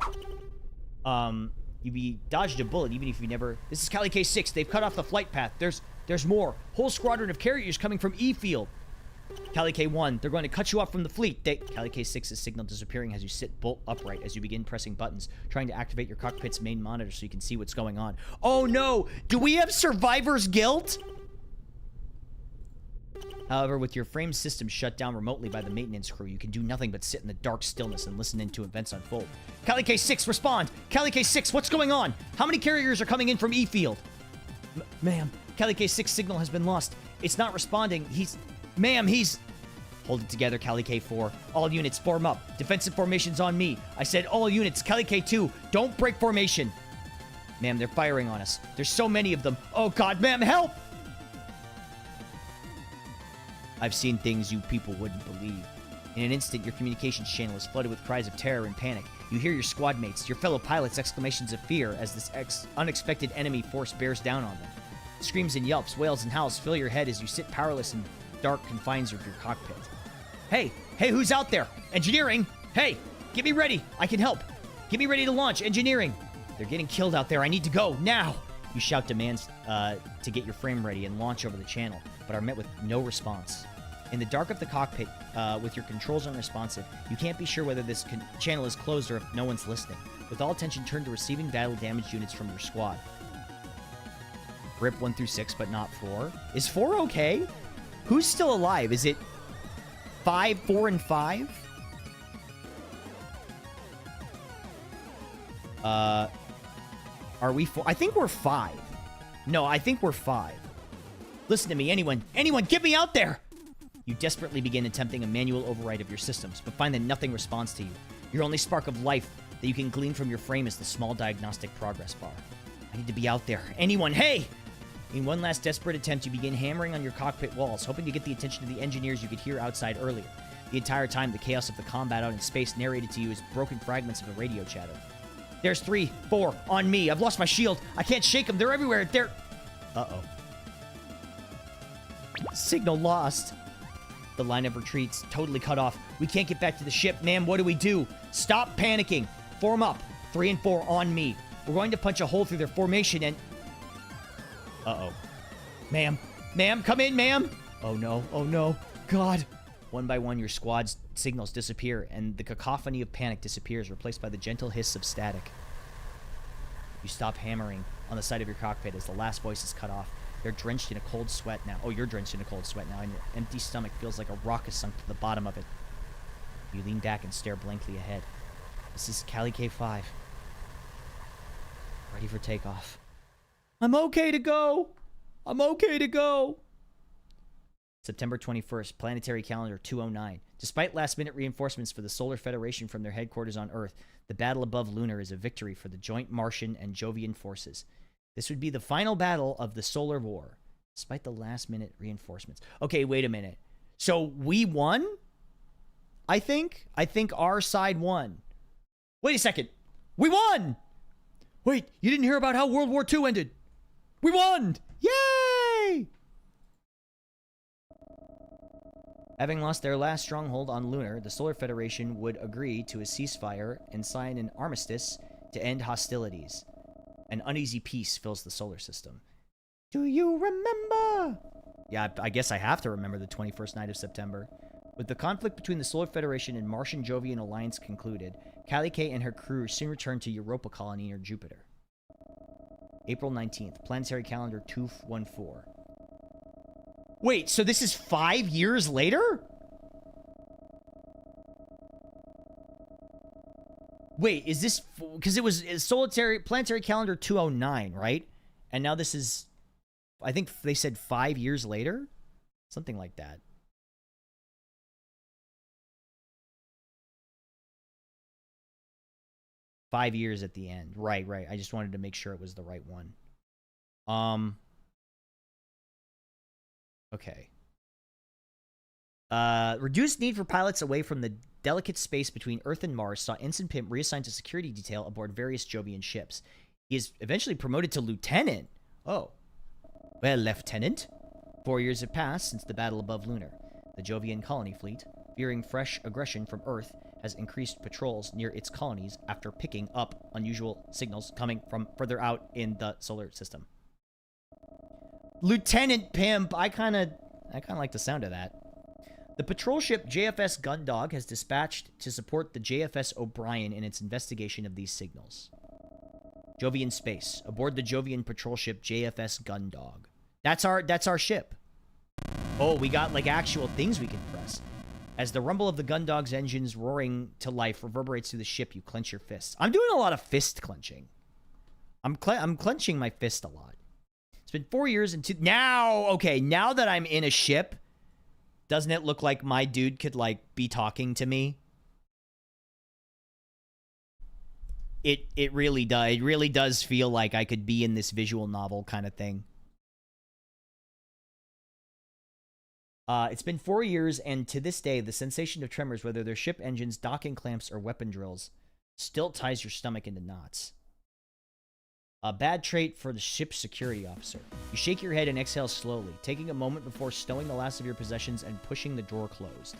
You'd be dodged a bullet even if you never... This is Calique 6. They've cut off the flight path. There's more. Whole squadron of carriers coming from E-Field. Calique 1, they're going to cut you off from the fleet. Calique 6's signal disappearing as you sit bolt upright as you begin pressing buttons, trying to activate your cockpit's main monitor so you can see what's going on. Oh no! Do we have survivor's guilt? However, with your frame system shut down remotely by the maintenance crew, you can do nothing but sit in the dark stillness and listen into events unfold. Calique 6, respond! Calique 6, what's going on? How many carriers are coming in from E-Field? Ma'am, Calique 6 signal has been lost. It's not responding. Ma'am, he's... Hold it together, Calique 4. All units, form up. Defensive formation's on me. I said all units, Calique 2, don't break formation. Ma'am, they're firing on us. There's so many of them. Oh god, ma'am, help! I've seen things you people wouldn't believe. In an instant, your communications channel is flooded with cries of terror and panic. You hear your squad mates, your fellow pilots' exclamations of fear as this unexpected enemy force bears down on them. Screams and yelps, wails and howls fill your head as you sit powerless in dark confines of your cockpit. Hey, who's out there? Engineering! Hey, get me ready. I can help. Get me ready to launch. Engineering! They're getting killed out there. I need to go, now! You shout demands to get your frame ready and launch over the channel, but are met with no response. In the dark of the cockpit, with your controls unresponsive, you can't be sure whether this channel is closed or if no one's listening. With all attention turned to receiving battle-damaged units from your squad. Rip 1 through 6, but not 4. Is 4 okay? Who's still alive? Is it 5, 4, and 5? Are we 4? I think we're 5. No, I think we're 5. Listen to me, anyone, get me out there! You desperately begin attempting a manual override of your systems, but find that nothing responds to you. Your only spark of life that you can glean from your frame is the small diagnostic progress bar. I need to be out there. Anyone, hey! In one last desperate attempt, you begin hammering on your cockpit walls, hoping to get the attention of the engineers you could hear outside earlier. The entire time, the chaos of the combat out in space narrated to you as broken fragments of a radio chatter. There's 3, 4, on me. I've lost my shield. I can't shake them. They're everywhere. They're... Uh-oh. Signal lost. The line of retreat's totally cut off. We can't get back to the ship. Ma'am, what do we do? Stop panicking. Form up. 3 and 4 on me. We're going to punch a hole through their formation and... Uh-oh. Ma'am, come in, ma'am! Oh no, God. One by one, your squad's signals disappear, and the cacophony of panic disappears, replaced by the gentle hiss of static. You stop hammering on the side of your cockpit as the last voice is cut off. They're drenched in a cold sweat now. Oh, you're drenched in a cold sweat now, and your empty stomach feels like a rock has sunk to the bottom of it. You lean back and stare blankly ahead. This is Calique 5. Ready for takeoff. I'm okay to go. September 21st, Planetary Calendar 209. Despite last-minute reinforcements for the Solar Federation from their headquarters on Earth, the battle above Lunar is a victory for the joint Martian and Jovian forces. This would be the final battle of the Solar War. Despite the last-minute reinforcements. Okay, wait a minute. So we won? I think our side won. Wait a second. We won! Wait, you didn't hear about how World War II ended? We won! Yay! Having lost their last stronghold on Lunar, the Solar Federation would agree to a ceasefire and sign an armistice to end hostilities. An uneasy peace fills the solar system. Do you remember? Yeah, I guess I have to remember the 21st night of September. With the conflict between the Solar Federation and Martian Jovian alliance concluded, Calico and her crew soon returned to Europa colony near Jupiter. April 19th, planetary calendar 214. Wait, so this is 5 years later? Wait, is this... Because it was planetary calendar 209, right? And now this is... I think they said 5 years later? Something like that. Five years at the end. Right. I just wanted to make sure it was the right one. Okay. Reduced need for pilots away from the delicate space between Earth and Mars saw Ensign Pimp reassigned to security detail aboard various Jovian ships. He is eventually promoted to lieutenant. Oh. Well, Lieutenant. 4 years have passed since the battle above Lunar. The Jovian colony fleet, fearing fresh aggression from Earth, has increased patrols near its colonies after picking up unusual signals coming from further out in the solar system. Lieutenant Pimp, I kind of like the sound of that. The patrol ship JFS Gundog has dispatched to support the JFS O'Brien in its investigation of these signals. Jovian space, aboard the Jovian patrol ship JFS Gundog. That's our ship. Oh, we got like actual things we can press. As the rumble of the Gundog's engines roaring to life reverberates through the ship, you clench your fists. I'm doing a lot of fist clenching. I'm clenching my fist a lot. It's been 4 years and now that I'm in a ship, doesn't it look like my dude could like be talking to me? It really does. It really does feel like I could be in this visual novel kind of thing. It's been 4 years, and to this day, the sensation of tremors, whether they're ship engines, docking clamps, or weapon drills, still ties your stomach into knots. A bad trait for the ship's security officer. You shake your head and exhale slowly, taking a moment before stowing the last of your possessions and pushing the drawer closed.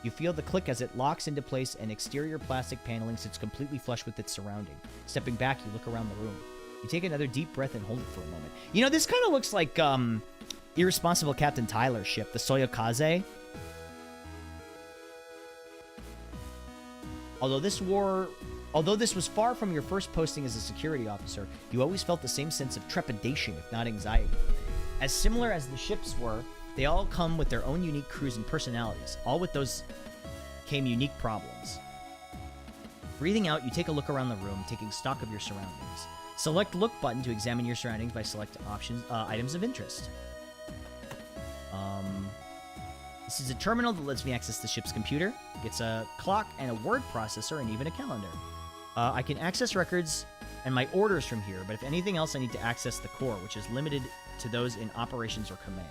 You feel the click as it locks into place and exterior plastic paneling sits completely flush with its surrounding. Stepping back, you look around the room. You take another deep breath and hold it for a moment. You know, this kind of looks like, Irresponsible Captain Tyler's ship, the Soyokaze. Although this was far from your first posting as a security officer, you always felt the same sense of trepidation, if not anxiety. As similar as the ships were, they all come with their own unique crews and personalities. All with those came unique problems. Breathing out, you take a look around the room, taking stock of your surroundings. Select Look button to examine your surroundings by selecting items of interest. This is a terminal that lets me access the ship's computer. It gets a clock and a word processor and even a calendar. I can access records and my orders from here, but if anything else, I need to access the core, which is limited to those in operations or command.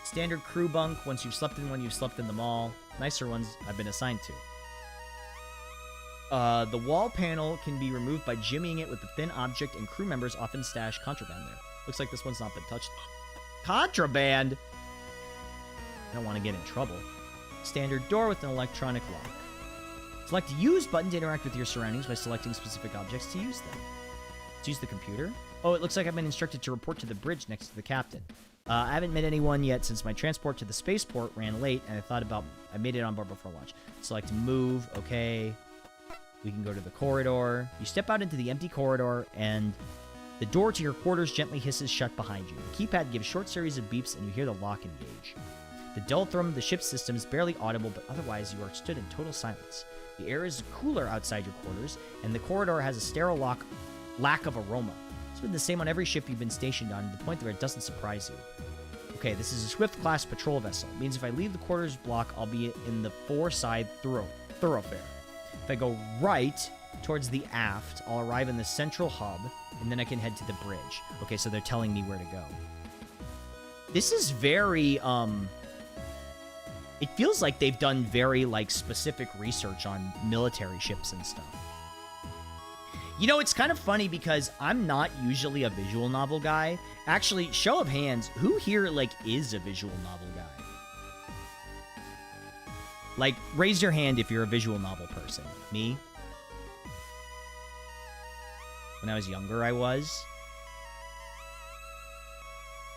Standard crew bunk, once you've slept in one, you've slept in them all. Nicer ones I've been assigned to. The wall panel can be removed by jimmying it with a thin object, and crew members often stash contraband there. Looks like this one's not been touched. Contraband? I don't want to get in trouble. Standard door with an electronic lock. Select Use button to interact with your surroundings by selecting specific objects to use them. Let's use the computer. Oh, it looks like I've been instructed to report to the bridge next to the captain. I haven't met anyone yet since my transport to the spaceport ran late, and I made it on board before lunch. Select Move, okay. We can go to the corridor. You step out into the empty corridor, and the door to your quarters gently hisses shut behind you. The keypad gives short series of beeps, and you hear the lock engage. The dull thrum of the ship's system is barely audible, but otherwise you are stood in total silence. The air is cooler outside your quarters, and the corridor has a sterile lack of aroma. It's been the same on every ship you've been stationed on, to the point where it doesn't surprise you. Okay, this is a Swift-class patrol vessel. It means if I leave the quarters block, I'll be in the foreside thoroughfare. If I go right towards the aft, I'll arrive in the central hub. and then I can head to the bridge. Okay, so they're telling me where to go. This is very, it feels like they've done very, like, specific research on military ships and stuff. You know, it's kind of funny because I'm not usually a visual novel guy. Actually, show of hands, who here, like, is a visual novel guy? Like, raise your hand if you're a visual novel person. Me? When I was younger, I was.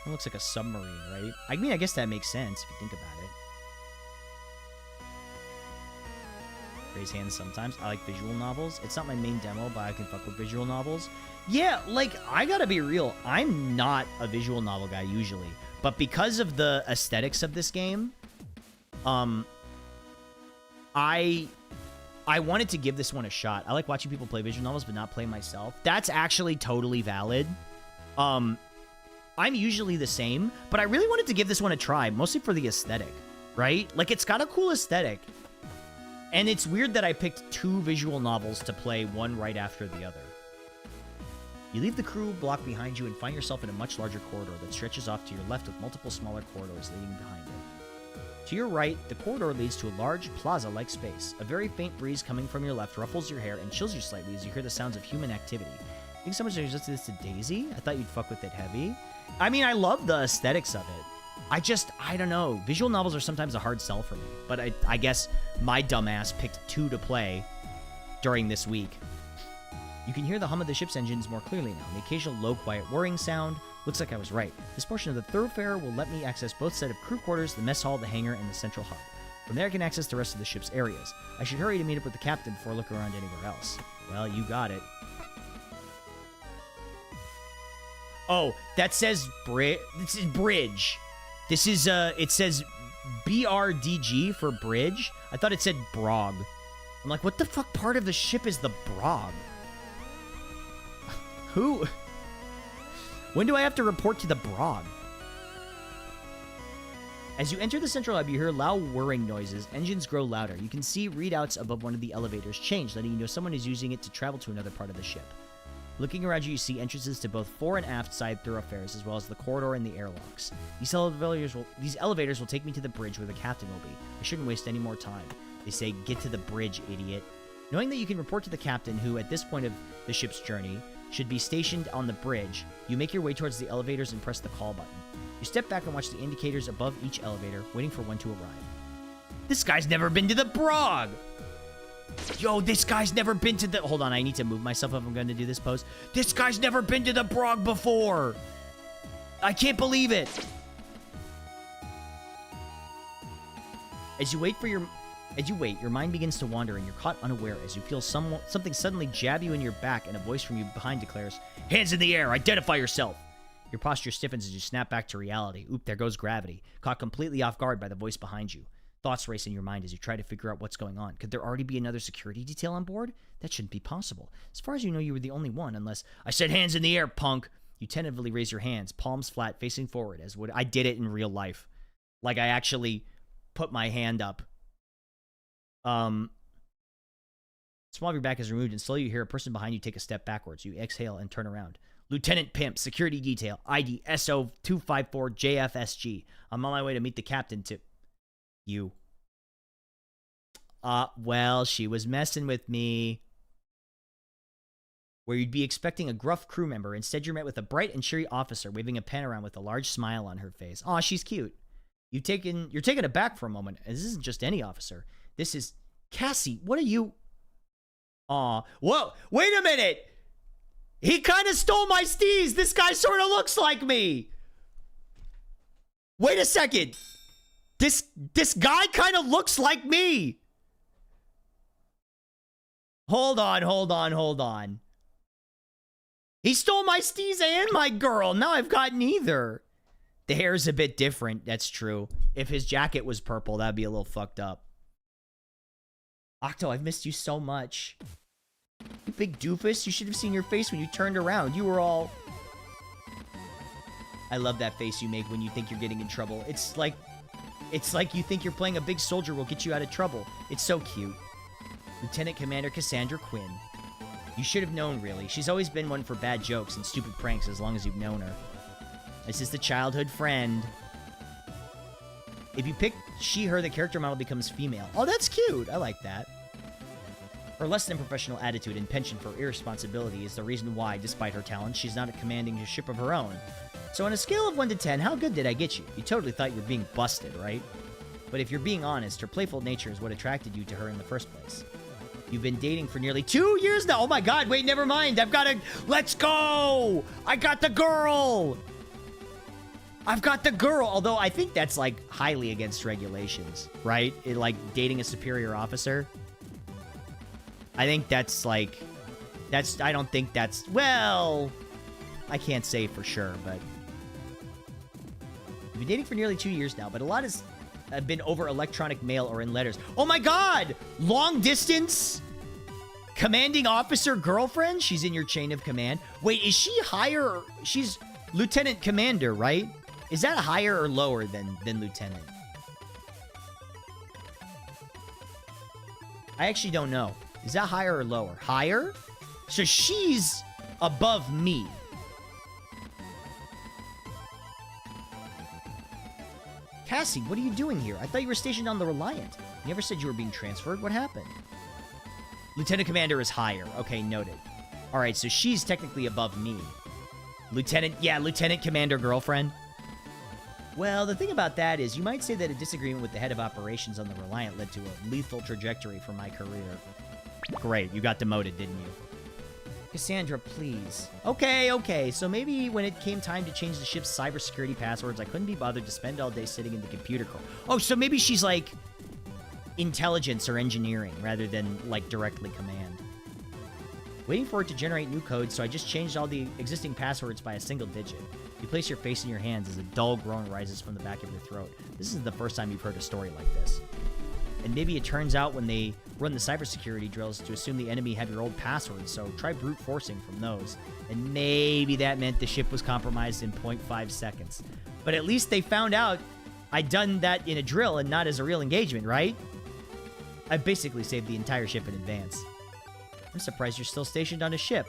It looks like a submarine, right? I mean, I guess that makes sense if you think about it. Raise hands sometimes. I like visual novels. It's not my main demo, but I can fuck with visual novels. Yeah, like, I gotta be real. I'm not a visual novel guy usually. But because of the aesthetics of this game, I wanted to give this one a shot. I like watching people play visual novels, but not play myself. That's actually totally valid. I'm usually the same, but I really wanted to give this one a try, mostly for the aesthetic, right? Like, it's got a cool aesthetic. And it's weird that I picked 2 visual novels to play, one right after the other. You leave the crew block behind you and find yourself in a much larger corridor that stretches off to your left with multiple smaller corridors leading behind it. To your right, the corridor leads to a large plaza-like space. A very faint breeze coming from your left ruffles your hair and chills you slightly as you hear the sounds of human activity. Think someone suggested this to Daisy? I thought you'd fuck with it heavy. I mean, I love the aesthetics of it. I don't know. Visual novels are sometimes a hard sell for me, but I guess my dumbass picked 2 to play during this week. You can hear the hum of the ship's engines more clearly now, and the occasional low, quiet whirring sound. Looks like I was right. This portion of the thoroughfare will let me access both set of crew quarters, the mess hall, the hangar, and the central hub. From there I can access the rest of the ship's areas. I should hurry to meet up with the captain before I look around anywhere else. Well, you got it. Oh, that says this is bridge. This is, it says BRDG for bridge. I thought it said Brog. I'm like, what the fuck part of the ship is the Brog? Who? When do I have to report to the Brog? As you enter the central hub, you hear loud whirring noises. Engines grow louder. You can see readouts above one of the elevators change, letting you know someone is using it to travel to another part of the ship. Looking around you, you see entrances to both fore and aft side thoroughfares, as well as the corridor and the airlocks. These elevators will take me to the bridge where the captain will be. I shouldn't waste any more time. They say, get to the bridge, idiot. Knowing that you can report to the captain, who, at this point of the ship's journey, should be stationed on the bridge, you make your way towards the elevators and press the call button. You step back and watch the indicators above each elevator, waiting for one to arrive. This guy's never been to the Brog! Yo, this guy's never been to the... Hold on, I need to move myself if I'm going to do this pose. This guy's never been to the Brog before! I can't believe it! As you wait, your mind begins to wander and you're caught unaware as you feel something suddenly jab you in your back and a voice from you behind declares, "Hands in the air! Identify yourself!" Your posture stiffens as you snap back to reality. Oop, there goes gravity. Caught completely off guard by the voice behind you. Thoughts race in your mind as you try to figure out what's going on. Could there already be another security detail on board? That shouldn't be possible. As far as you know, you were the only one, unless... I said hands in the air, punk! You tentatively raise your hands, palms flat, facing forward, as would... I did it in real life. Like, I actually put my hand up. Small of your back is removed, and slowly you hear a person behind you take a step backwards. You exhale and turn around. Lieutenant Pimp, security detail, ID SO254JFSG. I'm on my way to meet the captain to... You. Well, she was messing with me. Where you'd be expecting a gruff crew member, instead you're met with a bright and cheery officer waving a pen around with a large smile on her face. Aw, she's cute. You're taken aback for a moment, as this isn't just any officer. This is... Cassie, what are you... Aw. Whoa, wait a minute! He kind of stole my steez! This guy sort of looks like me! Wait a second! This guy kind of looks like me! Hold on. He stole my steez and my girl. Now I've got neither. The hair's a bit different. That's true. If his jacket was purple, that'd be a little fucked up. Octo, I've missed you so much. You big doofus. You should have seen your face when you turned around. You were all... I love that face you make when you think you're getting in trouble. It's like you think you're playing a big soldier will get you out of trouble. It's so cute. Lieutenant Commander Cassandra Quinn. You should have known, really. She's always been one for bad jokes and stupid pranks as long as you've known her. This is the childhood friend. If you pick she, her, the character model becomes female. Oh, that's cute. I like that. Her less than professional attitude and penchant for irresponsibility is the reason why, despite her talents, she's not commanding a ship of her own. So on a scale of 1 to 10, how good did I get you? You totally thought you were being busted, right? But if you're being honest, her playful nature is what attracted you to her in the first place. You've been dating for nearly 2 years now. Oh my god, wait, never mind. I've got to... Let's go! I got the girl! I've got the girl! Although I think that's, like, highly against regulations, right? Like, dating a superior officer. I think that's, like... I don't think that's... Well... I can't say for sure, but... You've been dating for nearly 2 years now, but a lot has been over electronic mail or in letters. Oh my god! Long distance commanding officer girlfriend? She's in your chain of command. Wait, is she higher? She's lieutenant commander, right? Is that higher or lower than lieutenant? I actually don't know. Is that higher or lower? Higher? So she's above me. Cassie, what are you doing here? I thought you were stationed on the Reliant. You never said you were being transferred. What happened? Lieutenant Commander is higher. Okay, noted. All right, so she's technically above me. Lieutenant Commander girlfriend. Well, the thing about that is you might say that a disagreement with the head of operations on the Reliant led to a lethal trajectory for my career. Great, you got demoted, didn't you? Cassandra, please. Okay. So maybe when it came time to change the ship's cybersecurity passwords, I couldn't be bothered to spend all day sitting in the computer core. Oh, so maybe she's like intelligence or engineering rather than like directly command. Waiting for it to generate new code, so I just changed all the existing passwords by a single digit. You place your face in your hands as a dull groan rises from the back of your throat. This isn't the first time you've heard a story like this. And maybe it turns out when they run the cybersecurity drills to assume the enemy have your old passwords, so try brute forcing from those. And maybe that meant the ship was compromised in 0.5 seconds. But at least they found out I'd done that in a drill and not as a real engagement, right? I basically saved the entire ship in advance. I'm surprised you're still stationed on a ship.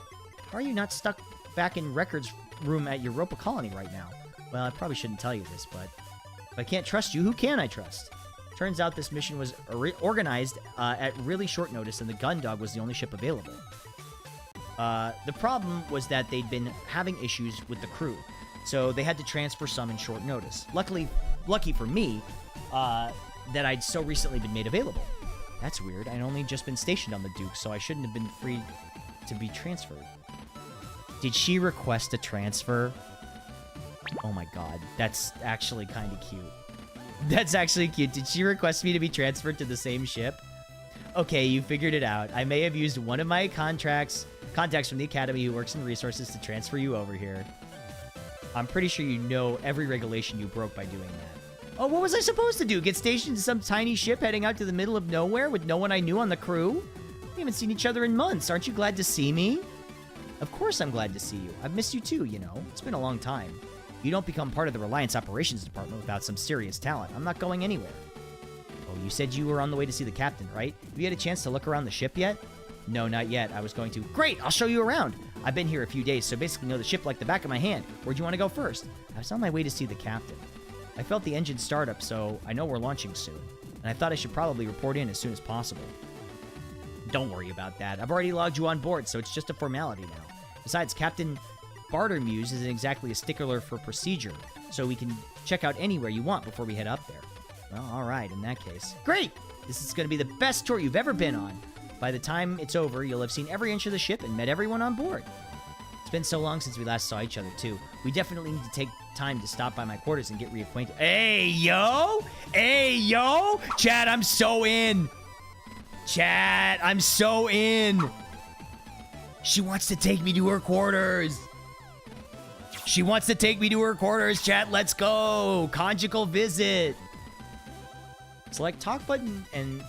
How are you not stuck back in records room at Europa Colony right now? Well, I probably shouldn't tell you this, but if I can't trust you, who can I trust? Turns out this mission was organized at really short notice, and the Gundog was the only ship available. The problem was that they'd been having issues with the crew, so they had to transfer some in short notice. Lucky for me, that I'd so recently been made available. That's weird. I'd only just been stationed on the Duke, so I shouldn't have been free to be transferred. Did she request a transfer? Oh my god, that's actually kind of cute. That's actually cute. Did she request me to be transferred to the same ship? Okay, you figured it out. I may have used one of my contacts from the Academy who works in resources to transfer you over here. I'm pretty sure you know every regulation you broke by doing that. Oh, what was I supposed to do? Get stationed in some tiny ship heading out to the middle of nowhere with no one I knew on the crew? We haven't seen each other in months. Aren't you glad to see me? Of course I'm glad to see you. I've missed you too, you know. It's been a long time. You don't become part of the Reliance Operations Department without some serious talent. I'm not going anywhere. Oh, you said you were on the way to see the captain, right? Have you had a chance to look around the ship yet? No, not yet. I was going to. Great! I'll show you around. I've been here a few days, so basically know the ship like the back of my hand. Where'd you want to go first? I was on my way to see the captain. I felt the engine start up, so I know we're launching soon. And I thought I should probably report in as soon as possible. Don't worry about that. I've already logged you on board, so it's just a formality now. Besides, Captain Bartermuse isn't exactly a stickler for procedure, so we can check out anywhere you want before we head up there. Well, alright, in that case. Great! This is going to be the best tour you've ever been on. By the time it's over, you'll have seen every inch of the ship and met everyone on board. It's been so long since we last saw each other, too. We definitely need to take time to stop by my quarters and get reacquainted. Hey, yo! Hey, yo! Chat, I'm so in! Chat, I'm so in! She wants to take me to her quarters! She wants to take me to her quarters, chat. Let's go. Conjugal visit. Select talk button and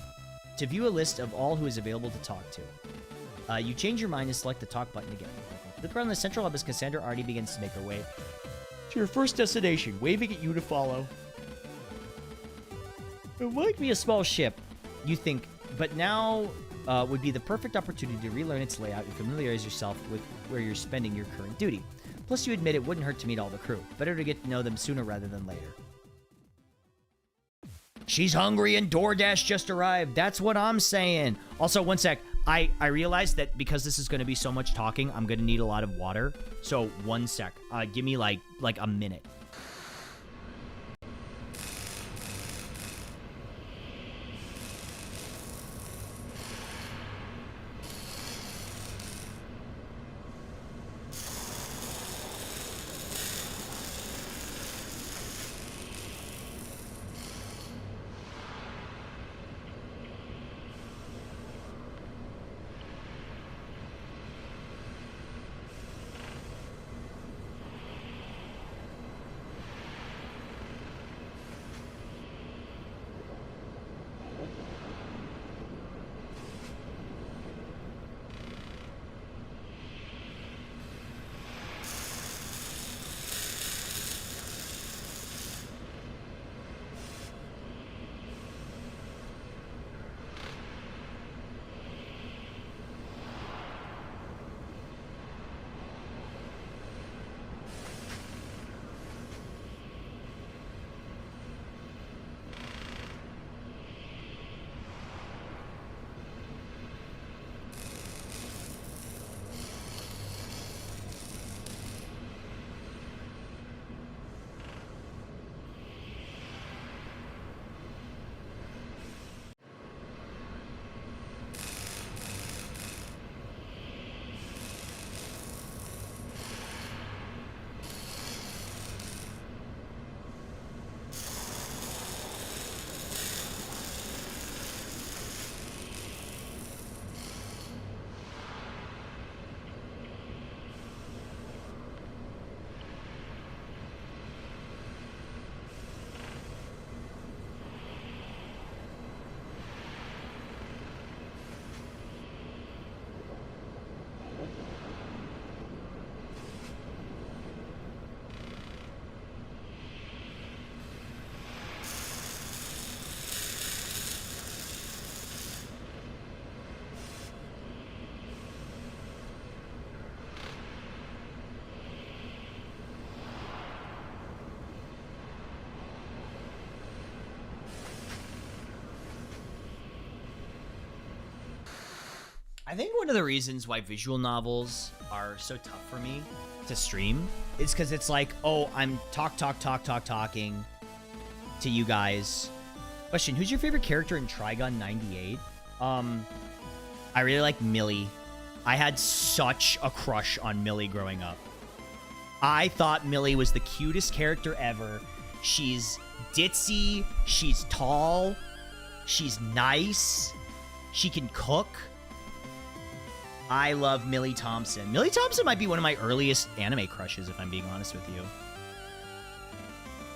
to view a list of all who is available to talk to. You change your mind and select the talk button again. Look around the central hub as Cassandra already begins to make her way to your first destination, waving at you to follow. It might be a small ship, you think, but now would be the perfect opportunity to relearn its layout and familiarize yourself with where you're spending your current duty. Plus, you admit it wouldn't hurt to meet all the crew. Better to get to know them sooner rather than later. She's hungry and DoorDash just arrived. That's what I'm saying. Also, one sec. I realized that because this is going to be so much talking, I'm going to need a lot of water. So, one sec. Give me like a minute. I think one of the reasons why visual novels are so tough for me to stream is because it's like, oh, I'm talking to you guys. Question, who's your favorite character in Trigun 98? I really like Millie. I had such a crush on Millie growing up. I thought Millie was the cutest character ever. She's ditzy, she's tall, she's nice, she can cook. I love Millie Thompson. Millie Thompson might be one of my earliest anime crushes, if I'm being honest with you.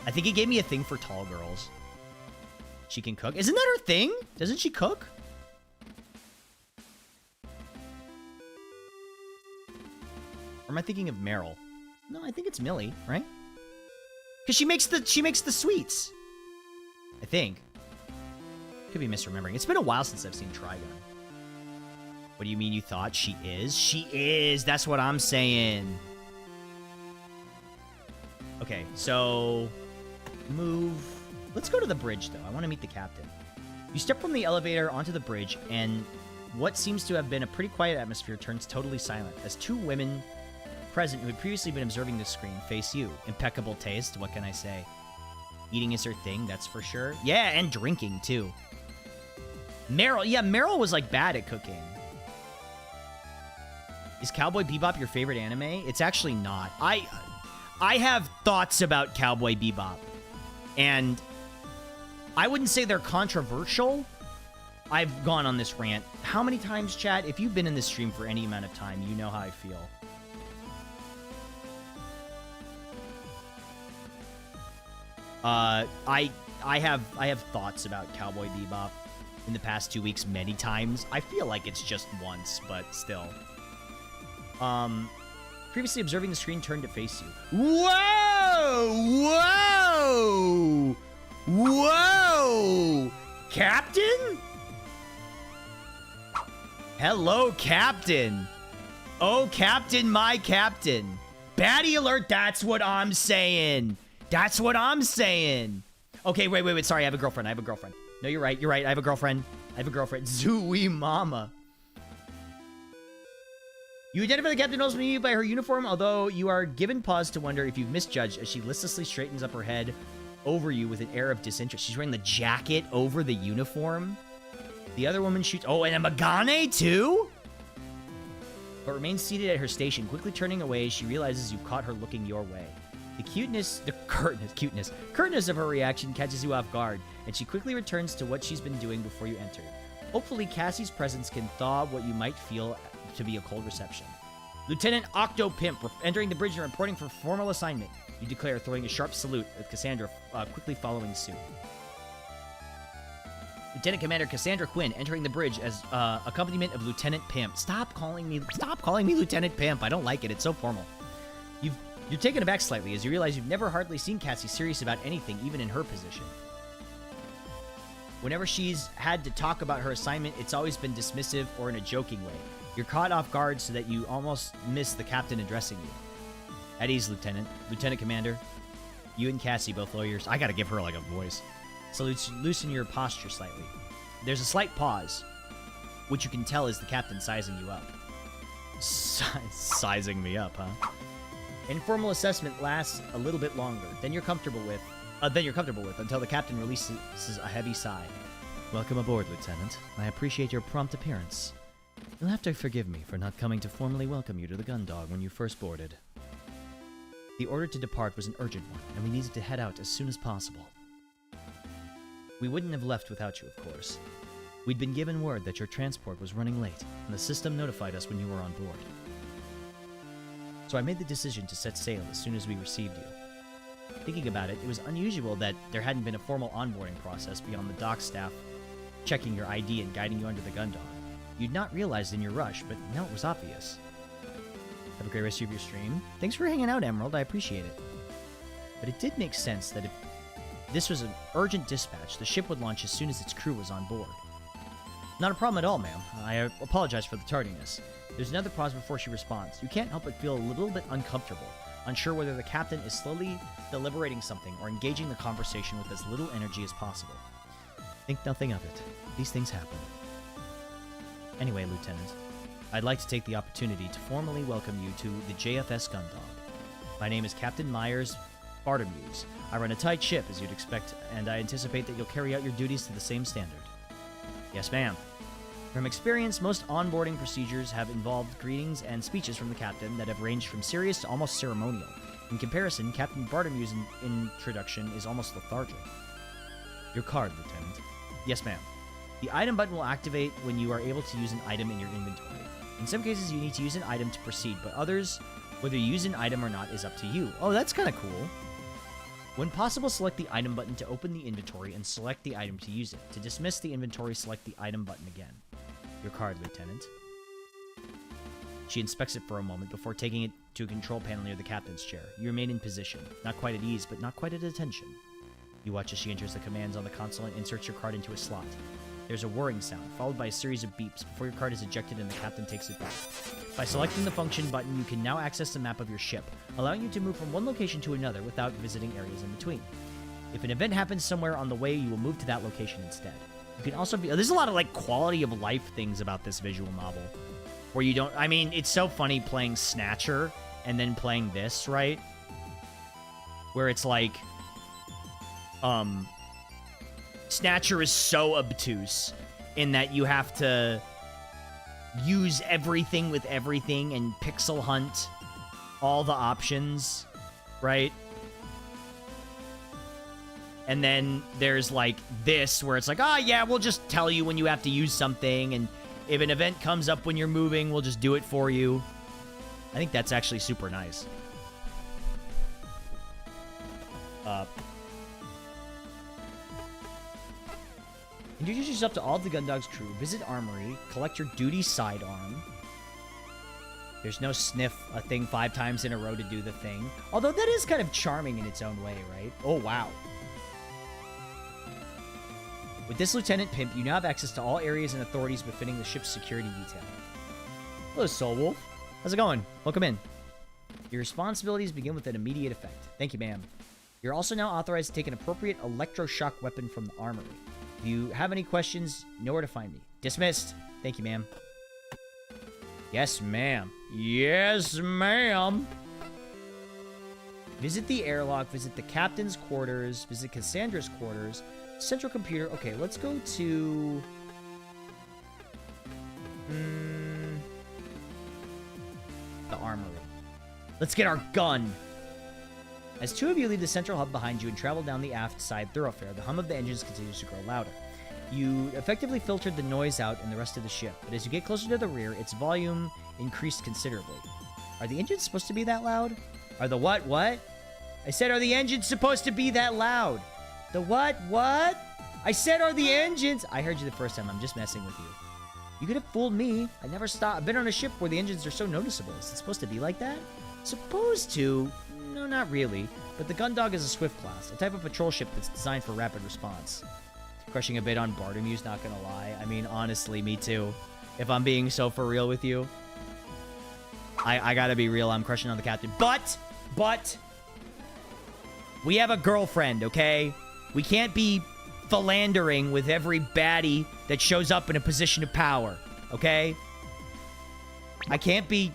I think it gave me a thing for tall girls. She can cook. Isn't that her thing? Doesn't she cook? Or am I thinking of Meryl? No, I think it's Millie, right? Because she makes the sweets. I think. Could be misremembering. It's been a while since I've seen Trigun. What do you mean you thought she is? She is. That's what I'm saying. Okay, so move. Let's go to the bridge, though. I want to meet the captain. You step from the elevator onto the bridge, and what seems to have been a pretty quiet atmosphere turns totally silent as two women present who had previously been observing the screen face you. Impeccable taste, what can I say? Eating is her thing, that's for sure. Yeah, and drinking, too. Meryl, yeah, Meryl was, like, bad at cooking. Is Cowboy Bebop your favorite anime? It's actually not. I have thoughts about Cowboy Bebop, and I wouldn't say they're controversial. I've gone on this rant. How many times, chat? If you've been in this stream for any amount of time, you know how I feel. I have thoughts about Cowboy Bebop in the past 2 weeks many times. I feel like it's just once, but still. Previously observing the screen turned to face you. Whoa! Whoa! Whoa! Captain? Hello, Captain. Oh, Captain, my Captain. Baddie alert, that's what I'm saying. That's what I'm saying. Okay, wait. Sorry, I have a girlfriend. No, you're right. I have a girlfriend. Zooey mama. You identify the captain ultimately by her uniform, although you are given pause to wonder if you've misjudged as she listlessly straightens up her head over you with an air of disinterest. She's wearing the jacket over the uniform. The other woman shoots... Oh, and a Magane, too? But remains seated at her station, quickly turning away as she realizes you've caught her looking your way. The curtness of her reaction catches you off guard, and she quickly returns to what she's been doing before you entered. Hopefully, Cassie's presence can thaw what you might feel to be a cold reception. Lieutenant Octo Pimp, entering the bridge and reporting for formal assignment. You declare, throwing a sharp salute, with Cassandra quickly following suit. Lieutenant Commander Cassandra Quinn entering the bridge as accompaniment of Lieutenant Pimp. Stop calling me Lieutenant Pimp. I don't like it. It's so formal. You're taken aback slightly as you realize you've never hardly seen Cassie serious about anything, even in her position. Whenever she's had to talk about her assignment, it's always been dismissive or in a joking way. You're caught off guard so that you almost miss the captain addressing you. At ease, Lieutenant. Lieutenant Commander. You and Cassie, both lawyers. I gotta give her, like, a voice. So loosen your posture slightly. There's a slight pause, which you can tell is the captain sizing you up. Sizing me up, huh? Informal assessment lasts a little bit longer than you're comfortable with until the captain releases a heavy sigh. Welcome aboard, Lieutenant. I appreciate your prompt appearance. You'll have to forgive me for not coming to formally welcome you to the Gundog when you first boarded. The order to depart was an urgent one, and we needed to head out as soon as possible. We wouldn't have left without you, of course. We'd been given word that your transport was running late, and the system notified us when you were on board. So I made the decision to set sail as soon as we received you. Thinking about it, it was unusual that there hadn't been a formal onboarding process beyond the dock staff checking your ID and guiding you under the Gundog. You'd not realized in your rush, but now it was obvious. Have a great rest of your stream. Thanks for hanging out, Emerald. I appreciate it. But it did make sense that if this was an urgent dispatch, the ship would launch as soon as its crew was on board. Not a problem at all, ma'am. I apologize for the tardiness. There's another pause before she responds. You can't help but feel a little bit uncomfortable, unsure whether the captain is slowly deliberating something or engaging the conversation with as little energy as possible. Think nothing of it. These things happen. Anyway, Lieutenant, I'd like to take the opportunity to formally welcome you to the JFS Gundog. My name is Captain Myers Bartamuse. I run a tight ship, as you'd expect, and I anticipate that you'll carry out your duties to the same standard. Yes, ma'am. From experience, most onboarding procedures have involved greetings and speeches from the captain that have ranged from serious to almost ceremonial. In comparison, Captain Bartamuse's introduction is almost lethargic. Your card, Lieutenant. Yes, ma'am. The item button will activate when you are able to use an item in your inventory. In some cases, you need to use an item to proceed, but others, whether you use an item or not, is up to you. Oh, that's kind of cool. When possible, select the item button to open the inventory and select the item to use it. To dismiss the inventory, select the item button again. Your card, Lieutenant. She inspects it for a moment before taking it to a control panel near the captain's chair. You remain in position, not quite at ease, but not quite at attention. You watch as she enters the commands on the console and inserts your card into a slot. There's a whirring sound, followed by a series of beeps before your card is ejected and the captain takes it back. By selecting the function button, you can now access the map of your ship, allowing you to move from one location to another without visiting areas in between. If an event happens somewhere on the way, you will move to that location instead. You can also there's a lot of, like, quality of life things about this visual novel. Where you don't... I mean, it's so funny playing Snatcher and then playing this, right? Where it's like... Snatcher is so obtuse in that you have to use everything with everything and pixel hunt all the options, right? And then there's, like, this, where it's like, oh, yeah, we'll just tell you when you have to use something, and if an event comes up when you're moving, we'll just do it for you. I think that's actually super nice. Introduce yourself to all of the Gundog's crew, visit Armory, collect your duty sidearm. There's no sniff a thing 5 times in a row to do the thing. Although that is kind of charming in its own way, right? Oh, wow. With this Lieutenant Pimp, you now have access to all areas and authorities befitting the ship's security detail. Hello, Soul Wolf. How's it going? Welcome in. Your responsibilities begin with an immediate effect. Thank you, ma'am. You're also now authorized to take an appropriate electroshock weapon from the armory. If you have any questions, you know where to find me. Dismissed. Thank you, ma'am. Yes, ma'am. Yes, ma'am. Visit the airlock, visit the captain's quarters, visit Cassandra's quarters, central computer. Okay, let's go to... the armory. Let's get our gun. As two of you leave the central hub behind you and travel down the aft side thoroughfare, the hum of the engines continues to grow louder. You effectively filtered the noise out in the rest of the ship, but as you get closer to the rear, its volume increased considerably. Are the engines supposed to be that loud? Are the what? What? I said, are the engines supposed to be that loud? The what? What? I said, are the engines... I heard you the first time. I'm just messing with you. You could have fooled me. I never stopped. I've been on a ship where the engines are so noticeable. Is it supposed to be like that? Supposed to. No, not really. But the Gundog is a Swift class, a type of patrol ship that's designed for rapid response. Crushing a bit on Bartomew's, not gonna lie. I mean, honestly, me too. If I'm being so for real with you. I gotta be real. I'm crushing on the captain. But... we have a girlfriend, okay? We can't be philandering with every baddie that shows up in a position of power, okay? I can't be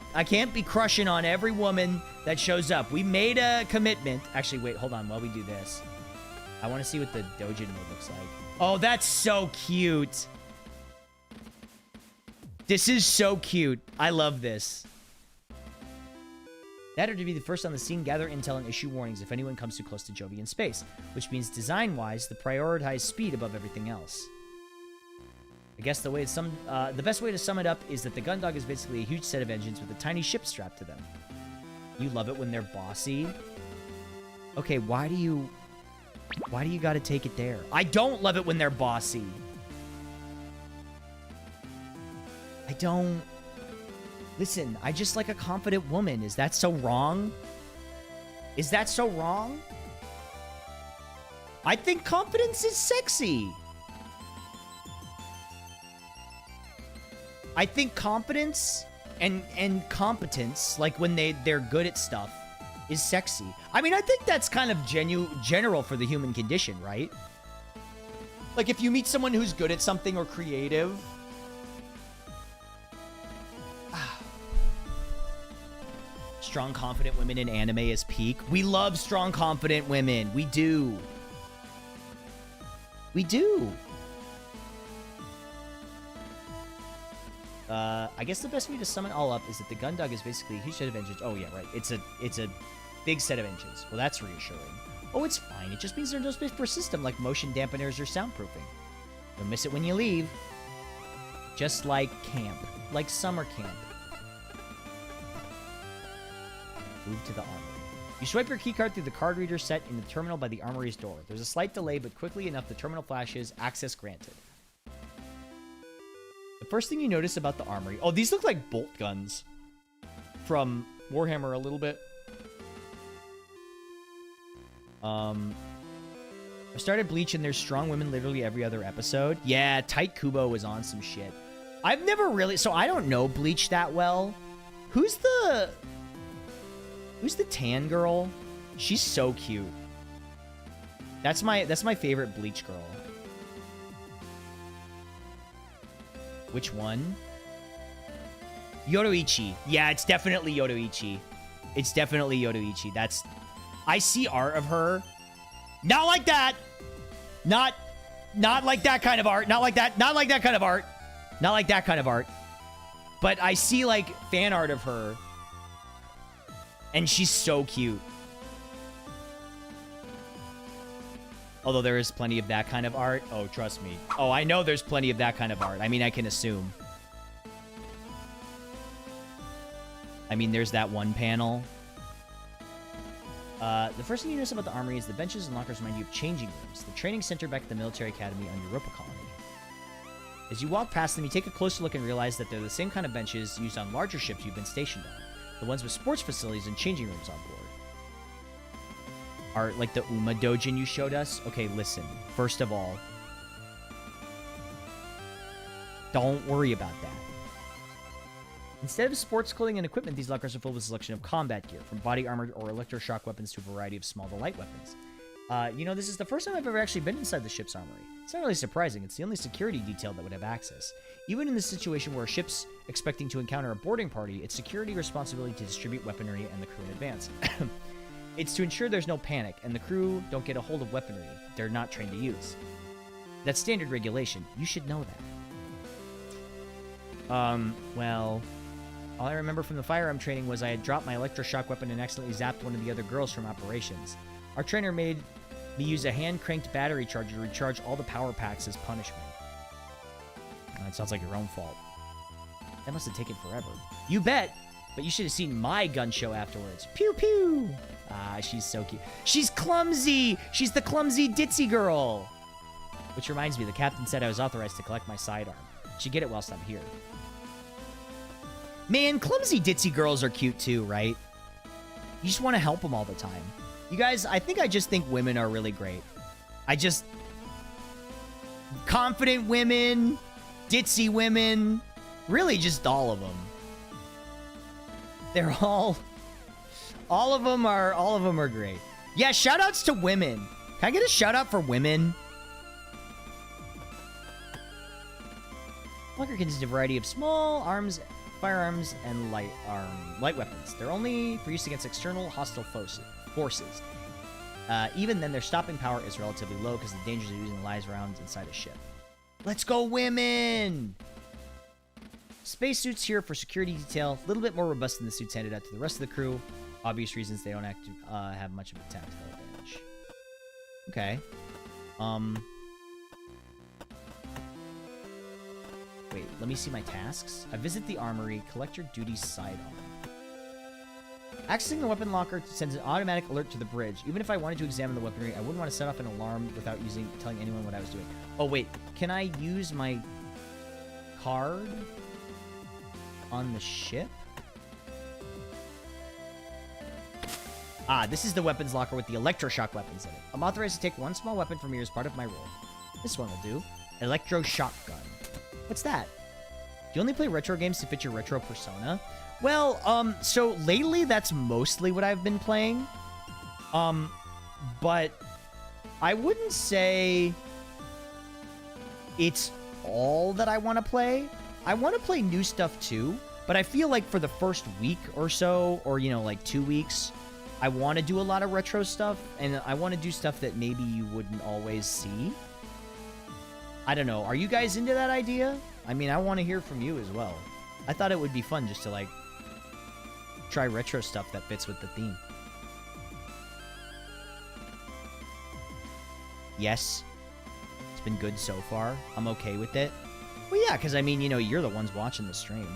crushing on every woman that shows up. We made a commitment. Actually, wait, hold on while we do this. I want to see what the Dojin mode looks like. Oh, that's so cute. This is so cute. I love this. That or to be the first on the scene, gather intel and issue warnings if anyone comes too close to Jovian space, which means design-wise, the prioritize speed above everything else. I guess the best way to sum it up is that the Gundog is basically a huge set of engines with a tiny ship strapped to them. You love it when they're bossy. Okay, why do you gotta take it there? I don't love it when they're bossy. I don't... Listen, I just like a confident woman. Is that so wrong? Is that so wrong? I think confidence is sexy. I think competence and competence, like when they're good at stuff, is sexy. I mean, I think that's kind of general for the human condition, right? Like if you meet someone who's good at something or creative... Strong, confident women in anime is peak. We love strong, confident women. We do. We do. I guess the best way to sum it all up is that the Gundog is basically a huge set of engines. Oh, yeah, right. It's a big set of engines. Well, that's reassuring. Oh, it's fine. It just means there's no space for a system like motion dampeners or soundproofing. You'll miss it when you leave. Just like camp. Like summer camp. Move to the armory. You swipe your keycard through the card reader set in the terminal by the armory's door. There's a slight delay, but quickly enough the terminal flashes, access granted. The first thing you notice about the armory... Oh, these look like bolt guns from Warhammer a little bit. I started Bleach and there's strong women literally every other episode. Yeah, Tight Kubo was on some shit. I've never really... So I don't know Bleach that well. Who's the tan girl? She's so cute. That's my favorite Bleach girl. Which one? Yoruichi. Yeah, it's definitely Yoruichi. It's definitely Yoruichi. That's... I see art of her. Not like that! Not like that kind of art. Not like that. Not like that kind of art. Not like that kind of art. But I see, like, fan art of her. And she's so cute. Although there is plenty of that kind of art. Oh, trust me. Oh, I know there's plenty of that kind of art. I mean, I can assume. I mean, there's that one panel. The first thing you notice about the armory is the benches and lockers remind you of changing rooms, the training center back at the military academy on Europa Colony. As you walk past them, you take a closer look and realize that they're the same kind of benches used on larger ships you've been stationed on. The ones with sports facilities and changing rooms on board. Are like the Uma Dojin you showed us? Okay, listen. First of all, Don't worry about that. Instead of sports clothing and equipment, these lockers are filled with a selection of combat gear, from body armor or electroshock weapons to a variety of small to light weapons. You know, this is the first time I've ever actually been inside the ship's armory. It's not really surprising. It's the only security detail that would have access. Even in the situation where a ship's expecting to encounter a boarding party, it's security responsibility to distribute weaponry and the crew in advance. It's to ensure there's no panic, and the crew don't get a hold of weaponry they're not trained to use. That's standard regulation. You should know that. Well, all I remember from the firearm training was I had dropped my electroshock weapon and accidentally zapped one of the other girls from operations. Our trainer made me use a hand-cranked battery charger to recharge all the power packs as punishment. That sounds like your own fault. That must have taken forever. You bet! But you should have seen my gun show afterwards. Pew pew! Ah, she's so cute. She's clumsy! She's the clumsy ditzy girl! Which reminds me, the captain said I was authorized to collect my sidearm. Should get it whilst I'm here. Man, clumsy ditzy girls are cute too, right? You just want to help them all the time. You guys, I just think women are really great. Confident women, ditzy women, really just all of them. They're all of them are great. Yeah, shout outs to women. Can I get a shout out for women? Locker contains a variety of small arms, firearms, and light weapons. They're only for use against external hostile forces. Even then, their stopping power is relatively low because the dangers of using live rounds inside a ship. Let's go, women! Spacesuits here for security detail. A little bit more robust than the suits handed out to the rest of the crew. Obvious reasons they don't have much of a tactical advantage. Okay. Wait, let me see my tasks. I visit the armory. Collect your duty sidearm. Accessing the weapon locker sends an automatic alert to the bridge. Even if I wanted to examine the weaponry, I wouldn't want to set off an alarm without telling anyone what I was doing. Oh, wait. Can I use my card on the ship? Ah, this is the weapons locker with the electroshock weapons in it. I'm authorized to take one small weapon from here as part of my role. This one will do. Electroshock gun. What's that? Do you only play retro games to fit your retro persona? Well, so lately that's mostly what I've been playing. But I wouldn't say it's all that I want to play. I want to play new stuff too, but I feel like for the first week or so, or, you know, like 2 weeks, I want to do a lot of retro stuff, and I want to do stuff that maybe you wouldn't always see. I don't know. Are you guys into that idea? I mean, I want to hear from you as well. I thought it would be fun just to, like, try retro stuff that fits with the theme. Yes. It's been good so far. I'm okay with it. Well, yeah, because, I mean, you know, you're the ones watching the stream.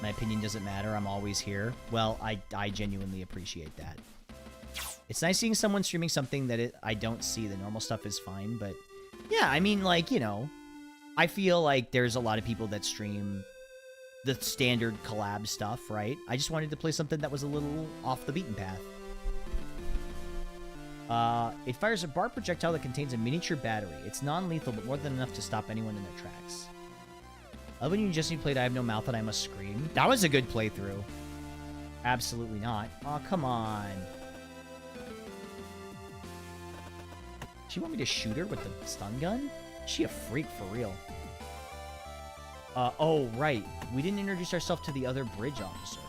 My opinion doesn't matter. I'm always here. Well, I genuinely appreciate that. It's nice seeing someone streaming something that I don't see. The normal stuff is fine, but yeah, I mean, like, you know, I feel like there's a lot of people that stream the standard collab stuff, right? I just wanted to play something that was a little off the beaten path. It fires a bar projectile that contains a miniature battery. It's non-lethal, but more than enough to stop anyone in their tracks. I love when you just played I Have No Mouth and I Must Scream. That was a good playthrough. Absolutely not. Aw, come on. She want me to shoot her with the stun gun? Is she a freak for real? Oh, right. We didn't introduce ourselves to the other bridge officer.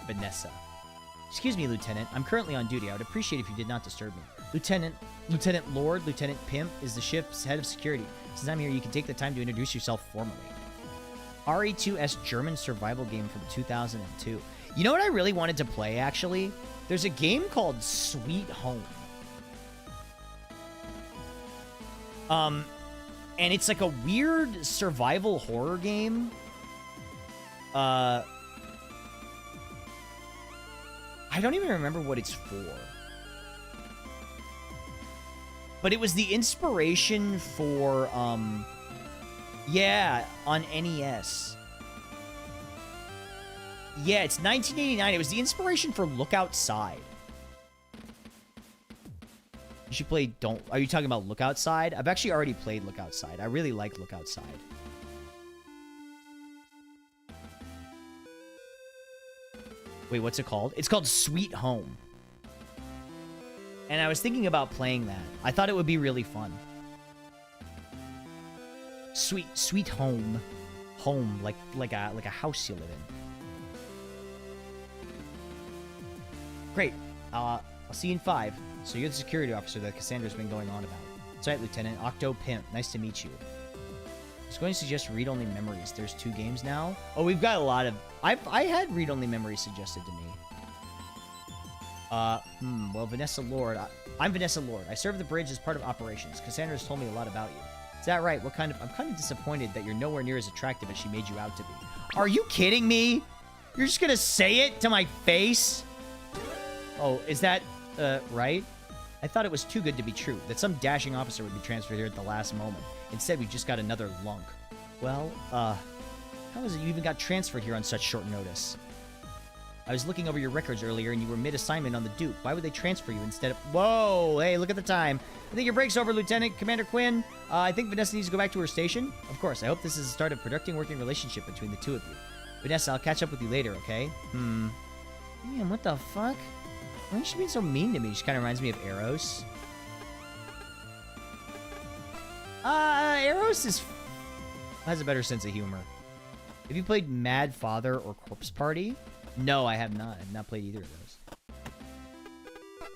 Vanessa. Excuse me, Lieutenant. I'm currently on duty. I would appreciate if you did not disturb me. Lieutenant Lord, Lieutenant Pimp is the ship's head of security. Since I'm here, you can take the time to introduce yourself formally. RE2S German survival game from 2002. You know what I really wanted to play, actually? There's a game called Sweet Home. And it's like a weird survival horror game. I don't even remember what it's for. But it was the inspiration for, yeah, on NES. Yeah, it's 1989. It was the inspiration for Look Outside. You should play Don't... Are you talking about Look Outside? I've actually already played Look Outside. I really like Look Outside. Wait, what's it called? It's called Sweet Home. And I was thinking about playing that. I thought it would be really fun. Sweet Home. Home, like a house you live in. Great. I'll see you in 5. So you're the security officer that Cassandra's been going on about. That's right, Lieutenant. Octo Pimp. Nice to meet you. I was going to suggest read-only memories. There's 2 games now. Oh, we've got a lot of... I had read-only memories suggested to me. Well, Vanessa Lord. I'm Vanessa Lord. I serve the bridge as part of operations. Cassandra's told me a lot about you. Is that right? I'm kind of disappointed that you're nowhere near as attractive as she made you out to be. Are you kidding me? You're just gonna say it to my face? Oh, is that, right? I thought it was too good to be true, that some dashing officer would be transferred here at the last moment. Instead, we just got another lunk. Well, how is it you even got transferred here on such short notice? I was looking over your records earlier, and you were mid-assignment on the Duke. Why would they transfer you instead of... Whoa! Hey, look at the time. I think your break's over, Lieutenant Commander Quinn. I think Vanessa needs to go back to her station. Of course, I hope this is the start of a productive working relationship between the two of you. Vanessa, I'll catch up with you later, okay? Damn, what the fuck? Why is she being so mean to me? She kind of reminds me of Eros. Eros has a better sense of humor. Have you played Mad Father or Corpse Party? No, I have not. I've not played either of those.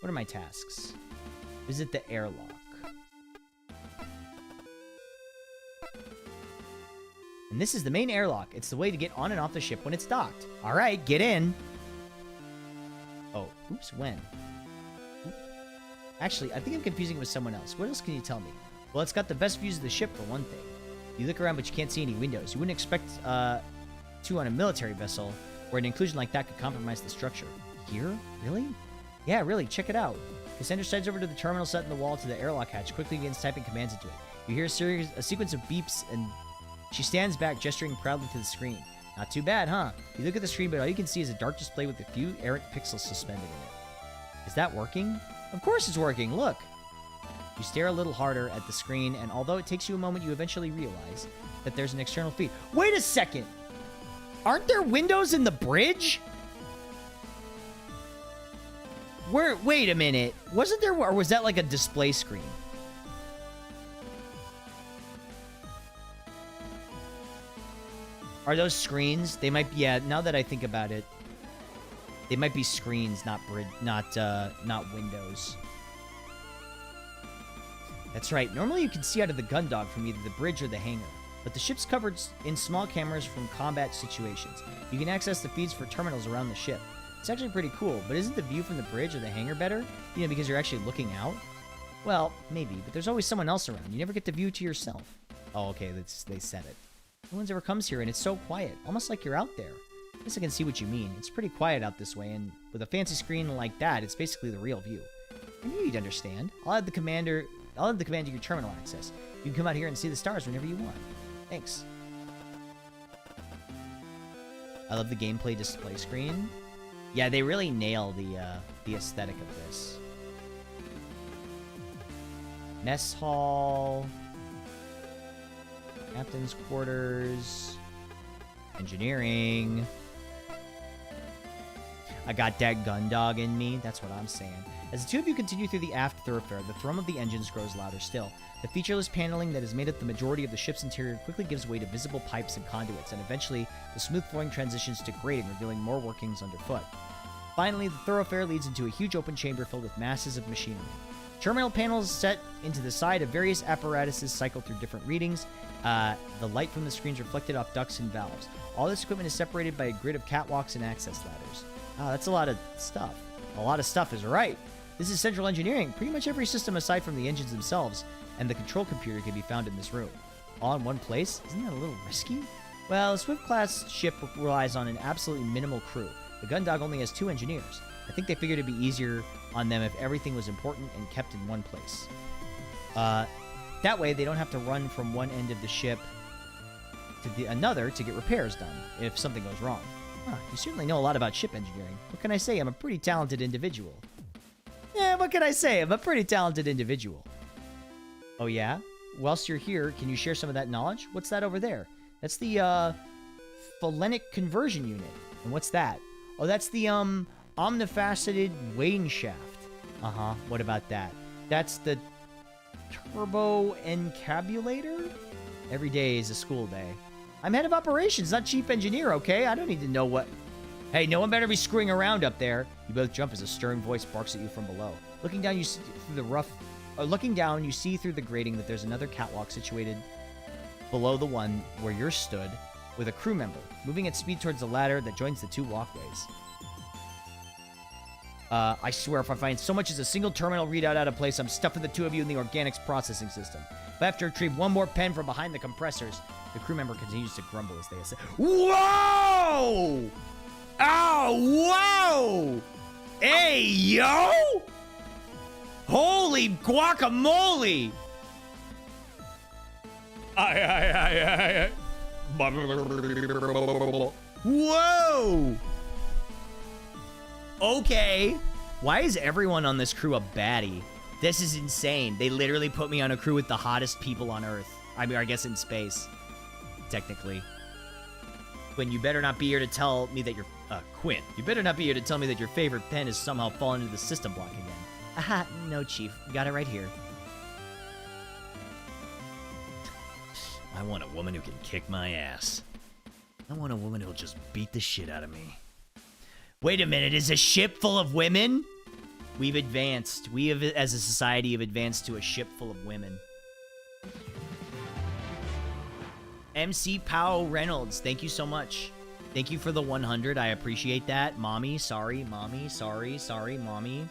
What are my tasks? Visit the airlock. And this is the main airlock. It's the way to get on and off the ship when it's docked. All right, get in. Oh, oops, when? Actually, I think I'm confusing it with someone else. What else can you tell me? Well, it's got the best views of the ship, for one thing. You look around, but you can't see any windows. You wouldn't expect to on a military vessel, where an inclusion like that could compromise the structure. Here? Really? Yeah, really. Check it out. Cassandra strides over to the terminal set in the wall to the airlock hatch, quickly begins typing commands into it. You hear a sequence of beeps, and she stands back, gesturing proudly to the screen. Not too bad, huh? You look at the screen, but all you can see is a dark display with a few errant pixels suspended in it. Is that working? Of course it's working, look! You stare a little harder at the screen, and although it takes you a moment, you eventually realize that there's an external feed. Wait a second! Aren't there windows in the bridge? Wait a minute. Wasn't there, or was that like a display screen? Are those screens? They might be, yeah, now that I think about it, they might be screens, not windows. That's right. Normally you can see out of the gun dog from either the bridge or the hangar, but the ship's covered in small cameras from combat situations. You can access the feeds for terminals around the ship. It's actually pretty cool, but isn't the view from the bridge or the hangar better? You know, because you're actually looking out? Well, maybe, but there's always someone else around. You never get the view to yourself. Oh, okay, they said it. No one ever comes here, and it's so quiet, almost like you're out there. I guess I can see what you mean. It's pretty quiet out this way, and with a fancy screen like that, it's basically the real view. I knew you'd understand. I'll have the commander your terminal access. You can come out here and see the stars whenever you want. Thanks. I love the gameplay display screen. Yeah, they really nail the aesthetic of this. Mess hall. Captain's quarters. Engineering. I got that gun dog in me. That's what I'm saying. As the two of you continue through the aft thoroughfare, the thrum of the engines grows louder still. The featureless paneling that has made up the majority of the ship's interior quickly gives way to visible pipes and conduits, and eventually, the smooth flowing transitions to grating, revealing more workings underfoot. Finally, the thoroughfare leads into a huge open chamber filled with masses of machinery. Terminal panels set into the side of various apparatuses cycle through different readings. The light from the screens reflected off ducts and valves. All this equipment is separated by a grid of catwalks and access ladders. Oh, that's a lot of stuff. A lot of stuff is right. This is central engineering. Pretty much every system aside from the engines themselves and the control computer can be found in this room. All in one place? Isn't that a little risky? Well, a Swift-class ship relies on an absolutely minimal crew. The Gundog only has 2 engineers. I think they figured it'd be easier on them if everything was important and kept in one place. That way, they don't have to run from one end of the ship to another to get repairs done if something goes wrong. Huh, you certainly know a lot about ship engineering. What can I say? I'm a pretty talented individual. Yeah, what can I say? I'm a pretty talented individual. Oh, yeah? Whilst you're here, can you share some of that knowledge? What's that over there? That's the, phalenic conversion unit. And what's that? Oh, that's the, omnifaceted wane shaft. Uh-huh. What about that? That's the turbo encabulator? Every day is a school day. I'm head of operations, not chief engineer, okay? I don't need to know what... Hey, no one better be screwing around up there. You both jump as a stern voice barks at you from below. Looking down, you see through the rough... looking down, you see through the grating that there's another catwalk situated below the one where you're stood with a crew member, moving at speed towards the ladder that joins the two walkways. I swear, if I find so much as a single terminal readout out of place, I'm stuffing the two of you in the organics processing system. If I have to retrieve one more pen from behind the compressors, the crew member continues to grumble as they say, "Whoa! Oh, whoa! Hey, yo! Holy guacamole!" Whoa! Okay. Why is everyone on this crew a baddie? This is insane. They literally put me on a crew with the hottest people on Earth. I mean, I guess in space. Technically. Quinn, you better not be here to tell me that you're... Quinn, you better not be here to tell me that your favorite pen has somehow fallen into the system block again. Aha, no, Chief. Got it right here. I want a woman who can kick my ass. I want a woman who'll just beat the shit out of me. Wait a minute, is a ship full of women? We've advanced. We have, as a society, have advanced to a ship full of women. MC Powell Reynolds, thank you so much. Thank you for the 100. I appreciate that. Mommy, sorry. Mommy, sorry. Sorry, Mommy.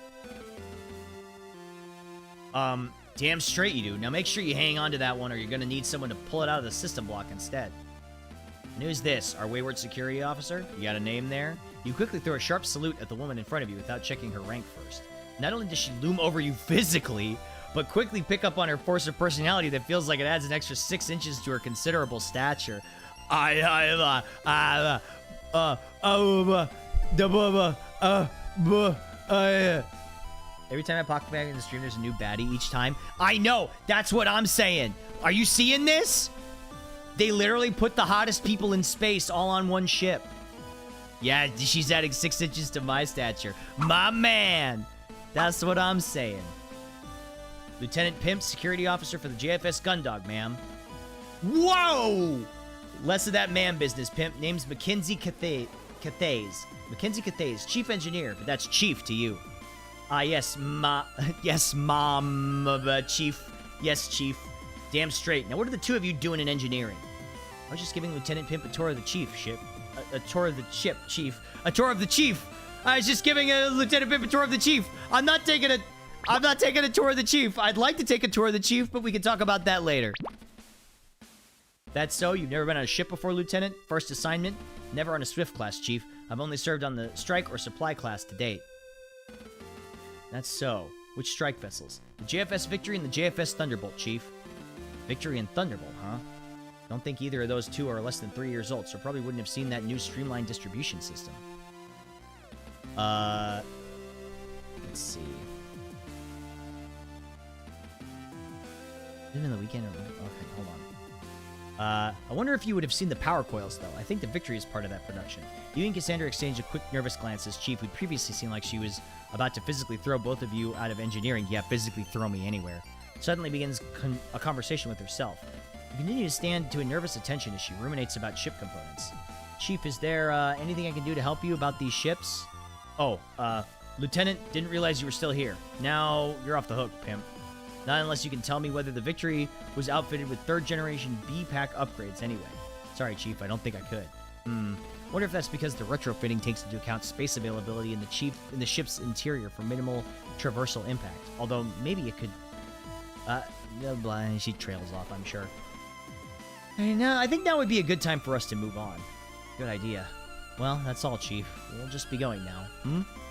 Damn straight you do. Now make sure you hang on to that one or you're gonna need someone to pull it out of the system block instead. And who's this? Our wayward security officer? You got a name there? You quickly throw a sharp salute at the woman in front of you without checking her rank first. Not only does she loom over you physically, but quickly pick up on her force of personality that feels like it adds an extra 6 inches to her considerable stature. Every time I pop back in the stream, there's a new baddie each time. I know! That's what I'm saying! Are you seeing this? They literally put the hottest people in space all on one ship. Yeah, she's adding 6 inches to my stature. My man! That's what I'm saying. Lieutenant Pimp, security officer for the JFS Gundog, ma'am. Whoa! Less of that man business, Pimp. Name's Mackenzie Cathays. Mackenzie Cathays, chief engineer, but that's chief to you. Yes, yes, mom, chief. Yes, chief. Damn straight. Now, what are the two of you doing in engineering? I was just giving Lieutenant Pimp a tour of the chief ship. A tour of the ship, chief. A tour of the chief. I was just giving a Lieutenant Pimp a tour of the chief. I'm not taking a tour of the chief. I'd like to take a tour of the chief, but we can talk about that later. That's so? You've never been on a ship before, Lieutenant? First assignment? Never on a Swift class, Chief. I've only served on the Strike or Supply class to date. That's so. Which strike vessels? The JFS Victory and the JFS Thunderbolt, Chief. Victory and Thunderbolt, huh? Don't think either of those two are less than 3 years old, so probably wouldn't have seen that new streamlined distribution system. Let's see. Even the weekend? Okay, hold on. I wonder if you would have seen the power coils, though. I think the Victory is part of that production. You and Cassandra exchanged a quick, nervous glance as Chief, who'd previously seemed like she was about to physically throw both of you out of engineering. Yeah, physically throw me anywhere. Suddenly begins a conversation with herself. You continue to stand to a nervous attention as she ruminates about ship components. Chief, is there anything I can do to help you about these ships? Oh, Lieutenant, didn't realize you were still here. Now, you're off the hook, Pimp. Not unless you can tell me whether the Victory was outfitted with 3rd generation B-Pack upgrades anyway. Sorry, Chief, I don't think I could. Wonder if that's because the retrofitting takes into account space availability in the ship's interior for minimal traversal impact. Although, maybe it could... she trails off, I'm sure. No, I think now would be a good time for us to move on. Good idea. Well, that's all, Chief. We'll just be going now.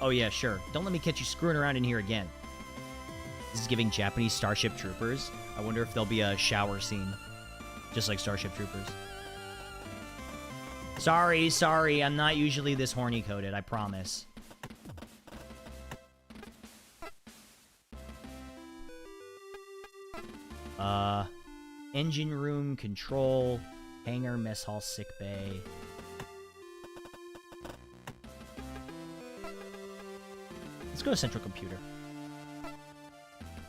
Oh yeah, sure. Don't let me catch you screwing around in here again. This is giving Japanese Starship Troopers. I wonder if there'll be a shower scene. Just like Starship Troopers. Sorry. I'm not usually this horny coded, I promise. Engine room, control, hangar, mess hall, sick bay. Let's go to central computer.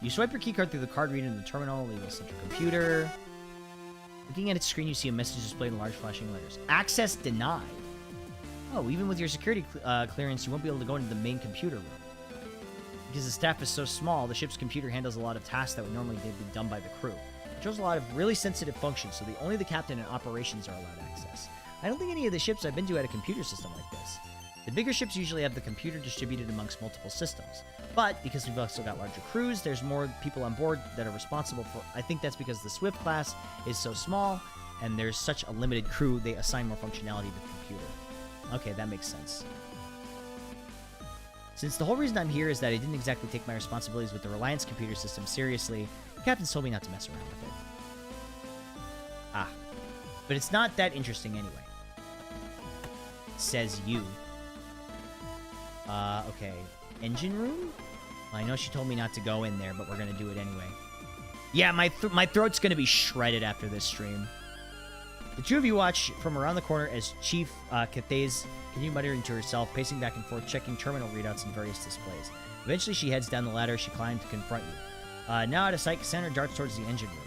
You swipe your keycard through the card reader in the terminal, leave the central computer. Looking at its screen, you see a message displayed in large flashing letters. Access denied. Oh, even with your security clearance, you won't be able to go into the main computer room. Because the staff is so small, the ship's computer handles a lot of tasks that would normally be done by the crew. It shows a lot of really sensitive functions, so only the captain and operations are allowed access. I don't think any of the ships I've been to had a computer system like this. The bigger ships usually have the computer distributed amongst multiple systems. But because we've also got larger crews, there's more people on board that are responsible for... I think that's because the Swift class is so small, and there's such a limited crew, they assign more functionality to the computer. Okay, that makes sense. Since the whole reason I'm here is that I didn't exactly take my responsibilities with the Reliance computer system seriously, the captain told me not to mess around with it. Ah. But it's not that interesting anyway. Says you. Okay. Engine room? I know she told me not to go in there, but we're gonna do it anyway. Yeah, my throat's gonna be shredded after this stream. The two of you watch from around the corner as Chief Cathays continues muttering to herself, pacing back and forth, checking terminal readouts and various displays. Eventually, she heads down the ladder she climbed to confront you. Now out of sight, Cassandra darts towards the engine room.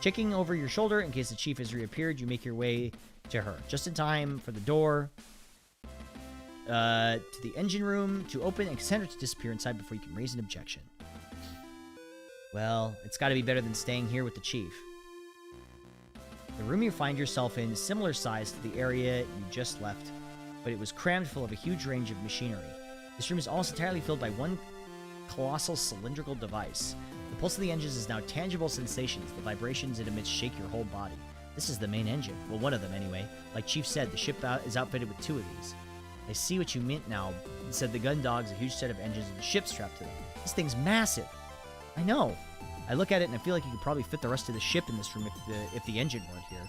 Checking over your shoulder in case the Chief has reappeared, you make your way to her. Just in time for the door to the engine room to open and Cassandra to disappear inside before you can raise an objection. Well, it's got to be better than staying here with the Chief. The room you find yourself in is similar size to the area you just left, but it was crammed full of a huge range of machinery. This room is almost entirely filled by one colossal cylindrical device. The pulse of the engines is now tangible sensations. The vibrations it emits shake your whole body. This is the main engine. Well, one of them anyway. Like Chief said, the ship is outfitted with 2 of these. I see what you meant now, said the gun dogs, a huge set of engines with a ship strapped to them. This thing's massive. I know. I look at it and I feel like you could probably fit the rest of the ship in this room if the engine weren't here.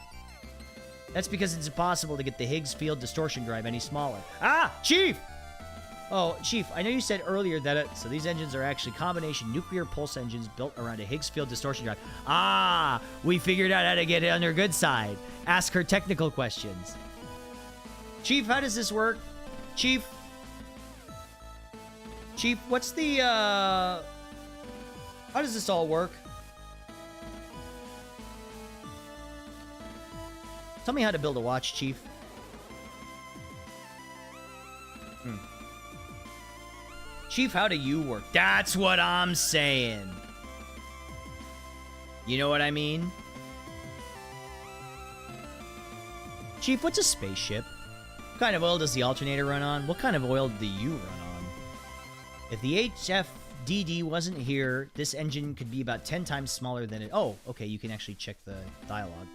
That's because it's impossible to get the Higgs field distortion drive any smaller. Ah! Chief! Oh, Chief, I know you said earlier that... so these engines are actually combination nuclear pulse engines built around a Higgs field distortion drive. Ah! We figured out how to get it on her good side. Ask her technical questions. Chief, how does this work? Chief, what's the, how does this all work? Tell me how to build a watch, Chief. Chief, how do you work? That's what I'm saying. You know what I mean? Chief, what's a spaceship? What kind of oil does the alternator run on? What kind of oil do you run on? If the HFDD wasn't here, this engine could be about 10 times smaller than it... Oh, okay, you can actually check the dialogue.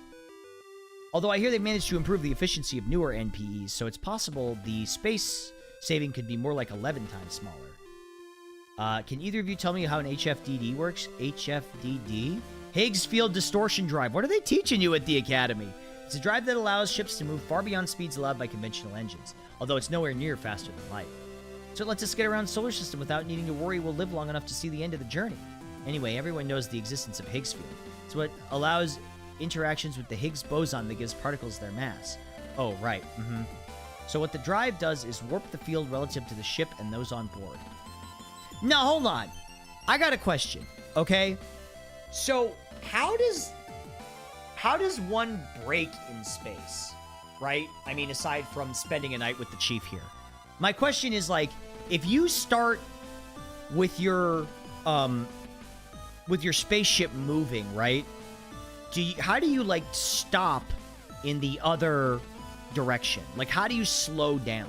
Although I hear they managed to improve the efficiency of newer NPEs, so it's possible the space saving could be more like 11 times smaller. Can either of you tell me how an HFDD works? HFDD? Higgs Field Distortion Drive. What are they teaching you at the Academy? It's a drive that allows ships to move far beyond speeds allowed by conventional engines, although it's nowhere near faster than light. So it lets us get around the solar system without needing to worry we'll live long enough to see the end of the journey. Anyway, everyone knows the existence of Higgs field. It's what allows interactions with the Higgs boson that gives particles their mass. Oh, right. So what the drive does is warp the field relative to the ship and those on board. Now, hold on. I got a question, okay? So, how does one break in space, right? I mean, aside from spending a night with the Chief here. My question is, like, if you start with your spaceship moving, right? How do you, like, stop in the other direction? Like, how do you slow down?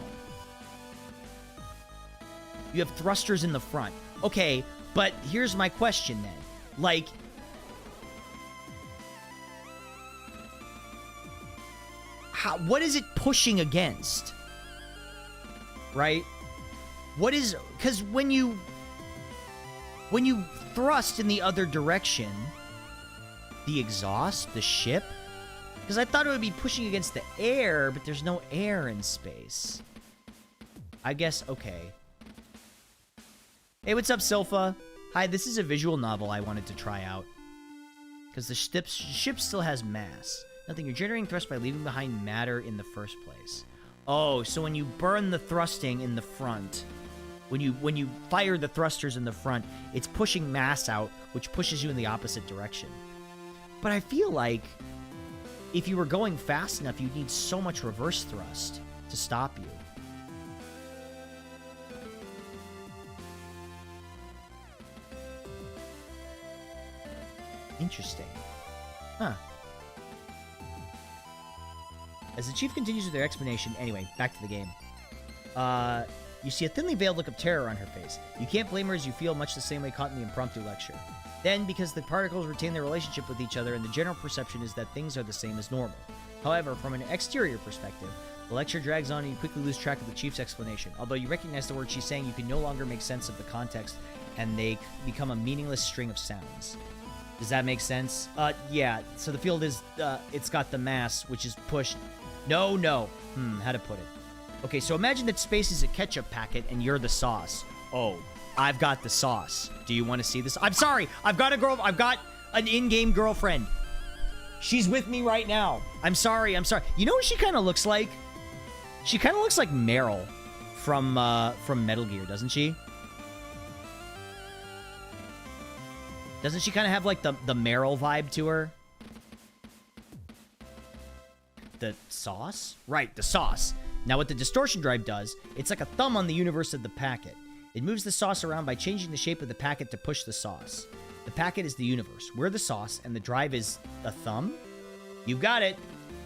You have thrusters in the front. Okay, but here's my question then. Like, what is it pushing against? Right? What is... Because when you thrust in the other direction, the exhaust, the ship, Because I thought it would be pushing against the air, but there's no air in space. I guess, okay. Hey, what's up, Silpha? Hi, this is a visual novel I wanted to try out. Because the ship still has mass. Nothing, you're generating thrust by leaving behind matter in the first place. Oh, so when you burn the thrusting in the front, when you fire the thrusters in the front, it's pushing mass out, which pushes you in the opposite direction. But I feel like if you were going fast enough, you'd need so much reverse thrust to stop you. Interesting. Huh. As the chief continues with their explanation, anyway, back to the game. You see a thinly veiled look of terror on her face. You can't blame her as you feel much the same way caught in the impromptu lecture. Then, because the particles retain their relationship with each other and the general perception is that things are the same as normal. However, from an exterior perspective, the lecture drags on and you quickly lose track of the chief's explanation. Although you recognize the words she's saying, you can no longer make sense of the context and they become a meaningless string of sounds. Does that make sense? Yeah. So the field is, it's got the mass, which is pushed. No. How to put it? Okay, so imagine that space is a ketchup packet and you're the sauce. Oh, I've got the sauce. Do you want to see this? I'm sorry. I've got an in-game girlfriend. She's with me right now. I'm sorry. You know what she kind of looks like? She kind of looks like Meryl from Metal Gear, doesn't she? Doesn't she kind of have like the Meryl vibe to her? The sauce? Right, the sauce. Now what the distortion drive does, it's like a thumb on the universe of the packet. It moves the sauce around by changing the shape of the packet to push the sauce. The packet is the universe. We're the sauce, and the drive is a thumb? You got it.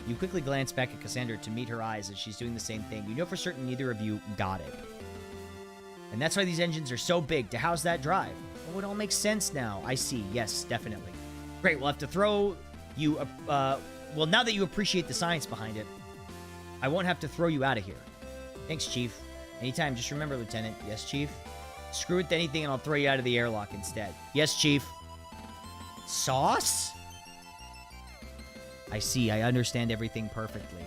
You quickly glance back at Cassandra to meet her eyes as she's doing the same thing. You know for certain neither of you got it. And that's why these engines are so big, to house that drive. Oh, it all makes sense now. I see. Yes, definitely. Great, we'll have to throw you... well, now that you appreciate the science behind it, I won't have to throw you out of here. Thanks, Chief. Anytime, just remember, Lieutenant. Yes, Chief? Screw with anything and I'll throw you out of the airlock instead. Yes, Chief. Sauce? I see. I understand everything perfectly.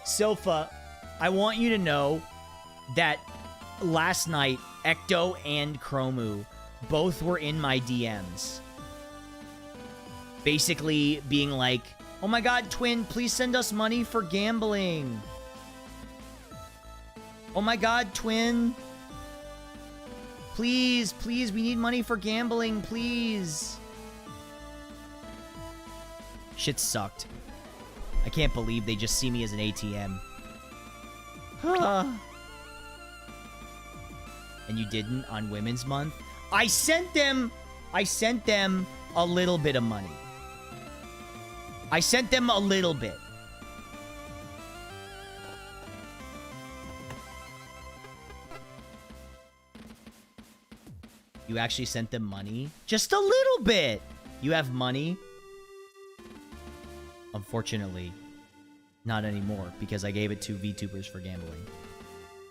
Silpha, I want you to know that last night, Ecto and Chromu both were in my DMs. Basically being like, oh my god, Twin, please send us money for gambling. Oh my god, Twin. Please, we need money for gambling, please. Shit sucked. I can't believe they just see me as an ATM. And you didn't on Women's Month? I sent them a little bit of money. I sent them a little bit. You actually sent them money? Just a little bit. You have money? Unfortunately, not anymore because I gave it to VTubers for gambling.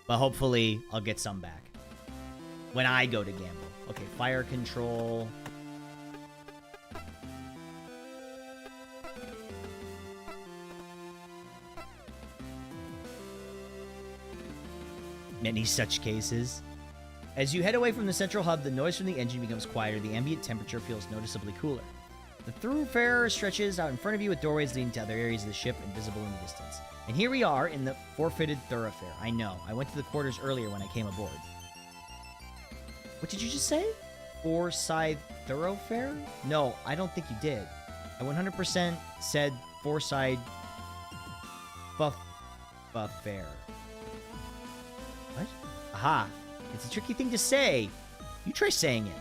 But hopefully, I'll get some back when I go to gamble. Okay, fire control. Many such cases. As you head away from the central hub, the noise from the engine becomes quieter. The ambient temperature feels noticeably cooler. The thoroughfare stretches out in front of you with doorways leading to other areas of the ship invisible in the distance. And here we are in the forfeited thoroughfare. I know. I went to the quarters earlier when I came aboard. What did you just say? Four-side thoroughfare? No, I don't think you did. I 100% said four-side buff-fair. What? Aha. It's a tricky thing to say. You try saying it.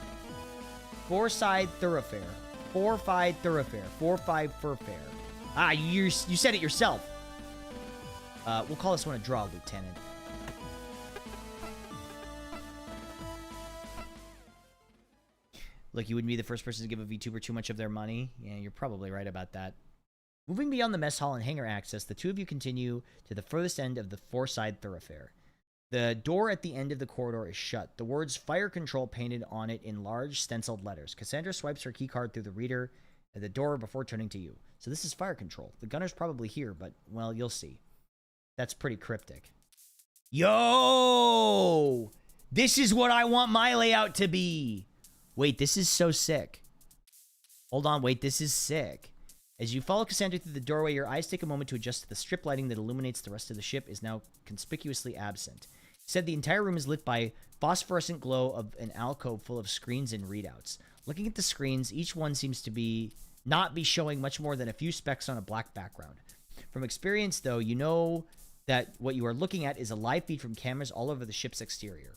Four-side thoroughfare. Four-five thoroughfare. Four-five furfair. Ah, you said it yourself. We'll call this one a draw, Lieutenant. Look, you wouldn't be the first person to give a VTuber too much of their money. Yeah, you're probably right about that. Moving beyond the mess hall and hangar access, the two of you continue to the furthest end of the four-side thoroughfare. The door at the end of the corridor is shut. The words fire control painted on it in large stenciled letters. Cassandra swipes her keycard through the reader at the door before turning to you. So this is fire control. The gunner's probably here, but, well, you'll see. That's pretty cryptic. Yo! This is what I want my layout to be. Wait, this is so sick. Hold on, wait, this is sick. As you follow Cassandra through the doorway, your eyes take a moment to adjust to the strip lighting that illuminates the rest of the ship is now conspicuously absent. He said the entire room is lit by phosphorescent glow of an alcove full of screens and readouts. Looking at the screens, each one seems to not be showing much more than a few specks on a black background. From experience, though, you know that what you are looking at is a live feed from cameras all over the ship's exterior.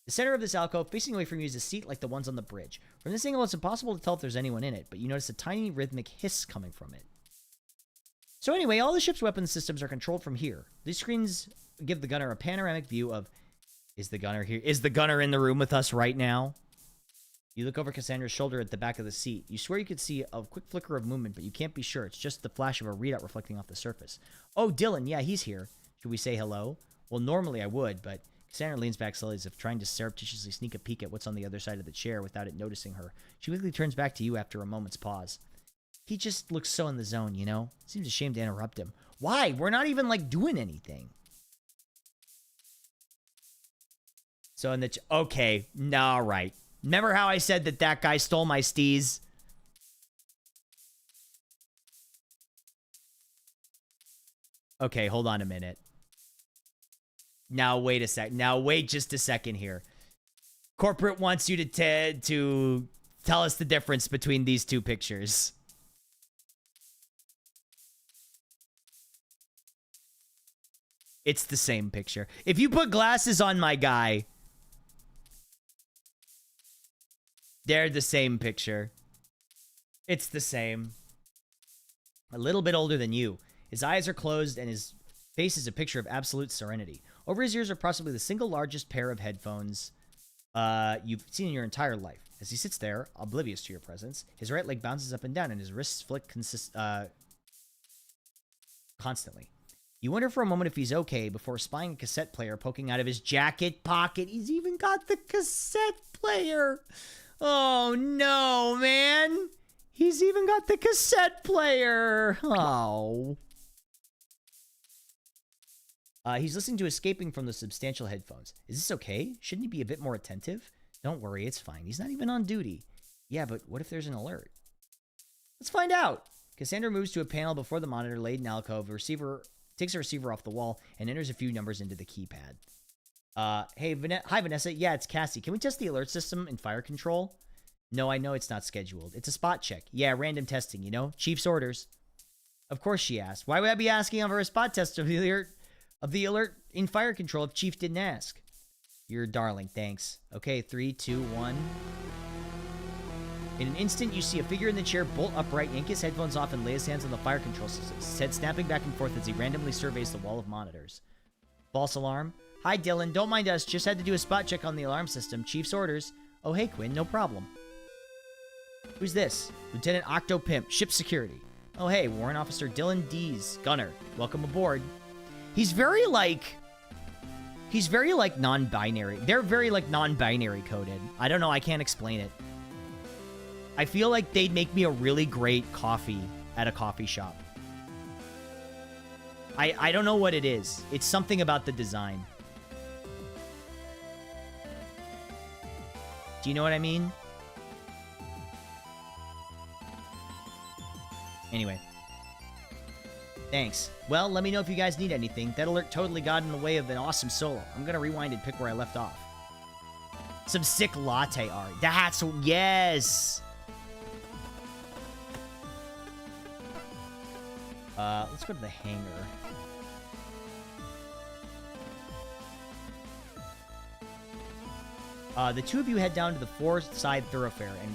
The center of this alcove, facing away from you, is a seat like the ones on the bridge. From this angle, it's impossible to tell if there's anyone in it, but you notice a tiny rhythmic hiss coming from it. So anyway, all the ship's weapon systems are controlled from here. These screens give the gunner a panoramic view of, is the gunner here? Is the gunner in the room with us right now? You look over Cassandra's shoulder at the back of the seat. You swear you could see a quick flicker of movement, but you can't be sure. It's just the flash of a readout reflecting off the surface. Oh, Dylan, yeah, he's here. Should we say hello? Well, normally I would, but Cassandra leans back slowly as if trying to surreptitiously sneak a peek at what's on the other side of the chair without it noticing her. She quickly turns back to you after a moment's pause. He just looks so in the zone, you know? Seems ashamed to interrupt him. Why? We're not even, like, doing anything. So in the... okay. All right. Remember how I said that guy stole my steez? Okay, hold on a minute. Now, wait a sec. Now, wait just a second here. Corporate wants you to tell us the difference between these two pictures. It's the same picture. If you put glasses on my guy, they're the same picture. It's the same. A little bit older than you. His eyes are closed and his face is a picture of absolute serenity. Over his ears are possibly the single largest pair of headphones you've seen in your entire life. As he sits there, oblivious to your presence, his right leg bounces up and down and his wrists flick constantly. You wonder for a moment if he's okay before spying a cassette player poking out of his jacket pocket. He's even got the cassette player. Oh, no, man. He's even got the cassette player. Oh. He's listening to Escaping from the substantial headphones. Is this okay? Shouldn't he be a bit more attentive? Don't worry, it's fine. He's not even on duty. Yeah, but what if there's an alert? Let's find out. Cassandra moves to a panel before the monitor laid in alcove. Takes a receiver off the wall and enters a few numbers into the keypad. Hey, hi, Vanessa. Yeah, it's Cassie. Can we test the alert system in fire control? No, I know it's not scheduled. It's a spot check. Yeah, random testing, you know? Chief's orders. Of course she asked. Why would I be asking for a spot test of the alert in fire control if Chief didn't ask? You're a darling, thanks. Okay, 3, 2, 1. In an instant, you see a figure in the chair bolt upright, yank his headphones off, and lay his hands on the fire control system, his head snapping back and forth as he randomly surveys the wall of monitors. False alarm. Hi, Dylan. Don't mind us. Just had to do a spot check on the alarm system. Chief's orders. Oh, hey, Quinn. No problem. Who's this? Lieutenant Octo Pimp, ship security. Oh, hey, Warrant Officer Dylan Dees, gunner. Welcome aboard. He's very, like, non-binary. They're very, like, non-binary coded. I don't know. I can't explain it. I feel like they'd make me a really great coffee at a coffee shop. I don't know what it is. It's something about the design. Do you know what I mean? Anyway. Thanks. Well, let me know if you guys need anything. That alert totally got in the way of an awesome solo. I'm gonna rewind and pick where I left off. Some sick latte art. That's... yes! Let's go to the hangar. The two of you head down to the four-side thoroughfare and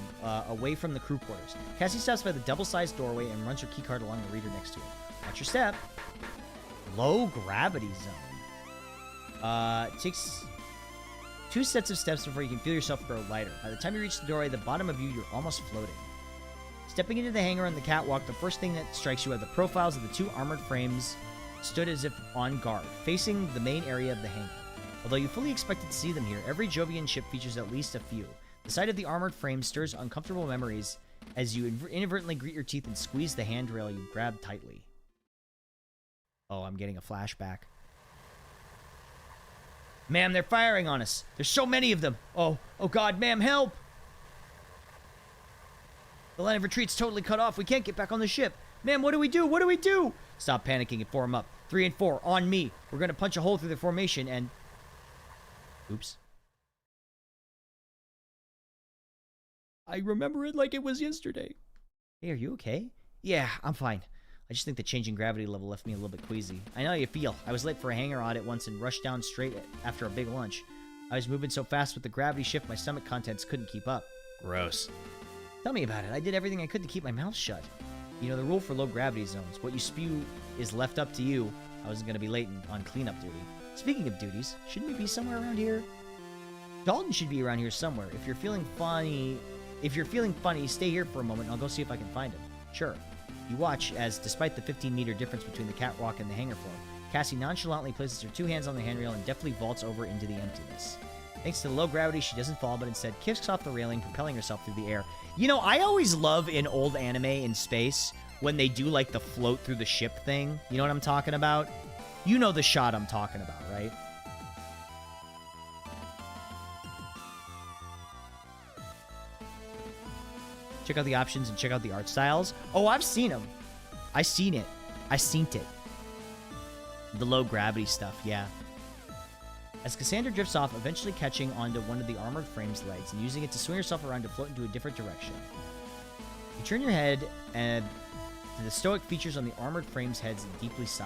away from the crew quarters. Cassie stops by the double-sized doorway and runs her keycard along the reader next to it. Watch your step. Low gravity zone. Takes 2 sets of steps before you can feel yourself grow lighter. By the time you reach the doorway, the bottom of you, you're almost floating. Stepping into the hangar on the catwalk, the first thing that strikes you are the profiles of the 2 armored frames stood as if on guard, facing the main area of the hangar. Although you fully expected to see them here, every Jovian ship features at least a few. The sight of the armored frame stirs uncomfortable memories as you inadvertently grit your teeth and squeeze the handrail you grab tightly. Oh, I'm getting a flashback. Ma'am, they're firing on us. There's so many of them. Oh God, ma'am, help! The line of retreat's totally cut off. We can't get back on the ship. Ma'am, what do we do? What do we do? Stop panicking and form up. 3 and 4, on me. We're gonna punch a hole through the formation and... Oops. I remember it like it was yesterday. Hey, are you okay? Yeah, I'm fine. I just think the changing gravity level left me a little bit queasy. I know how you feel. I was late for a hangar audit once and rushed down straight after a big lunch. I was moving so fast with the gravity shift, my stomach contents couldn't keep up. Gross. Tell me about it. I did everything I could to keep my mouth shut. You know, the rule for low gravity zones. What you spew is left up to you. I wasn't going to be late on cleanup duty. Speaking of duties, shouldn't we be somewhere around here? Dalton should be around here somewhere. If you're feeling funny, stay here for a moment and I'll go see if I can find him. Sure. You watch as, despite the 15-meter difference between the catwalk and the hangar floor, Cassie nonchalantly places her 2 hands on the handrail and deftly vaults over into the emptiness. Thanks to the low gravity, she doesn't fall, but instead kicks off the railing, propelling herself through the air. You know, I always love in old anime in space when they do, like, the float through the ship thing. You know what I'm talking about? You know the shot I'm talking about, right? Check out the options and check out the art styles. Oh, I've seen them. I seen it. I seen it. The low gravity stuff, yeah. As Cassandra drifts off, eventually catching onto one of the armored frame's legs and using it to swing herself around to float into a different direction. You turn your head and to the stoic features on the armored frame's heads and deeply sigh.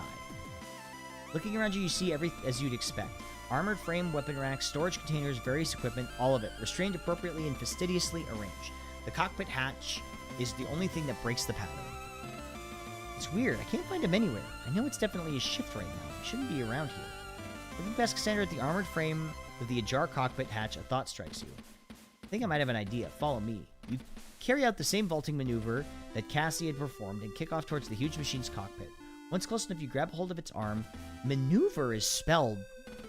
Looking around you, you see everything as you'd expect. Armored frame, weapon racks, storage containers, various equipment, all of it, restrained appropriately and fastidiously arranged. The cockpit hatch is the only thing that breaks the pattern. It's weird. I can't find him anywhere. I know it's definitely a shift right now. He shouldn't be around here. Looking past Cassandra at the armored frame with the ajar cockpit hatch, a thought strikes you. I think I might have an idea. Follow me. You carry out the same vaulting maneuver that Cassie had performed and kick off towards the huge machine's cockpit. Once close enough, you grab hold of its arm. Maneuver is spelled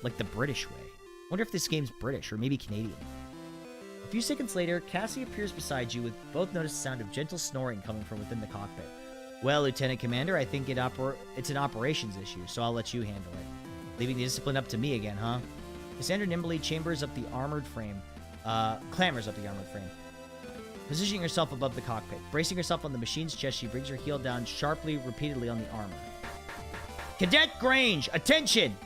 like the British way. I wonder if this game's British or maybe Canadian. A few seconds later, Cassie appears beside you with both notice the sound of gentle snoring coming from within the cockpit. Well, Lieutenant Commander, I think it's an operations issue, so I'll let you handle it. Leaving the discipline up to me again, huh? Cassandra nimbly clambers up the armored frame. Positioning herself above the cockpit. Bracing herself on the machine's chest, she brings her heel down sharply, repeatedly on the armor. Cadet Grange, attention!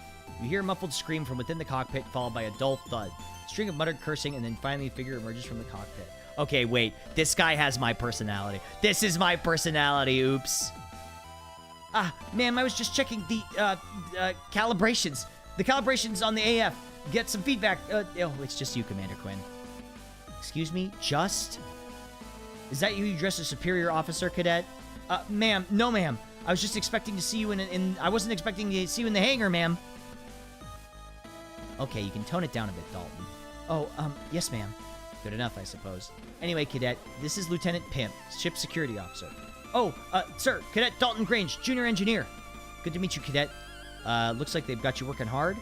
You hear a muffled scream from within the cockpit, followed by a dull thud. A string of muttered cursing, and then finally a figure emerges from the cockpit. Okay, wait. This guy has my personality. This is my personality, oops. Ma'am, I was just checking the, calibrations. The calibrations on the AF. Get some feedback. Oh, it's just you, Commander Quinn. Excuse me? Just? Is that you dressed as superior officer, cadet? Ma'am. No, ma'am. I was just expecting to see you I wasn't expecting to see you in the hangar, ma'am. Okay, you can tone it down a bit, Dalton. Oh, yes, ma'am. Good enough, I suppose. Anyway, Cadet, this is Lieutenant Pimp, Ship Security Officer. Oh, sir, Cadet Dalton Grange, Junior Engineer. Good to meet you, Cadet. Looks like they've got you working hard.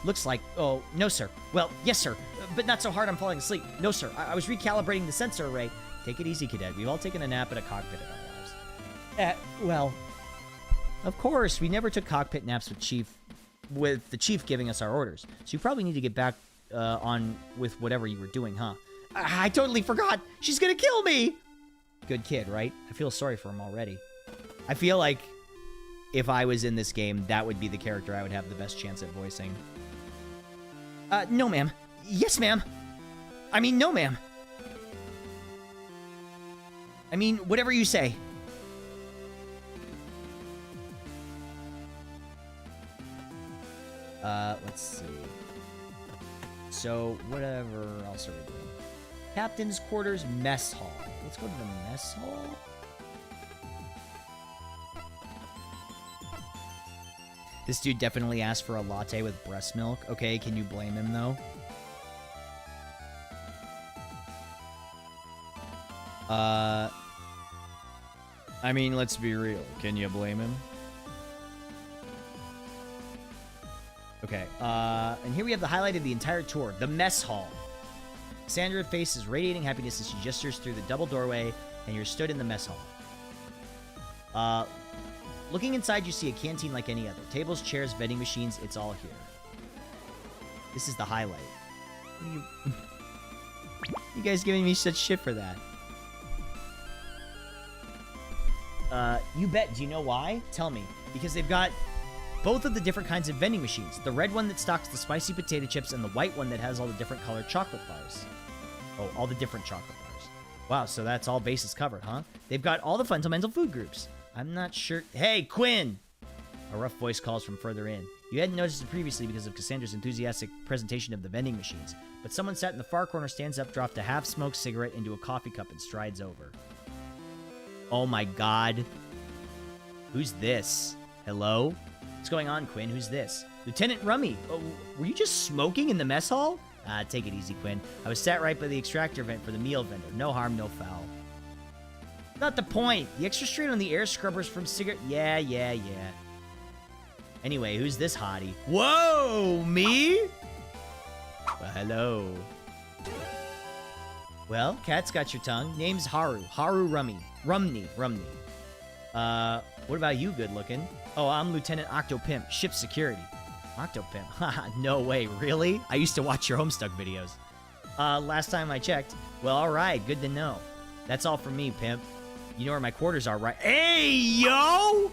Looks like... Oh, no, sir. Well, yes, sir. But not so hard I'm falling asleep. No, sir. I was recalibrating the sensor array. Take it easy, Cadet. We've all taken a nap in a cockpit in our lives. Well, of course, we never took cockpit naps with the Chief giving us our orders. So you probably need to get back on with whatever you were doing, huh? I totally forgot. She's gonna kill me. Good kid, right? I feel sorry for him already. I feel like if I was in this game, that would be the character I would have the best chance at voicing. No, ma'am. Yes, ma'am. I mean, no, ma'am. I mean, whatever you say. Let's see. So, whatever else are we doing? Captain's Quarters Mess Hall. Let's go to the mess hall. This dude definitely asked for a latte with breast milk. Okay, can you blame him, though? I mean, let's be real. Can you blame him? Okay, and here we have the highlight of the entire tour, the mess hall. Sandra's face is radiating happiness as she gestures through the double doorway and you're stood in the mess hall. Looking inside, you see a canteen like any other. Tables, chairs, vending machines, it's all here. This is the highlight. What are you... you guys giving me such shit for that? You bet. Do you know why? Tell me. Because they've got both of the different kinds of vending machines. The red one that stocks the spicy potato chips and the white one that has all the different colored chocolate bars. Oh, all the different chocolate bars. Wow, so that's all bases covered, huh? They've got all the fundamental food groups. I'm not sure... Hey, Quinn! A rough voice calls from further in. You hadn't noticed it previously because of Cassandra's enthusiastic presentation of the vending machines, but someone sat in the far corner, stands up, dropped a half-smoked cigarette into a coffee cup, and strides over. Oh my god. Who's this? Hello? What's going on, Quinn? Who's this? Lieutenant Rummy. Oh, were you just smoking in the mess hall? Take it easy, Quinn. I was sat right by the extractor vent for the meal vendor. No harm, no foul. Not the point. The extra straight on the air scrubbers from cigarette... Yeah. Anyway, who's this hottie? Whoa, me? Well, hello. Well, cat's got your tongue. Name's Haru. Haru Rumney. What about you, good looking? Oh, I'm Lieutenant Octopimp, ship security. Octopimp? Haha, no way, really? I used to watch your Homestuck videos. Last time I checked. Well, alright, good to know. That's all from me, pimp. You know where my quarters are, right? Hey, yo!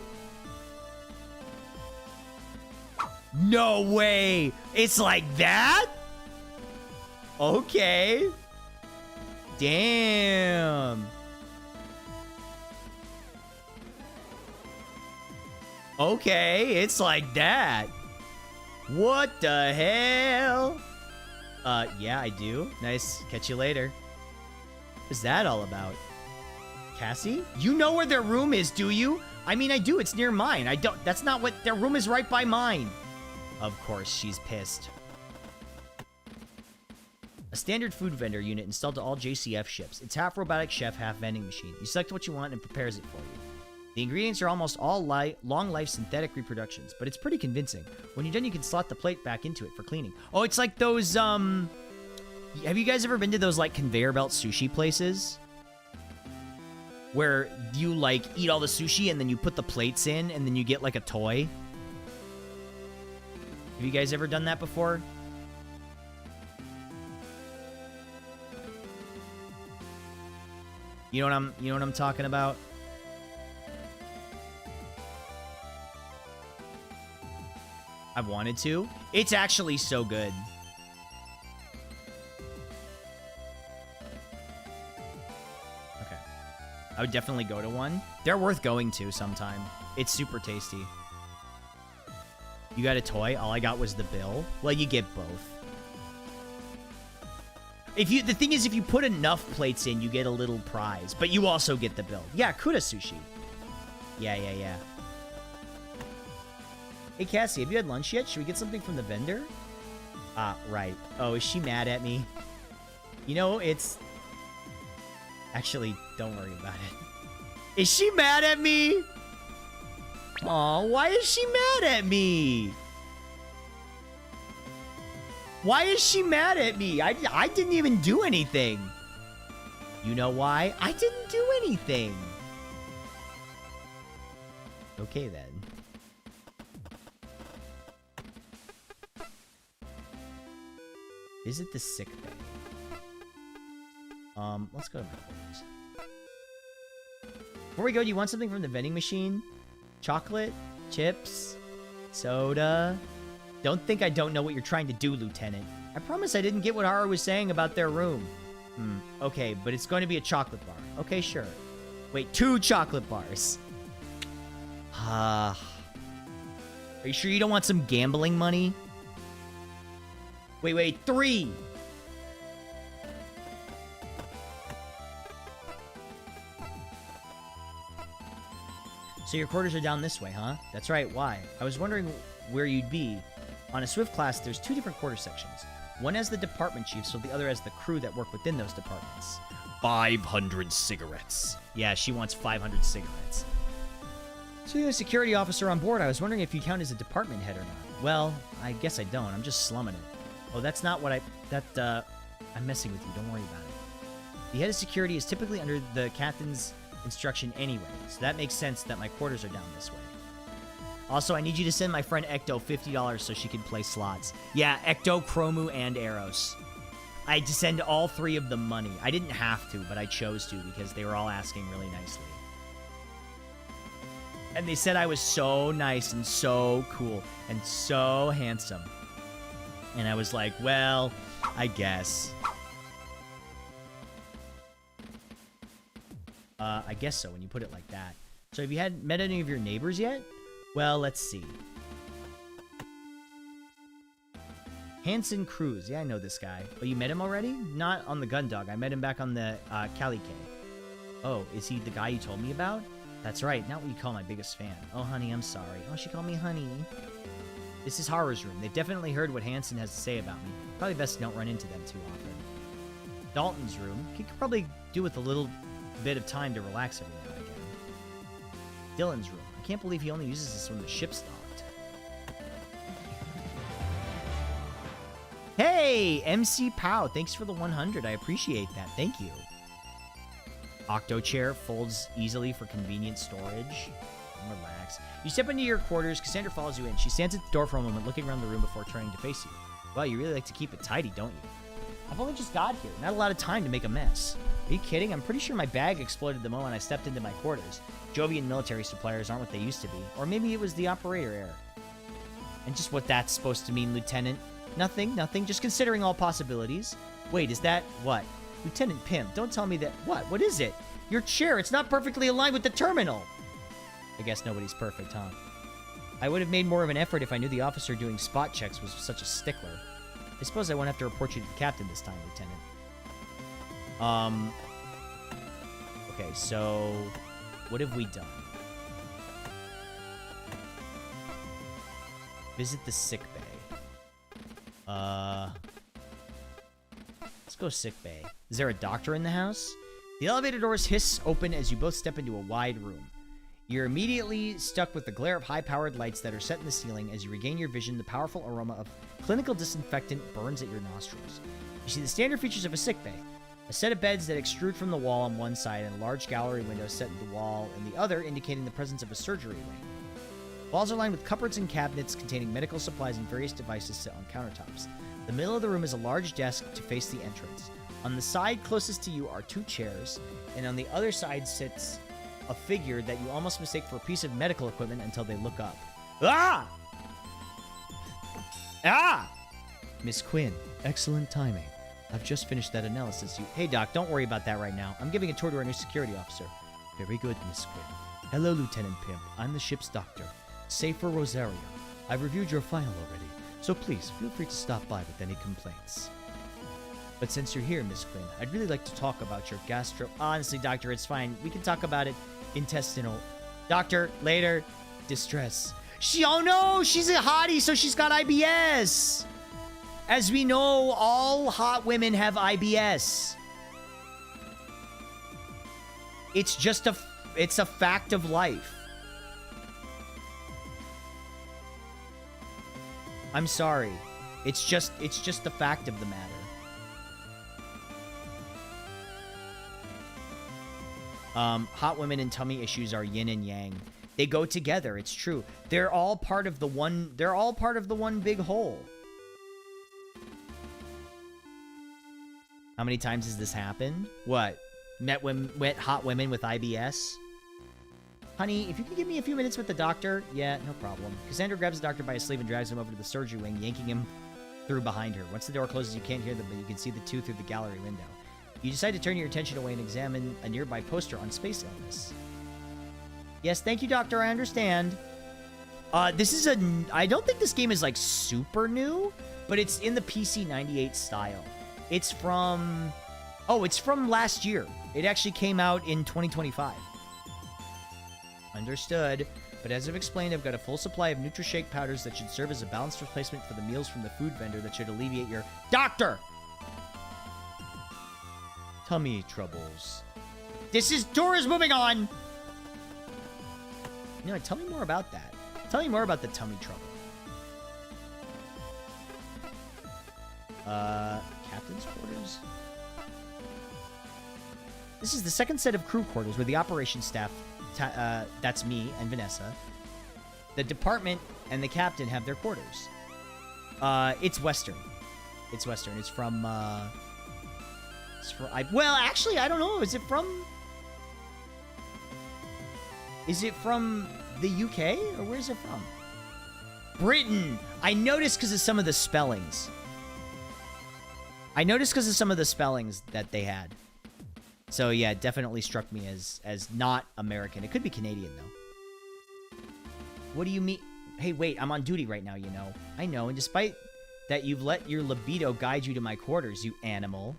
No way! It's like that? Okay. Damn. Okay, it's like that. What the hell? Yeah, I do. Nice. Catch you later. What's that all about? Cassie? You know where their room is, do you? I mean, I do. It's near mine. I don't... That's not what... Their room is right by mine. Of course, she's pissed. A standard food vendor unit installed to all JCF ships. It's half robotic chef, half vending machine. You select what you want and it prepares it for you. The ingredients are almost all long-life synthetic reproductions, but it's pretty convincing. When you're done, you can slot the plate back into it for cleaning. Oh, it's like those, Have you guys ever been to those, like, conveyor belt sushi places? Where you, like, eat all the sushi and then you put the plates in and then you get, like, a toy? Have you guys ever done that before? You know what I'm talking about? I've wanted to. It's actually so good. Okay. I would definitely go to one. They're worth going to sometime. It's super tasty. You got a toy? All I got was the bill. Well, you get both. The thing is, if you put enough plates in, you get a little prize. But you also get the bill. Yeah, Kuda Sushi. Yeah. Hey, Cassie, have you had lunch yet? Should we get something from the vendor? Right. Oh, is she mad at me? You know, it's... Actually, don't worry about it. Is she mad at me? Aw, why is she mad at me? Why is she mad at me? I didn't even do anything. You know why? I didn't do anything. Okay, then. Visit the sick bay. Let's go to my quarters. Before we go, do you want something from the vending machine? Chocolate? Chips? Soda? Don't think I don't know what you're trying to do, Lieutenant. I promise I didn't get what Haru was saying about their room. Okay, but it's going to be a chocolate bar. Okay, sure. Wait, 2 chocolate bars. Are you sure you don't want some gambling money? Wait, 3! So your quarters are down this way, huh? That's right, why? I was wondering where you'd be. On a Swift class, there's 2 different quarter sections. One has the department chiefs, so the other has the crew that work within those departments. 500 cigarettes. Yeah, she wants 500 cigarettes. So you're a security officer on board. I was wondering if you count as a department head or not. Well, I guess I don't. I'm just slumming it. Oh, that's not what I'm messing with you. Don't worry about it. The head of security is typically under the captain's instruction anyway, so that makes sense that my quarters are down this way. Also, I need you to send my friend Ecto $50 so she can play slots. Yeah, Ecto, Chromu, and Eros. I had to send all 3 of them money. I didn't have to, but I chose to because they were all asking really nicely. And they said I was so nice and so cool and so handsome. And I was like, well, I guess. I guess so when you put it like that. So have you met any of your neighbors yet? Well, let's see. Hanson Cruz. Yeah, I know this guy. Oh, you met him already? Not on the Gundog. I met him back on the Cali K. Oh, is he the guy you told me about? That's right. Not what you call my biggest fan. Oh, honey, I'm sorry. Oh, she called me honey. This is Horror's room. They've definitely heard what Hanson has to say about me. Probably best don't run into them too often. Dalton's room. He could probably do with a little bit of time to relax every now and again. Dylan's room. I can't believe he only uses this when the ship's docked. Hey, MC Pow. Thanks for the 100. I appreciate that. Thank you. Octo chair folds easily for convenient storage. Relax. You step into your quarters. Cassandra follows you in. She stands at the door for a moment, looking around the room before turning to face you. Well, you really like to keep it tidy, don't you? I've only just got here. Not a lot of time to make a mess. Are you kidding? I'm pretty sure my bag exploded the moment I stepped into my quarters. Jovian military suppliers aren't what they used to be. Or maybe it was the operator error. And just what that's supposed to mean, Lieutenant. Nothing. Just considering all possibilities. Wait, is that what? Lieutenant Pimp, don't tell me that. What is it? Your chair, it's not perfectly aligned with the terminal. I guess nobody's perfect, huh? I would have made more of an effort if I knew the officer doing spot checks was such a stickler. I suppose I won't have to report you to the captain this time, Lieutenant. Okay, so what have we done? Visit the sick bay. Let's go sick bay. Is there a doctor in the house? The elevator doors hiss open as you both step into a wide room. You're immediately stuck with the glare of high-powered lights that are set in the ceiling. As you regain your vision, the powerful aroma of clinical disinfectant burns at your nostrils. You see the standard features of a sick bay. A set of beds that extrude from the wall on one side and a large gallery window set in the wall in the other, indicating the presence of a surgery wing. Walls are lined with cupboards and cabinets containing medical supplies and various devices set on countertops. The middle of the room is a large desk to face the entrance. On the side closest to you are 2 chairs, and on the other side sits a figure that you almost mistake for a piece of medical equipment until they look up. Ah! Ah! Miss Quinn, excellent timing. I've just finished that analysis. Hey, Doc, don't worry about that right now. I'm giving a tour to our new security officer. Very good, Miss Quinn. Hello, Lieutenant Pimp. I'm the ship's doctor. Safer Rosario. I've reviewed your file already, so please feel free to stop by with any complaints. But since you're here, Miss Quinn, I'd really like to talk about your gastro... Honestly, Doctor, it's fine. We can talk about it. Intestinal. Doctor, later. Distress. Oh no! She's a hottie, so she's got IBS! As we know, all hot women have IBS. It's just it's a fact of life. I'm sorry. It's just the fact of the matter. Hot women and tummy issues are yin and yang. They go together. It's true. They're all part of the one big whole. How many times has this happened? What? Met hot women with IBS? Honey, if you could give me a few minutes with the doctor? Yeah, no problem. Cassandra grabs the doctor by his sleeve and drags him over to the surgery wing, yanking him through behind her. Once the door closes, you can't hear them, but you can see the 2 through the gallery window. You decide to turn your attention away and examine a nearby poster on space illness. Yes, thank you, Doctor. I understand. This is I don't think this game is, like, super new, but it's in the PC 98 style. It's from... Oh, it's from last year. It actually came out in 2025. Understood. But as I've explained, I've got a full supply of NutriShake powders that should serve as a balanced replacement for the meals from the food vendor that should alleviate your... Doctor! Tummy troubles. Tour is moving on! You know, tell me more about that. Tell me more about the tummy trouble. Captain's quarters? This is the second set of crew quarters where the operations staff, that's me and Vanessa, the department and the captain have their quarters. It's Western. It's Western. It's from, well, actually, I don't know. Is it from the UK or where's it from? Britain. I noticed because of some of the spellings. That they had. So yeah, it definitely struck me as not American. It could be Canadian though. What do you mean? Hey, wait, I'm on duty right now, you know. I know, and despite that you've let your libido guide you to my quarters, you animal.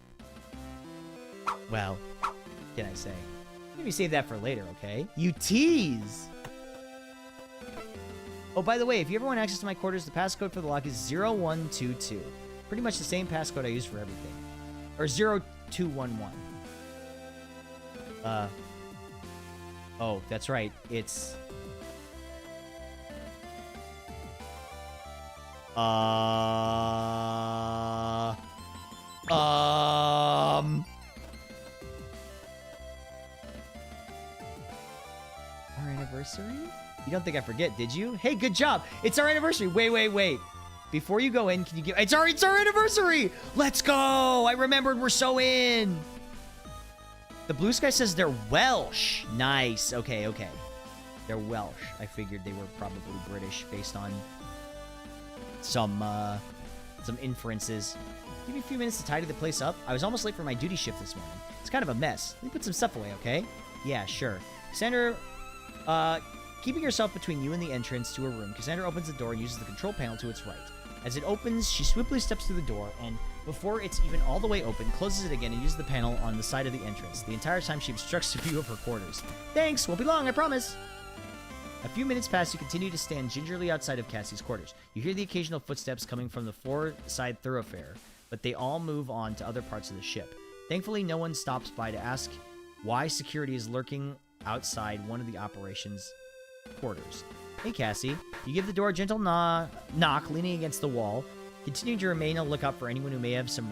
Well, what can I say? Maybe save that for later, okay? You tease! Oh, by the way, if you ever want access to my quarters, the passcode for the lock is 0122. Pretty much the same passcode I use for everything. Or 0211. Oh, that's right. It's... Our anniversary? You don't think I forget, did you? Hey, good job. It's our anniversary. Wait. Before you go in, can you give... It's our anniversary! Let's go! I remembered, we're so in! The blue sky says they're Welsh. Nice. Okay. They're Welsh. I figured they were probably British based on some inferences. Give me a few minutes to tidy the place up. I was almost late for my duty shift this morning. It's kind of a mess. Let me put some stuff away, okay? Yeah, sure. Cassandra, keeping herself between you and the entrance to her room, Cassandra opens the door and uses the control panel to its right. As it opens, she swiftly steps through the door, and before it's even all the way open, closes it again and uses the panel on the side of the entrance. The entire time she obstructs the view of her quarters. Thanks, won't be long, I promise. A few minutes pass, you continue to stand gingerly outside of Cassie's quarters. You hear the occasional footsteps coming from the floor-side thoroughfare, but they all move on to other parts of the ship. Thankfully, no one stops by to ask why security is lurking outside one of the operations quarters. Hey, Cassie. You give the door a gentle knock, leaning against the wall. Continue to remain on the lookout for anyone who may have some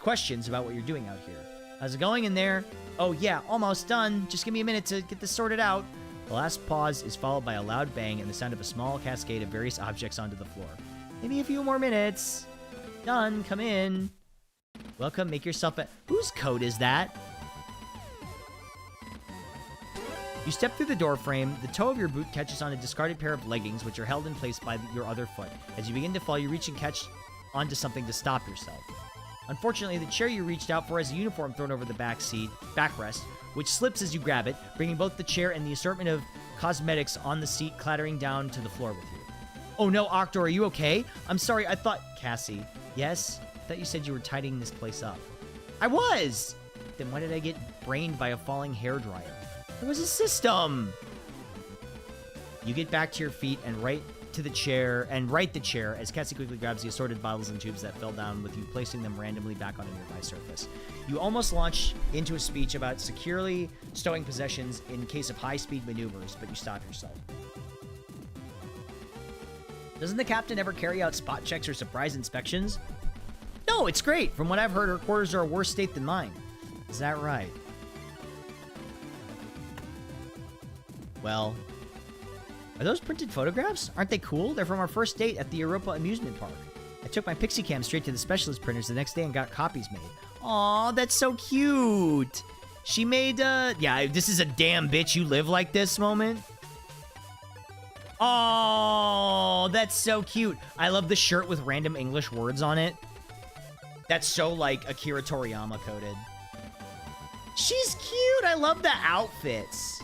questions about what you're doing out here. How's it going in there? Oh, yeah, almost done. Just give me a minute to get this sorted out. The last pause is followed by a loud bang and the sound of a small cascade of various objects onto the floor. Maybe a few more minutes. Done. Come in. Welcome. Make yourself at... Whose coat is that? You step through the door frame. The toe of your boot catches on a discarded pair of leggings, which are held in place by your other foot. As you begin to fall, you reach and catch onto something to stop yourself. Unfortunately, the chair you reached out for has a uniform thrown over the backrest, which slips as you grab it, bringing both the chair and the assortment of cosmetics on the seat clattering down to the floor with you. Oh no, Octor, are you okay? I'm sorry, I thought... Cassie. Yes? I thought you said you were tidying this place up. I was! Then why did I get brained by a falling hairdryer? There was a system! You get back to your feet and right the chair as Cassie quickly grabs the assorted bottles and tubes that fell down, with you placing them randomly back on a nearby surface. You almost launch into a speech about securely stowing possessions in case of high-speed maneuvers, but you stop yourself. Doesn't the captain ever carry out spot checks or surprise inspections? No, it's great. From what I've heard, her quarters are a worse state than mine. Is that right? Well, are those printed photographs? Aren't they cool? They're from our first date at the Europa amusement park. I took my Pixie Cam straight to the specialist printers the next day and got copies made. Aw, that's so cute. She made, yeah, this is a damn bitch you live like this moment. Oh, that's so cute. I love the shirt with random English words on it. That's so, like, Akira Toriyama coded. She's cute. I love the outfits.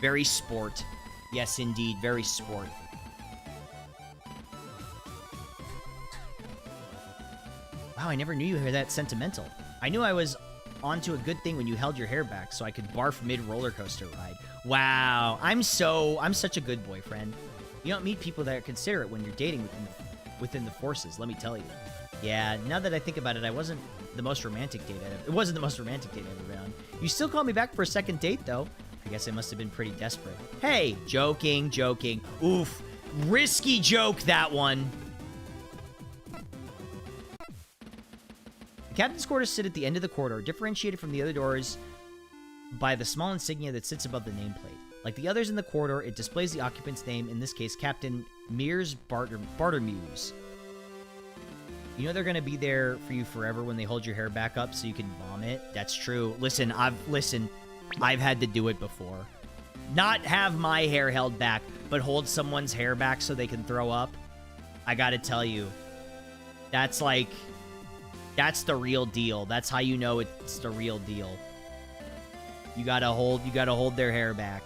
Very sport. Yes, indeed. Very sport. Wow, I never knew you were that sentimental. I knew I was onto a good thing when you held your hair back so I could barf mid-roller coaster ride. Wow, I'm such a good boyfriend. You don't meet people that are considerate when you're dating within the forces, let me tell you. Yeah, now that I think about it, it wasn't the most romantic date I've ever been on. You still call me back for a second date, though. I guess I must have been pretty desperate. Hey, joking. Oof, risky joke, that one. Captain's quarters sit at the end of the corridor, differentiated from the other doors by the small insignia that sits above the nameplate. Like the others in the corridor, it displays the occupant's name, in this case, Captain Mears Bartermuse. You know they're going to be there for you forever when they hold your hair back up so you can vomit? That's true. Listen, I've had to do it before. Not have my hair held back, but hold someone's hair back so they can throw up. I gotta tell you, that's the real deal. That's how you know it's the real deal. You gotta hold their hair back.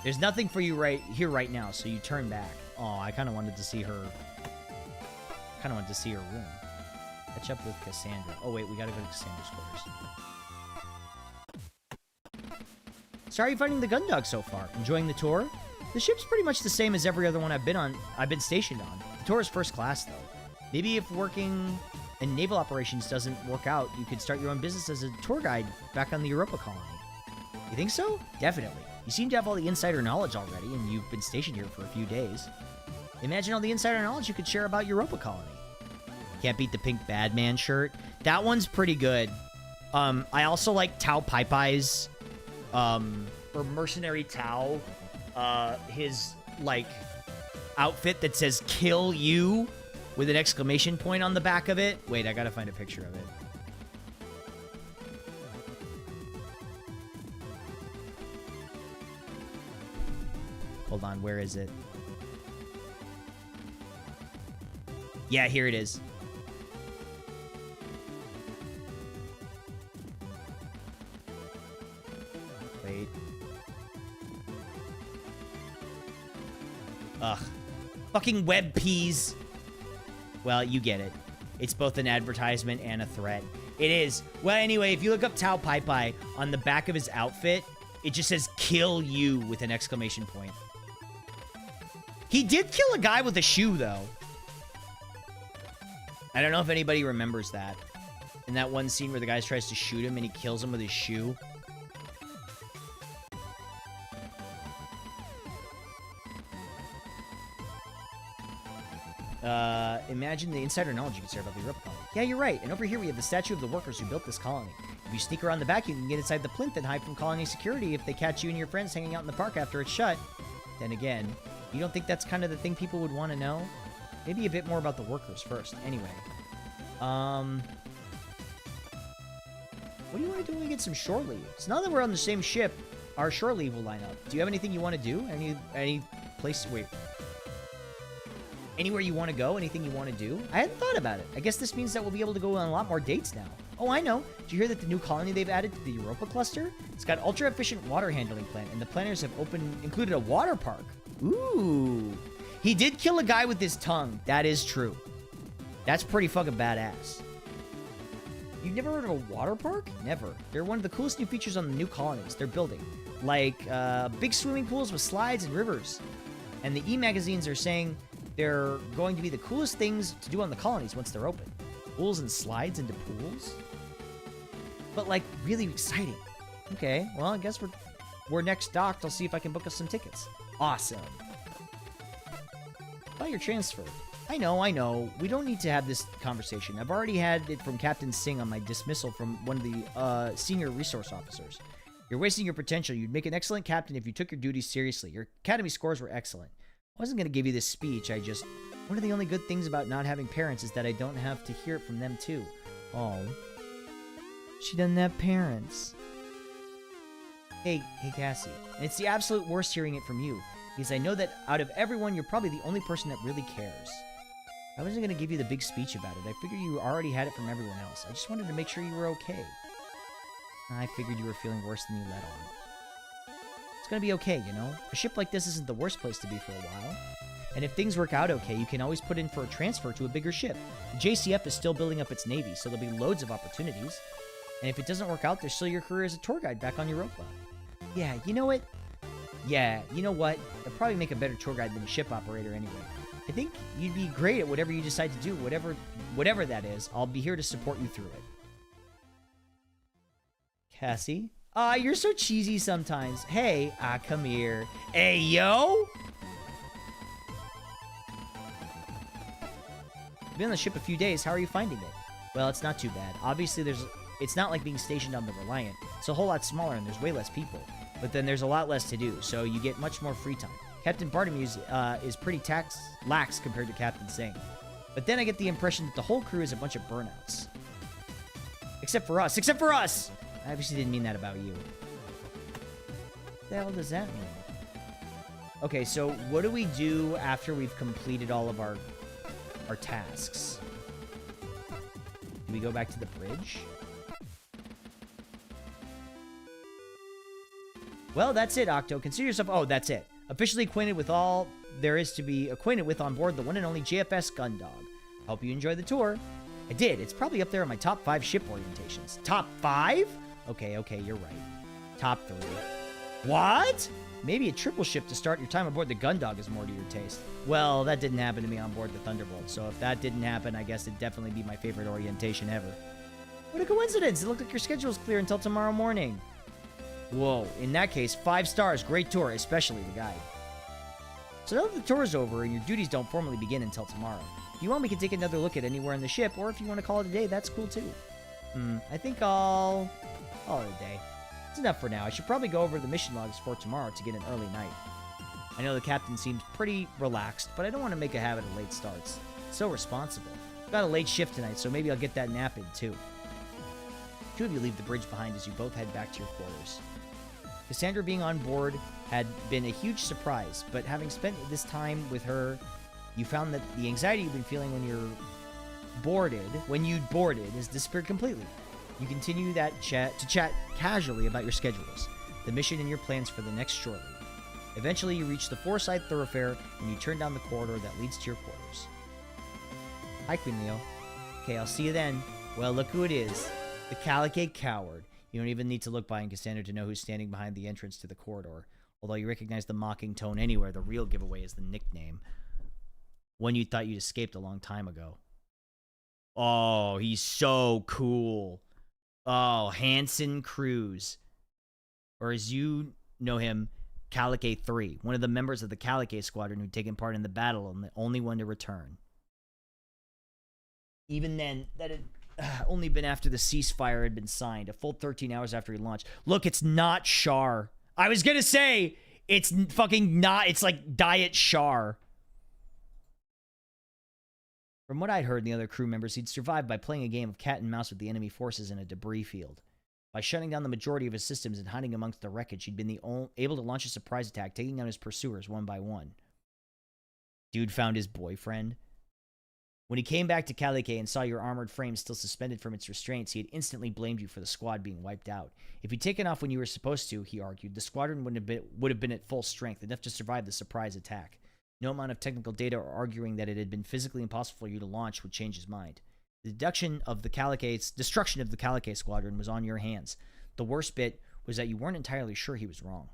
There's nothing for you right here right now, so you turn back. Oh, I kind of wanted to see her. Room. Catch up with Cassandra. Oh wait, we gotta go to Cassandra's quarters. So how are you finding the Gundog so far? Enjoying the tour? The ship's pretty much the same as every other one I've been stationed on. The tour is first class though. Maybe if working in naval operations doesn't work out, you could start your own business as a tour guide back on the Europa colony. You think so? Definitely. You seem to have all the insider knowledge already, and you've been stationed here for a few days. Imagine all the insider knowledge you could share about Europa colony. Can't beat the pink Badman shirt. That one's pretty good. I also like Tao Pai Pai's, or Mercenary Tao, his, like, outfit that says, "Kill you," with an exclamation point on the back of it. Wait, I gotta find a picture of it. Hold on, where is it? Yeah, here it is. Wait. Ugh. Fucking web peas. Well, you get it. It's both an advertisement and a threat. It is. Well, anyway, if you look up Tao Pai Pai, on the back of his outfit, it just says, "Kill you," with an exclamation point. He did kill a guy with a shoe, though. I don't know if anybody remembers that. In that one scene where the guy tries to shoot him and he kills him with his shoe. Imagine the insider knowledge you can share about the Europa colony. Yeah, you're right. And over here we have the statue of the workers who built this colony. If you sneak around the back, you can get inside the plinth and hide from colony security if they catch you and your friends hanging out in the park after it's shut. Then again, you don't think that's kind of the thing people would want to know? Maybe a bit more about the workers first. Anyway. What do you want to do when we get some shore leave? So now that we're on the same ship, our shore leave will line up. Do you have anything you want to do? Any place? Wait. Anywhere you want to go? Anything you want to do? I hadn't thought about it. I guess this means that we'll be able to go on a lot more dates now. Oh, I know. Did you hear that the new colony they've added to the Europa cluster? It's got ultra-efficient water handling plant, and the planners have included a water park. Ooh. He did kill a guy with his tongue. That is true. That's pretty fucking badass. You've never heard of a water park? Never. They're one of the coolest new features on the new colonies they're building. Like, big swimming pools with slides and rivers. And the e-magazines are saying they're going to be the coolest things to do on the colonies once they're open. Pools and slides into pools? But, like, really exciting. Okay, well, I guess we're next docked. I'll see if I can book us some tickets. Awesome. Oh, you're transferred. I know. We don't need to have this conversation. I've already had it from Captain Singh on my dismissal from one of the senior resource officers. You're wasting your potential. You'd make an excellent captain if you took your duties seriously. Your academy scores were excellent. I wasn't going to give you this speech. One of the only good things about not having parents is that I don't have to hear it from them, too. Oh. She doesn't have parents. Hey, Cassie. And it's the absolute worst hearing it from you, because I know that out of everyone, you're probably the only person that really cares. I wasn't going to give you the big speech about it. I figured you already had it from everyone else. I just wanted to make sure you were okay. I figured you were feeling worse than you let on. It's going to be okay, you know? A ship like this isn't the worst place to be for a while. And if things work out okay, you can always put in for a transfer to a bigger ship. The JCF is still building up its navy, so there'll be loads of opportunities. And if it doesn't work out, there's still your career as a tour guide back on Europa. Yeah, you know what? You'll probably make a better tour guide than a ship operator anyway. I think you'd be great at whatever you decide to do, whatever that is. I'll be here to support you through it. Cassie? You're so cheesy sometimes. Hey, come here. Hey, yo! You've been on the ship a few days. How are you finding it? Well, it's not too bad. Obviously, it's not like being stationed on the Reliant. It's a whole lot smaller and there's way less people. But then there's a lot less to do, so you get much more free time. Captain Bartomeu is pretty lax compared to Captain Singh. But then I get the impression that the whole crew is a bunch of burnouts. Except for us. Except for us! I obviously didn't mean that about you. What the hell does that mean? Okay, so what do we do after we've completed all of our tasks? Do we go back to the bridge? Well, that's it, Octo. Consider yourself... Oh, that's it. Officially acquainted with all there is to be acquainted with on board the one and only JFS Gundog. Hope you enjoy the tour. I did. It's probably up there in my top 5 ship orientations. Top 5? Okay, you're right. Top 3. What? Maybe a triple ship to start your time aboard the Gundog is more to your taste. Well, that didn't happen to me on board the Thunderbolt, so if that didn't happen, I guess it'd definitely be my favorite orientation ever. What a coincidence! It looked like your schedule's clear until tomorrow morning. Whoa, in that case, 5 stars, great tour, especially the guide. So now that the tour is over and your duties don't formally begin until tomorrow, if you want, we can take another look at anywhere in the ship, or if you want to call it a day, that's cool too. I think I'll call it a day. It's enough for now. I should probably go over the mission logs for tomorrow to get an early night. I know the captain seems pretty relaxed, but I don't want to make a habit of late starts. So responsible. Got a late shift tonight, so maybe I'll get that nap in too. 2 of you leave the bridge behind as you both head back to your quarters. Cassandra being on board had been a huge surprise, but having spent this time with her, you found that the anxiety you've been feeling when you'd boarded, has disappeared completely. You continue to chat casually about your schedules, the mission and your plans for the next shore leave. Eventually, you reach the Forsyth thoroughfare, and you turn down the corridor that leads to your quarters. Hi, Queen Leo. Okay, I'll see you then. Well, look who it is. The Calicate Coward. You don't even need to look behind Cassandra to know who's standing behind the entrance to the corridor. Although you recognize the mocking tone anywhere, the real giveaway is the nickname. One you thought you'd escaped a long time ago. Oh, he's so cool. Oh, Hanson Cruz. Or as you know him, Calicate 3. One of the members of the Calicate squadron who'd taken part in the battle and the only one to return. Even then, that had only been after the ceasefire had been signed, a full 13 hours after he launched. Look, it's not Char. I was gonna say, it's fucking not, it's like Diet Char. From what I'd heard in the other crew members, he'd survived by playing a game of cat and mouse with the enemy forces in a debris field. By shutting down the majority of his systems and hiding amongst the wreckage, he'd been able to launch a surprise attack, taking down his pursuers one by one. Dude found his boyfriend. When he came back to Calicate and saw your armored frame still suspended from its restraints, he had instantly blamed you for the squad being wiped out. If you'd taken off when you were supposed to, he argued, the squadron would have been at full strength, enough to survive the surprise attack. No amount of technical data or arguing that it had been physically impossible for you to launch would change his mind. The destruction of the Calicate squadron was on your hands. The worst bit was that you weren't entirely sure he was wrong.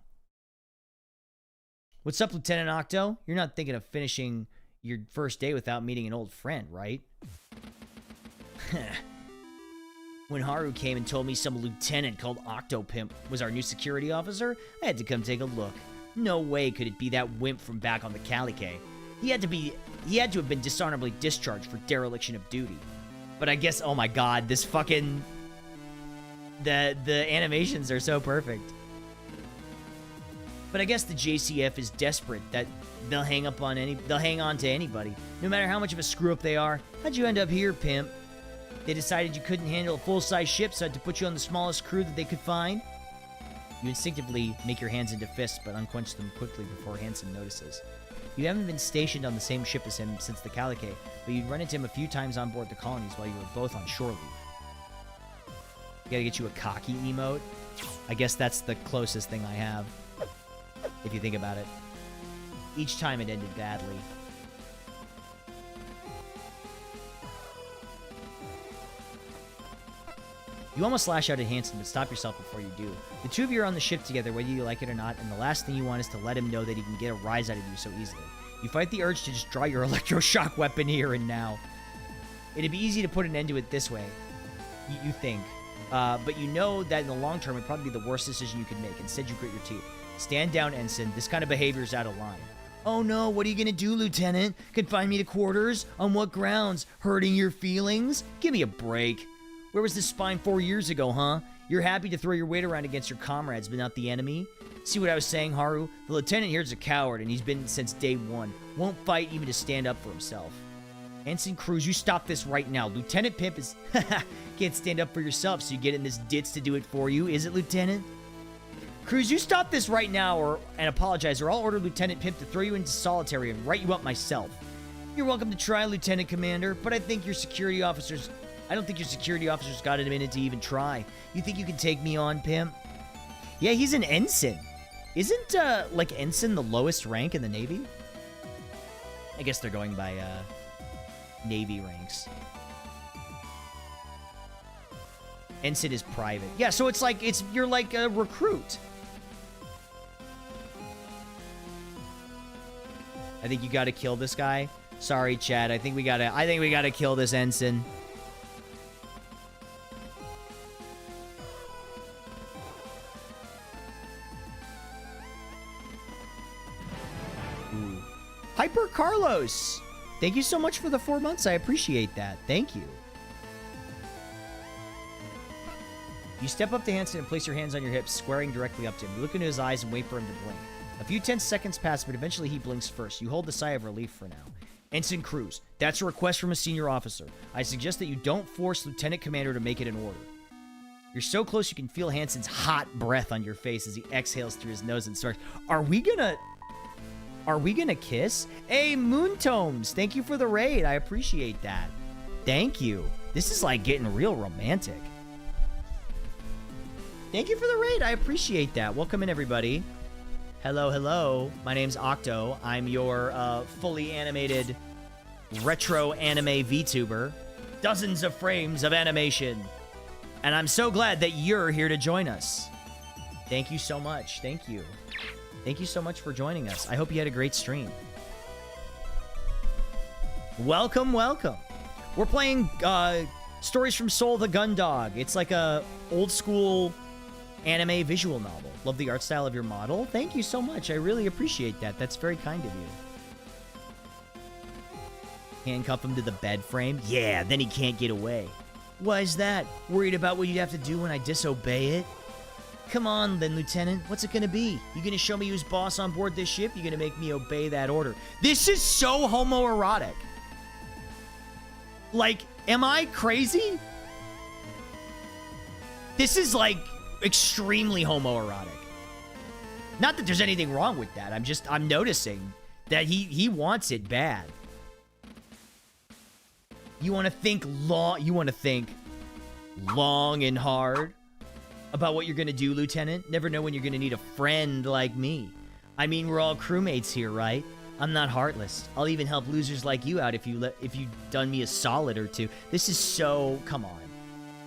What's up, Lieutenant Octo? You're not thinking of finishing your first day without meeting an old friend, right? When Haru came and told me some lieutenant called Octopimp was our new security officer, I had to come take a look. No way could it be that wimp from back on the Calicate. He had to have been dishonorably discharged for dereliction of duty. But I guess, oh my god, this fucking... The animations are so perfect. But I guess the JCF is desperate that they'll hang on to anybody, no matter how much of a screw-up they are. How'd you end up here, pimp? They decided you couldn't handle a full-size ship, so had to put you on the smallest crew that they could find? You instinctively make your hands into fists, but unclench them quickly before Hanson notices. You haven't been stationed on the same ship as him since the Calicate, but you'd run into him a few times on board the colonies while you were both on shore leave. Gotta get you a cocky emote? I guess that's the closest thing I have, if you think about it. Each time it ended badly. You almost lash out at Hanson, but stop yourself before you do. The two of you are on the ship together, whether you like it or not, and the last thing you want is to let him know that he can get a rise out of you so easily. You fight the urge to just draw your electroshock weapon here and now. It'd be easy to put an end to it this way, you think. But you know that in the long term, it'd probably be the worst decision you could make. Instead, you grit your teeth. Stand down, Ensign. This kind of behavior is out of line. Oh no, what are you gonna do, Lieutenant? Confine me to quarters? On what grounds? Hurting your feelings? Give me a break. Where was this spine 4 years ago, huh? You're happy to throw your weight around against your comrades, but not the enemy? See what I was saying, Haru? The lieutenant here's a coward, and he's been since day one. Won't fight even to stand up for himself. Ensign Cruz, you stop this right now. Lieutenant Pimp is... can't stand up for yourself, so you get in this ditz to do it for you, is it, Lieutenant? Cruz, you stop this right now and apologize, or I'll order Lieutenant Pimp to throw you into solitary and write you up myself. You're welcome to try, Lieutenant Commander, but I don't think your security officers got it a minute to even try. You think you can take me on, Pimp? Yeah, he's an ensign. Isn't, like, ensign the lowest rank in the Navy? I guess they're going by, Navy ranks. Ensign is private. Yeah, so it's like, you're like a recruit. I think you gotta kill this guy. Sorry, Chad. I think we gotta kill this ensign. Ooh. Hyper Carlos! Thank you so much for the 4 months. I appreciate that. Thank you. You step up to Hansen and place your hands on your hips, squaring directly up to him. You look into his eyes and wait for him to blink. A few tense seconds pass, but eventually he blinks first. You hold a sigh of relief for now. Ensign Cruz, that's a request from a senior officer. I suggest that you don't force Lieutenant Commander to make it an order. You're so close you can feel Hansen's hot breath on your face as he exhales through his nose and smirks. Are we gonna kiss? Hey, Moontomes, thank you for the raid. I appreciate that. Thank you. This is like getting real romantic. Thank you for the raid. I appreciate that. Welcome in, everybody. Hello, hello. My name's Octo. I'm your fully animated retro anime VTuber. Dozens of frames of animation. And I'm so glad that you're here to join us. Thank you so much. Thank you. Thank you so much for joining us. I hope you had a great stream. Welcome, welcome. We're playing Stories from Soul the Gundog. It's like a old school anime visual novel. Love the art style of your model. Thank you so much. I really appreciate that. That's very kind of you. Handcuff him to the bed frame? Yeah, then he can't get away. Why is that? Worried about what you'd have to do when I disobey it? Come on then, Lieutenant. What's it gonna be? You gonna show me who's boss on board this ship? You gonna make me obey that order? This is so homoerotic. Like, am I crazy? This is like extremely homoerotic. Not that there's anything wrong with that. I'm noticing that he wants it bad. You want to think long and hard about what you're going to do, Lieutenant? Never know when you're going to need a friend like me. I mean, we're all crewmates here, right? I'm not heartless. I'll even help losers like you out if you done me a solid or two. This is so... Come on.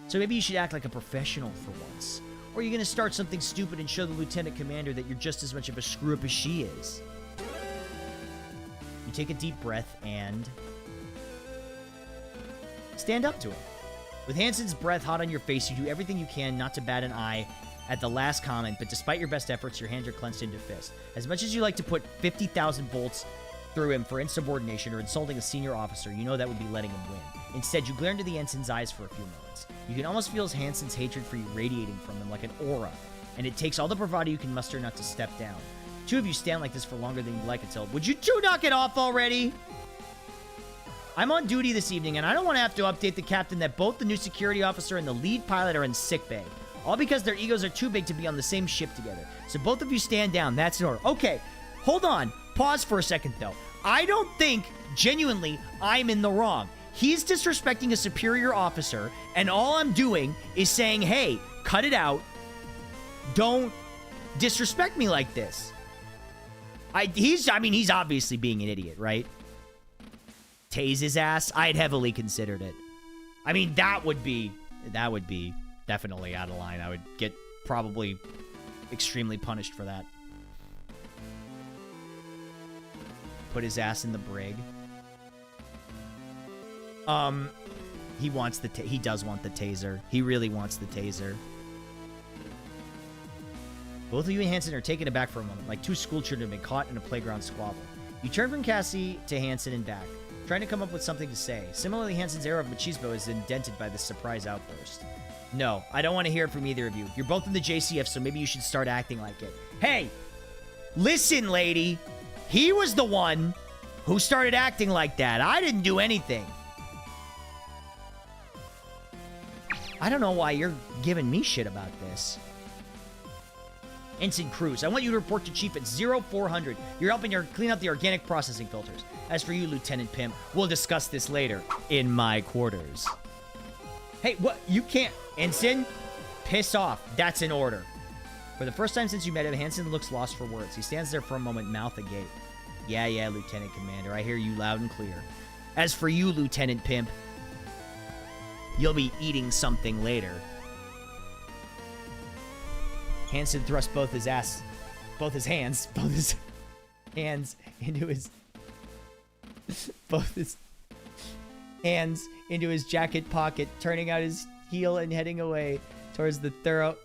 So maybe you should act like a professional for once. Or are you going to start something stupid and show the Lieutenant Commander that you're just as much of a screw-up as she is? You take a deep breath and... stand up to him. With Hansen's breath hot on your face, you do everything you can not to bat an eye at the last comment, but despite your best efforts, your hands are clenched into fists. As much as you like to put 50,000 volts through him for insubordination or insulting a senior officer, you know that would be letting him win. Instead, you glare into the ensign's eyes for a few moments. You can almost feel Hansen's hatred for you radiating from him like an aura, and it takes all the bravado you can muster not to step down. Two of you stand like this for longer than you'd like until... Would you two knock it off already? I'm on duty this evening, and I don't want to have to update the captain that both the new security officer and the lead pilot are in sickbay. All because their egos are too big to be on the same ship together. So both of you stand down. That's an order. Okay, hold on. Pause for a second, though. I don't think, genuinely, I'm in the wrong. He's disrespecting a superior officer, and all I'm doing is saying, hey, cut it out. Don't disrespect me like this. He's obviously being an idiot, right? Tase his ass? I'd heavily considered it. I mean, that would be definitely out of line. I would get probably extremely punished for that. Put his ass in the brig. He does want the taser. He really wants the taser. Both of you and Hansen are taken aback for a moment, like two school children have been caught in a playground squabble. You turn from Cassie to Hansen and back, trying to come up with something to say. Similarly, Hansen's air of machismo is indented by this surprise outburst. No, I don't want to hear it from either of you. You're both in the JCF, so maybe you should start acting like it. Hey, listen, lady. He was the one who started acting like that. I didn't do anything. I don't know why you're giving me shit about this. Ensign Cruz, I want you to report to Chief at 0400. You're helping her clean up the organic processing filters. As for you, Lieutenant Pimp, we'll discuss this later in my quarters. Hey, what? You can't... Ensign? Piss off. That's an order. For the first time since you met him, Hansen looks lost for words. He stands there for a moment, mouth agape. Yeah, Lieutenant Commander. I hear you loud and clear. As for you, Lieutenant Pimp, you'll be eating something later. Hansen thrust both his hands into his jacket pocket, turning out his heel and heading away towards the thorough.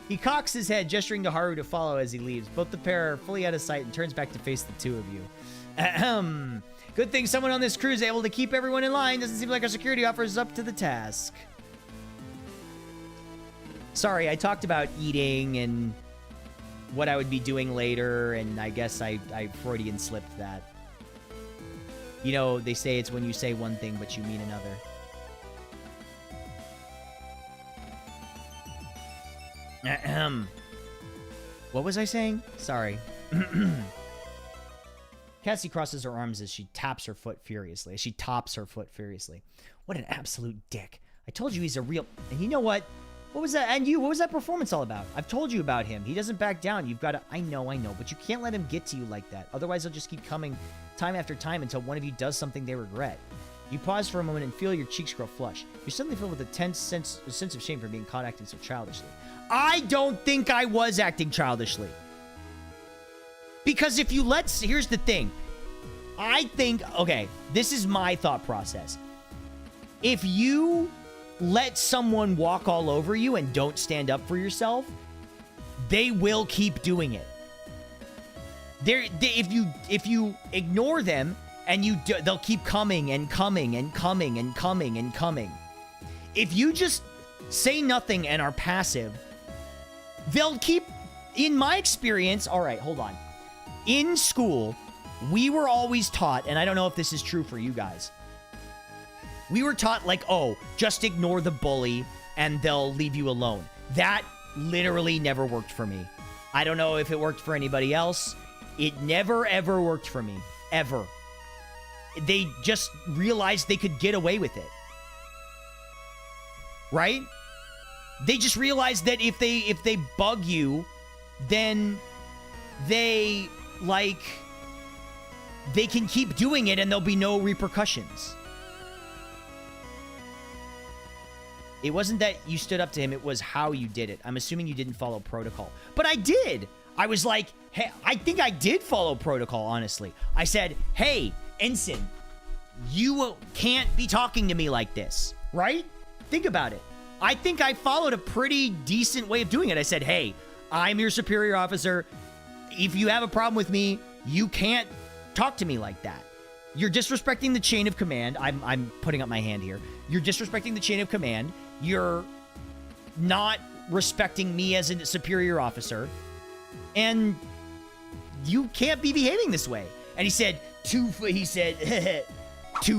He cocks his head, gesturing to Haru to follow as he leaves. Both the pair are fully out of sight and turns back to face the two of you. Ahem. Good thing someone on this crew is able to keep everyone in line. Doesn't seem like our security officer is up to the task. Sorry, I talked about eating and what I would be doing later, and I guess I Freudian slipped that. You know, they say it's when you say one thing, but you mean another. Ahem. What was I saying? Sorry. Cassie crosses her arms as she tops her foot furiously. What an absolute dick. I told you he's a real... And you know what? What was that? And you, what was that performance all about? I've told you about him. He doesn't back down. You've got to... I know, but you can't let him get to you like that. Otherwise, he'll just keep coming time after time until one of you does something they regret. You pause for a moment and feel your cheeks grow flush. You're suddenly filled with a tense sense of shame for being caught acting so childishly. I don't think I was acting childishly. Because if you here's the thing. I think, okay, this is my thought process. If you let someone walk all over you and don't stand up for yourself, they will keep doing it. If you ignore them and they'll keep coming and coming and coming and coming and coming. If you just say nothing and are passive, they'll keep, in my experience, all right, hold on. In school, we were always taught, and I don't know if this is true for you guys. We were taught like, oh, just ignore the bully and they'll leave you alone. That literally never worked for me. I don't know if it worked for anybody else. It never, ever worked for me. Ever. They just realized they could get away with it. Right? They just realized that if they bug you, then they can keep doing it and there'll be no repercussions. It wasn't that you stood up to him, it was how you did it. I'm assuming you didn't follow protocol. But I did! I was like, hey, I think I did follow protocol, honestly. I said, hey, Ensign, you can't be talking to me like this, right? Think about it. I think I followed a pretty decent way of doing it. I said, hey, I'm your superior officer. If you have a problem with me, you can't talk to me like that. You're disrespecting the chain of command. I'm putting up my hand here. You're disrespecting the chain of command. You're not respecting me as a superior officer. And you can't be behaving this way. And he said, too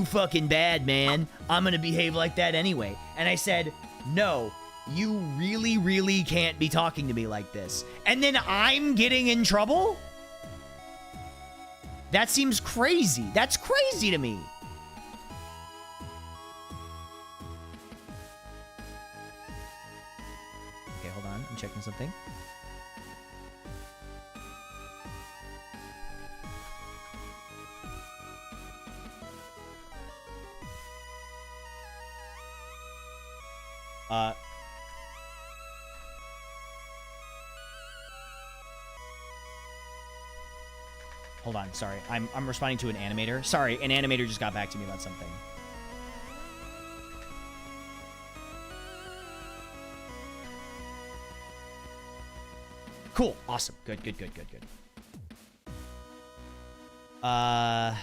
fucking bad, man. I'm going to behave like that anyway. And I said, no, you really, really can't be talking to me like this. And then I'm getting in trouble? That seems crazy. That's crazy to me. Okay, hold on. I'm checking something. Hold on, sorry. I'm responding to an animator. Sorry, an animator just got back to me about something. Cool. Awesome. Good. I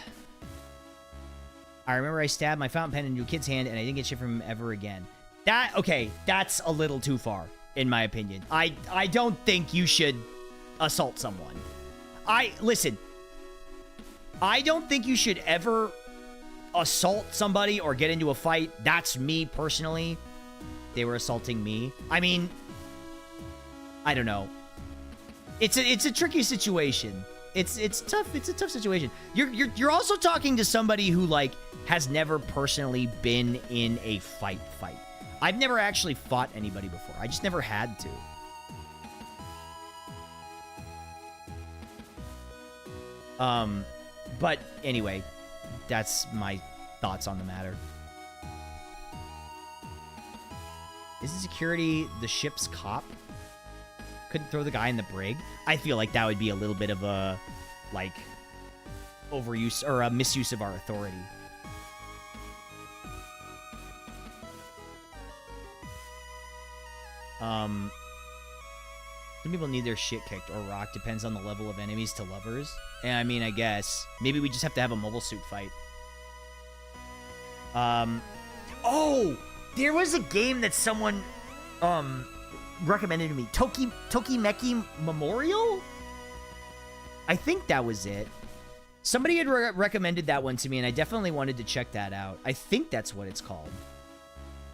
remember I stabbed my fountain pen into a kid's hand and I didn't get shit from him ever again. Okay, that's a little too far, in my opinion. I don't think you should assault someone. Listen, I don't think you should ever assault somebody or get into a fight. That's me personally. They were assaulting me. I mean, I don't know. It's a tricky situation. It's tough. It's a tough situation. You're also talking to somebody who like has never personally been in a fight. I've never actually fought anybody before. I just never had to. But anyway, that's my thoughts on the matter. Isn't security the ship's cop? Couldn't throw the guy in the brig? I feel like that would be a little bit of a, like, overuse or a misuse of our authority. Some people need their shit kicked or rocked. Depends on the level of enemies to lovers. And I mean, I guess. Maybe we just have to have a mobile suit fight. Oh! There was a game that someone, recommended to me. Tokimeki Memorial? I think that was it. Somebody had recommended that one to me, and I definitely wanted to check that out. I think that's what it's called.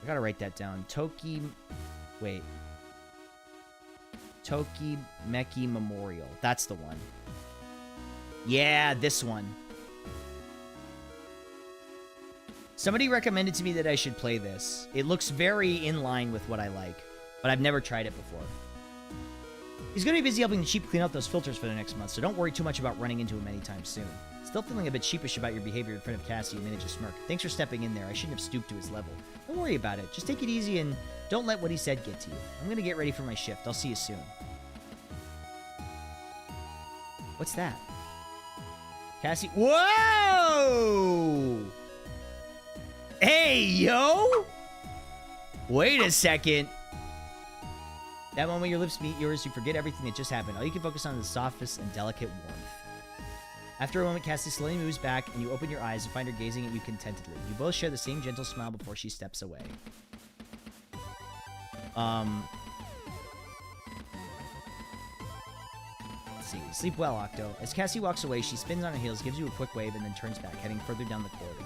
I gotta write that down. Wait. Tokimeki Memorial. That's the one. Yeah, this one. Somebody recommended to me that I should play this. It looks very in line with what I like, but I've never tried it before. He's going to be busy helping the sheep clean out those filters for the next month, so don't worry too much about running into him anytime soon. Still feeling a bit sheepish about your behavior in front of Cassie, you manage to smirk. Thanks for stepping in there. I shouldn't have stooped to his level. Don't worry about it. Just take it easy and don't let what he said get to you. I'm going to get ready for my shift. I'll see you soon. What's that? Cassie. Whoa! Hey, yo! Wait a second. That moment your lips meet yours, you forget everything that just happened. All you can focus on is the softness and delicate warmth. After a moment, Cassie slowly moves back, and you open your eyes and find her gazing at you contentedly. You both share the same gentle smile before she steps away. Let's see. Sleep well, Octo. As Cassie walks away, she spins on her heels, gives you a quick wave, and then turns back, heading further down the corridor.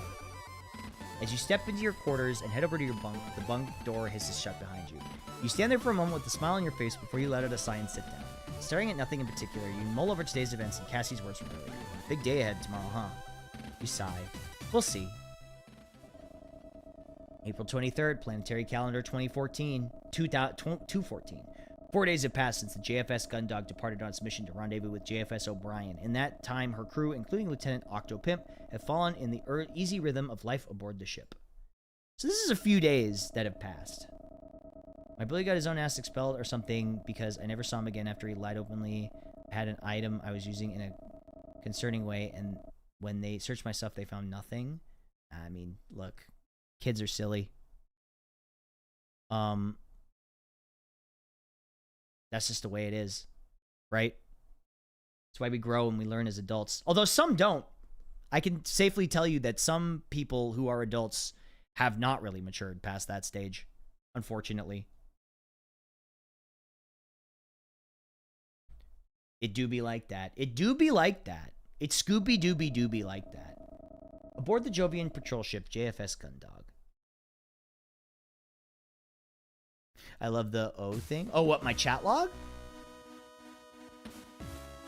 As you step into your quarters and head over to your bunk, the bunk door hisses shut behind you. You stand there for a moment with a smile on your face before you let out a sigh and sit down. Staring at nothing in particular, you mull over today's events and Cassie's words from earlier. Big day ahead tomorrow, huh? You sigh. We'll see. April 23rd, Planetary Calendar 2014. 214. 4 days have passed since the JFS Gundog departed on its mission to rendezvous with JFS O'Brien. In that time, her crew, including Lieutenant Octo Pimp, have fallen in the easy rhythm of life aboard the ship. So this is a few days that have passed. My bully got his own ass expelled or something because I never saw him again after he lied openly. I had an item I was using in a concerning way, and when they searched my stuff, they found nothing. I mean, look, kids are silly. That's just the way it is, right? That's why we grow and we learn as adults. Although some don't. I can safely tell you that some people who are adults have not really matured past that stage, unfortunately. It do be like that. It do be like that. It Scooby-Dooby do be like that. Aboard the Jovian patrol ship, JFS Gundog. I love the O thing. Oh, what, my chat log?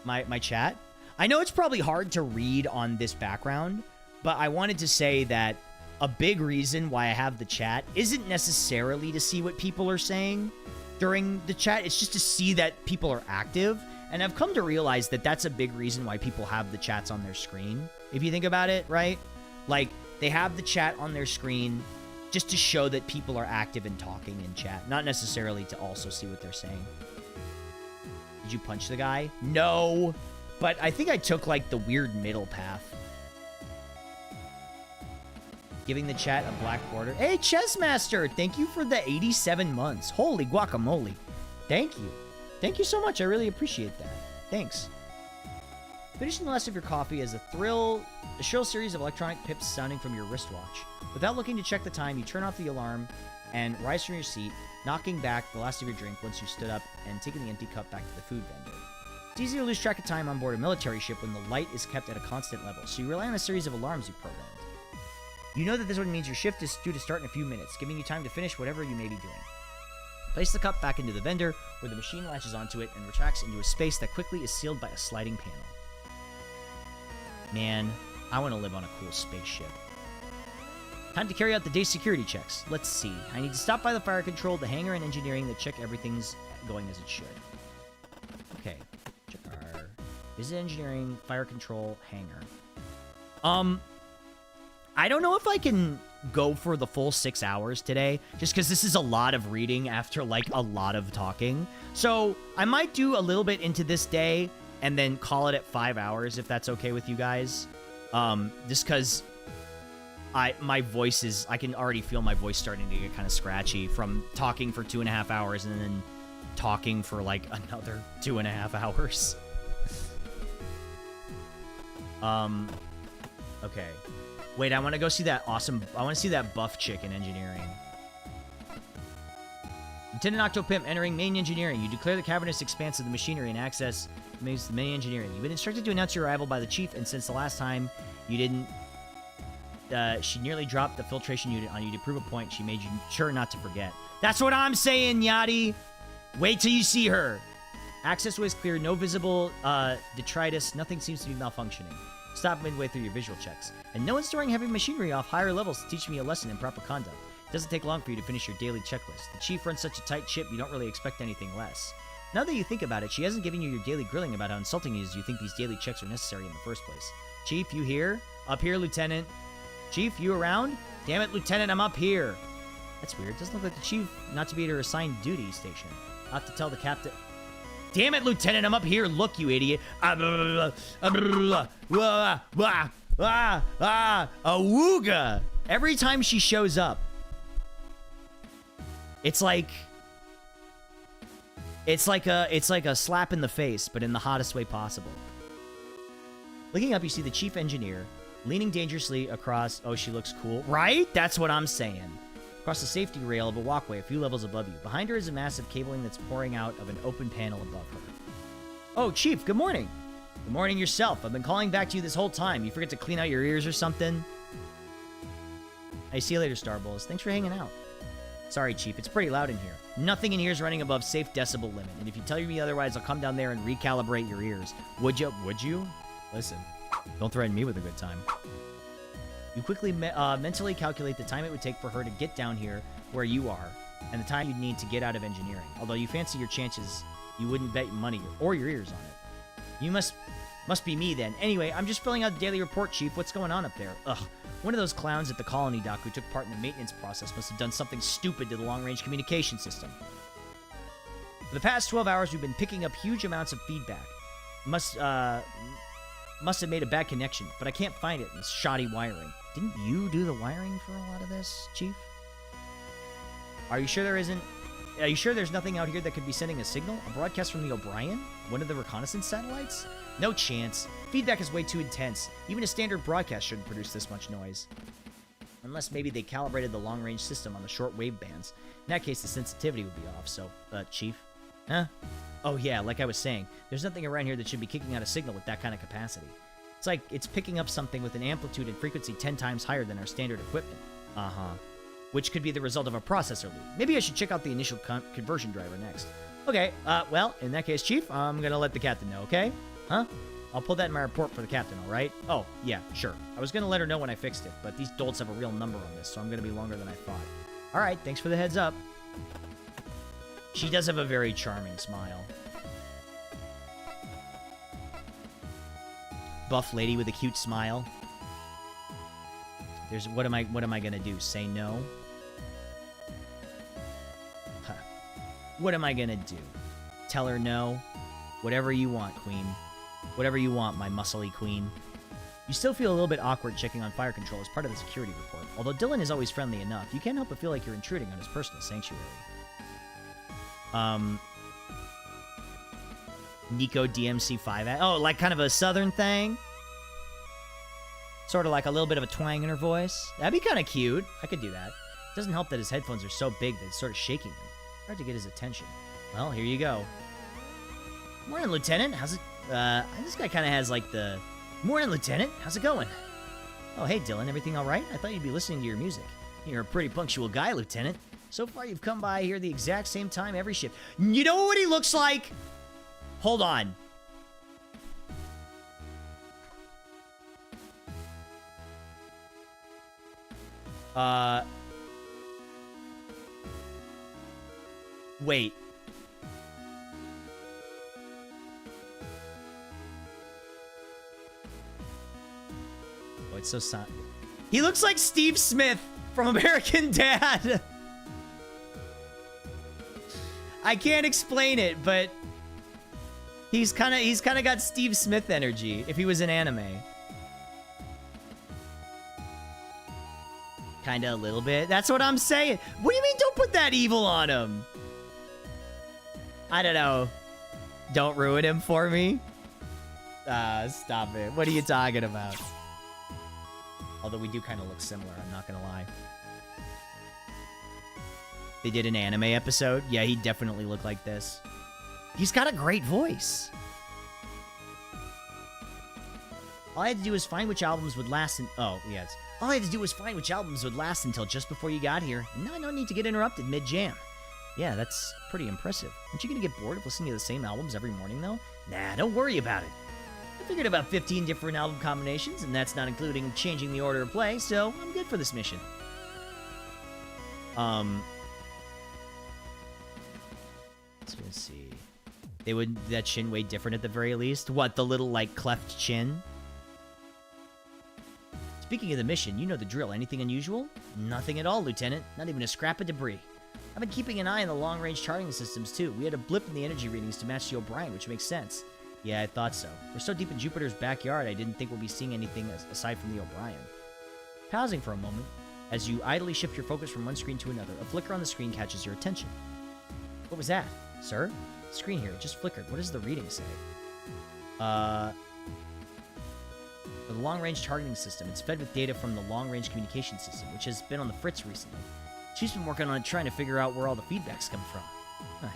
My chat? I know it's probably hard to read on this background, but I wanted to say that a big reason why I have the chat isn't necessarily to see what people are saying during the chat. It's just to see that people are active. And I've come to realize that that's a big reason why people have the chats on their screen. If you think about it, right? Like, they have the chat on their screen just to show that people are active and talking in chat. Not necessarily to also see what they're saying. Did you punch the guy? No. But I think I took, like, the weird middle path. Giving the chat a black border. Hey, Chessmaster! Thank you for the 87 months. Holy guacamole. Thank you. Thank you so much. I really appreciate that. Thanks. Finishing the last of your coffee is a shrill series of electronic pips sounding from your wristwatch. Without looking to check the time, you turn off the alarm and rise from your seat, knocking back the last of your drink once you stood up and taking the empty cup back to the food vendor. It's easy to lose track of time on board a military ship when the light is kept at a constant level, so you rely on a series of alarms you programmed. You know that this one means your shift is due to start in a few minutes, giving you time to finish whatever you may be doing. Place the cup back into the vendor, where the machine latches onto it and retracts into a space that quickly is sealed by a sliding panel. Man, I want to live on a cool spaceship. Time to carry out the day's security checks. Let's see. I need to stop by the fire control, the hangar, and engineering to check everything's going as it should. Okay. Check our visit engineering, fire control, hangar. I don't know if I can go for the full 6 hours today, just because this is a lot of reading after, like, a lot of talking. So I might do a little bit into this day and then call it at 5 hours, if that's okay with you guys. Just because my voice is, I can already feel my voice starting to get kind of scratchy from talking for 2.5 hours and then talking for, like, another 2.5 hours. Okay. Wait, I want to go see that awesome... I want to see that buff chick in engineering. Lieutenant Octopimp entering main engineering. You declare the cavernous expanse of the machinery and access the main engineering. You've been instructed to announce your arrival by the chief, and since the last time you didn't... she nearly dropped the filtration unit on you to prove a point. She made you sure not to forget. That's what I'm saying, Yachty! Wait till you see her! Access was clear. No visible detritus. Nothing seems to be malfunctioning. Stop midway through your visual checks. And no one's storing heavy machinery off higher levels to teach me a lesson in proper conduct. It doesn't take long for you to finish your daily checklist. The chief runs such a tight ship, you don't really expect anything less. Now that you think about it, she hasn't given you your daily grilling about how insulting it is you think these daily checks are necessary in the first place. Chief, you here? Up here, Lieutenant. Chief, you around? Damn it, Lieutenant, I'm up here. That's weird. Doesn't look like the chief not to be at her assigned duty station. I'll have to tell the captain... Damn it, Lieutenant, I'm up here. Look, you idiot. Awooga. Every time she shows up, it's like a slap in the face, but in the hottest way possible. Looking up, you see the chief engineer leaning dangerously across... Oh, she looks cool. Right? That's what I'm saying. Across the safety rail of a walkway a few levels above you. Behind her is a massive cabling that's pouring out of an open panel above her. Oh, Chief, good morning. Good morning yourself. I've been calling back to you this whole time. You forget to clean out your ears or something? Hey, see you later, Starballs. Thanks for hanging out. Sorry, Chief. It's pretty loud in here. Nothing in here is running above safe decibel limit. And if you tell me otherwise, I'll come down there and recalibrate your ears. Would you? Would you? Listen, don't threaten me with a good time. You quickly mentally calculate the time it would take for her to get down here where you are, and the time you'd need to get out of engineering. Although you fancy your chances, you wouldn't bet money or your ears on it. You must be me then. Anyway, I'm just filling out the daily report, Chief. What's going on up there? Ugh. One of those clowns at the colony dock who took part in the maintenance process must have done something stupid to the long-range communication system. For the past 12 hours, we've been picking up huge amounts of feedback. Must have made a bad connection, but I can't find it in this shoddy wiring. Didn't you do the wiring for a lot of this, Chief? Are you sure there's nothing out here that could be sending a signal? A broadcast from the O'Brien? One of the reconnaissance satellites? No chance. Feedback is way too intense. Even a standard broadcast shouldn't produce this much noise. Unless maybe they calibrated the long-range system on the short wave bands. In that case, the sensitivity would be off, so, Chief? Huh? Oh yeah, like I was saying, there's nothing around here that should be kicking out a signal with that kind of capacity. It's like it's picking up something with an amplitude and frequency 10 times higher than our standard equipment. Uh-huh. Which could be the result of a processor loop. Maybe I should check out the initial conversion driver next. Okay, well, in that case, Chief, I'm gonna let the captain know, okay? Huh? I'll pull that in my report for the captain, alright? Oh, yeah, sure. I was gonna let her know when I fixed it, but these dolts have a real number on this, so I'm gonna be longer than I thought. Alright, thanks for the heads up. She does have a very charming smile. Buff lady with a cute smile. What am I gonna do? Say no? Huh. What am I gonna do? Tell her no? Whatever you want, queen. Whatever you want, my muscly queen. You still feel a little bit awkward checking on fire control as part of the security report. Although Dylan is always friendly enough, you can't help but feel like you're intruding on his personal sanctuary. Nico DMC5. Oh, like kind of a southern thing? Sort of like a little bit of a twang in her voice. That'd be kind of cute. I could do that. It doesn't help that his headphones are so big that it's sort of shaking him. Hard to get his attention. Well, here you go. Morning, Lieutenant. How's it? This guy kind of has like the... Morning, Lieutenant. How's it going? Oh, hey, Dylan. Everything all right? I thought you'd be listening to your music. You're a pretty punctual guy, Lieutenant. So far, you've come by here the exact same time every shift. You know what he looks like? Hold on. Wait. Oh, it's so silent. He looks like Steve Smith from American Dad. I can't explain it, but he's kind of got Steve Smith energy if he was an anime. Kind of a little bit. That's what I'm saying. What do you mean don't put that evil on him? I don't know. Don't ruin him for me. Stop it. What are you talking about? Although we do kind of look similar, I'm not gonna lie. They did an anime episode. Yeah, he definitely looked like this. He's got a great voice. All I had to do was find which albums would last oh, yes. All I had to do was find which albums would last until just before you got here. No, no need to get interrupted mid-jam. Yeah, that's pretty impressive. Aren't you gonna get bored of listening to the same albums every morning, though? Nah, don't worry about it. I figured about 15 different album combinations, and that's not including changing the order of play, so I'm good for this mission. Let's see. That chin way different at the very least? What, the little, like, cleft chin? Speaking of the mission, you know the drill. Anything unusual? Nothing at all, Lieutenant. Not even a scrap of debris. I've been keeping an eye on the long-range charting systems, too. We had a blip in the energy readings to match the O'Brien, which makes sense. Yeah, I thought so. We're so deep in Jupiter's backyard, I didn't think we'll be seeing anything aside from the O'Brien. Pausing for a moment, as you idly shift your focus from one screen to another, a flicker on the screen catches your attention. What was that? Sir? The screen here, it just flickered. What does the reading say? The long-range targeting system. It's fed with data from the long-range communication system, which has been on the fritz recently. Chief's been working on it, trying to figure out where all the feedback's come from.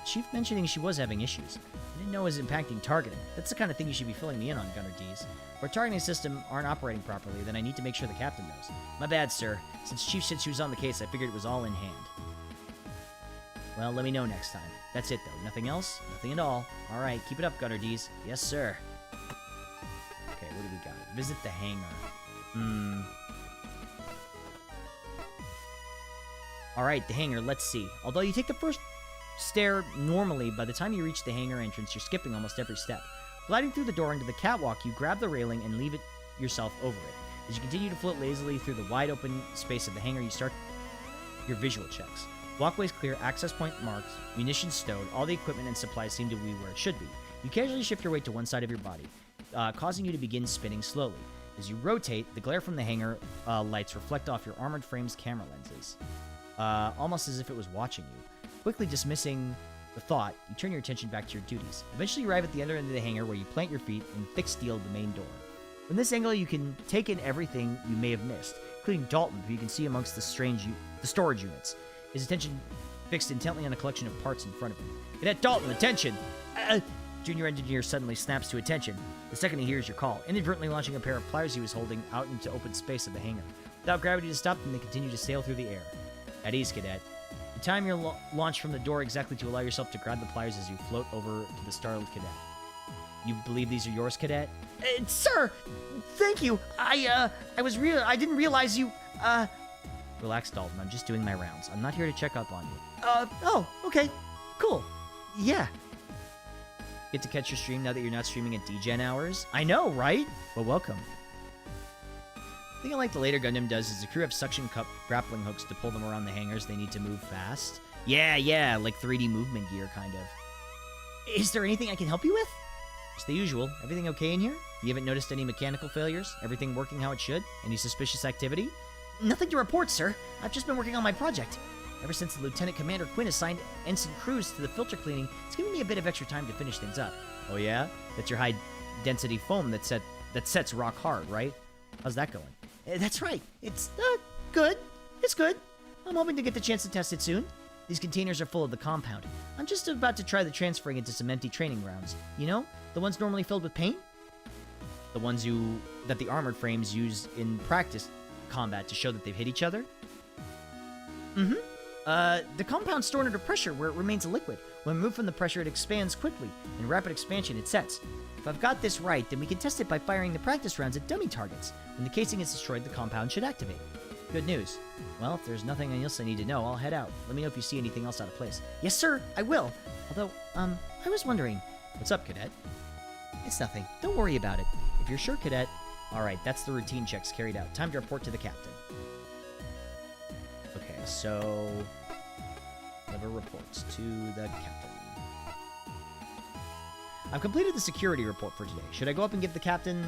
Chief mentioning she was having issues. I didn't know it was impacting targeting. That's the kind of thing you should be filling me in on, Gunner D's. If our targeting system aren't operating properly, then I need to make sure the captain knows. My bad, sir. Since Chief said she was on the case, I figured it was all in hand. Well, let me know next time. That's it, though. Nothing else? Nothing at all. All right, keep it up, Gunner D's. Yes, sir. Okay, what do we got? Visit the hangar. All right, the hangar. Let's see. Although you take the first stair normally, by the time you reach the hangar entrance, you're skipping almost every step. Gliding through the door into the catwalk, you grab the railing and leave it yourself over it. As you continue to float lazily through the wide open space of the hangar, you start your visual checks. Walkways clear, access point marked, munitions stowed, all the equipment and supplies seem to be where it should be. You casually shift your weight to one side of your body, causing you to begin spinning slowly. As you rotate, the glare from the hangar lights reflect off your armored frame's camera lenses, almost as if it was watching you. Quickly dismissing the thought, you turn your attention back to your duties. Eventually, you arrive at the other end of the hangar where you plant your feet and thick steel the main door. From this angle, you can take in everything you may have missed, including Dalton, who you can see amongst the storage units. His attention fixed intently on a collection of parts in front of him. Cadet Dalton, attention! Junior engineer suddenly snaps to attention the second he hears your call, inadvertently launching a pair of pliers he was holding out into open space of the hangar. Without gravity to stop them, they continue to sail through the air. At ease, Cadet. You time your launch from the door exactly to allow yourself to grab the pliers as you float over to the startled Cadet. You believe these are yours, Cadet? Sir! Thank you! I didn't realize you, Relax, Dalton. I'm just doing my rounds. I'm not here to check up on you. Oh, okay. Cool. Yeah. Get to catch your stream now that you're not streaming at DGen hours? I know, right? Well, welcome. The thing I like the later Gundam does is the crew have suction cup grappling hooks to pull them around the hangars they need to move fast. Yeah, like 3D movement gear, kind of. Is there anything I can help you with? It's the usual. Everything okay in here? You haven't noticed any mechanical failures? Everything working how it should? Any suspicious activity? Nothing to report, sir. I've just been working on my project. Ever since the Lieutenant Commander Quinn assigned Ensign Cruz to the filter cleaning, it's given me a bit of extra time to finish things up. Oh yeah? That's your high density foam that sets rock hard, right? How's that going? That's right. It's good. It's good. I'm hoping to get the chance to test it soon. These containers are full of the compound. I'm just about to try the transferring into some empty training grounds. You know? The ones normally filled with paint? The ones that the armored frames use in practice combat to show that they've hit each other? Mm-hmm. The compound's stored under pressure where it remains a liquid. When removed from the pressure, it expands quickly. In rapid expansion, it sets. If I've got this right, then we can test it by firing the practice rounds at dummy targets. When the casing is destroyed, the compound should activate. Good news. Well, if there's nothing else I need to know, I'll head out. Let me know if you see anything else out of place. Yes, sir, I will. Although, I was wondering... What's up, Cadet? It's nothing. Don't worry about it. If you're sure, Cadet... Alright, that's the routine checks carried out. Time to report to the captain. Okay, so... Deliver reports to the captain. I've completed the security report for today. Should I go up and give the captain...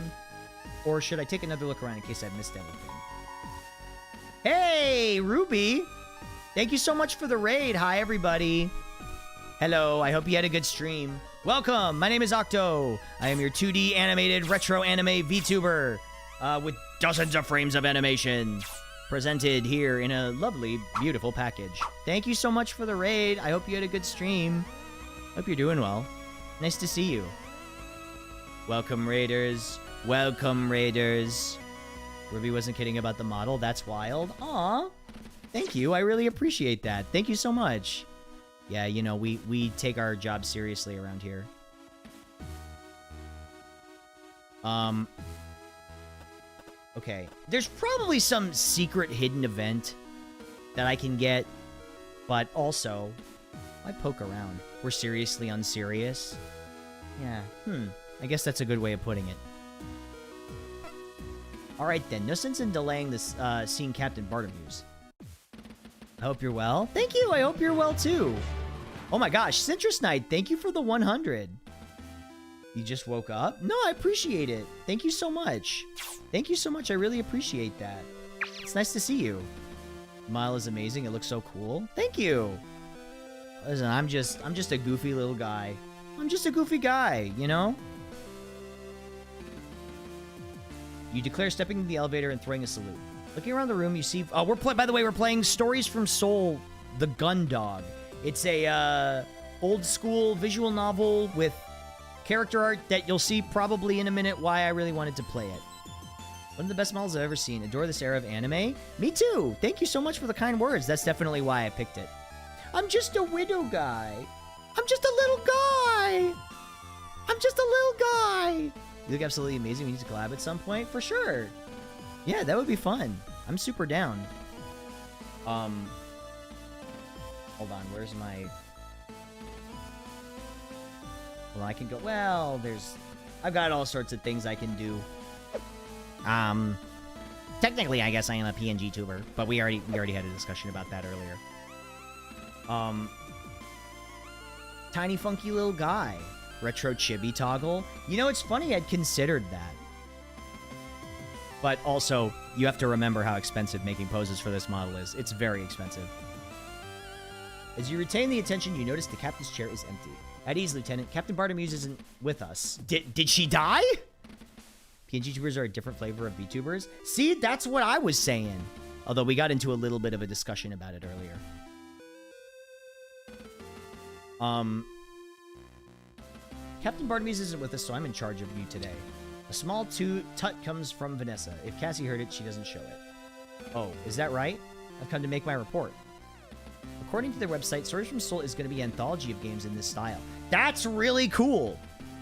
Or should I take another look around in case I've missed anything? Hey, Ruby! Thank you so much for the raid. Hi, everybody. Hello, I hope you had a good stream. Welcome, my name is Octo. I am your 2D animated retro anime VTuber with dozens of frames of animation presented here in a lovely, beautiful package. Thank you so much for the raid. I hope you had a good stream. Hope you're doing well. Nice to see you. Welcome, Raiders. Welcome, Raiders. Ruby wasn't kidding about the model. That's wild. Aw. Thank you. I really appreciate that. Thank you so much. Yeah, you know, we take our job seriously around here. Okay. There's probably some secret hidden event that I can get, but also, I poke around. We're seriously unserious. Yeah, I guess that's a good way of putting it. Alright then, no sense in delaying this, seeing Captain Bartomuse. I hope you're well. Thank you, I hope you're well too. Oh my gosh, Citrus Knight, thank you for the 100. You just woke up? No, I appreciate it. Thank you so much. Thank you so much, I really appreciate that. It's nice to see you. Mile is amazing, it looks so cool. Thank you. Listen, I'm just a goofy little guy. I'm just a goofy guy, you know? You declare stepping into the elevator and throwing a salute. Looking around the room, you see... Oh, by the way, we're playing Stories from Seoul, The Gun Dog. It's a, old-school visual novel with character art that you'll see probably in a minute why I really wanted to play it. One of the best models I've ever seen. Adore this era of anime. Me too! Thank you so much for the kind words. That's definitely why I picked it. I'm just a widow guy. I'm just a little guy. I'm just a little guy. You look absolutely amazing. We need to collab at some point. For sure. Yeah, that would be fun. I'm super down. Hold on. Where's my... Well, I can go... Well, there's... I've got all sorts of things I can do. Technically, I guess I am a PNG tuber, but we already had a discussion about that earlier. Tiny funky little guy. Retro chibi toggle. You know, it's funny, I'd considered that. But also, you have to remember how expensive making poses for this model is. It's very expensive. As you retain the attention, you notice the captain's chair is empty. At ease, Lieutenant. Captain Bartomuse isn't with us. Did she die? PNG tubers are a different flavor of VTubers. See, that's what I was saying. Although we got into a little bit of a discussion about it earlier. Captain Bartomuse isn't with us, so I'm in charge of you today. A small tut comes from Vanessa. If Cassie heard it, she doesn't show it. Oh, is that right? I've come to make my report. According to their website, Stories from Seoul is going to be an anthology of games in this style. That's really cool!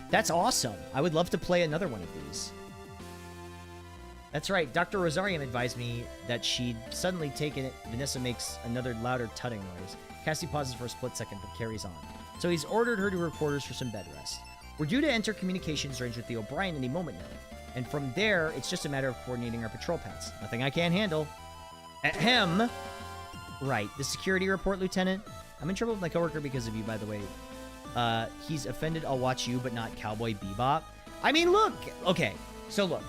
That's awesome. I would love to play another one of these. That's right, Dr. Rosarian advised me that she'd suddenly taken it. Vanessa makes another louder tutting noise. Cassie pauses for a split second, but carries on. So he's ordered her to her quarters for some bed rest. We're due to enter communications range with the O'Brien any moment now. And from there, it's just a matter of coordinating our patrol paths. Nothing I can't handle. Ahem. Right, the security report, Lieutenant. I'm in trouble with my coworker because of you, by the way. He's offended I'll watch you, but not Cowboy Bebop. I mean, look. Okay, so look.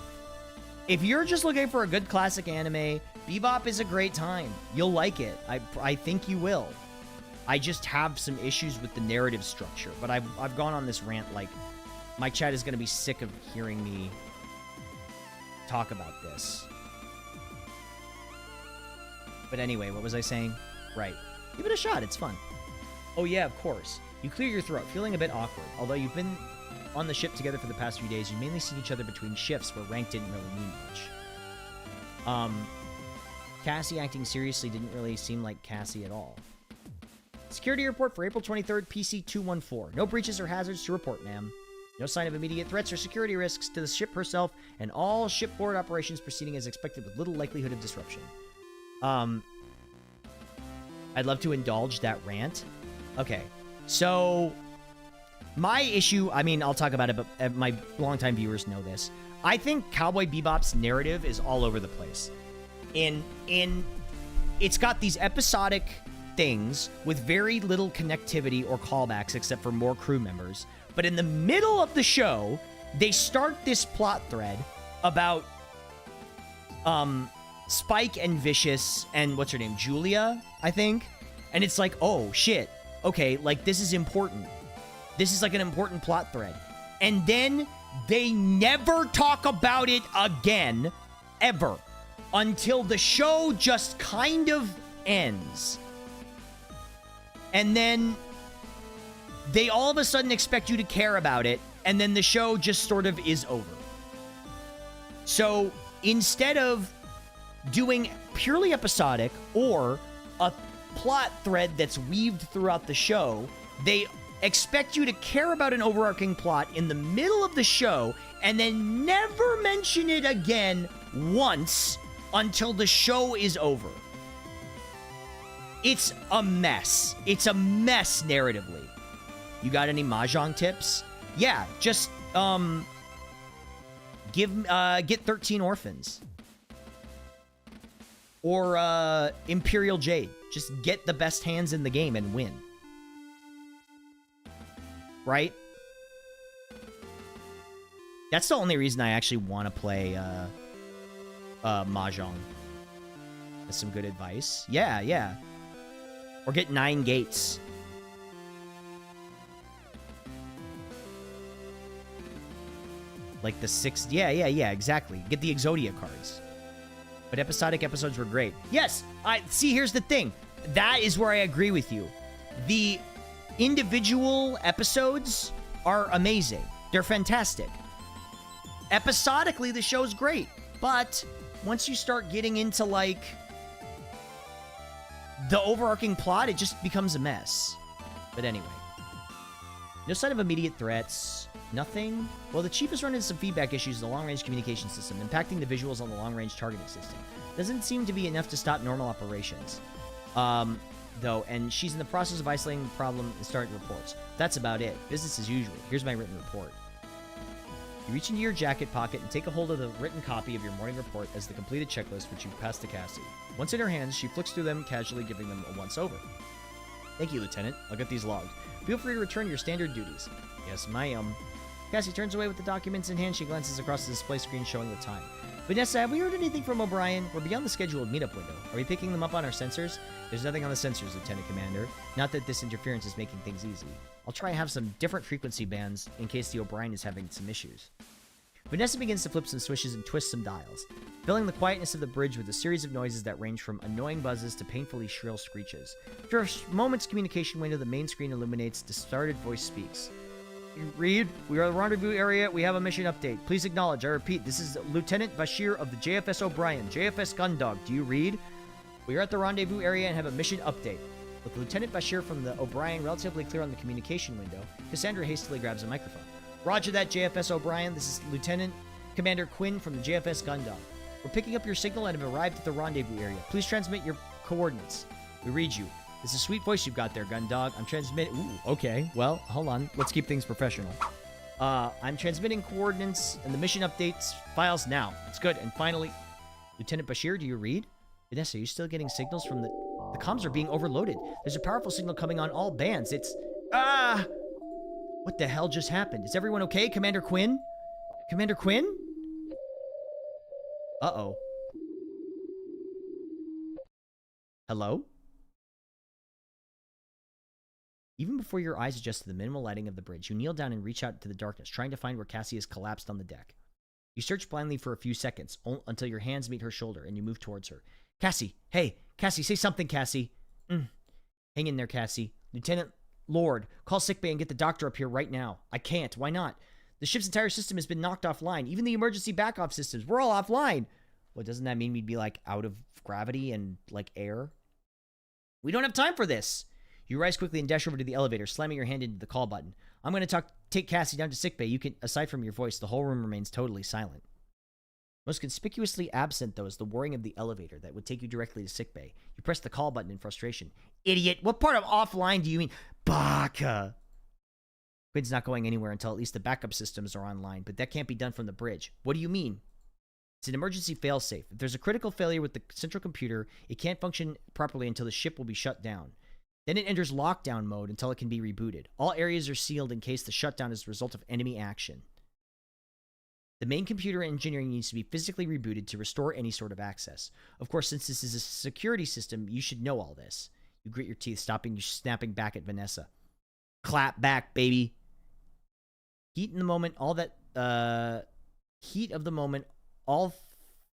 If you're just looking for a good classic anime, Bebop is a great time. You'll like it. I think you will. I just have some issues with the narrative structure, but I've gone on this rant like my chat is going to be sick of hearing me talk about this. But anyway, what was I saying? Right. Give it a shot. It's fun. Oh, yeah, of course. You clear your throat, feeling a bit awkward. Although you've been on the ship together for the past few days, you mainly seen each other between shifts where rank didn't really mean much. Cassie acting seriously didn't really seem like Cassie at all. Security report for April 23rd, PC 214. No breaches or hazards to report, ma'am. No sign of immediate threats or security risks to the ship herself, and all shipboard operations proceeding as expected with little likelihood of disruption. I'd love to indulge that rant. Okay, so my issue, I mean, I'll talk about it, but my longtime viewers know this. I think Cowboy Bebop's narrative is all over the place. It's got these episodic things with very little connectivity or callbacks except for more crew members. But in the middle of the show, they start this plot thread about Spike and Vicious and what's her name? Julia, I think. And it's like, oh shit. Okay, like this is important. This is like an important plot thread. And then they never talk about it again, ever, until the show just kind of ends. And then they all of a sudden expect you to care about it, and then the show just sort of is over. So instead of doing purely episodic or a plot thread that's weaved throughout the show, they expect you to care about an overarching plot in the middle of the show and then never mention it again once until the show is over. It's a mess. It's a mess narratively. You got any Mahjong tips? Yeah, just get 13 Orphans. Or Imperial Jade. Just get the best hands in the game and win. Right? That's the only reason I actually want to play Mahjong. That's some good advice. Yeah, yeah. Or get 9 gates. Like the 6... Yeah, exactly. Get the Exodia cards. But episodic episodes were great. Yes! See, here's the thing. That is where I agree with you. The individual episodes are amazing. They're fantastic. Episodically, the show's great. But once you start getting into, like, the overarching plot, it just becomes a mess. But anyway. No sign of immediate threats. Nothing. Well, the chief has run into some feedback issues in the long-range communication system, impacting the visuals on the long-range targeting system. Doesn't seem to be enough to stop normal operations. Though, and she's in the process of isolating the problem and starting reports. That's about it. Business as usual. Here's my written report. You reach into your jacket pocket and take a hold of the written copy of your morning report as the completed checklist, which you pass to Cassie. Once in her hands, she flicks through them, casually giving them a once-over. Thank you, Lieutenant. I'll get these logged. Feel free to return your standard duties. Yes, ma'am. Cassie turns away with the documents in hand. She glances across the display screen showing the time. Vanessa, have we heard anything from O'Brien? We're beyond the scheduled meetup window. Are we picking them up on our sensors? There's nothing on the sensors, Lieutenant Commander. Not that this interference is making things easy. I'll try and have some different frequency bands in case the O'Brien is having some issues. Vanessa begins to flip some switches and twist some dials, filling the quietness of the bridge with a series of noises that range from annoying buzzes to painfully shrill screeches. After a moment's communication window, the main screen illuminates. Distorted voice speaks. Reed, we are at the rendezvous area. We have a mission update. Please acknowledge. I repeat, this is Lieutenant Bashir of the JFS O'Brien. JFS Gundog. Do you read? We are at the rendezvous area and have a mission update. With Lieutenant Bashir from the O'Brien relatively clear on the communication window, Cassandra hastily grabs a microphone. Roger that, JFS O'Brien. This is Lieutenant Commander Quinn from the JFS Gundog. We're picking up your signal and have arrived at the rendezvous area. Please transmit your coordinates. We read you. This is a sweet voice you've got there, Gundog. I'm transmitting... Ooh, okay. Well, hold on. Let's keep things professional. I'm transmitting coordinates and the mission updates files now. It's good. And finally, Lieutenant Bashir, do you read? Vanessa, are you still getting signals from the... The comms are being overloaded. There's a powerful signal coming on all bands. It's... What the hell just happened? Is everyone okay, Commander Quinn? Commander Quinn? Uh-oh. Hello? Even before your eyes adjust to the minimal lighting of the bridge, you kneel down and reach out into the darkness, trying to find where Cassie has collapsed on the deck. You search blindly for a few seconds, until your hands meet her shoulder, and you move towards her. Cassie! Hey! Cassie, say something, Cassie! Hang in there, Cassie. Lieutenant Lord, call sickbay and get the doctor up here right now. I can't. Why not? The ship's entire system has been knocked offline. Even the emergency backup systems. We're all offline. Well, doesn't that mean we'd be, like, out of gravity and, like, air? We don't have time for this! You rise quickly and dash over to the elevator, slamming your hand into the call button. I'm going to take Cassie down to sickbay. You can, aside from your voice, the whole room remains totally silent. Most conspicuously absent, though, is the whirring of the elevator that would take you directly to sickbay. You press the call button in frustration. Idiot! What part of offline do you mean? Baka! Quinn's not going anywhere until at least the backup systems are online, but that can't be done from the bridge. What do you mean? It's an emergency failsafe. If there's a critical failure with the central computer, it can't function properly until the ship will be shut down. Then it enters lockdown mode until it can be rebooted. All areas are sealed in case the shutdown is the result of enemy action. The main computer engineering needs to be physically rebooted to restore any sort of access. Of course, since this is a security system, you should know all this. You grit your teeth, snapping back at Vanessa. Clap back, baby. Heat of the moment, all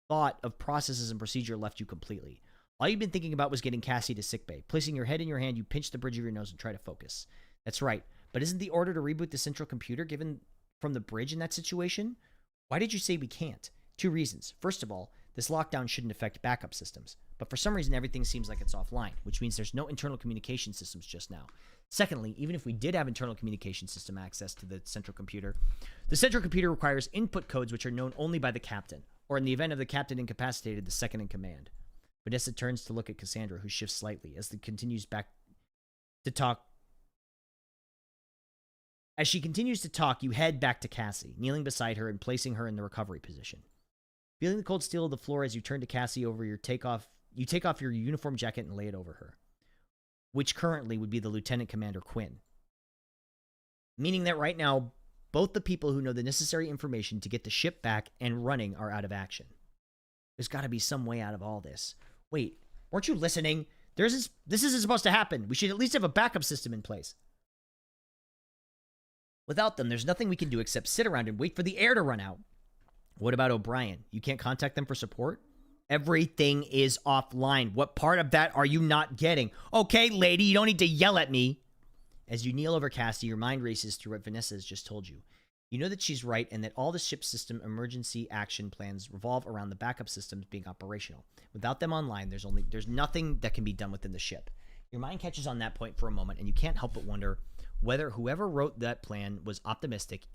thought of processes and procedure left you completely. All you've been thinking about was getting Cassie to sickbay. Placing your head in your hand, you pinch the bridge of your nose and try to focus. That's right. But isn't the order to reboot the central computer given from the bridge in that situation? Why did you say we can't? 2 reasons. First of all, this lockdown shouldn't affect backup systems. But for some reason, everything seems like it's offline, which means there's no internal communication systems just now. Secondly, even if we did have internal communication system access to the central computer, the central computer requires input codes which are known only by the captain, or in the event of the captain incapacitated, the second in command. Vanessa turns to look at Cassandra, who shifts slightly as she continues to talk, you head back to Cassie, kneeling beside her and placing her in the recovery position. Feeling the cold steel of the floor as you turn to Cassie you take off your uniform jacket and lay it over her, which currently would be the Lieutenant Commander Quinn. Meaning that right now, both the people who know the necessary information to get the ship back and running are out of action. There's got to be some way out of all this. Wait, weren't you listening? This isn't supposed to happen. We should at least have a backup system in place. Without them, there's nothing we can do except sit around and wait for the air to run out. What about O'Brien? You can't contact them for support? Everything is offline. What part of that are you not getting? Okay, lady, you don't need to yell at me. As you kneel over Cassie, your mind races through what Vanessa has just told you. You know that she's right and that all the ship system emergency action plans revolve around the backup systems being operational. Without them online, there's nothing that can be done within the ship. Your mind catches on that point for a moment, and you can't help but wonder whether whoever wrote that plan was optimistic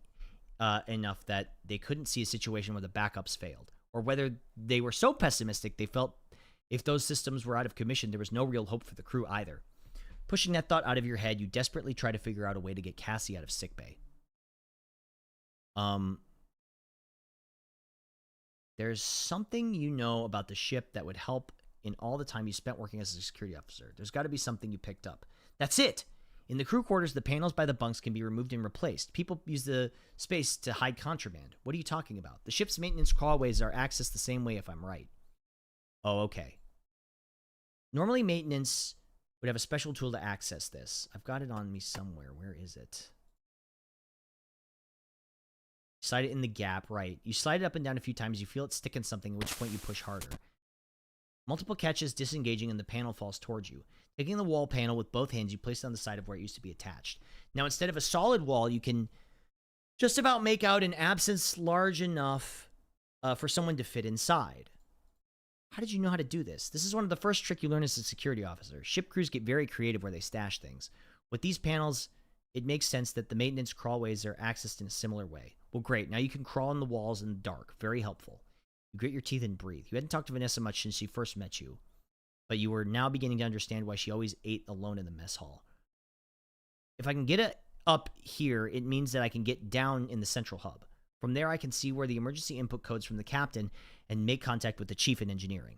enough that they couldn't see a situation where the backups failed, or whether they were so pessimistic they felt if those systems were out of commission, there was no real hope for the crew either. Pushing that thought out of your head, you desperately try to figure out a way to get Cassie out of sickbay. There's something you know about the ship that would help in all the time you spent working as a security officer. There's got to be something you picked up. That's it! In the crew quarters, the panels by the bunks can be removed and replaced. People use the space to hide contraband. What are you talking about? The ship's maintenance crawlways are accessed the same way if I'm right. Oh, okay. Normally, maintenance would have a special tool to access this. I've got it on me somewhere. Where is it? Slide it in the gap, right. You slide it up and down a few times, you feel it stick in something, at which point you push harder. Multiple catches disengaging and the panel falls towards you. Taking the wall panel with both hands, you place it on the side of where it used to be attached. Now, instead of a solid wall, you can just about make out an absence large enough for someone to fit inside. How did you know how to do this? This is one of the first tricks you learn as a security officer. Ship crews get very creative where they stash things. With these panels, it makes sense that the maintenance crawlways are accessed in a similar way. Well, great. Now you can crawl on the walls in the dark. Very helpful. You grit your teeth and breathe. You hadn't talked to Vanessa much since she first met you, but you were now beginning to understand why she always ate alone in the mess hall. If I can get it up here, it means that I can get down in the central hub. From there, I can see where the emergency input codes from the captain and make contact with the chief in engineering.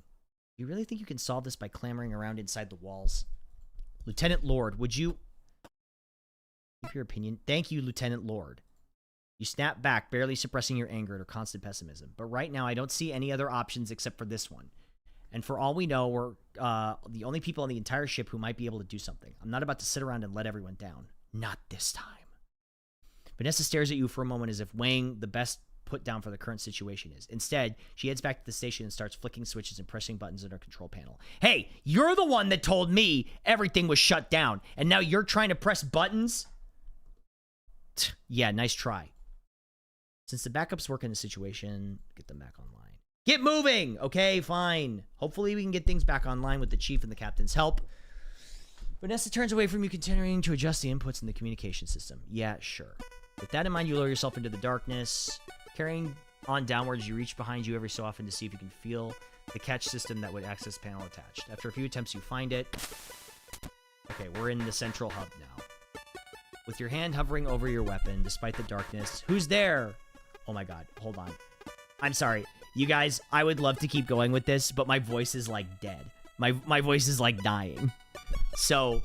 You really think you can solve this by clambering around inside the walls? Lieutenant Lord, would you give your opinion? Thank you, Lieutenant Lord. You snap back, barely suppressing your anger or constant pessimism. But right now, I don't see any other options except for this one. And for all we know, we're the only people on the entire ship who might be able to do something. I'm not about to sit around and let everyone down. Not this time. Vanessa stares at you for a moment as if weighing the best put down for the current situation is. Instead, she heads back to the station and starts flicking switches and pressing buttons in her control panel. Hey, you're the one that told me everything was shut down, and now you're trying to press buttons? Yeah, nice try. Since the backups work in the situation, get them back online. Get moving! Okay, fine. Hopefully we can get things back online with the chief and the captain's help. Vanessa turns away from you, continuing to adjust the inputs in the communication system. Yeah, sure. With that in mind, you lower yourself into the darkness. Carrying on downwards, you reach behind you every so often to see if you can feel the catch system that would access panel attached. After a few attempts, you find it. Okay, we're in the central hub now. With your hand hovering over your weapon, despite the darkness. Who's there? Oh my god, hold on. I'm sorry. You guys, I would love to keep going with this, but my voice is like dead. My voice is like dying. So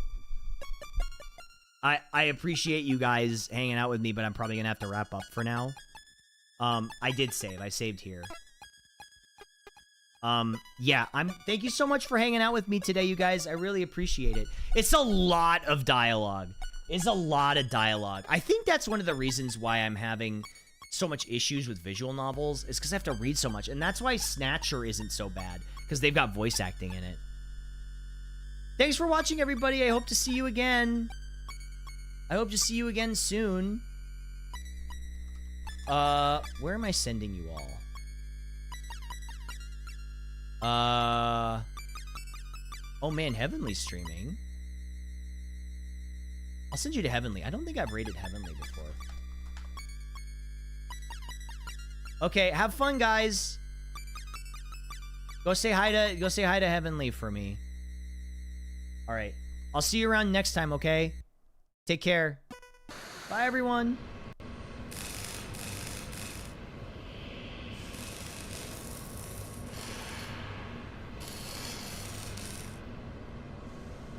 I appreciate you guys hanging out with me, but I'm probably gonna have to wrap up for now. I did save. I saved here. Yeah, thank you so much for hanging out with me today, you guys. I really appreciate it. It's a lot of dialogue. It's a lot of dialogue. I think that's one of the reasons why I'm having so much issues with visual novels, is because I have to read so much. And that's why Snatcher isn't so bad, because they've got voice acting in it. Thanks for watching, everybody. I hope to see you again. I hope to see you again soon. Where am I sending you all? Oh man, Heavenly's streaming. I'll send you to Heavenly. I don't think I've rated Heavenly before. Okay, have fun, guys. Go say hi to Heavenly for me. All right. I'll see you around next time, okay? Take care. Bye, everyone.